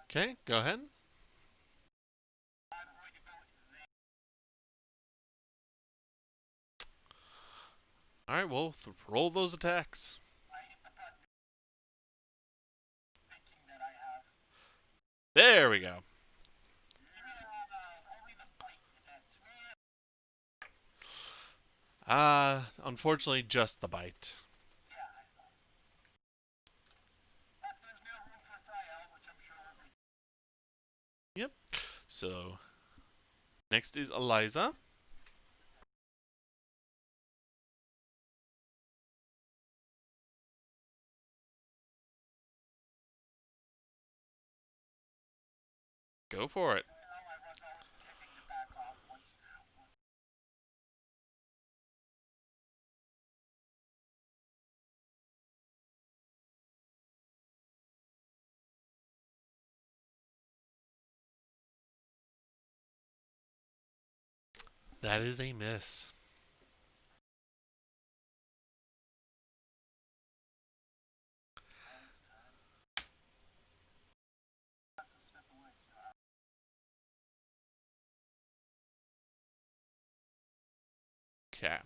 Okay, go ahead. Alright, well, roll those attacks. There we go. Unfortunately, just the bite. Yep. So, next is Eliza. Go for it. That is a miss. Okay.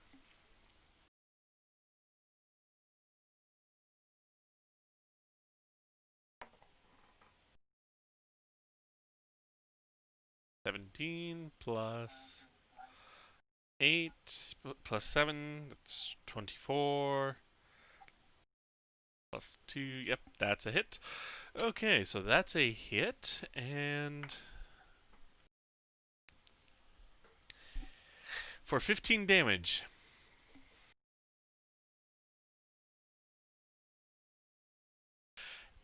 $17 plus 8 plus 7, that's 24. Plus 2, yep, that's a hit. Okay, so that's a hit, and for 15 damage.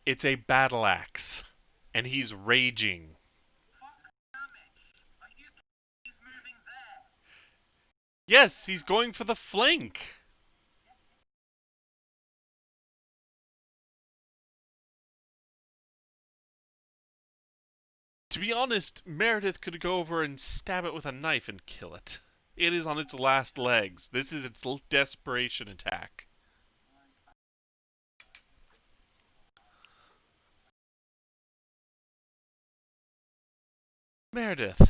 It's a battle axe, and he's raging. Yes, he's going for the flank. To be honest, Meredith could go over and stab it with a knife and kill it. It is on its last legs. This is its desperation attack. Meredith.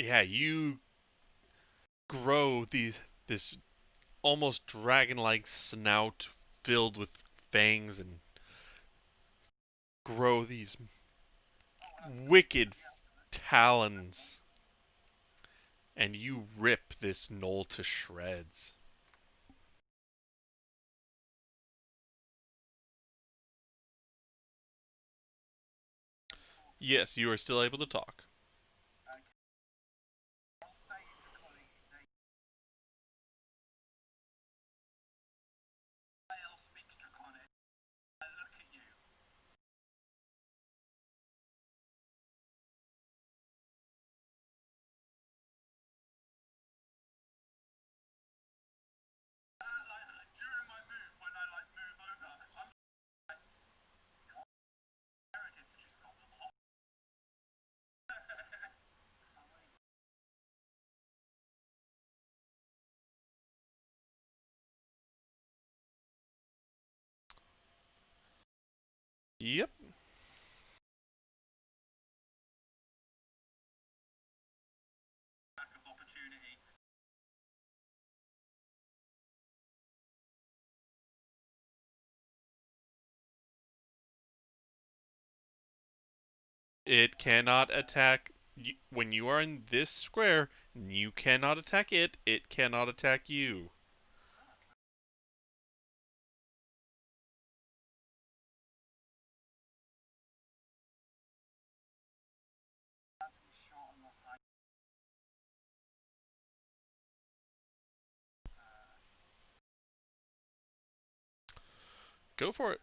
Yeah, you grow this almost dragon-like snout filled with fangs and grow these wicked talons, and you rip this gnoll to shreds. Yes, you are still able to talk. Yep. It cannot attack when you are in this square. You cannot attack it. It cannot attack you. Go for it.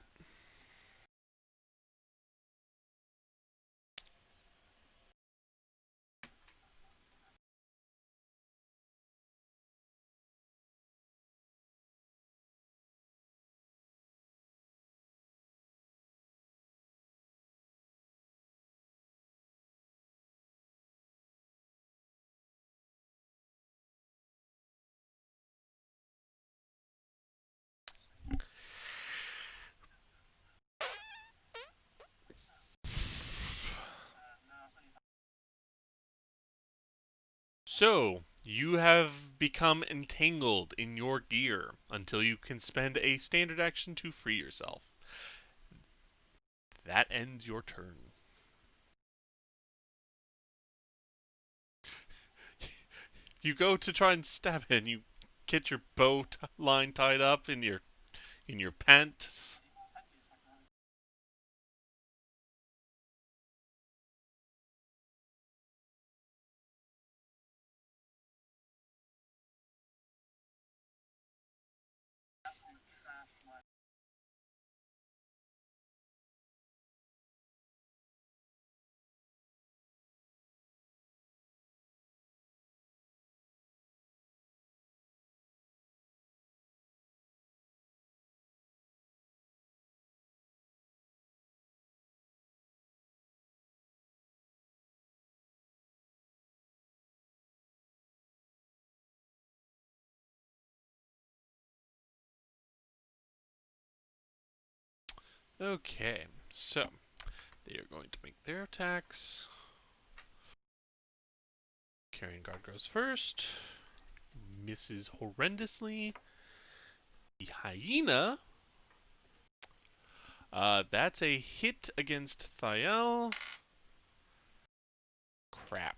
So, you have become entangled in your gear until you can spend a standard action to free yourself. That ends your turn. You go to try and stab it, and you get your bow line tied up in your pants. Okay, so they are going to make their attacks. Carrion Guard goes first. Misses horrendously. The Hyena. That's a hit against Thiel. Crap.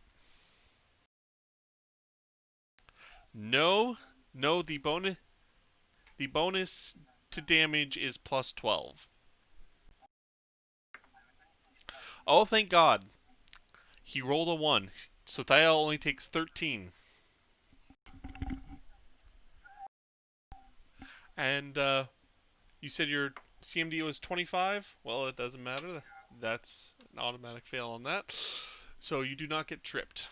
No, the bonus to damage is plus 12. Oh, thank God. He rolled a 1, so Thiel only takes 13. And you said your CMD was 25? Well, it doesn't matter. That's an automatic fail on that. So you do not get tripped.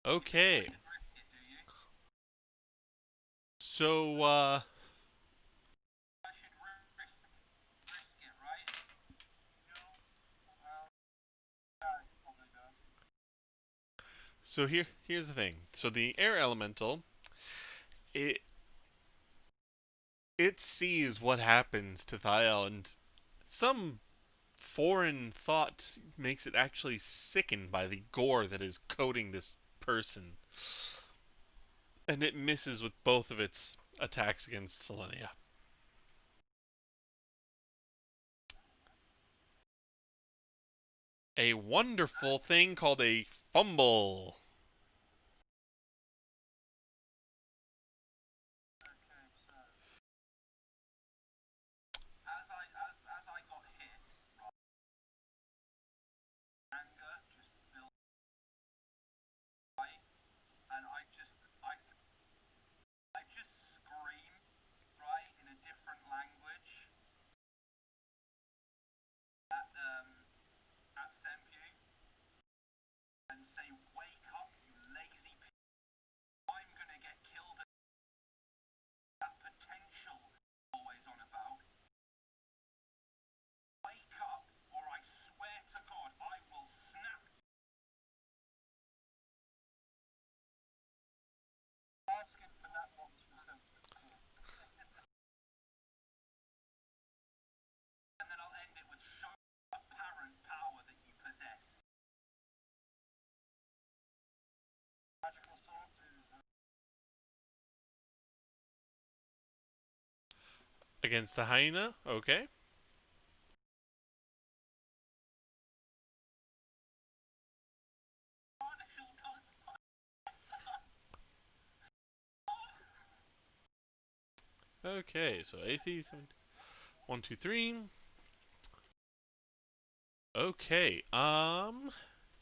Okay. So, here's the thing. So the air elemental, it sees what happens to Thiel, and some foreign thought makes it actually sickened by the gore that is coating this person. And it misses with both of its attacks against Selenia. A wonderful thing called a fumble. Against the hyena? Okay. Okay, so AC 1, 2, 3. Okay,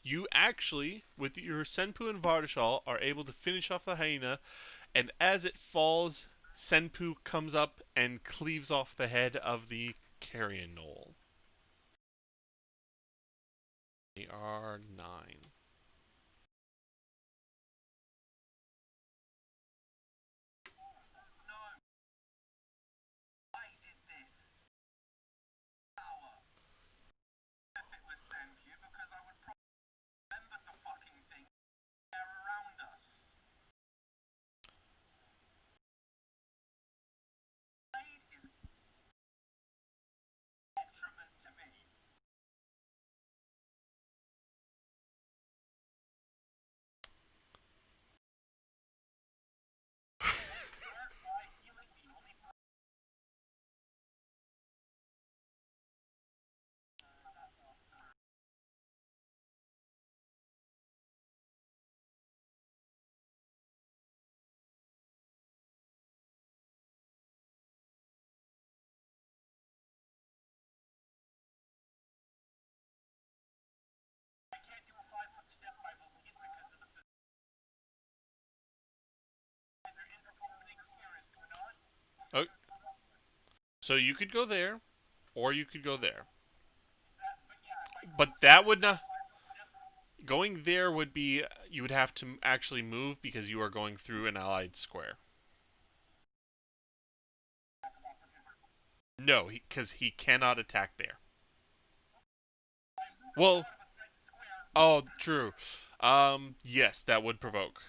you actually, with your Senpu and Vardashal, are able to finish off the hyena, and as it falls, Senpu comes up and cleaves off the head of the carrion knoll. They are 9. Oh, so you could go there, or you could go there. But that would not. Going there would be. You would have to actually move because you are going through an allied square. No, because he cannot attack there. Well, oh, true. Yes, that would provoke.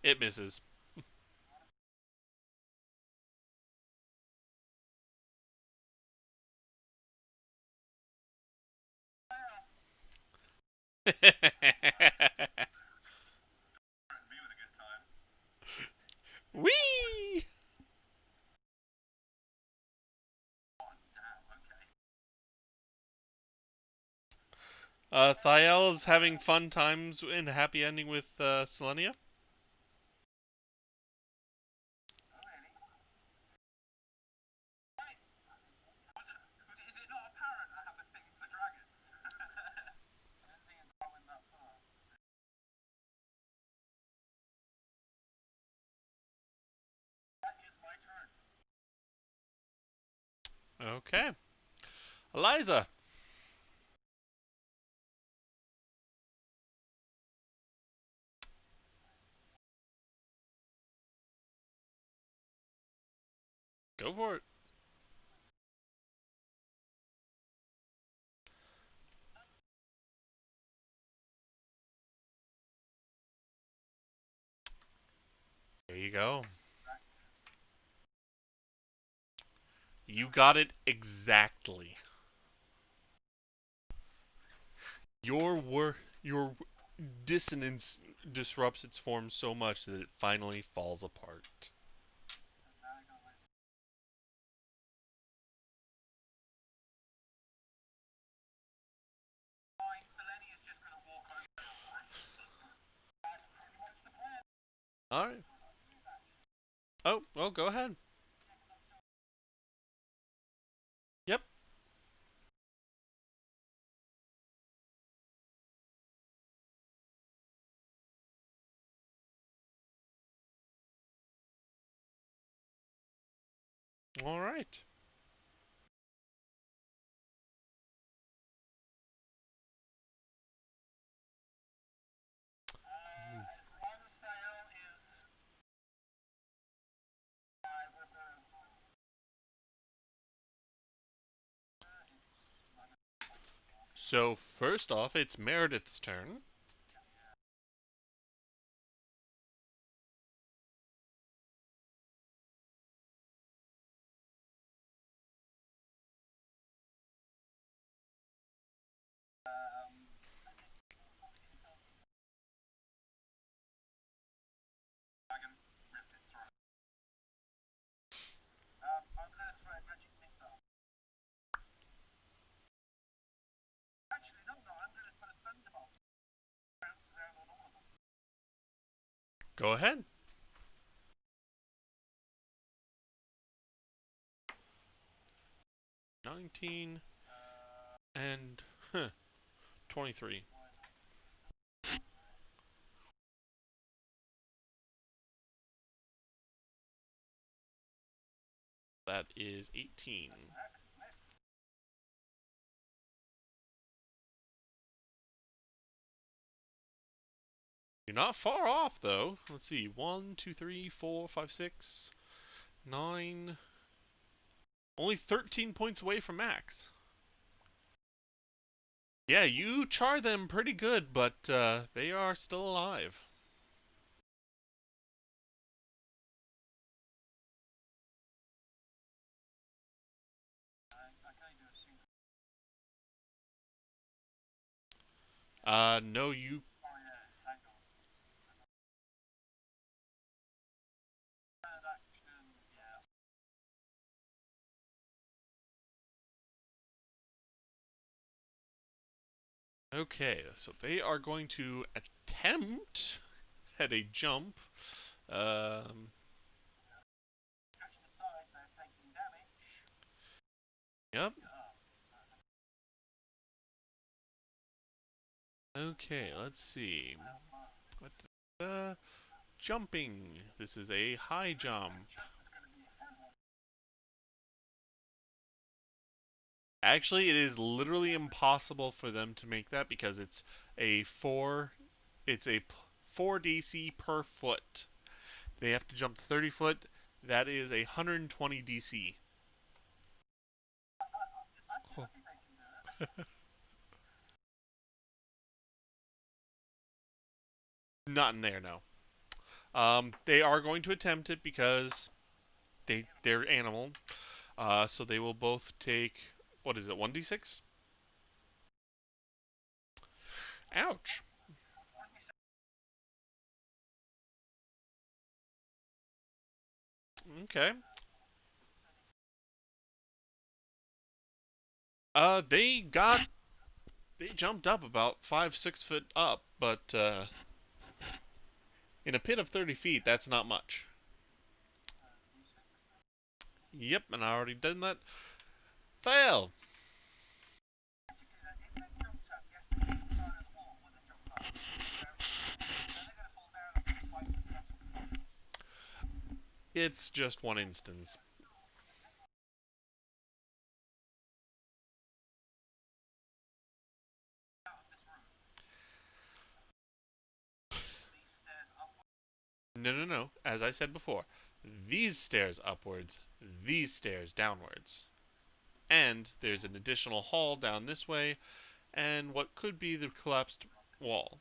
It misses. Whee! Thiel is having fun times and a happy ending with Selenia. Okay. Eliza. Go for it. There you go. You got it exactly. Your dissonance disrupts its form so much that it finally falls apart. All right. Oh, well, go ahead. Yep. All right. So first off, it's Meredith's turn. Go ahead. $19 and 23. That is 18. You're not far off, though. Let's see. 1, 2, 3, 4, 5, 6, 9. Only 13 points away from max. Yeah, you char them pretty good, but they are still alive. No, you... Okay, so they are going to attempt at a jump. Yep. Okay, let's see. Jumping. This is a high jump. Actually, it is literally impossible for them to make that because it's a 4 DC per foot. They have to jump 30 foot. That is 120 DC. Oh. Not in there, no. They are going to attempt it because they're animal. So they will both take, what is it, 1d6? Ouch. Okay. They jumped up about 5-6 foot up, but in a pit of 30 feet, that's not much. Yep, and I already done that. Fail. It's just one instance. No. As I said before, these stairs upwards, these stairs downwards. And there's an additional hall down this way, and what could be the collapsed wall.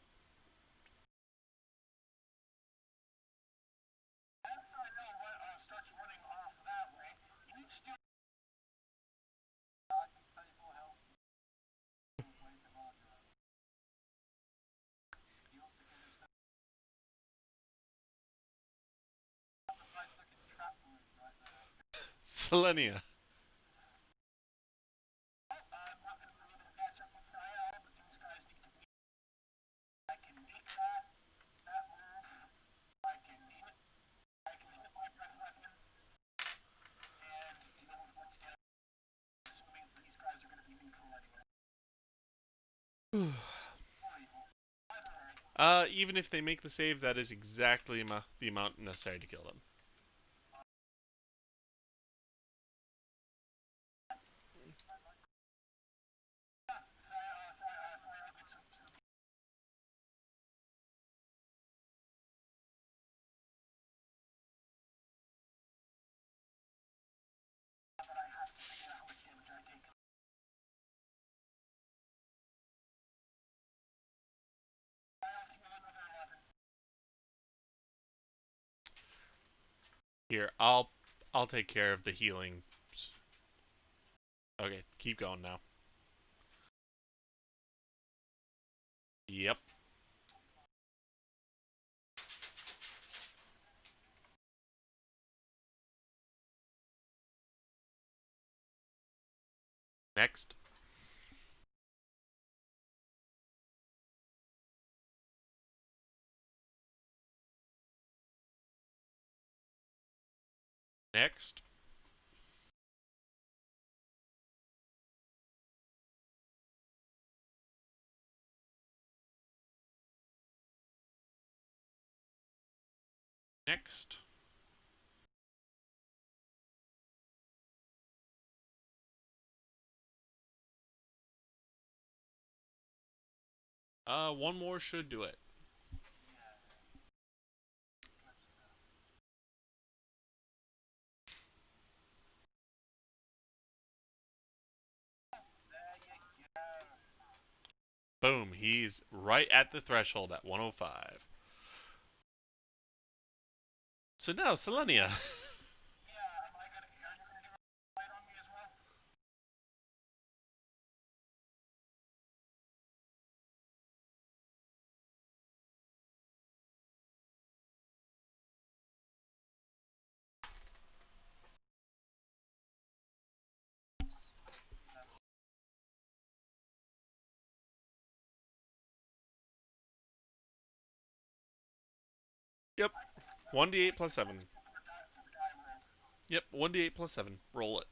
Selenia. Even if they make the save, that is exactly the amount necessary to kill them. Here, I'll take care of the healing. Okay, keep going now. Yep. Next. Next. Next. One more should do it. Boom, he's right at the threshold at 105. So now, Selenia. Yep, 1d8 plus 7. Yep, 1d8 plus 7. Roll it.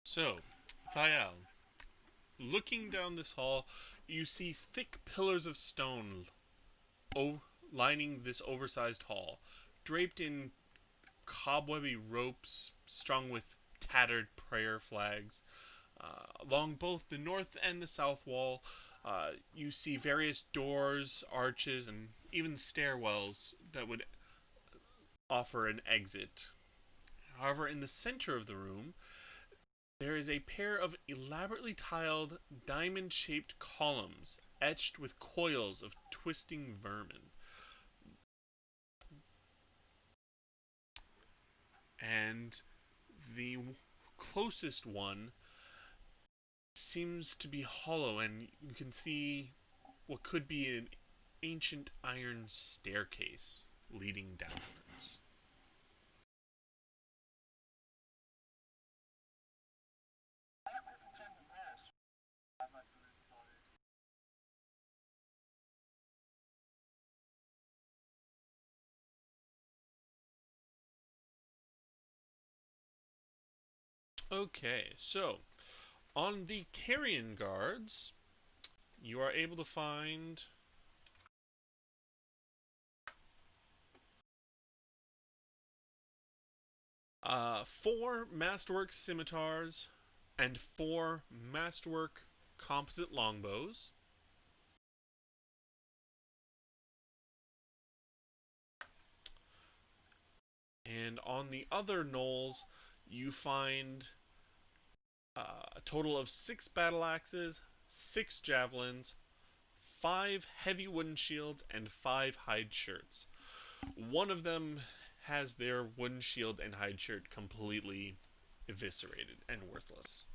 So, Thiel, looking down this hall, you see thick pillars of stone lining this oversized hall, draped in cobwebby ropes strung with tattered prayer flags. Along both the north and the south wall, you see various doors, arches, and even stairwells that would offer an exit. However, in the center of the room, there is a pair of elaborately tiled, diamond shaped columns etched with coils of twisting vermin. And the closest one seems to be hollow, and you can see what could be an ancient iron staircase leading downwards. Okay, so on the carrion guards, you are able to find four masterwork scimitars and four masterwork composite longbows. And on the other knolls, you find a total of 6 battle axes, 6 javelins, 5 heavy wooden shields, and 5 hide shirts. One of them has their wooden shield and hide shirt completely eviscerated and worthless.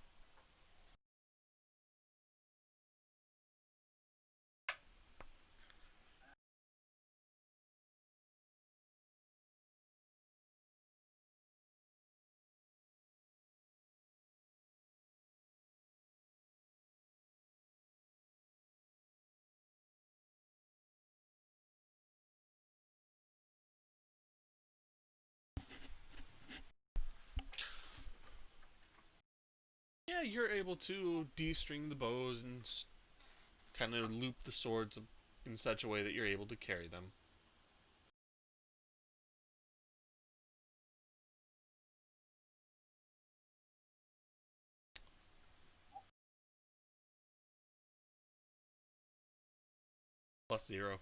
yeah, you're able to de-string the bows and kind of loop the swords in such a way that you're able to carry them. +0.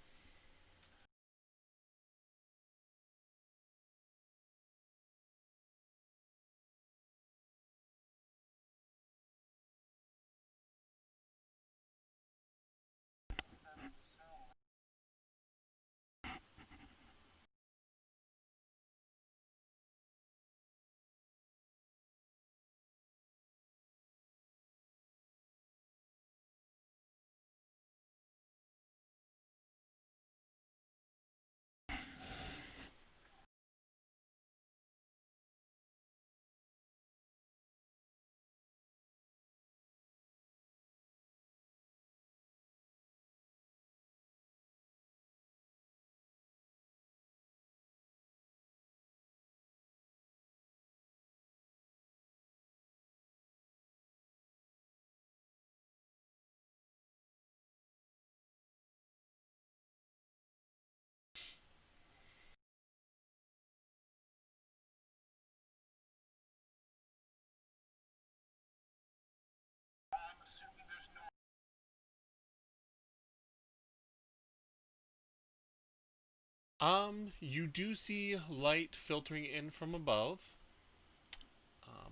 You do see light filtering in from above,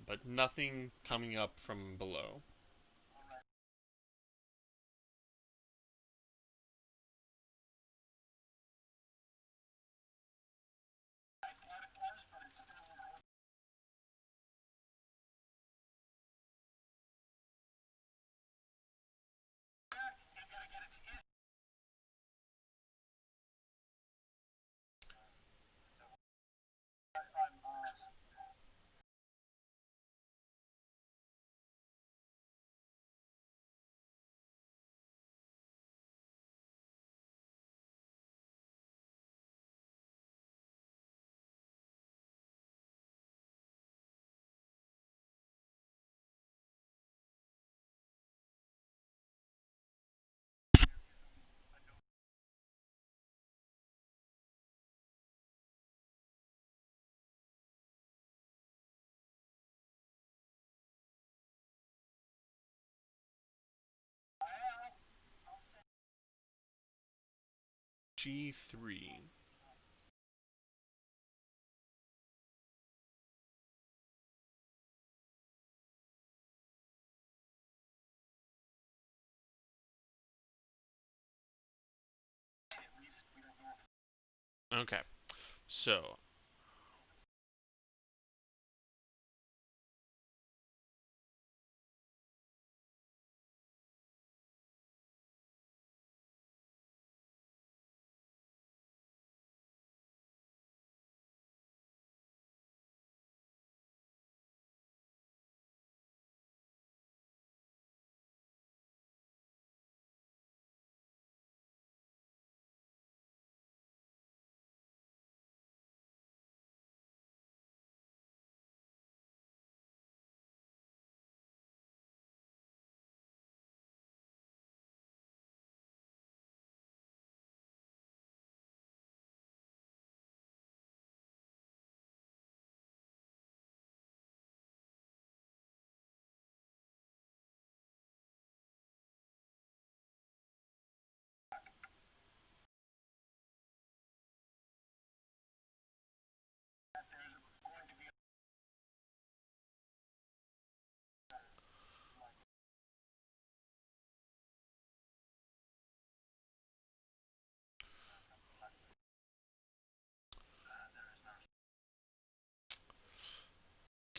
but nothing coming up from below. G3. Okay, so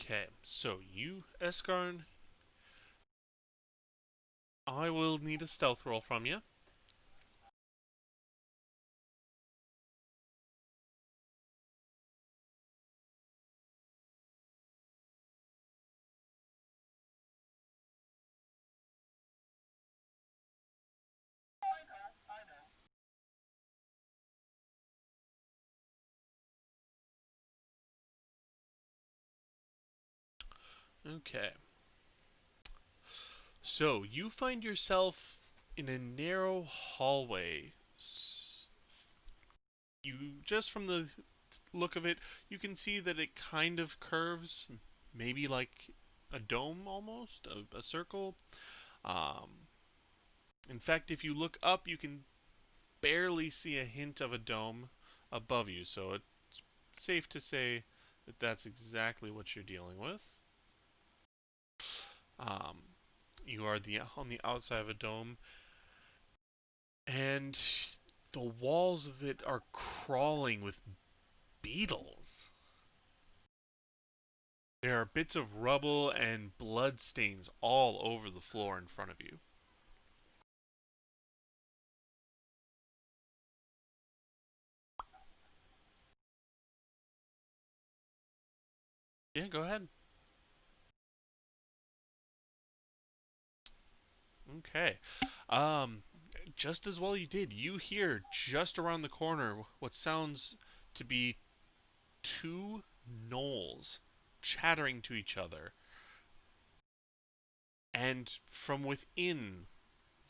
okay, so you, Eskarn, I will need a stealth roll from you. Okay. So you find yourself in a narrow hallway. You just from the look of it, you can see that it kind of curves, maybe like a dome almost, a circle. Um, in fact, if you look up, you can barely see a hint of a dome above you. So it's safe to say that that's exactly what you're dealing with. Um, you are on the outside of a dome, and the walls of it are crawling with beetles. There are bits of rubble and blood stains all over the floor in front of you. Yeah, go ahead. Okay. Um, just as well you did. You hear just around the corner what sounds to be two gnolls chattering to each other. And from within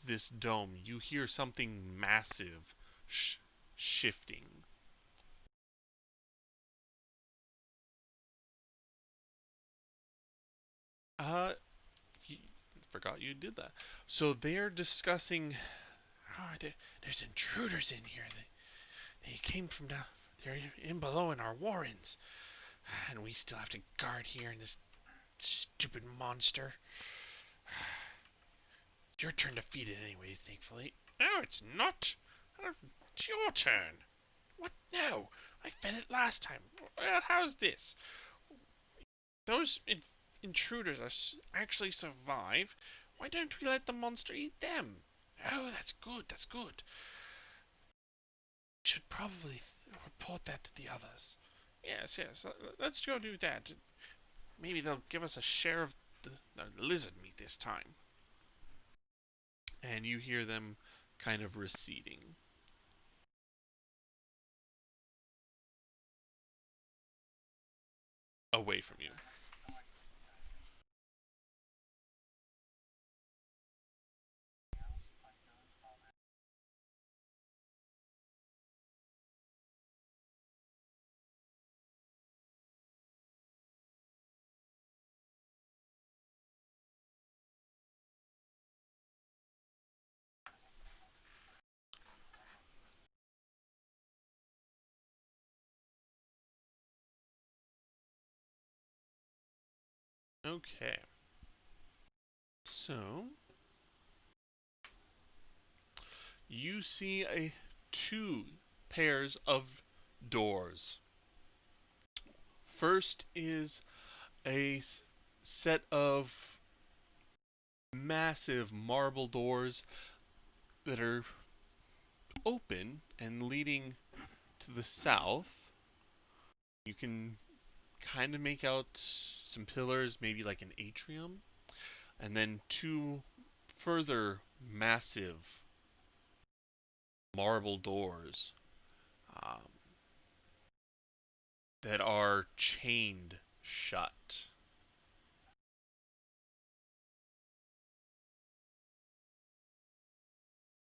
this dome, you hear something massive shifting. Uh, forgot you did that. So they're discussing. Oh, there's intruders in here. They came from down. They're in below in our warrens, and we still have to guard here in this stupid monster. Your turn to feed it anyway, thankfully. No, it's not. It's your turn. What? No, I fed it last time. Well, how's this? Those intruders actually survive. Why don't we let the monster eat them? Oh, that's good. That's good. We should probably report that to the others. Yes, yes. Let's go do that. Maybe they'll give us a share of the lizard meat this time. And you hear them kind of receding away from you. Okay. So you see two pairs of doors. First is a set of massive marble doors that are open and leading to the south. You can kind of make out some pillars, maybe like an atrium, and then two further massive marble doors um, that are chained shut.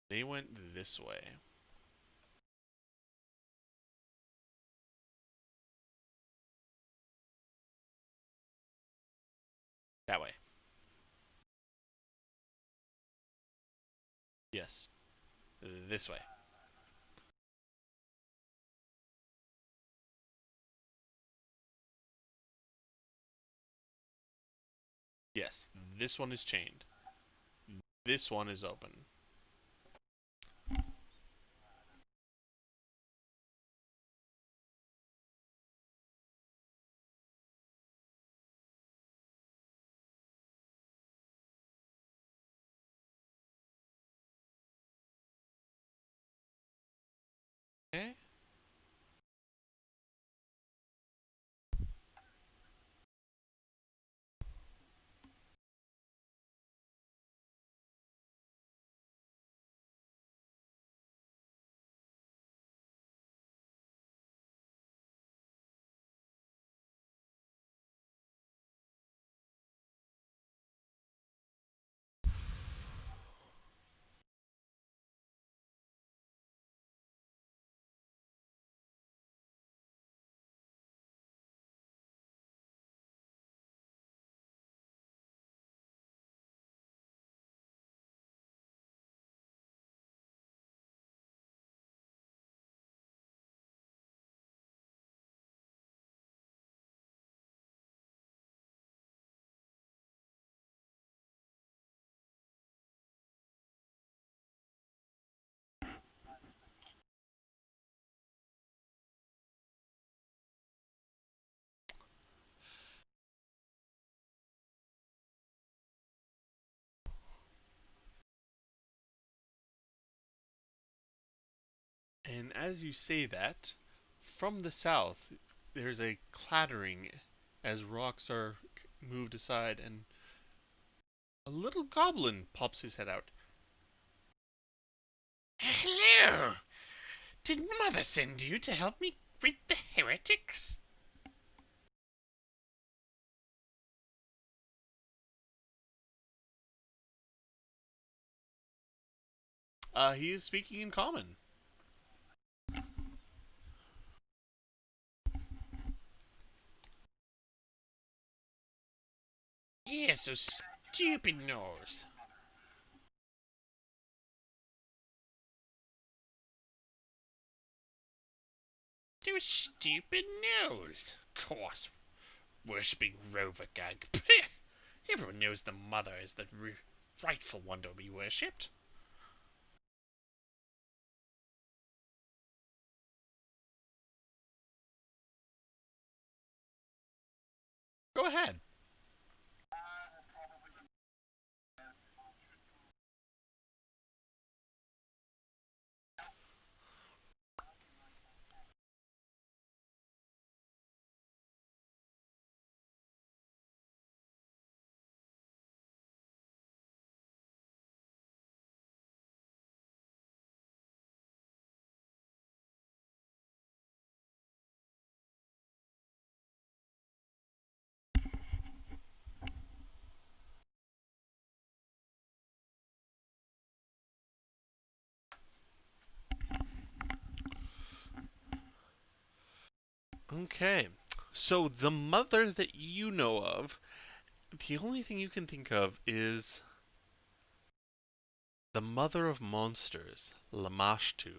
They went this way. That way. Yes. This way. Yes. This one is chained. This one is open. Okay. And as you say that, from the south, there's a clattering as rocks are moved aside, and a little goblin pops his head out. Hello! Did Mother send you to help me rid the heretics? He is speaking in common. Yeah, so stupid nose. Their stupid nose. Of course, worshipping rover gag. Everyone knows the mother is the rightful one to be worshipped. Go ahead. Okay. So the mother that you know of, the only thing you can think of is the mother of monsters, Lamashtu.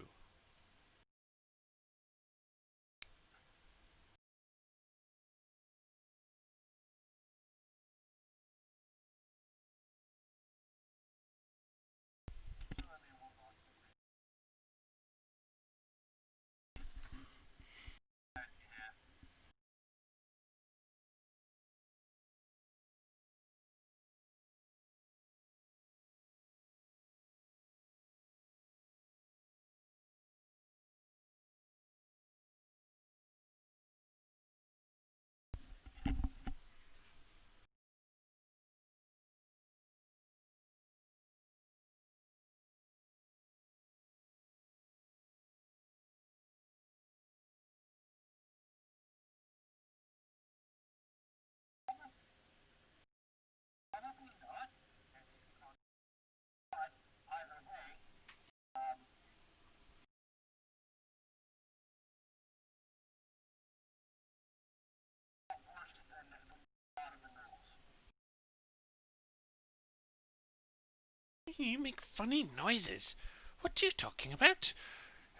You make funny noises. What are you talking about?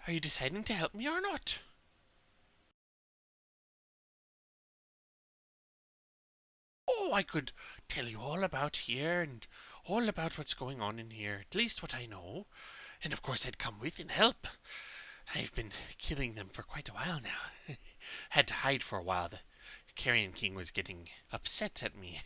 Are you deciding to help me or not? Oh, I could tell you all about here and all about what's going on in here, at least what I know. And of course I'd come with and help. I've been killing them for quite a while now. Had to hide for a while. The Carrion King was getting upset at me.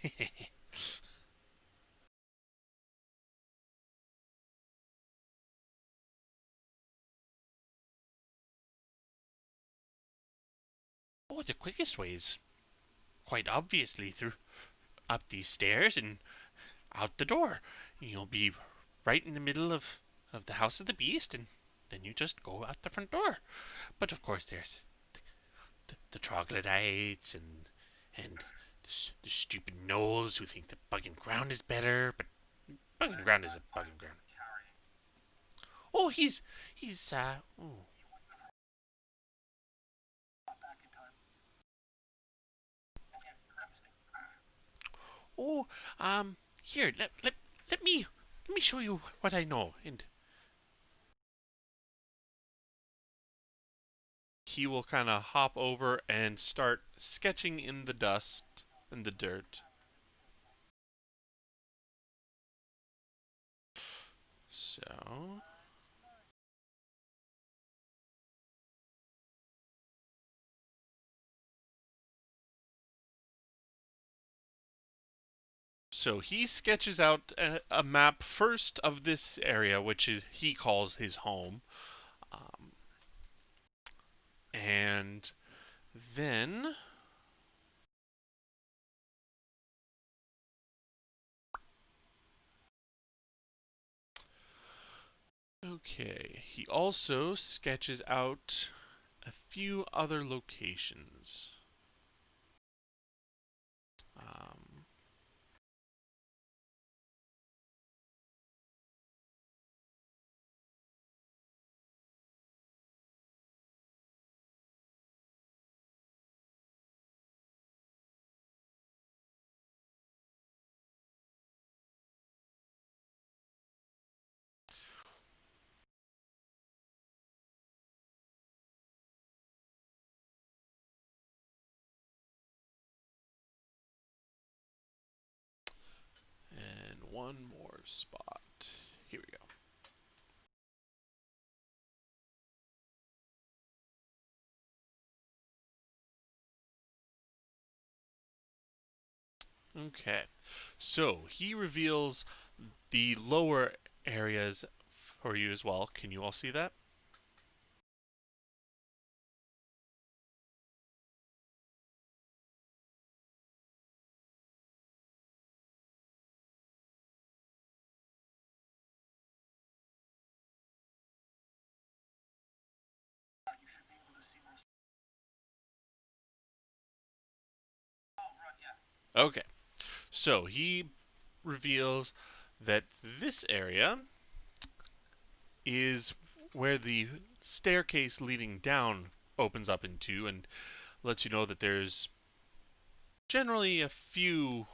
Oh, the quickest way is quite obviously through up these stairs and out the door. You'll be right in the middle of the House of the Beast, and then you just go out the front door. But of course, there's the troglodytes and the stupid gnolls who think the bug and ground is better, but bug and ground is a bug and ground. Oh, he's ooh. Oh, here, let me show you what I know. And he will kind of hop over and start sketching in the dust and the dirt. So, he sketches out a map first of this area, which is he calls his home. Um, And then okay, he also sketches out a few other locations. Um, and one more spot. Here we go. Okay, so he reveals the lower areas for you as well. Can you all see that? Okay, so he reveals that this area is where the staircase leading down opens up into, and lets you know that there's generally a few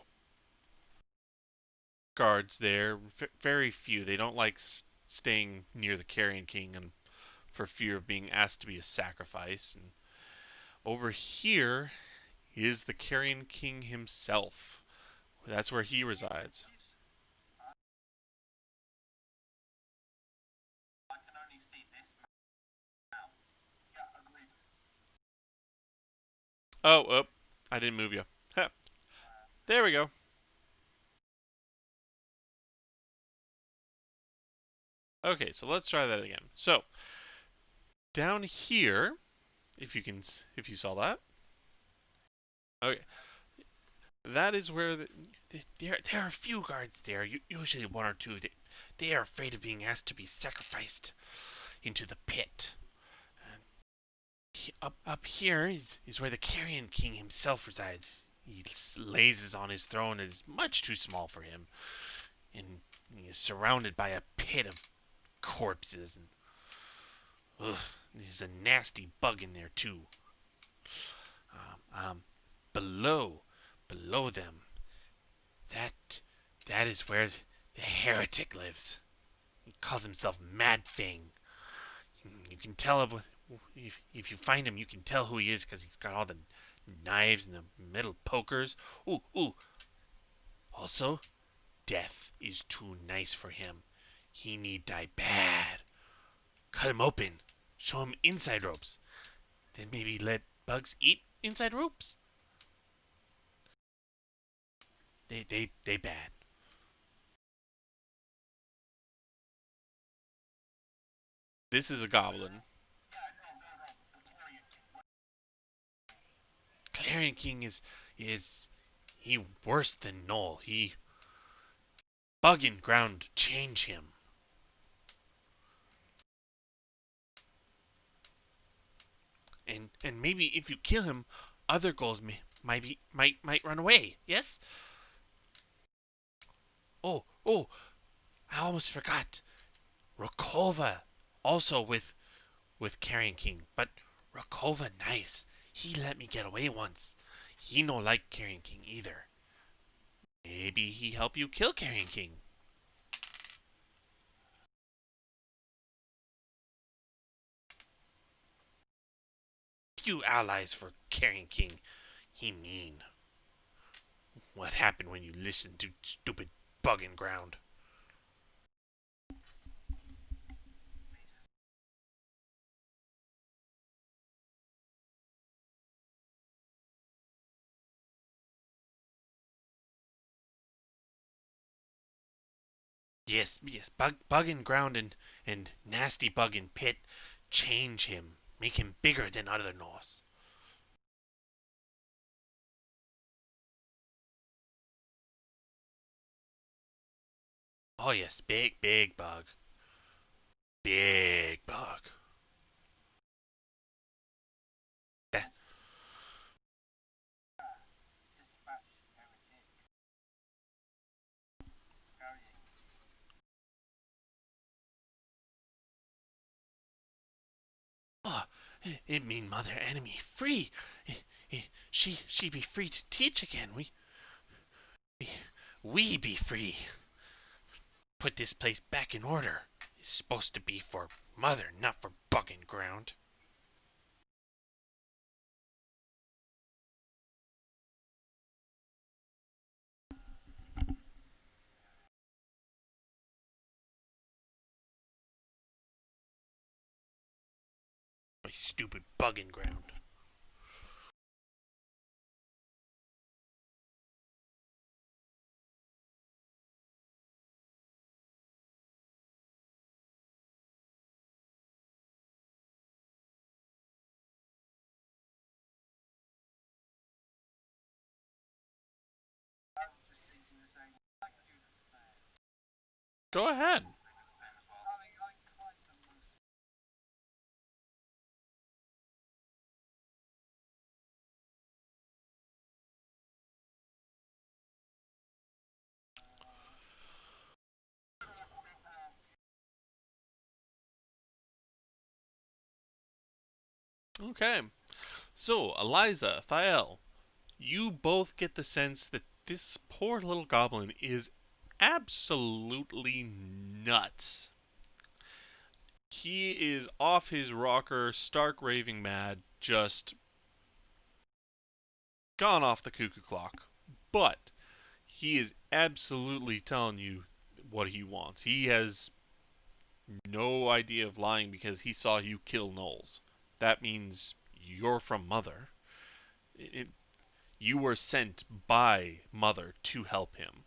guards there. Very few. They don't like staying near the Carrion King, and for fear of being asked to be a sacrifice. And over here is the Carrion King himself. That's where he resides. Oh, I didn't move you. There we go. Okay, so let's try that again. So, down here, if you saw that. Okay. That is where there are a few guards there, usually one or two. They are afraid of being asked to be sacrificed into the pit. Up here is where the Carrion King himself resides. He lazes on his throne that is much too small for him, and he is surrounded by a pit of corpses. And there's a nasty bug in there too. Um, um, below them, that is where the heretic lives. He calls himself Mad Fang. You can tell if you find him, you can tell who he is because he's got all the knives and the metal pokers. Ooh. Also, death is too nice for him. He need die bad. Cut him open. Show him inside ropes. Then maybe let bugs eat inside ropes. They bad. This is a goblin. Clarion King is he worse than Null. He bug and ground change him. And maybe if you kill him, other ghouls might run away. Yes. Oh! I almost forgot. Rakova also with Carrion King, but Rakova nice. He let me get away once. He no like Carrion King either. Maybe he help you kill Carrion King. Few allies for Carrion King. He mean. What happened when you listened to stupid bug and ground? Yes, bug and ground and nasty bug and pit change him. Make him bigger than other Norse. Oh yes, big, big bug. Big bug. Eh. Oh, it mean mother enemy free. She be free to teach again. We be free. Put this place back in order. It's supposed to be for mother, not for bugging ground. My stupid bugging ground. Go ahead. Okay. So, Eliza, Thiel, you both get the sense that this poor little goblin is absolutely nuts. He is off his rocker, stark raving mad, just gone off the cuckoo clock. But he is absolutely telling you what he wants. He has no idea of lying because he saw you kill Knowles. That means you're from Mother. You were sent by Mother to help him.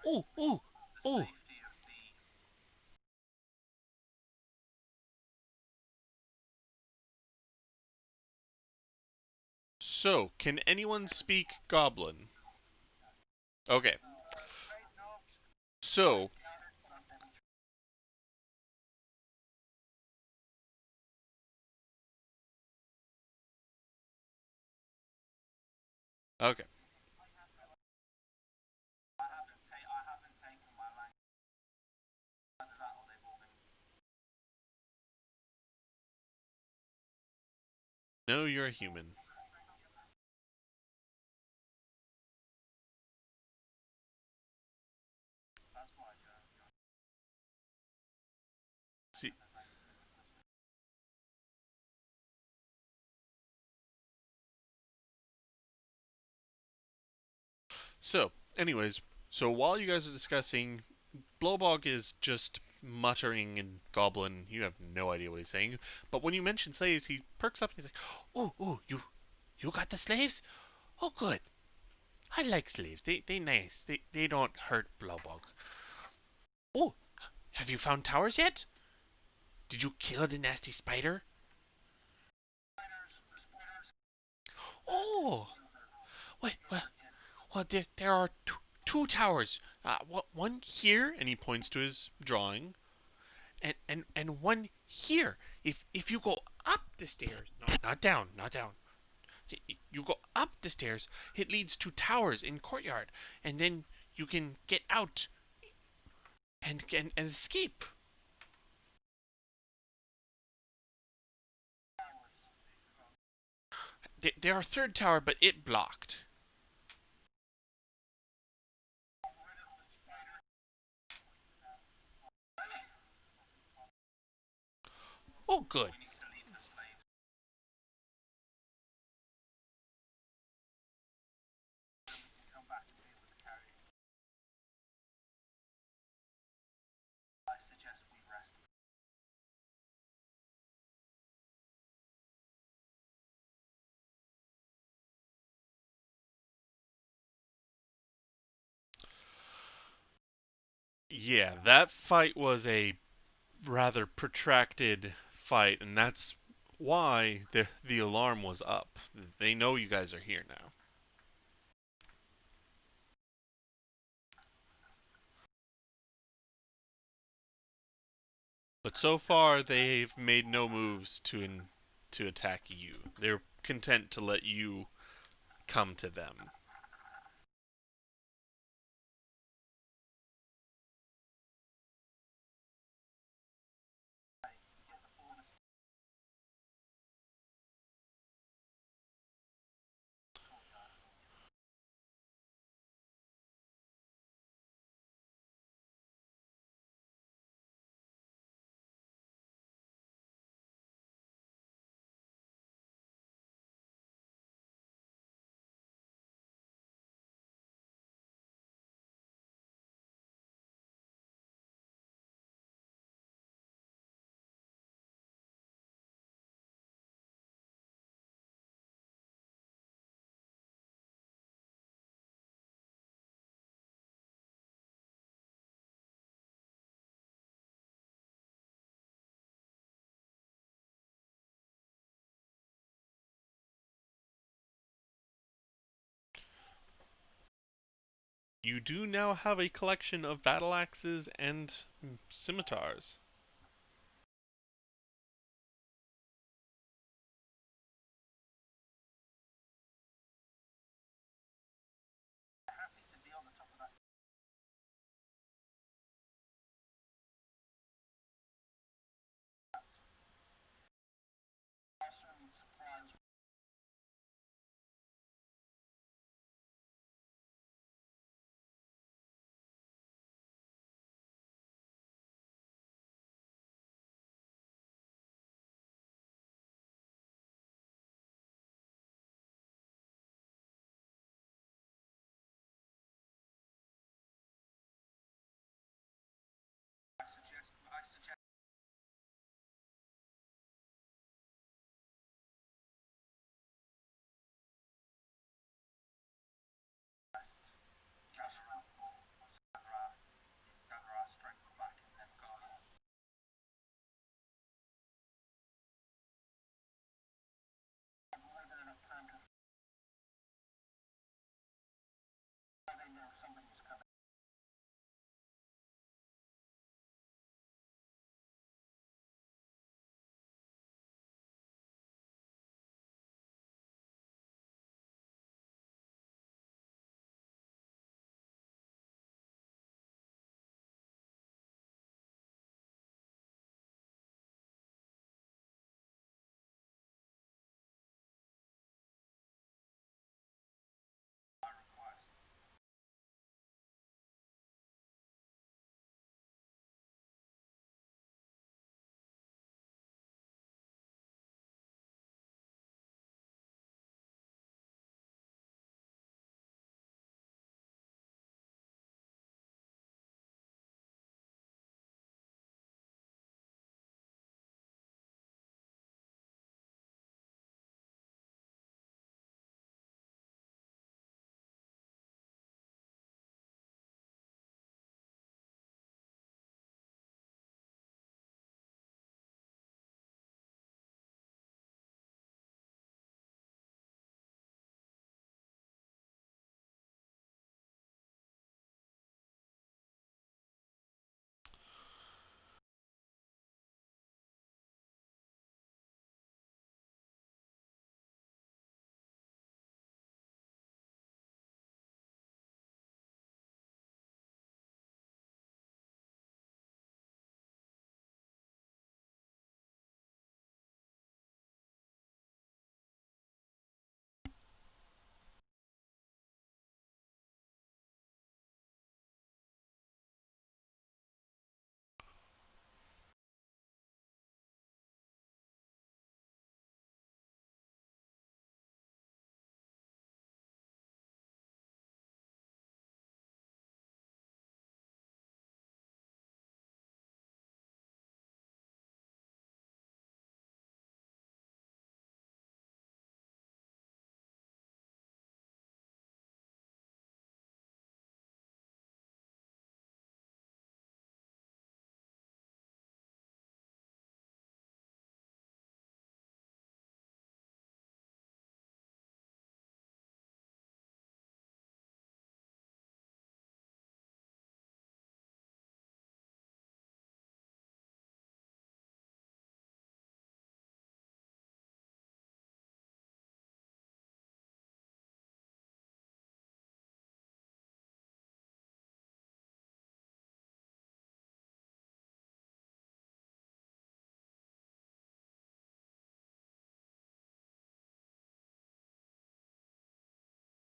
Oh, oh, oh. So, can anyone speak Goblin? Okay. So, okay. No, you're a human. See, so, anyways, so while you guys are discussing, Blowbog is just muttering in Goblin. You have no idea what he's saying. But when you mention slaves, he perks up and he's like, "Oh, you got the slaves? Oh, good. I like slaves. They nice. They don't hurt Blowbog. Oh, have you found towers yet? Did you kill the nasty spider? Oh, wait, well, there are two towers. One here, and he points to his drawing, and one here. If you go up the stairs, no, not down, not down. You go up the stairs. It leads to towers in courtyard, and then you can get out and escape. There are third tower, but it blocked. Oh, good. Yeah, that fight was a rather protracted fight, and that's why the alarm was up. They know you guys are here now. But so far, they've made no moves to attack you. They're content to let you come to them. You do now have a collection of battle axes and scimitars.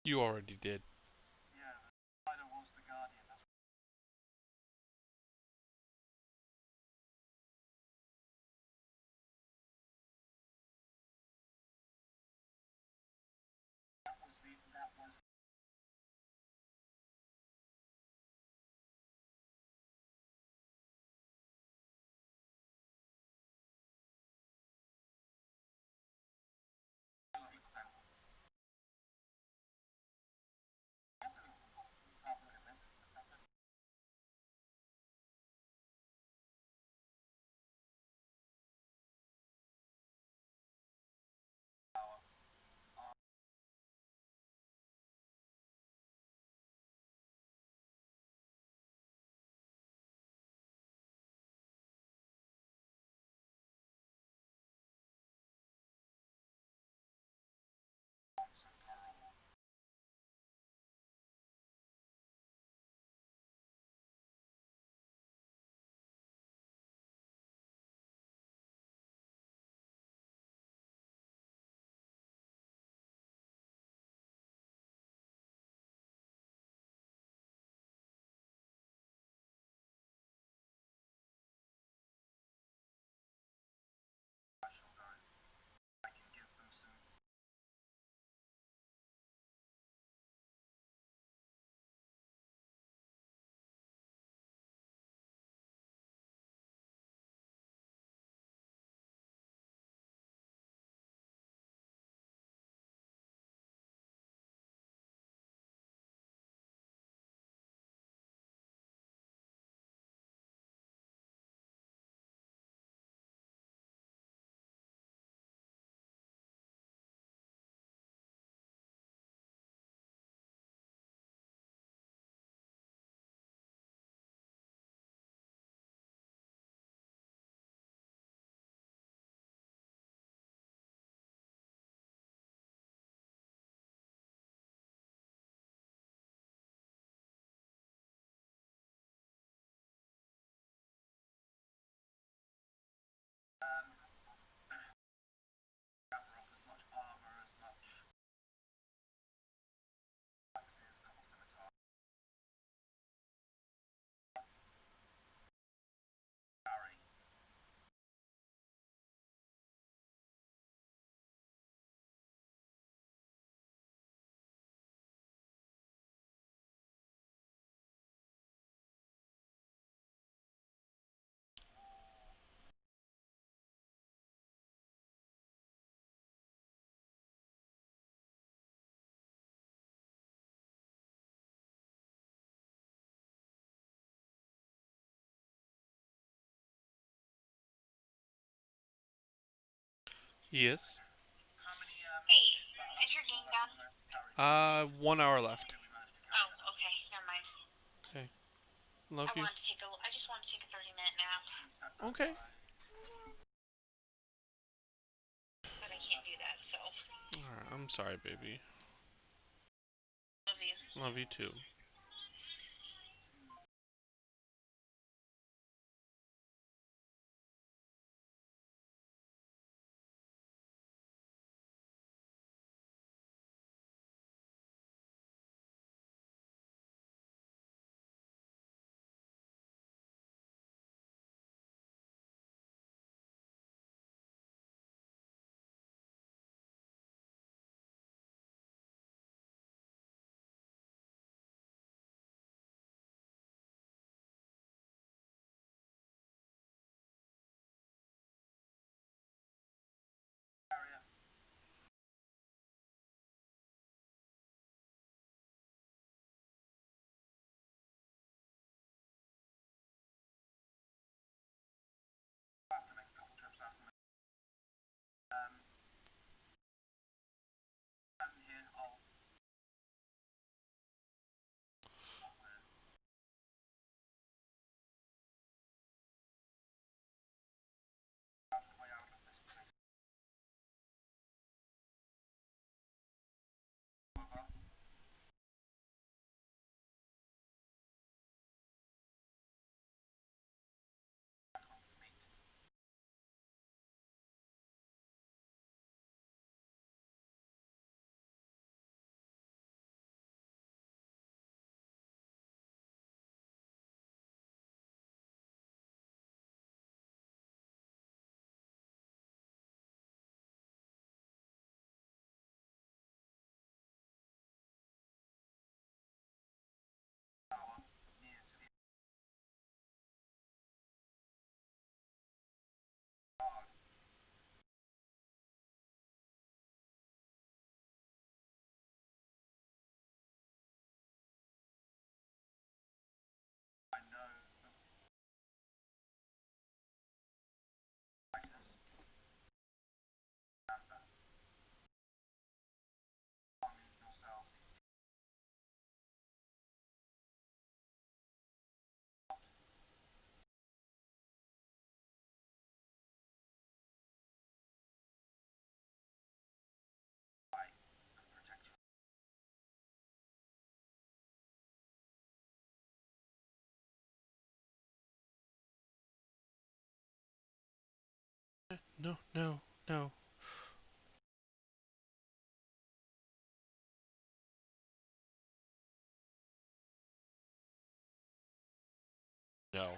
You already did. Yes. Hey, is your game done? 1 hour left. Oh, okay. Never mind. Okay. Love you. I just want to take a 30-minute nap, Okay. but I can't do that, so Alright, I'm sorry, baby. love you. Love you too. No, no, no. No.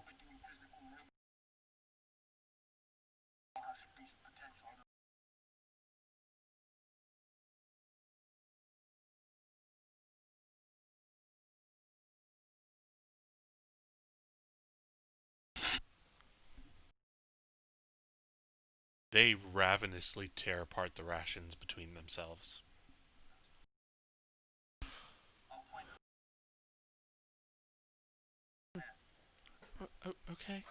They ravenously tear apart the rations between themselves. Okay.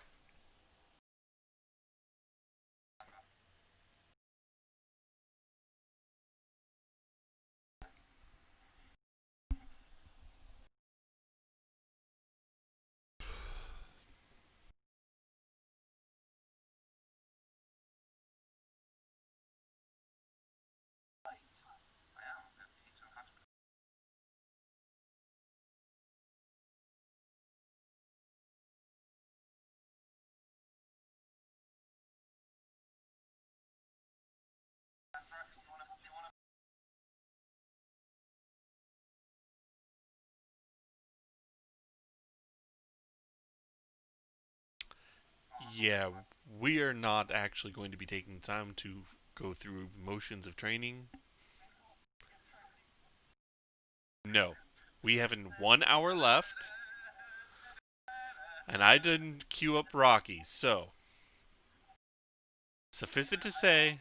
Yeah, we are not actually going to be taking time to go through motions of training. No. We have 1 hour left, and I didn't queue up Rocky, so suffice it to say,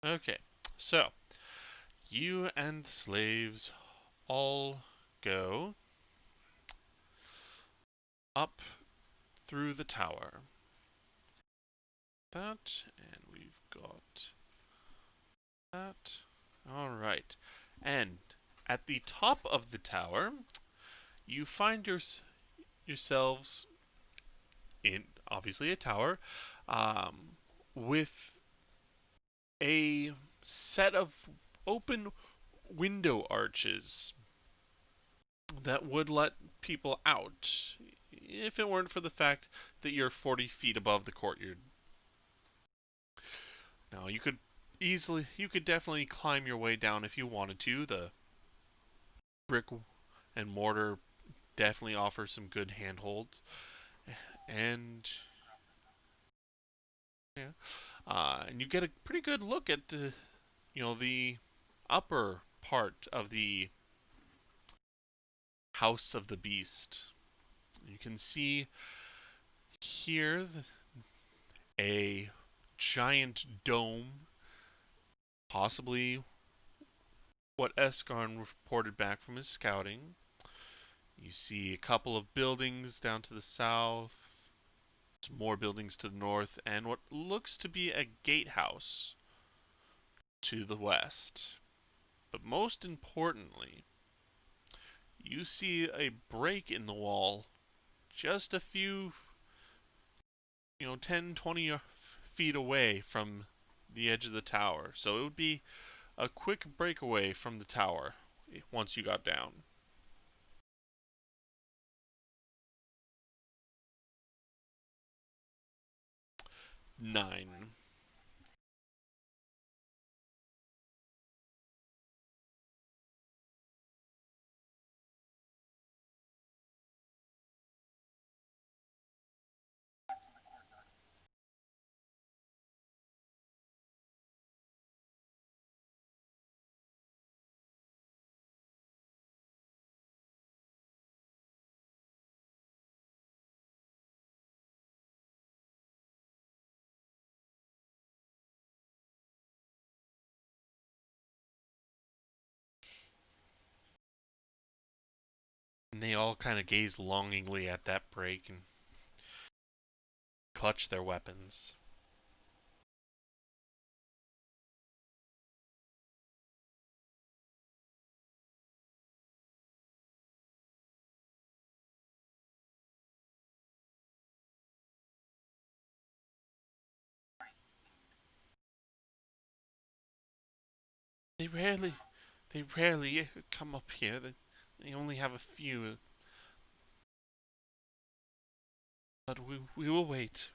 okay. So, you and the slaves all go up through the tower. That, and we've got that. Alright. And at the top of the tower, you find yourselves in obviously a tower with a set of open window arches that would let people out if it weren't for the fact that you're 40 feet above the courtyard. Now, you could definitely climb your way down if you wanted to. The brick and mortar definitely offers some good handholds. And yeah, and you get a pretty good look at the upper part of the House of the Beast. You can see here a giant dome, possibly what Eskarn reported back from his scouting. You see a couple of buildings down to the south, some more buildings to the north, and what looks to be a gatehouse to the west. But most importantly, you see a break in the wall just a few, 10, 20 feet away from the edge of the tower. So it would be a quick breakaway from the tower once you got down. 9. And they all kind of gaze longingly at that break and clutch their weapons. They rarely come up here. They only have a few. But we will wait.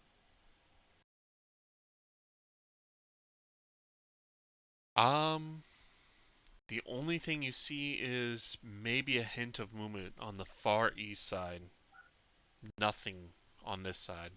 The only thing you see is maybe a hint of movement on the far east side. Nothing on this side.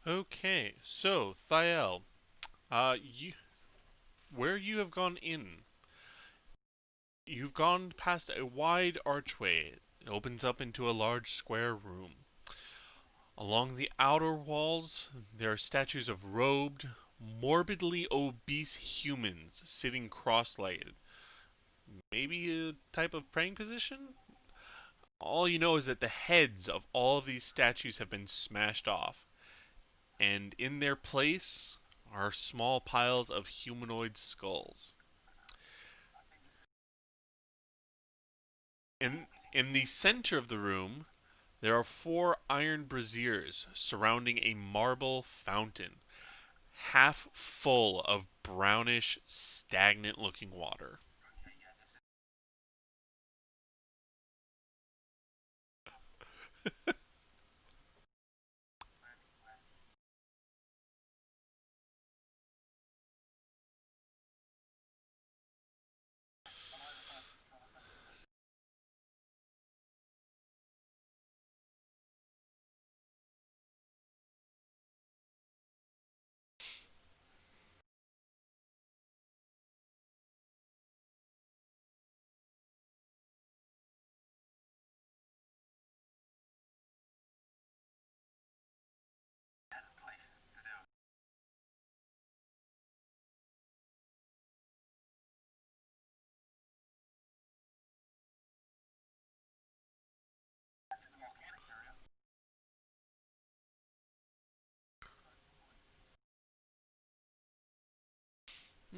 Okay, so Thiel, where you have gone in, you've gone past a wide archway. It opens up into a large square room. Along the outer walls, there are statues of robed, morbidly obese humans sitting cross-legged. Maybe a type of praying position? All you know is that the heads of all of these statues have been smashed off, and in their place are small piles of humanoid skulls. In the center of the room, there are 4 iron braziers surrounding a marble fountain, half full of brownish, stagnant looking water.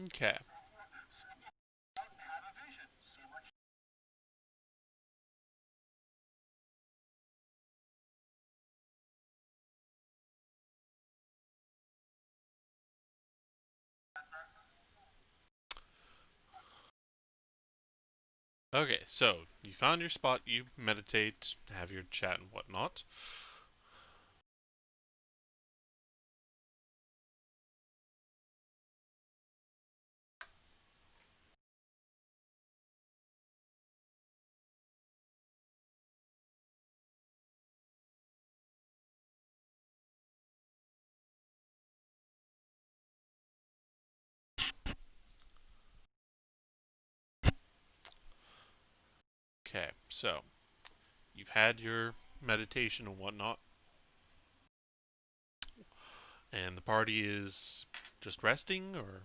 Okay. Okay, so you found your spot, you meditate, have your chat and whatnot. Okay, so you've had your meditation and whatnot, and the party is just resting, or?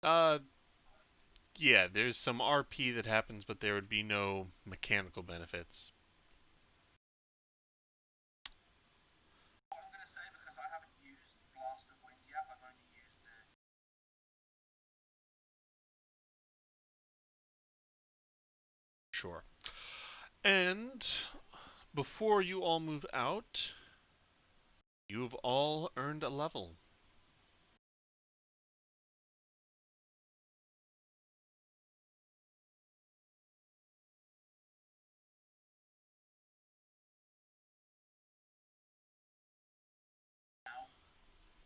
Uh, yeah, there's some RP that happens, but there would be no mechanical benefits. Sure. And before you all move out, you've all earned a level.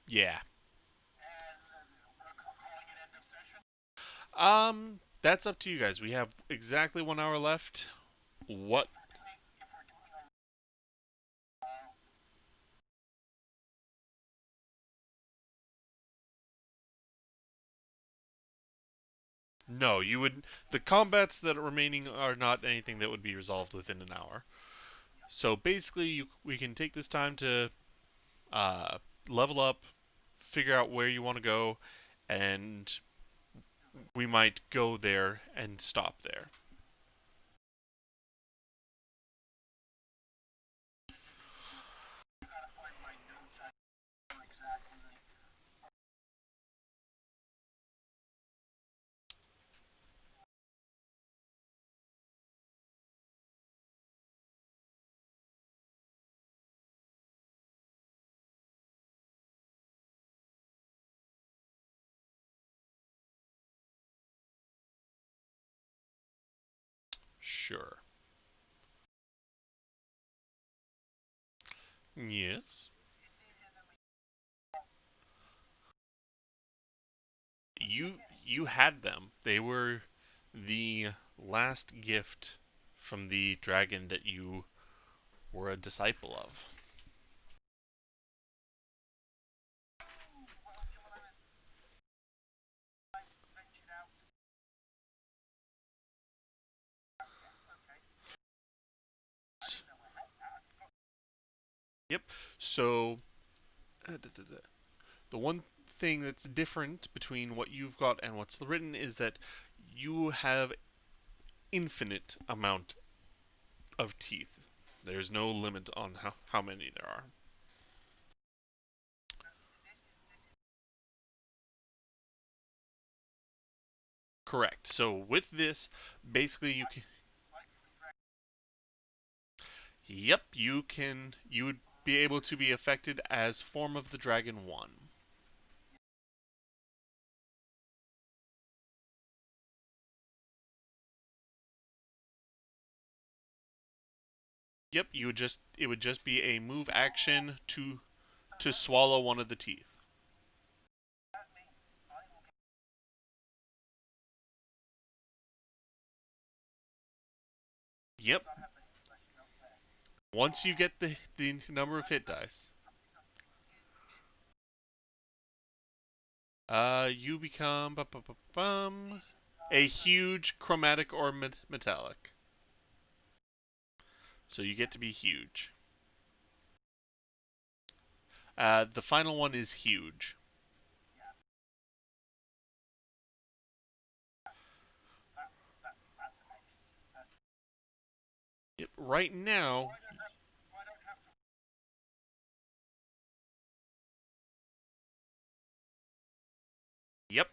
Yeah. That's up to you guys. We have exactly 1 hour left. What? No, you would. The combats that are remaining are not anything that would be resolved within an hour. So basically, we can take this time to uh, level up, figure out where you want to go, and we might go there and stop there. Sure. Yes. You had them. They were the last gift from the dragon that you were a disciple of. Yep. So the one thing that's different between what you've got and what's written is that you have infinite amount of teeth. There's no limit on how many there are. Correct. So with this, basically you can. Yep, you would be able to be affected as Form of the Dragon 1. Yep, it would just be a move action to swallow one of the teeth. Yep. Once you get the number of hit dice, you become a huge chromatic or metallic. So you get to be huge. The final one is huge. Yep, right now. Yep.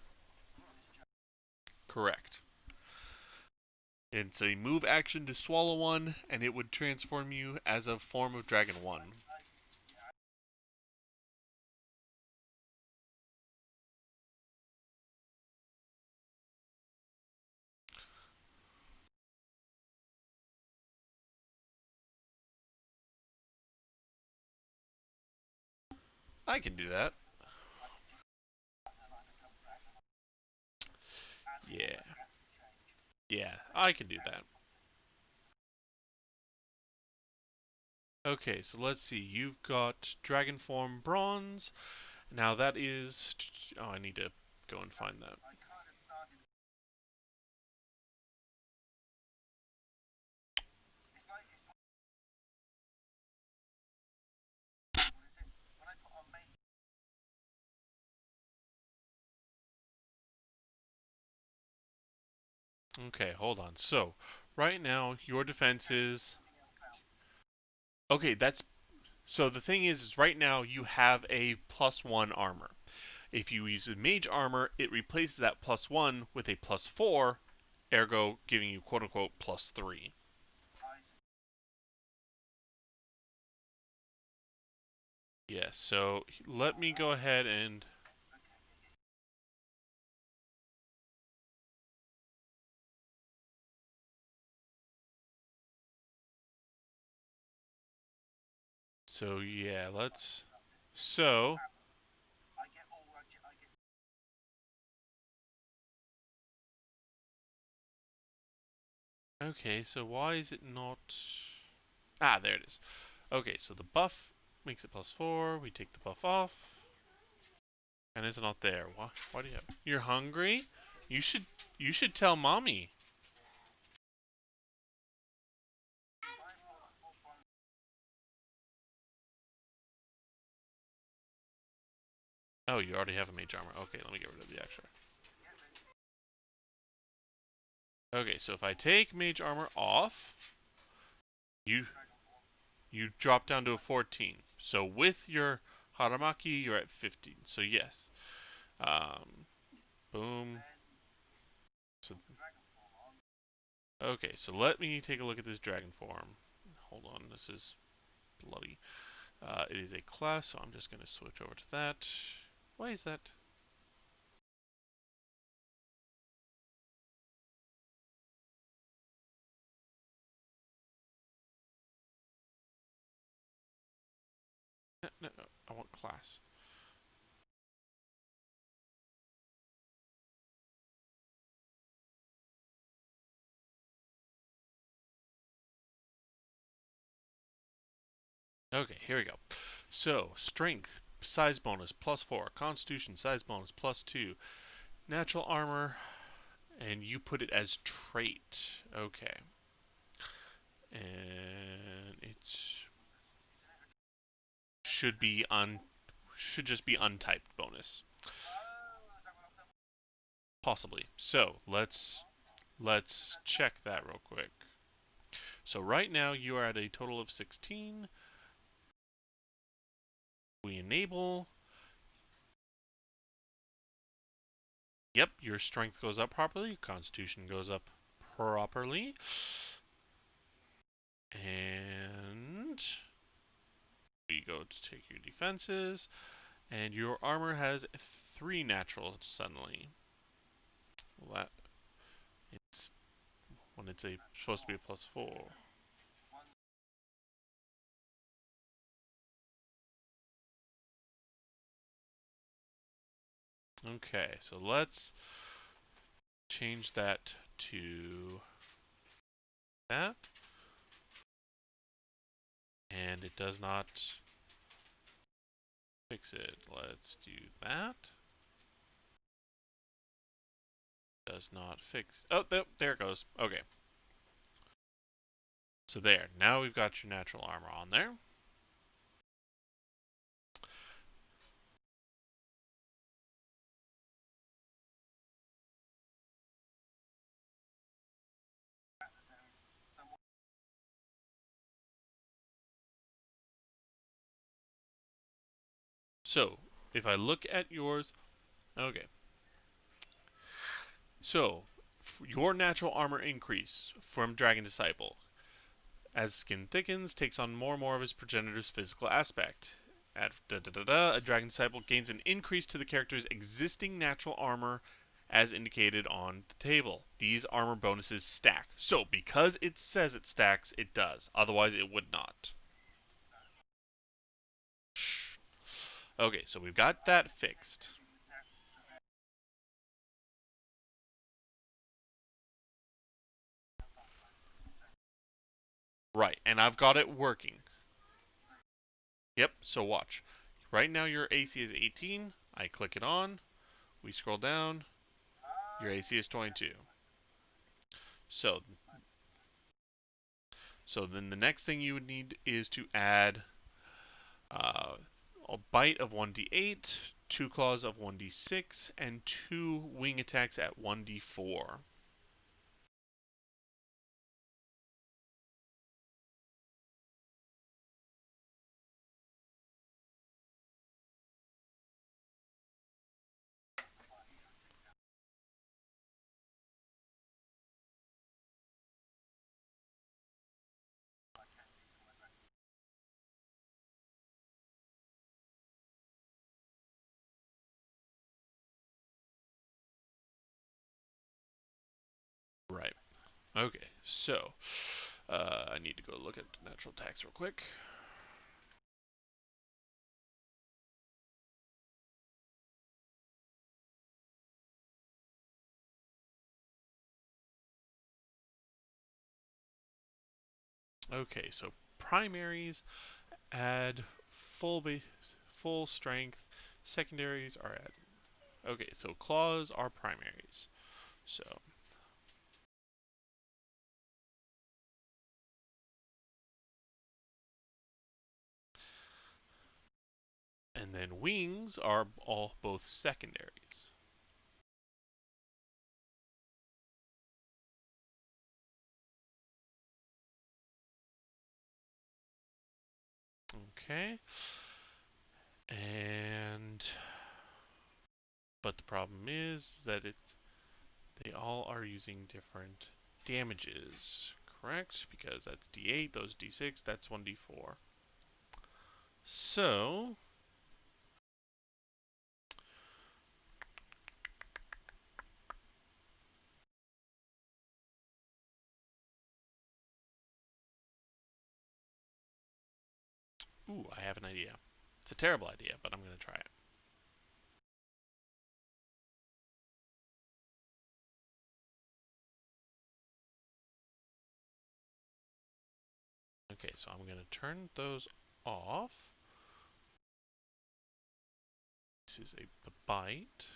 Correct. It's a move action to swallow one, and it would transform you as a Form of Dragon 1. I can do that. Yeah. Yeah, I can do that. Okay, so let's see. You've got Dragon Form Bronze. Now that is... Oh, I need to go and find that. Okay, hold on. So, right now, your defense is... Okay, that's... So the thing is right now you have a +1 armor. If you use a mage armor, it replaces that +1 with a +4, ergo giving you quote-unquote +3. Yeah, so let me go ahead and... So yeah, let's... So... Okay, so why is it not... Ah, there it is. Okay, so the buff makes it +4, we take the buff off, and it's not there. Why do you have... You're hungry? You should tell mommy. Oh, you already have a mage armor. Okay, let me get rid of the extra. Okay, so if I take mage armor off, you drop down to a 14. So with your Haramaki, you're at 15. So yes. Boom. So, okay, so let me take a look at this dragon form. Hold on, this is bloody. It is a class, so I'm just going to switch over to that. Why is that? No, I want class. Okay, here we go. So, strength, size bonus, +4. Constitution, size bonus, +2. Natural armor, and you put it as trait. Okay. And it's should just be untyped bonus. Possibly. So, let's check that real quick. So right now you are at a total of 16. We enable. Yep, your strength goes up properly, constitution goes up properly. And we go to take your defenses, and your armor has 3 natural suddenly. Well, that it's when it's supposed to be a +4. Okay, so let's change that to that. And it does not fix it. Let's do that. Does not fix. Oh, there it goes. Okay. So there. Now we've got your natural armor on there. So, if I look at yours, okay. So, your natural armor increase from Dragon Disciple. As skin thickens, takes on more and more of his progenitor's physical aspect. At a Dragon Disciple gains an increase to the character's existing natural armor as indicated on the table. These armor bonuses stack. So, because it says it stacks, it does. Otherwise, it would not. Okay, so we've got that fixed. Right, and I've got it working. Yep, so watch. Right now your AC is 18. I click it on. We scroll down. Your AC is 22. So then the next thing you would need is to add a bite of 1d8, 2 claws of 1d6, and 2 wing attacks at 1d4. Right. Okay, so I need to go look at natural attacks real quick. Okay, so primaries add full strength. Secondaries are at. Okay, so claws are primaries. So. And then wings are all both secondaries. Okay. And but the problem is that they all are using different damages, correct? Because that's D8, those D6, that's 1D4. So ooh, I have an idea. It's a terrible idea, but I'm going to try it. Okay, so I'm going to turn those off. This is the bite.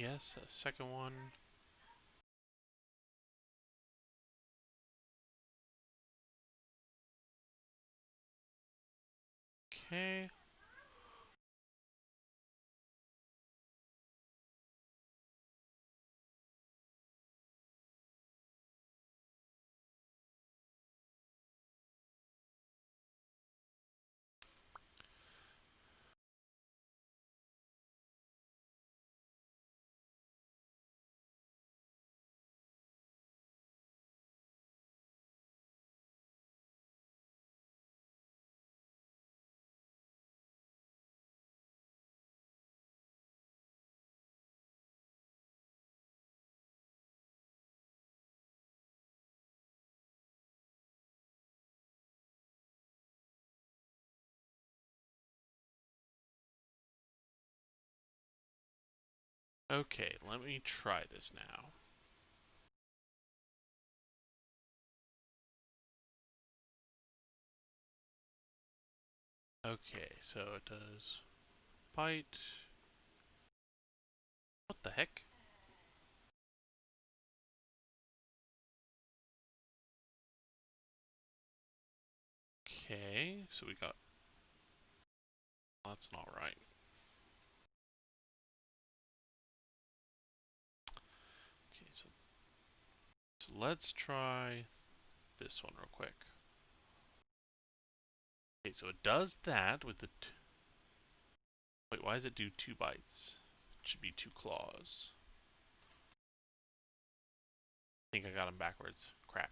Yes, a second one. Okay. Okay, let me try this now. Okay, so it does bite. What the heck? Okay, so we got... That's not right. Okay, so let's try this one real quick. Okay, so it does that with the... Wait, why does it do 2 bites? It should be 2 claws. I think I got them backwards. Crap.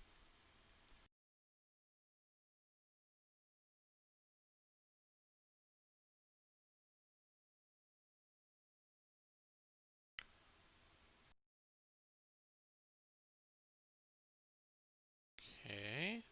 Okay.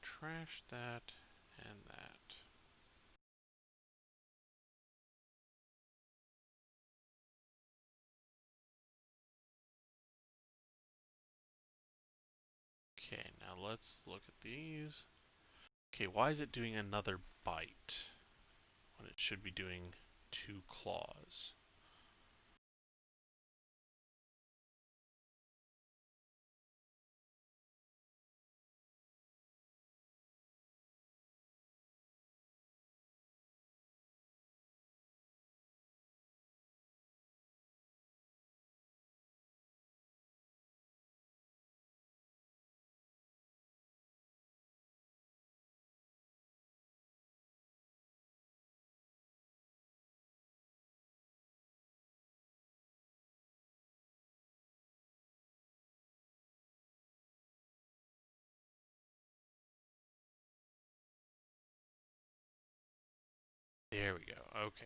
trash that and that. Okay, now let's look at these. Okay, why is it doing another bite when it should be doing 2 claws? There we go. Okay.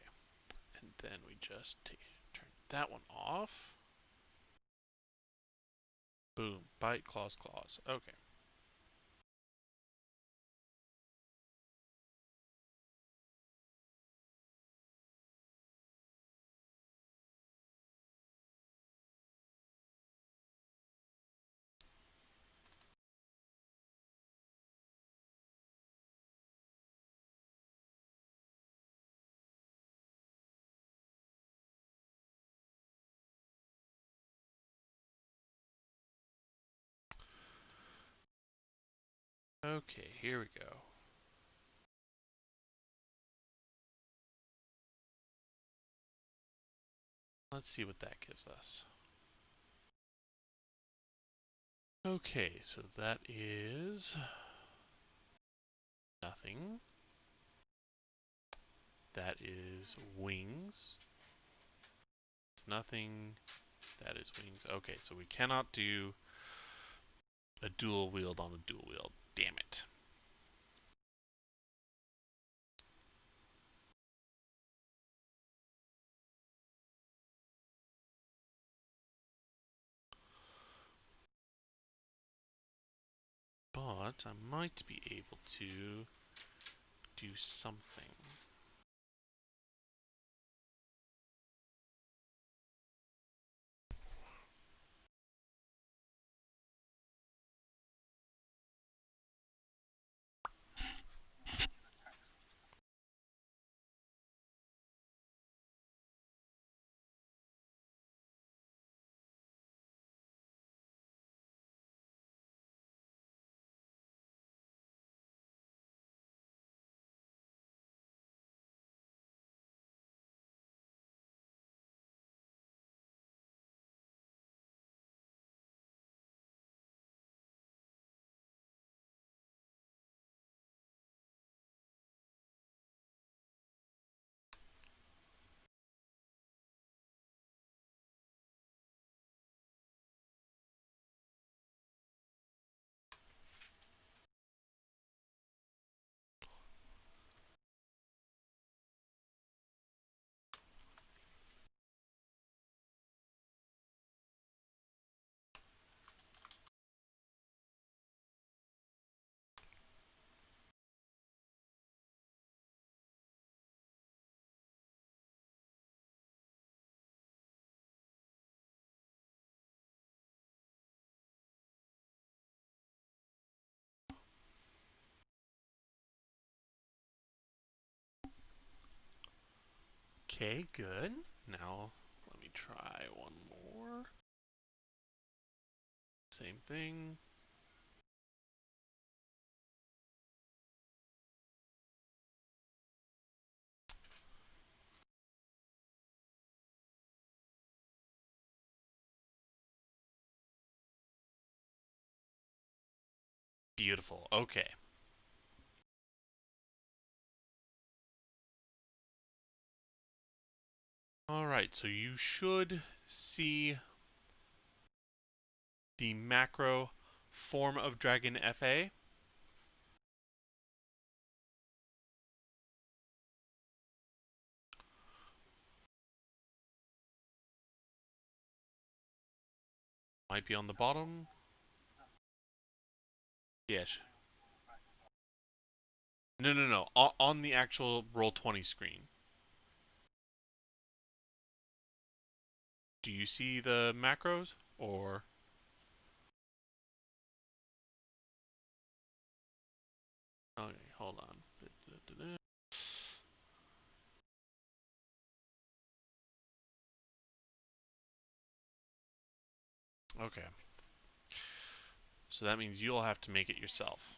And then we just turn that one off. Boom. Bite, claws, claws. Okay. Okay, here we go. Let's see what that gives us. Okay, so that is nothing. That is wings. It's nothing. That is wings. Okay, so we cannot do a dual wield on a dual wield. Damn it. But I might be able to do something. Okay, good. Now let me try one more. Same thing. Beautiful. Okay. Alright, so you should see the macro Form of Dragon FA. Might be on the bottom. Yes. No. On the actual Roll20 screen. Do you see the macros or? Okay, hold on. Okay. So that means you'll have to make it yourself.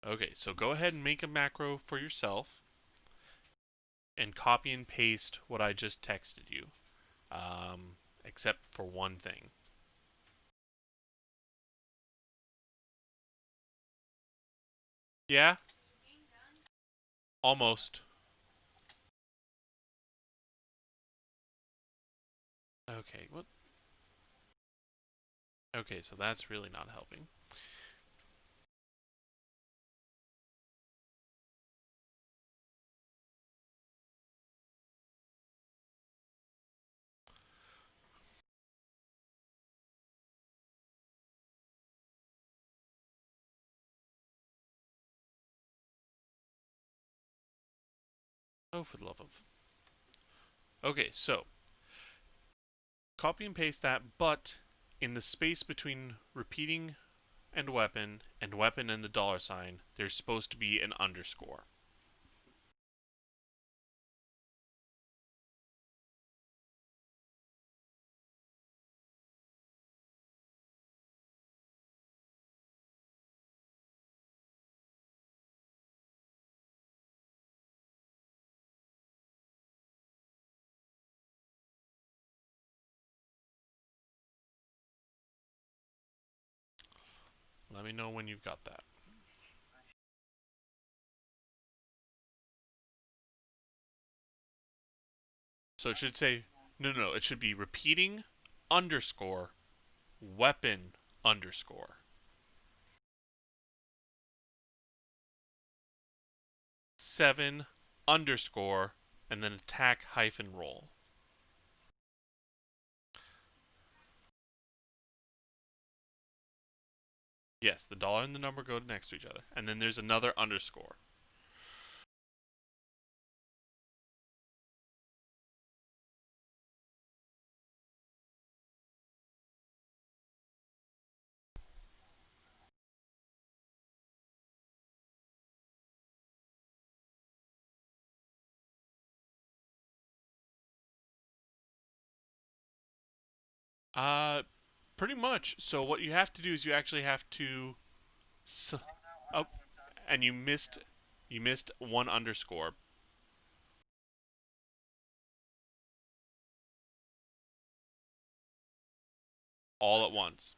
Okay, so go ahead and make a macro for yourself and copy and paste what I just texted you, except for one thing. Yeah? Almost. Okay, what? Okay, so that's really not helping. Oh, for the love of... Okay, so copy and paste that, but in the space between repeating and weapon and the $sign, there's supposed to be an underscore. Let me know when you've got that. So it should say, no, it should be repeating underscore weapon underscore. Seven underscore and then attack hyphen roll. Yes, the dollar and the number go next to each other. And then there's another underscore. Pretty much. So what you have to do is you actually have to oh, and you missed one underscore. All at once.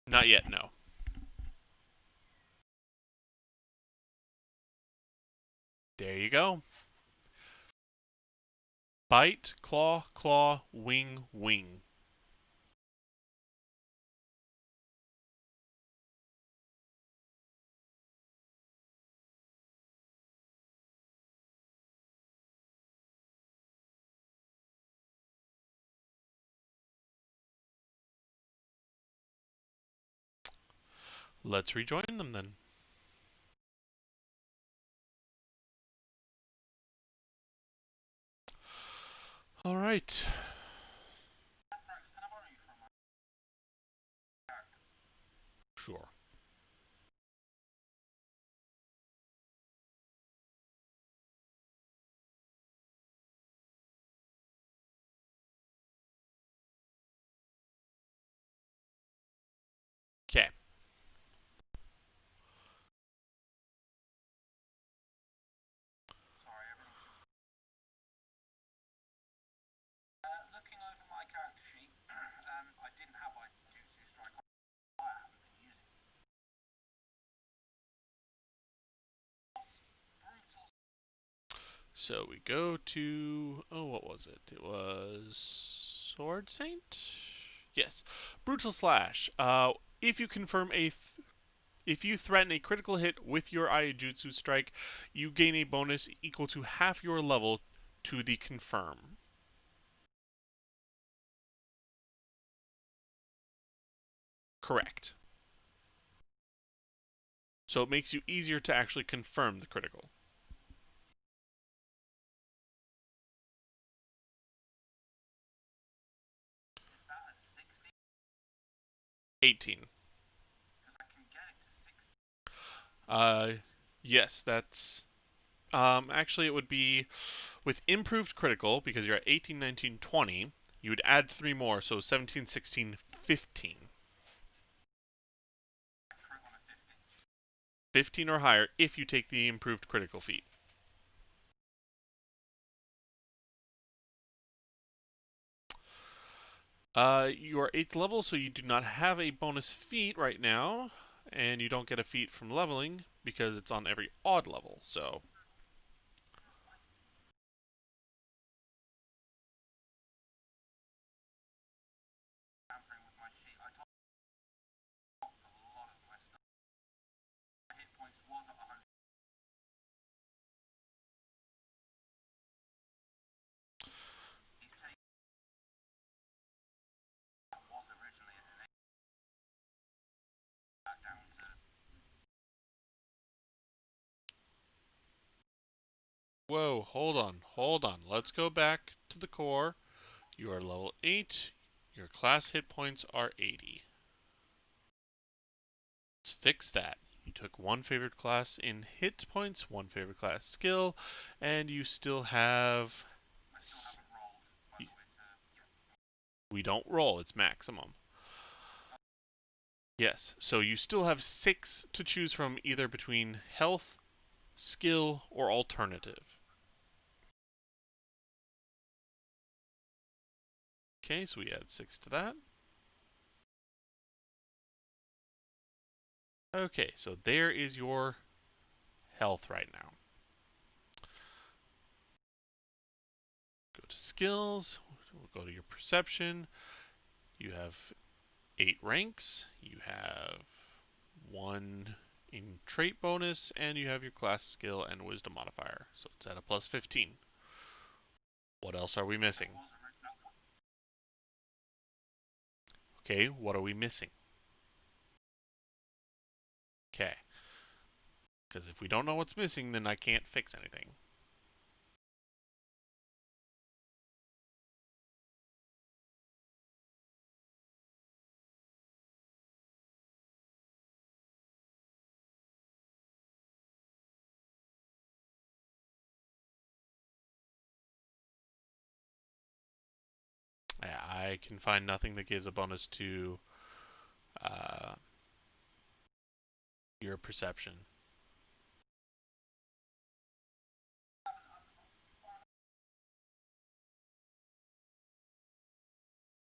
Not yet, no. There you go. Bite, claw, claw, wing, wing. Let's rejoin them then. All right. Sure. Okay. So we go to, oh, what was it? It was Sword Saint? Yes. Brutal Slash. If you confirm if you threaten a critical hit with your Aiujutsu strike, you gain a bonus equal to half your level to the confirm. Correct. So it makes you easier to actually confirm the critical. $18. Yes, that's actually it would be with improved critical because you're at 18, 19, 20. You would add 3 more, so 17, 16, 15. 15 or higher if you take the improved critical feat. You are 8th level, so you do not have a bonus feat right now, and you don't get a feat from leveling because it's on every odd level, so... Whoa, hold on. Let's go back to the core. You are level 8. Your class hit points are 80. Let's fix that. You took 1 favored class in hit points, 1 favored class skill, and you still have... We don't roll, it's maximum. Yes, so you still have 6 to choose from either between health, skill, or alternative. Okay, so we add 6 to that. Okay, so there is your health right now. Go to skills, we'll go to your perception. You have 8 ranks, you have 1 in trait bonus, and you have your class skill and wisdom modifier. So it's at a plus 15. What else are we missing? Okay, what are we missing? Okay. Because if we don't know what's missing, then I can't fix anything. I can find nothing that gives a bonus to your perception.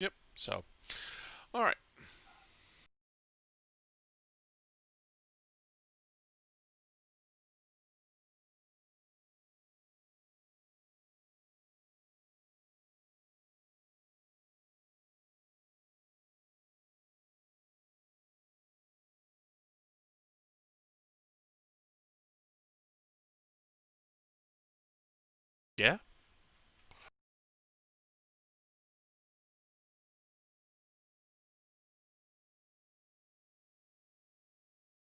Yep, so, alright. Yeah?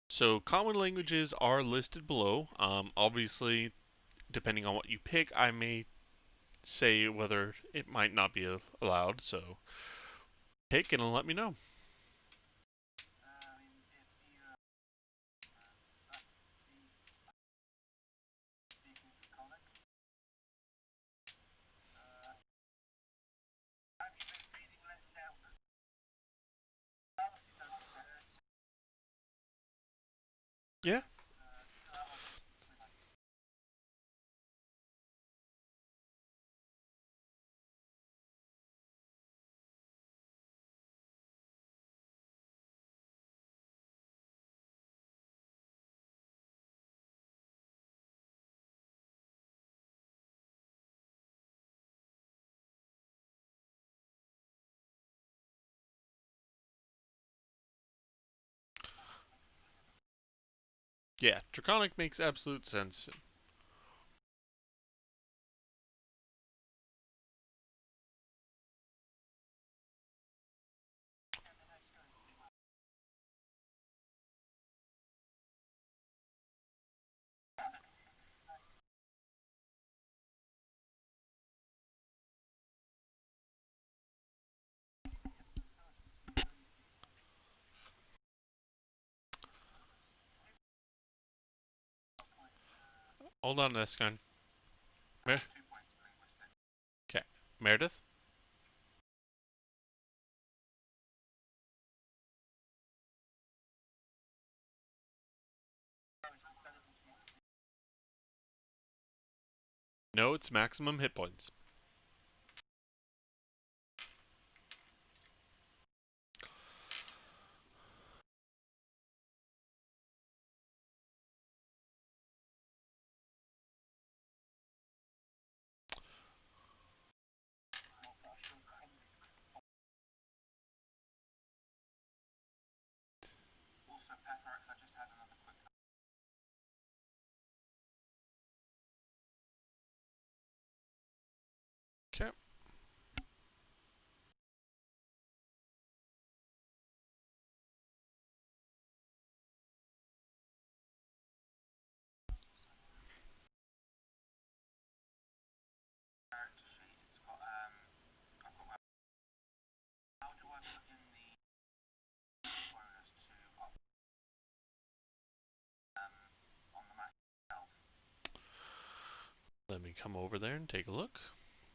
So common languages are listed below. Obviously, depending on what you pick, I may say whether it might not be allowed. So pick and let me know. Yeah. Yeah, Draconic makes absolute sense. Hold on, Escon. Okay, Meredith. No, it's maximum hit points. Okay. Let me come over there and take a look.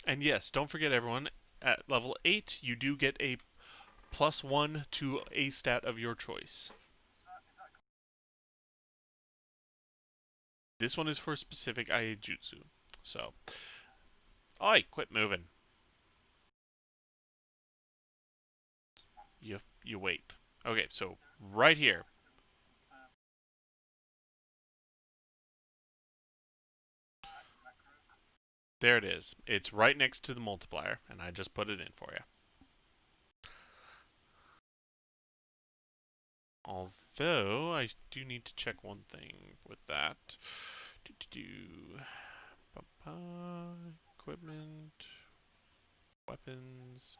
And yes, don't forget everyone, at level 8, you do get a +1 to a stat of your choice. This one is for specific Iaijutsu. So, oi, quit moving. You wait. Okay, so right here. There it is. It's right next to the multiplier, and I just put it in for you. Although, I do need to check one thing with that. Equipment, weapons.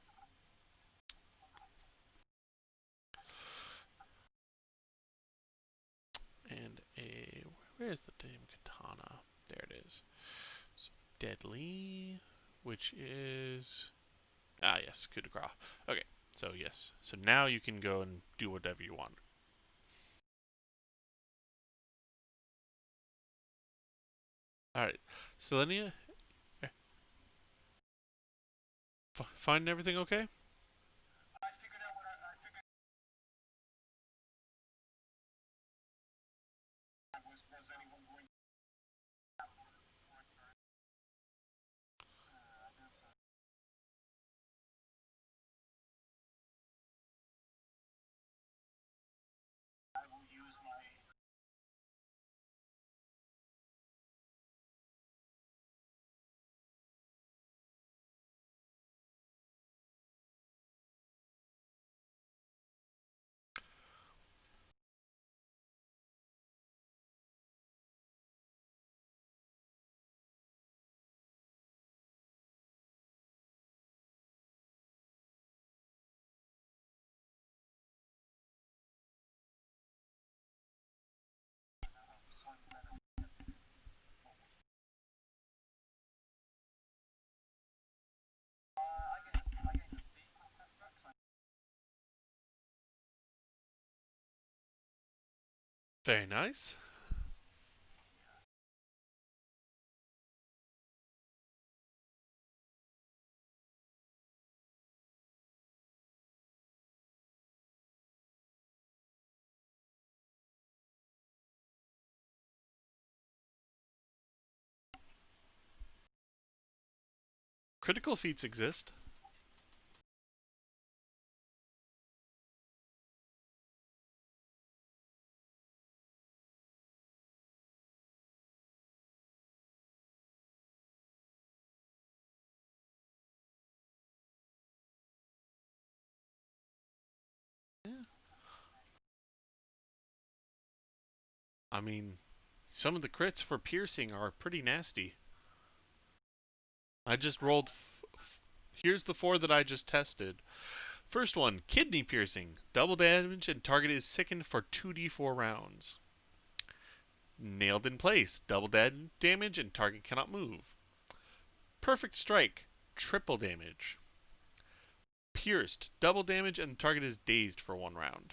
And where's the damn katana? There it is. So, deadly, which is, yes, coup de grace. Okay, so yes. So now you can go and do whatever you want. Alright, Selenia, find everything okay? Very nice. Critical feats exist. Yeah. I mean, some of the crits for piercing are pretty nasty. I just rolled. Here's the 4 that I just tested. First one, kidney piercing. Double damage and target is sickened for 2d4 rounds. Nailed in place. Double damage and target cannot move. Perfect strike. Triple damage. Pierced. Double damage and target is dazed for 1 round.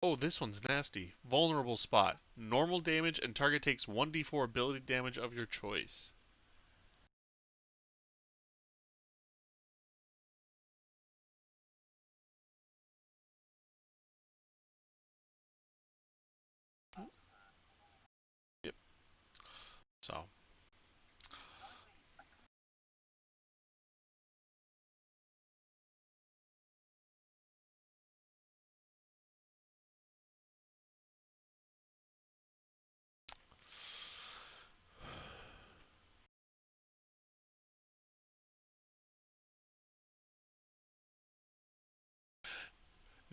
Oh, this one's nasty. Vulnerable spot. Normal damage and target takes 1d4 ability damage of your choice. Yep. So.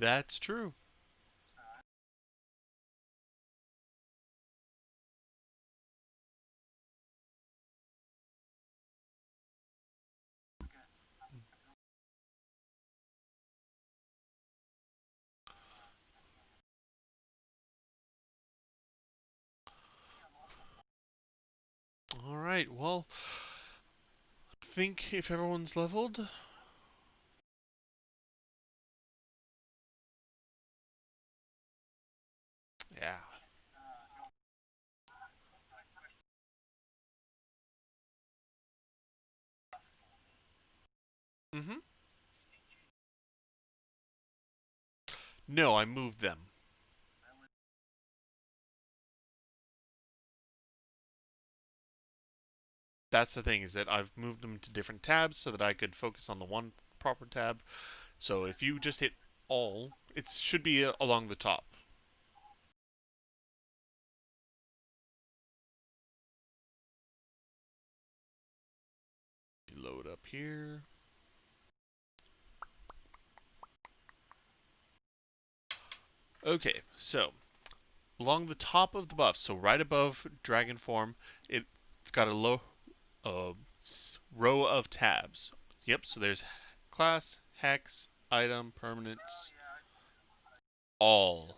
That's true. Alright, well, I think if everyone's leveled. Yeah. Mm-hmm. No, I moved them. That's the thing, is that I've moved them to different tabs so that I could focus on the one proper tab. So if you just hit all, it should be along the top. Load up here. Okay, so along the top of the buff, so right above dragon form, it's got a row of tabs. Yep, so there's class, hex, item, permanents, all.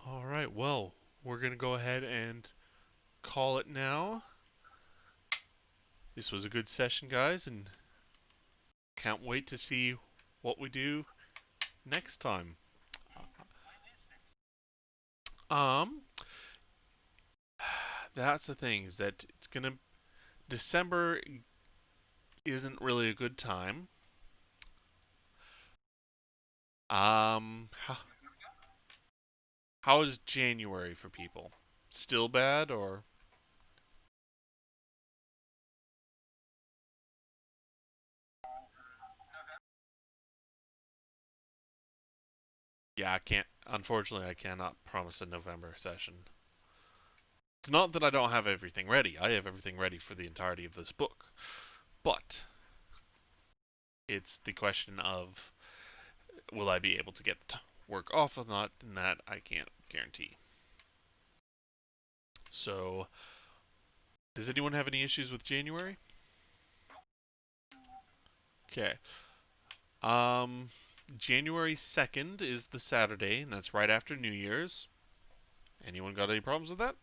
All right, well, we're going to go ahead and call it now. This was a good session, guys, and can't wait to see what we do next time. Um, that's the thing, is that it's gonna December isn't really a good time. How is January for people? Still bad, or? Yeah, I can't. Unfortunately, I cannot promise a November session. It's not that I don't have everything ready. I have everything ready for the entirety of this book. But it's the question of, will I be able to get work off or not, and that I can't guarantee. So, does anyone have any issues with January? Okay. January 2nd is the Saturday, and that's right after New Year's. Anyone got any problems with that?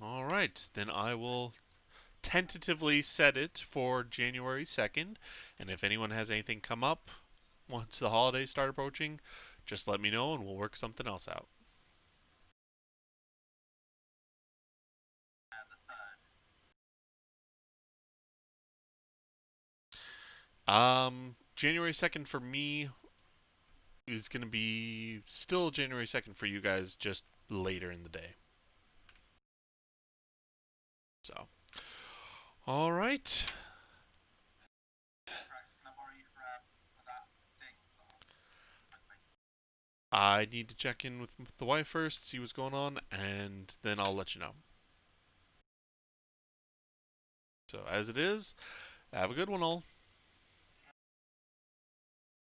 Alright, then I will tentatively set it for January 2nd, and if anyone has anything come up once the holidays start approaching, just let me know and we'll work something else out. January 2nd for me is going to be still January 2nd for you guys, just later in the day. So, all right. I need to check in with the wife first, see what's going on, and then I'll let you know. So as it is, have a good one all.